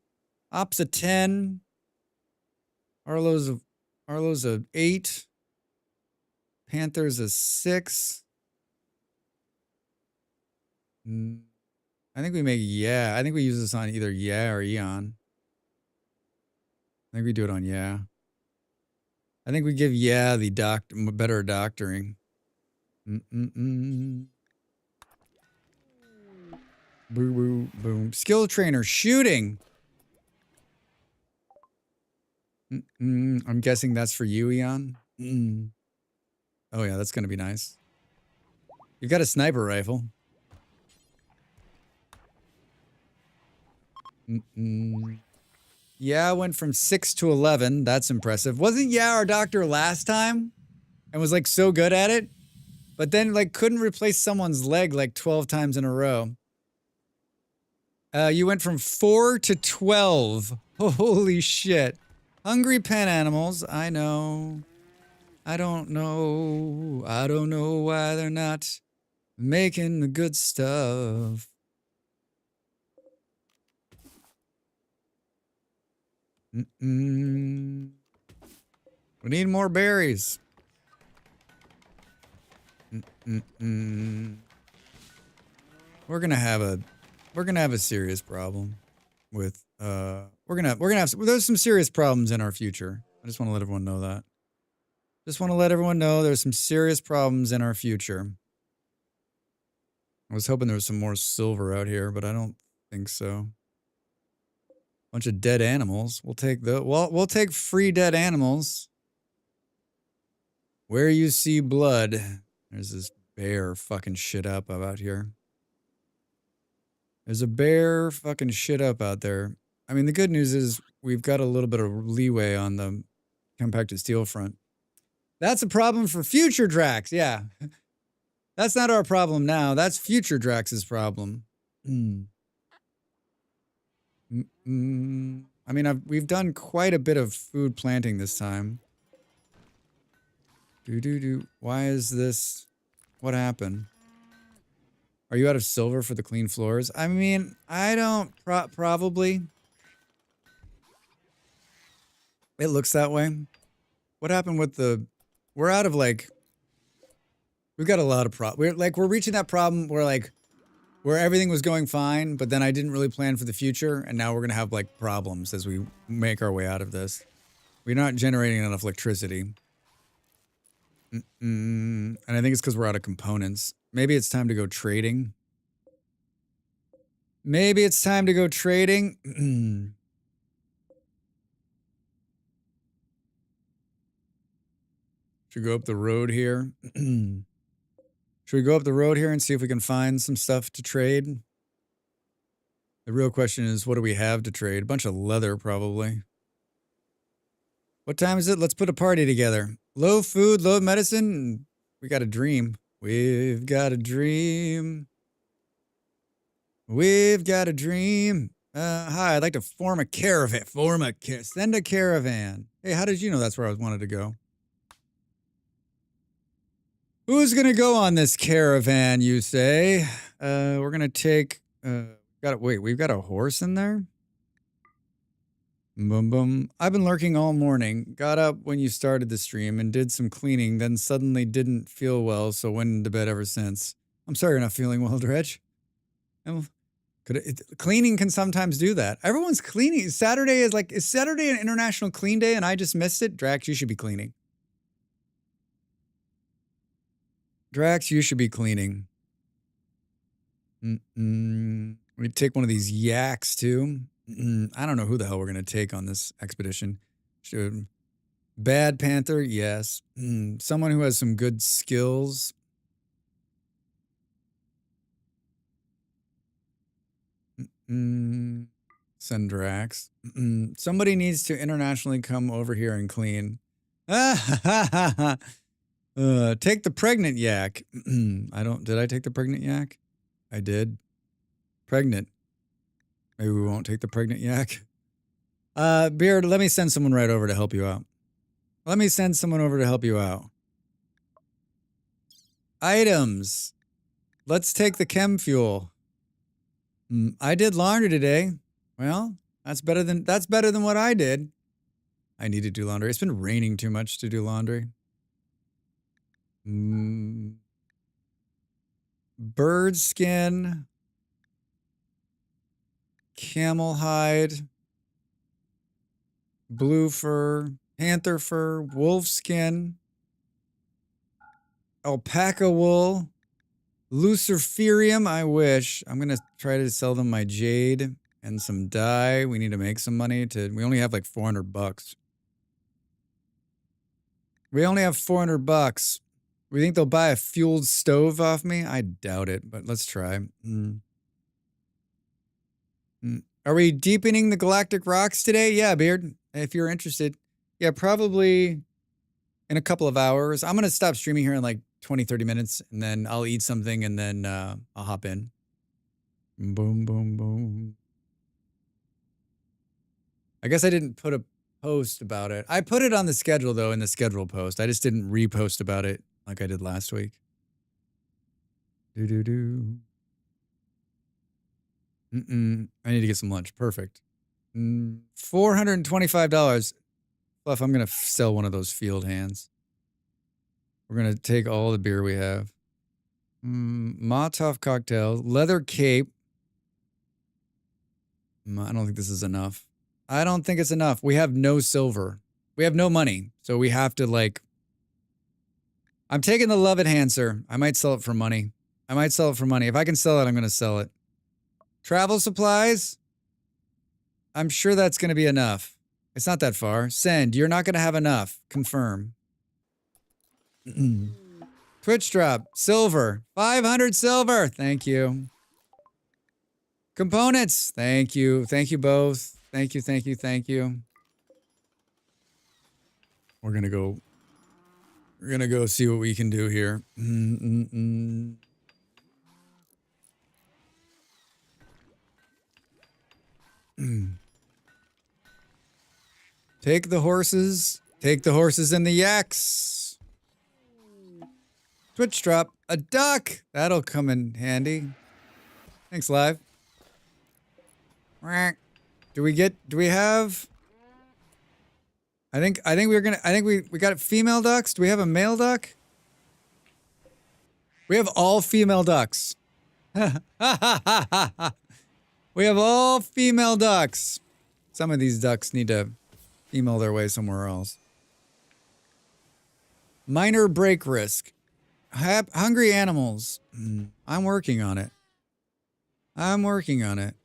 Ops a 10. Arlo's a 8. Panther's a 6. I think we make I think we use this on either yeah or Eon. I think we do it on yeah. I think we give yeah the better doctoring. Boo boo boom. Skill trainer shooting. I'm guessing that's for you, Eon. Oh yeah, that's gonna be nice. You got a sniper rifle. Yeah, went from 6 to 11. That's impressive. Wasn't yeah our doctor last time? And was like so good at it? But then like couldn't replace someone's leg like 12 times in a row. You went from 4 to 12. Holy shit. Hungry pen animals. I know. I don't know. I don't know why they're not making the good stuff. We need more berries. We're gonna have a serious problem with there's some serious problems in our future. I just want to let everyone know that. Just want to let everyone know there's some serious problems in our future. I was hoping there was some more silver out here, but I don't think so. Bunch of dead animals. We'll take free dead animals. Where you see blood. There's this bear fucking shit up out here. There's a bear fucking shit up out there. I mean, the good news is we've got a little bit of leeway on the compacted steel front. That's a problem for future Drax, yeah. That's not our problem now. That's future Drax's problem. I mean, we've done quite a bit of food planting this time. Why is this? What happened? Are you out of silver for the clean floors? I mean, I don't probably. It looks that way. What happened with the? We're out of like. We've got a lot of we're reaching that problem where everything was going fine, but then I didn't really plan for the future, and now we're gonna have like problems as we make our way out of this. We're not generating enough electricity. And I think it's because we're out of components. Maybe it's time to go trading. Maybe it's time to go trading. Should we go up the road here? Should we go up the road here and see if we can find some stuff to trade? The real question is, what do we have to trade? A bunch of leather, probably. What time is it? Let's put a party together. Low food, low medicine. We got a dream. We've got a dream. We've got a dream. Hi, I'd like to form a caravan. Send a caravan. Hey, how did you know that's where I wanted to go? Who's gonna go on this caravan, you say? We're gonna take, wait, we've got a horse in there? Boom, boom. I've been lurking all morning. Got up when you started the stream and did some cleaning, then suddenly didn't feel well, so went into bed ever since. I'm sorry you're not feeling well, Dredge. Cleaning can sometimes do that. Everyone's cleaning. Is Saturday an International Clean Day and I just missed it? Drax, you should be cleaning. Drax, you should be cleaning. We take one of these yaks too. I don't know who the hell we're gonna take on this expedition. Bad Panther, yes. Someone who has some good skills. Send Drax. Somebody needs to internationally come over here and clean. Take the pregnant yak. Did I take the pregnant yak? I did. Pregnant. Maybe we won't take the pregnant yak. Beard, let me send someone right over to help you out. Items. Let's take the chem fuel. I did laundry today. Well, that's better than what I did. I need to do laundry. It's been raining too much to do laundry. Bird skin. Camel hide. blue fur, panther fur, wolf skin, alpaca wool, luciferium. I wish. I'm going to try to sell them my jade and some dye. We need to make some money we only have like $400. We only have $400. We think they'll buy a fueled stove off me? I doubt it, but let's try. Are we deepening the galactic rocks today? Yeah, Beard, if you're interested. Yeah, probably in a couple of hours. I'm going to stop streaming here in like 20, 30 minutes, and then I'll eat something, and then I'll hop in. Boom, boom, boom. I guess I didn't put a post about it. I put it on the schedule, though, in the schedule post. I just didn't repost about it like I did last week. Do-do-do. I need to get some lunch. Perfect. $425. Fluff, I'm going to sell one of those field hands. We're going to take all the beer we have. Molotov cocktail. Leather cape. I don't think this is enough. I don't think it's enough. We have no silver. We have no money. So we have to like... I'm taking the love enhancer. I might sell it for money. I might sell it for money. If I can sell it, I'm going to sell it. Travel supplies. I'm sure that's going to be enough. It's not that far. Send. You're not going to have enough. Confirm. Twitch drop. Silver. 500 silver. Thank you. Components. Thank you. Thank you both. Thank you, thank you, thank you. We're gonna go see what we can do here. Take the horses. Take the horses and the yaks. Twitch drop. A duck. That'll come in handy. Thanks, live. Do we have... I think we got female ducks. Do we have a male duck? We have all female ducks. We have all female ducks. Some of these ducks need to female their way somewhere else. Minor break risk. Hungry animals. I'm working on it. I'm working on it.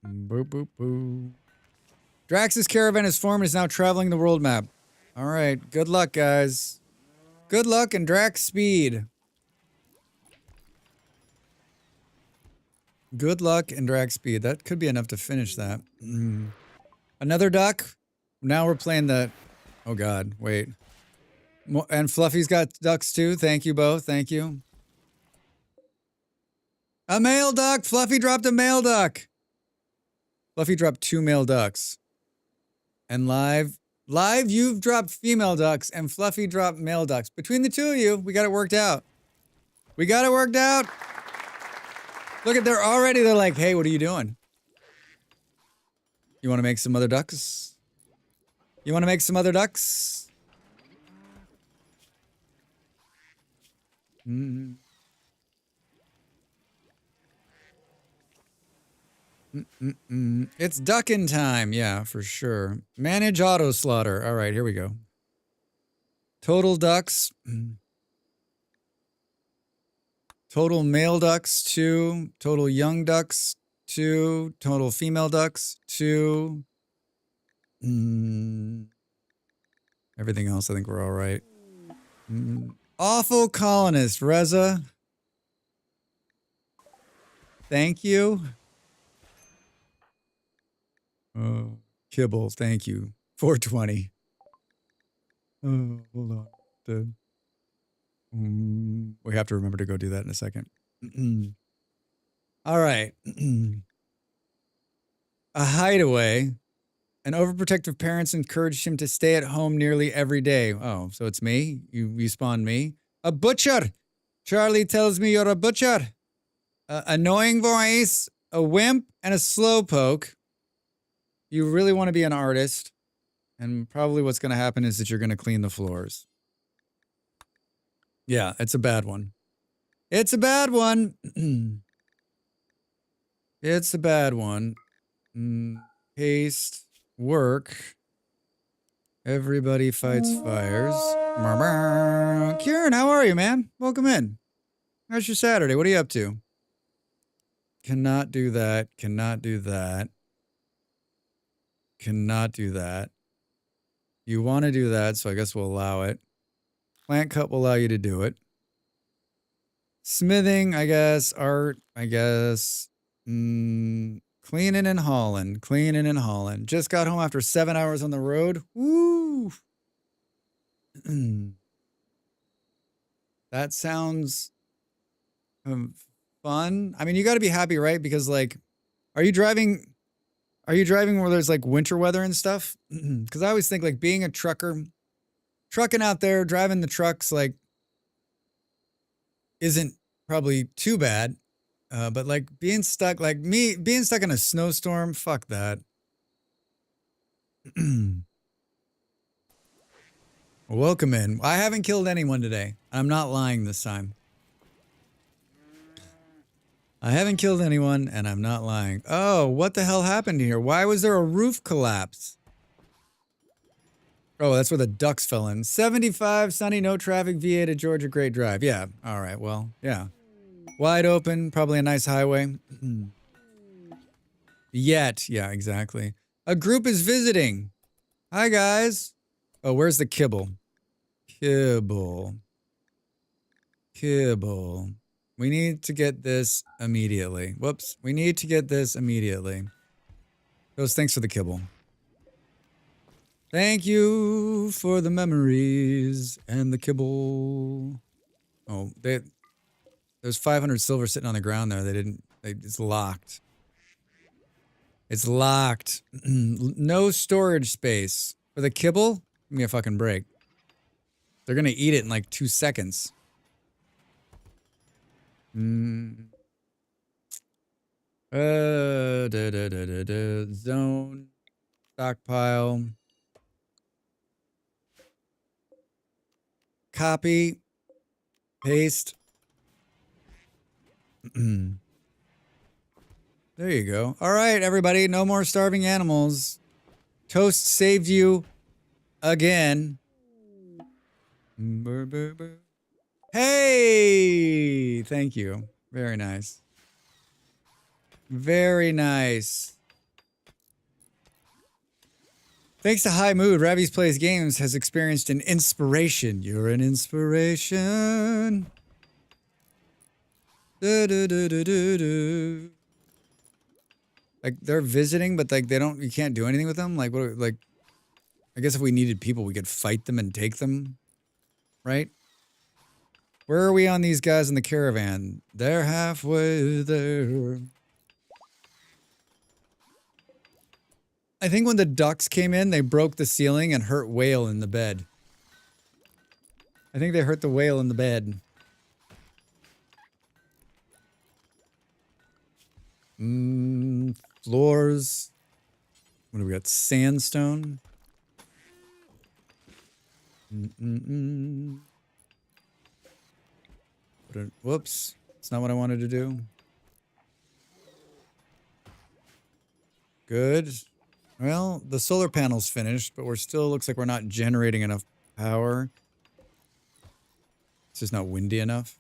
Boop, boop, boop. Drax's caravan is formed and is now traveling the world map. All right. Good luck, guys. Good luck and Drax speed. Good luck and Drax speed. That could be enough to finish that. Another duck. Now we're playing the... Oh, God. Wait. And Fluffy's got ducks too. Thank you both. Thank you. A male duck. Fluffy dropped a male duck. Fluffy dropped 2 male ducks. And live, you've dropped female ducks and Fluffy dropped male ducks. Between the two of you, we got it worked out. We got it worked out. Look at, they're like, hey, what are you doing? You want to make some other ducks? You want to make some other ducks? It's ducking time. Yeah, for sure. Manage auto slaughter. All right, here we go. Total ducks. Total male ducks, 2. Total young ducks, 2. Total female ducks, 2. Everything else, I think we're all right. Awful colonist, Reza. Thank you. Oh, Kibble, thank you. 420. Oh, hold on. We have to remember to go do that in a second. All right. A hideaway. And overprotective parents encouraged him to stay at home nearly every day. Oh, so it's me? You spawned me? A butcher! Charlie tells me you're a butcher. Annoying voice, a wimp, and a slowpoke. You really want to be an artist. And probably what's going to happen is that you're going to clean the floors. Yeah, it's a bad one. It's a bad one. It's a bad one. Haste. Work. Everybody fights fires. Kieran, how are you, man? Welcome in. How's your Saturday? What are you up to? Cannot do that. Cannot do that. Cannot do that. You want to do that, so I guess we'll allow it. Plant cut will allow you to do it. Smithing, I guess. Art, I guess. Cleaning and hauling. Cleaning and hauling. Just got home after 7 hours on the road. Woo! That sounds fun. I mean, you got to be happy, right? Because, like, are you driving where there's, like, winter weather and stuff? Because I always think, like, being a trucker, trucking out there, driving the trucks, like, isn't probably too bad. But, like, being stuck in a snowstorm, fuck that. Welcome in. I haven't killed anyone today. I'm not lying this time. I haven't killed anyone, and I'm not lying. Oh, what the hell happened here? Why was there a roof collapse? Oh, that's where the ducks fell in. 75, sunny, no traffic, VA to Georgia, great drive. Yeah, all right, well, yeah. Wide open, probably a nice highway. Yet, yeah, exactly. A group is visiting. Hi, guys. Oh, where's the kibble? Kibble. Kibble. We need to get this immediately. Whoops. We need to get this immediately. Those thanks for the kibble. Thank you for the memories and the kibble. Oh, there's 500 silver sitting on the ground there. It's locked. It's locked. No storage space. For the kibble, give me a fucking break. They're gonna eat it in like 2 seconds. Zone. Stockpile. Copy. Paste. There you go. All right, everybody. No more starving animals. Toast saved you again. Hey! Thank you. Very nice. Very nice. Thanks to High Mood, Ravi's Plays Games has experienced an inspiration. You're an inspiration. Like, they're visiting, but like you can't do anything with them. Like, what? Like, I guess if we needed people, we could fight them and take them, right? Where are we on these guys in the caravan? They're halfway there. I think when the ducks came in, they broke the ceiling and hurt Whale in the bed. I think they hurt the whale in the bed. Floors. What do we got? Sandstone. Whoops. That's not what I wanted to do. Good. Well, the solar panel's finished, but looks like we're not generating enough power. It's just not windy enough.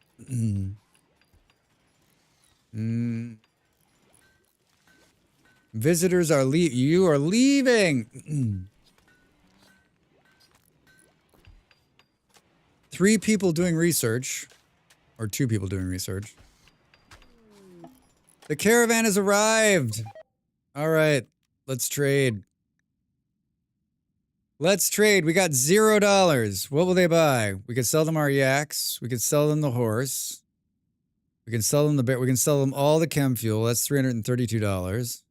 Visitors are you are leaving. 3 people doing research. Or 2 people doing research. The caravan has arrived. All right, let's trade. Let's trade. We got $0. What will they buy? We could sell them our yaks. We could sell them the horse. We can sell them the bear. We can sell them all the chem fuel. That's $332.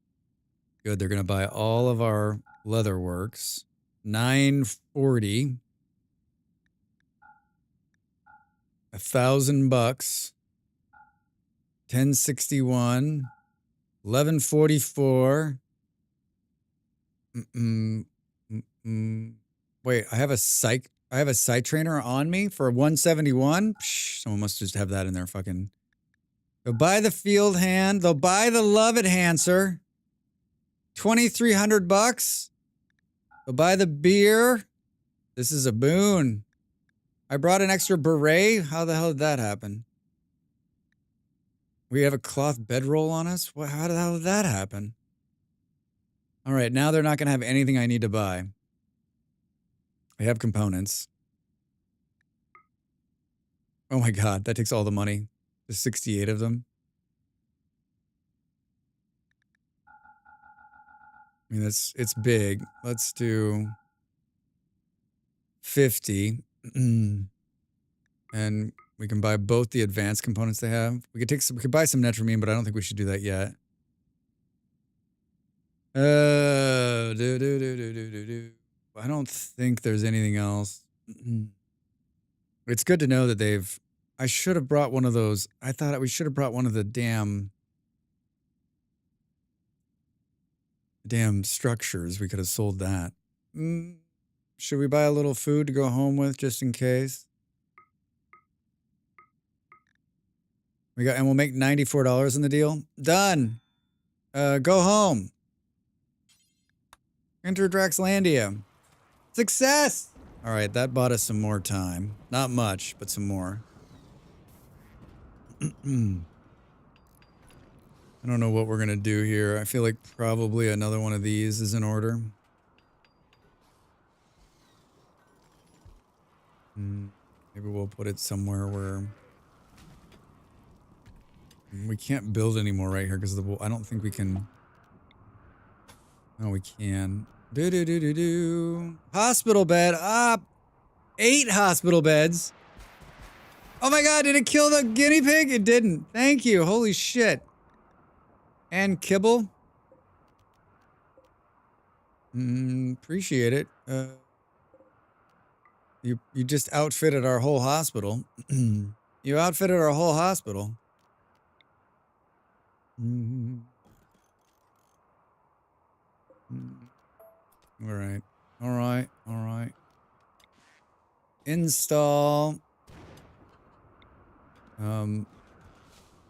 Good. They're going to buy all of our leather works. $940. $1,000. 1061. 1144. Wait, I have a psych. I have a site trainer on me for 171. Psh, someone must just have that in their fucking. They'll buy the field hand. They'll buy the love enhancer. $2,300. They'll buy the beer. This is a boon. I brought an extra beret. How the hell did that happen? We have a cloth bedroll on us? How the hell did that happen? All right, now they're not going to have anything I need to buy. I have components. Oh my god, that takes all the money. There's 68 of them. I mean, it's big. Let's do 50. And we can buy both the advanced components they have. We could buy some netramine, but I don't think we should do that yet. I don't think there's anything else. It's good to know that they've. I should have brought one of those. I thought we should have brought one of the damn structures. We could have sold that. Should we buy a little food to go home with just in case? And we'll make $94 in the deal. Done. Go home. Enter Draxlandia. Success! All right, that bought us some more time. Not much, but some more. I don't know what we're going to do here. I feel like probably another one of these is in order. Maybe we'll put it somewhere where we can't build anymore right here because of the. I don't think we can. No, we can. Hospital bed up. 8 hospital beds. Oh my god, did it kill the guinea pig? It didn't. Thank you. Holy shit. And kibble. Appreciate it. You just outfitted our whole hospital. You outfitted our whole hospital. All right. All right. All right. Install.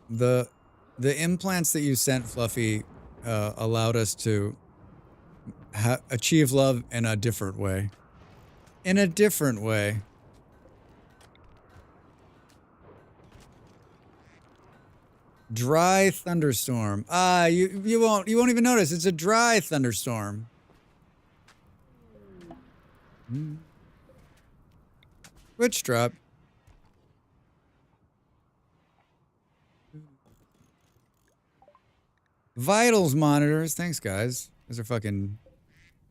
The implants that you sent, Fluffy, allowed us to achieve love in a different way. In a different way. Dry thunderstorm. Ah, you won't even notice. It's a dry thunderstorm. Witch drop. Vitals monitors. Thanks, guys. Those are fucking.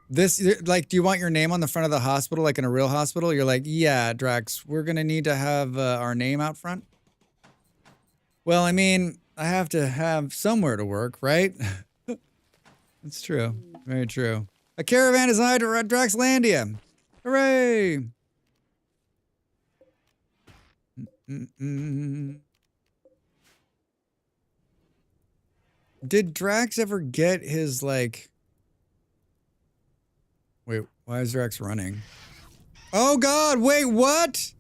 This, like, do you want your name on the front of the hospital, like in a real hospital? You're like, yeah, Drax, we're gonna need to have our name out front. Well, I mean, I have to have somewhere to work, right? That's true. Very true. A caravan is hired at Draxlandia. Hooray! Did Drax ever get his, like... Wait, why is Drax running? Oh god, wait, what?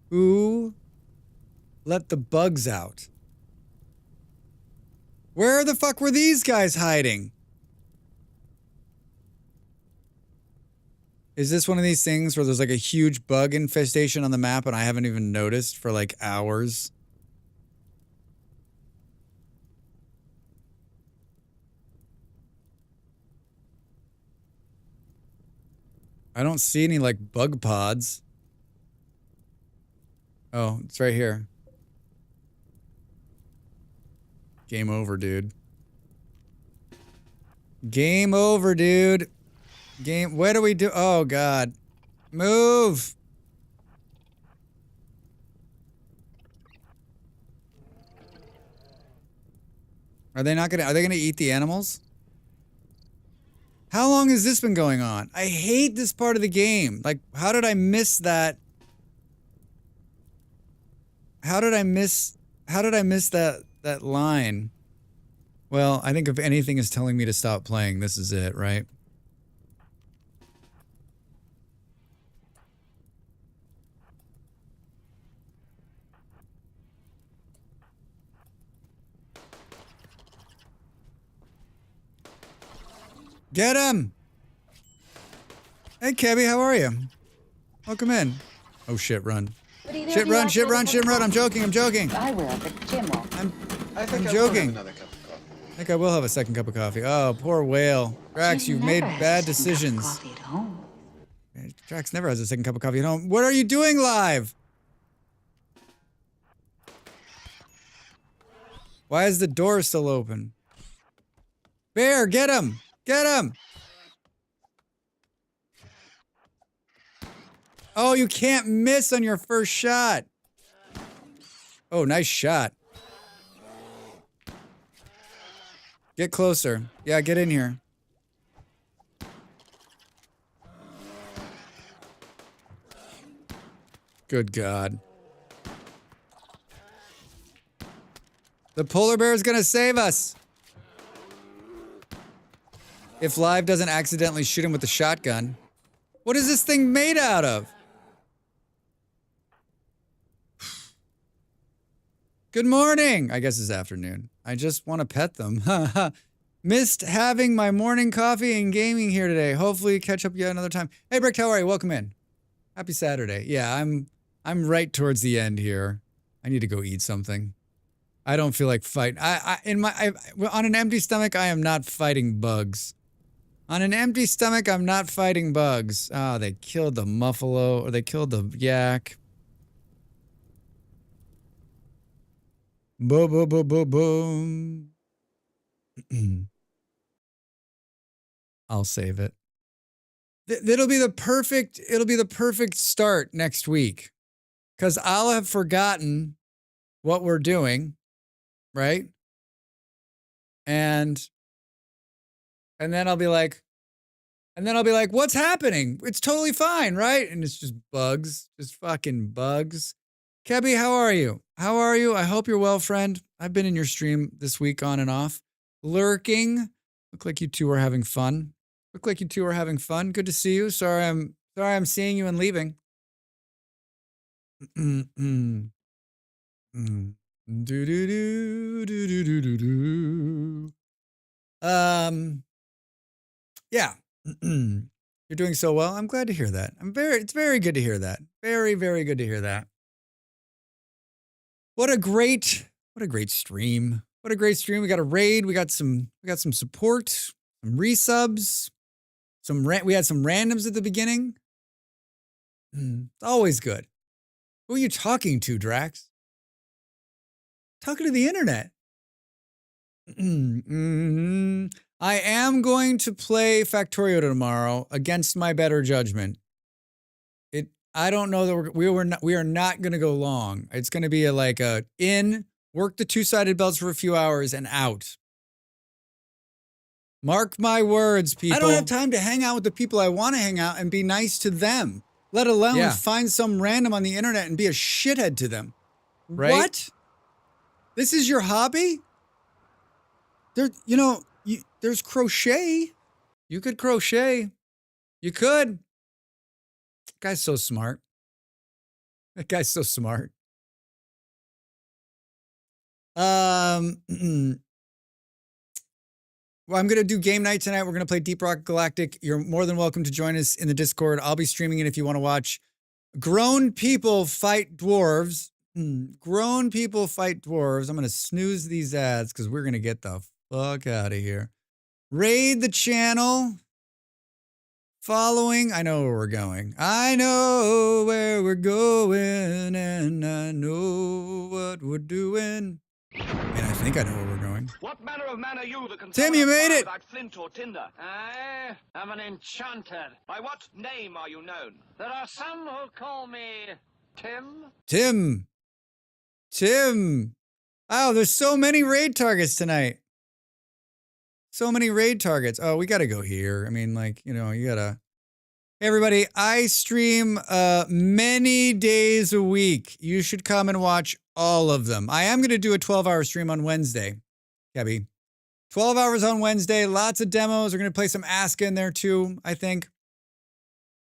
Who let the bugs out? Where the fuck were these guys hiding? Is this one of these things where there's like a huge bug infestation on the map and I haven't even noticed for like hours? I don't see any like bug pods. Oh, it's right here. Game over, dude. Game over, dude. What do we do? Oh, God. Move. Are they gonna eat the animals? How long has this been going on? I hate this part of the game. Like, how did I miss that? How did I miss that line? Well, I think if anything is telling me to stop playing, this is it, right? Get him! Hey, Kebby, how are you? Welcome in. Oh shit, run. Shit, run, shit, run, shit, run. I'm joking, I'm joking. I will, but Jim won't. I'm I think I will have joking. another cup of coffee. I think I will have a second cup of coffee. Oh, poor whale. Drax, Jim you've never made has bad a second cup of decisions. coffee at home. Drax never has a second cup of coffee at home. What are you doing live? Why is the door still open? Bear, get him! Get him! Oh, you can't miss on your first shot. Oh, nice shot. Get closer. Yeah, get in here. Good God. The polar bear is gonna save us. If Live doesn't accidentally shoot him with the shotgun. What is this thing made out of? Good morning. I guess it's afternoon. I just want to pet them. Missed having my morning coffee and gaming here today. Hopefully catch up yet another time. Hey, Brick, how are you? Welcome in. Happy Saturday. Yeah, I'm right towards the end here. I need to go eat something. I don't feel like fighting. On an empty stomach, I am not fighting bugs. On an empty stomach, I'm not fighting bugs. Oh, they killed the muffalo, or they killed the yak. Boom, boom, boom, boom, boom. I'll save it. It'll be the perfect start next week. Because I'll have forgotten what we're doing, right? And then I'll be like, what's happening? It's totally fine, right? And it's just bugs, just fucking bugs. Kebby, how are you? How are you? I hope you're well, friend. I've been in your stream this week on and off. Lurking. Look like you two are having fun. Good to see you. Sorry I'm seeing you and leaving. Yeah. You're doing so well. I'm glad to hear that. It's very good to hear that. Very, very good to hear that. What a great stream. What a great stream. We got a raid. We got some support, some resubs, we had some randoms at the beginning. It's always good. Who are you talking to, Drax? Talking to the internet. I am going to play Factorio tomorrow against my better judgment. I don't know that we are not going to go long. It's going to be work the two-sided belts for a few hours and out. Mark my words, people. I don't have time to hang out with the people I want to hang out and be nice to them, let alone find some random on the internet and be a shithead to them. Right? What? This is your hobby? There's crochet. You could crochet. You could. That guy's so smart. Well, I'm going to do game night tonight. We're going to play Deep Rock Galactic. You're more than welcome to join us in the Discord. I'll be streaming it if you want to watch. Grown people fight dwarves. Grown people fight dwarves. I'm going to snooze these ads because we're going to get the fuck out of here. Raid the channel. Following, I know where we're going. I know where we're going, and I know what we're doing. And I think I know where we're going. What manner of man are you that can Tim, you made it! without flint or tinder? I am an enchanter. By what name are you known? There are some who call me Tim. Tim. Oh, there's so many raid targets tonight. So many raid targets. Oh, we got to go here. I mean, you got to... Hey, everybody, I stream many days a week. You should come and watch all of them. I am going to do a 12-hour stream on Wednesday, Kebby. 12 hours on Wednesday. Lots of demos. We're going to play some Aska in there too, I think.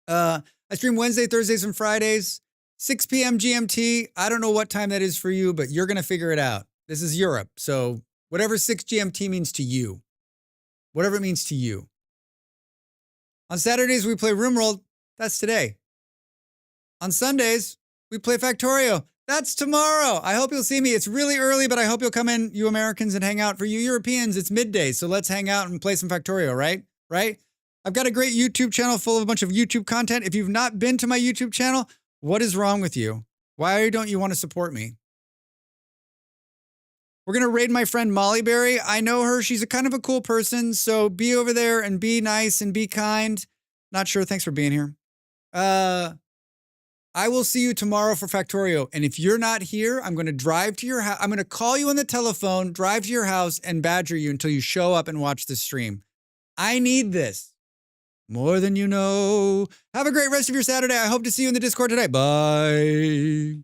I stream Wednesday, Thursdays, and Fridays. 6 p.m. GMT. I don't know what time that is for you, but you're going to figure it out. This is Europe. So whatever 6 GMT means to you. Whatever it means to you. On Saturdays, we play Rimworld. That's today. On Sundays, we play Factorio. That's tomorrow. I hope you'll see me. It's really early, but I hope you'll come in, you Americans, and hang out. For you Europeans, it's midday, so let's hang out and play some Factorio, right? Right? I've got a great YouTube channel full of a bunch of YouTube content. If you've not been to my YouTube channel, what is wrong with you? Why don't you want to support me? We're going to raid my friend Molly Berry. I know her. She's a kind of a cool person, so be over there and be nice and be kind. Not sure. Thanks for being here. I will see you tomorrow for Factorio. And if you're not here, I'm going to drive to your house. I'm going to call you on the telephone, drive to your house, and badger you until you show up and watch the stream. I need this. More than you know. Have a great rest of your Saturday. I hope to see you in the Discord today. Bye.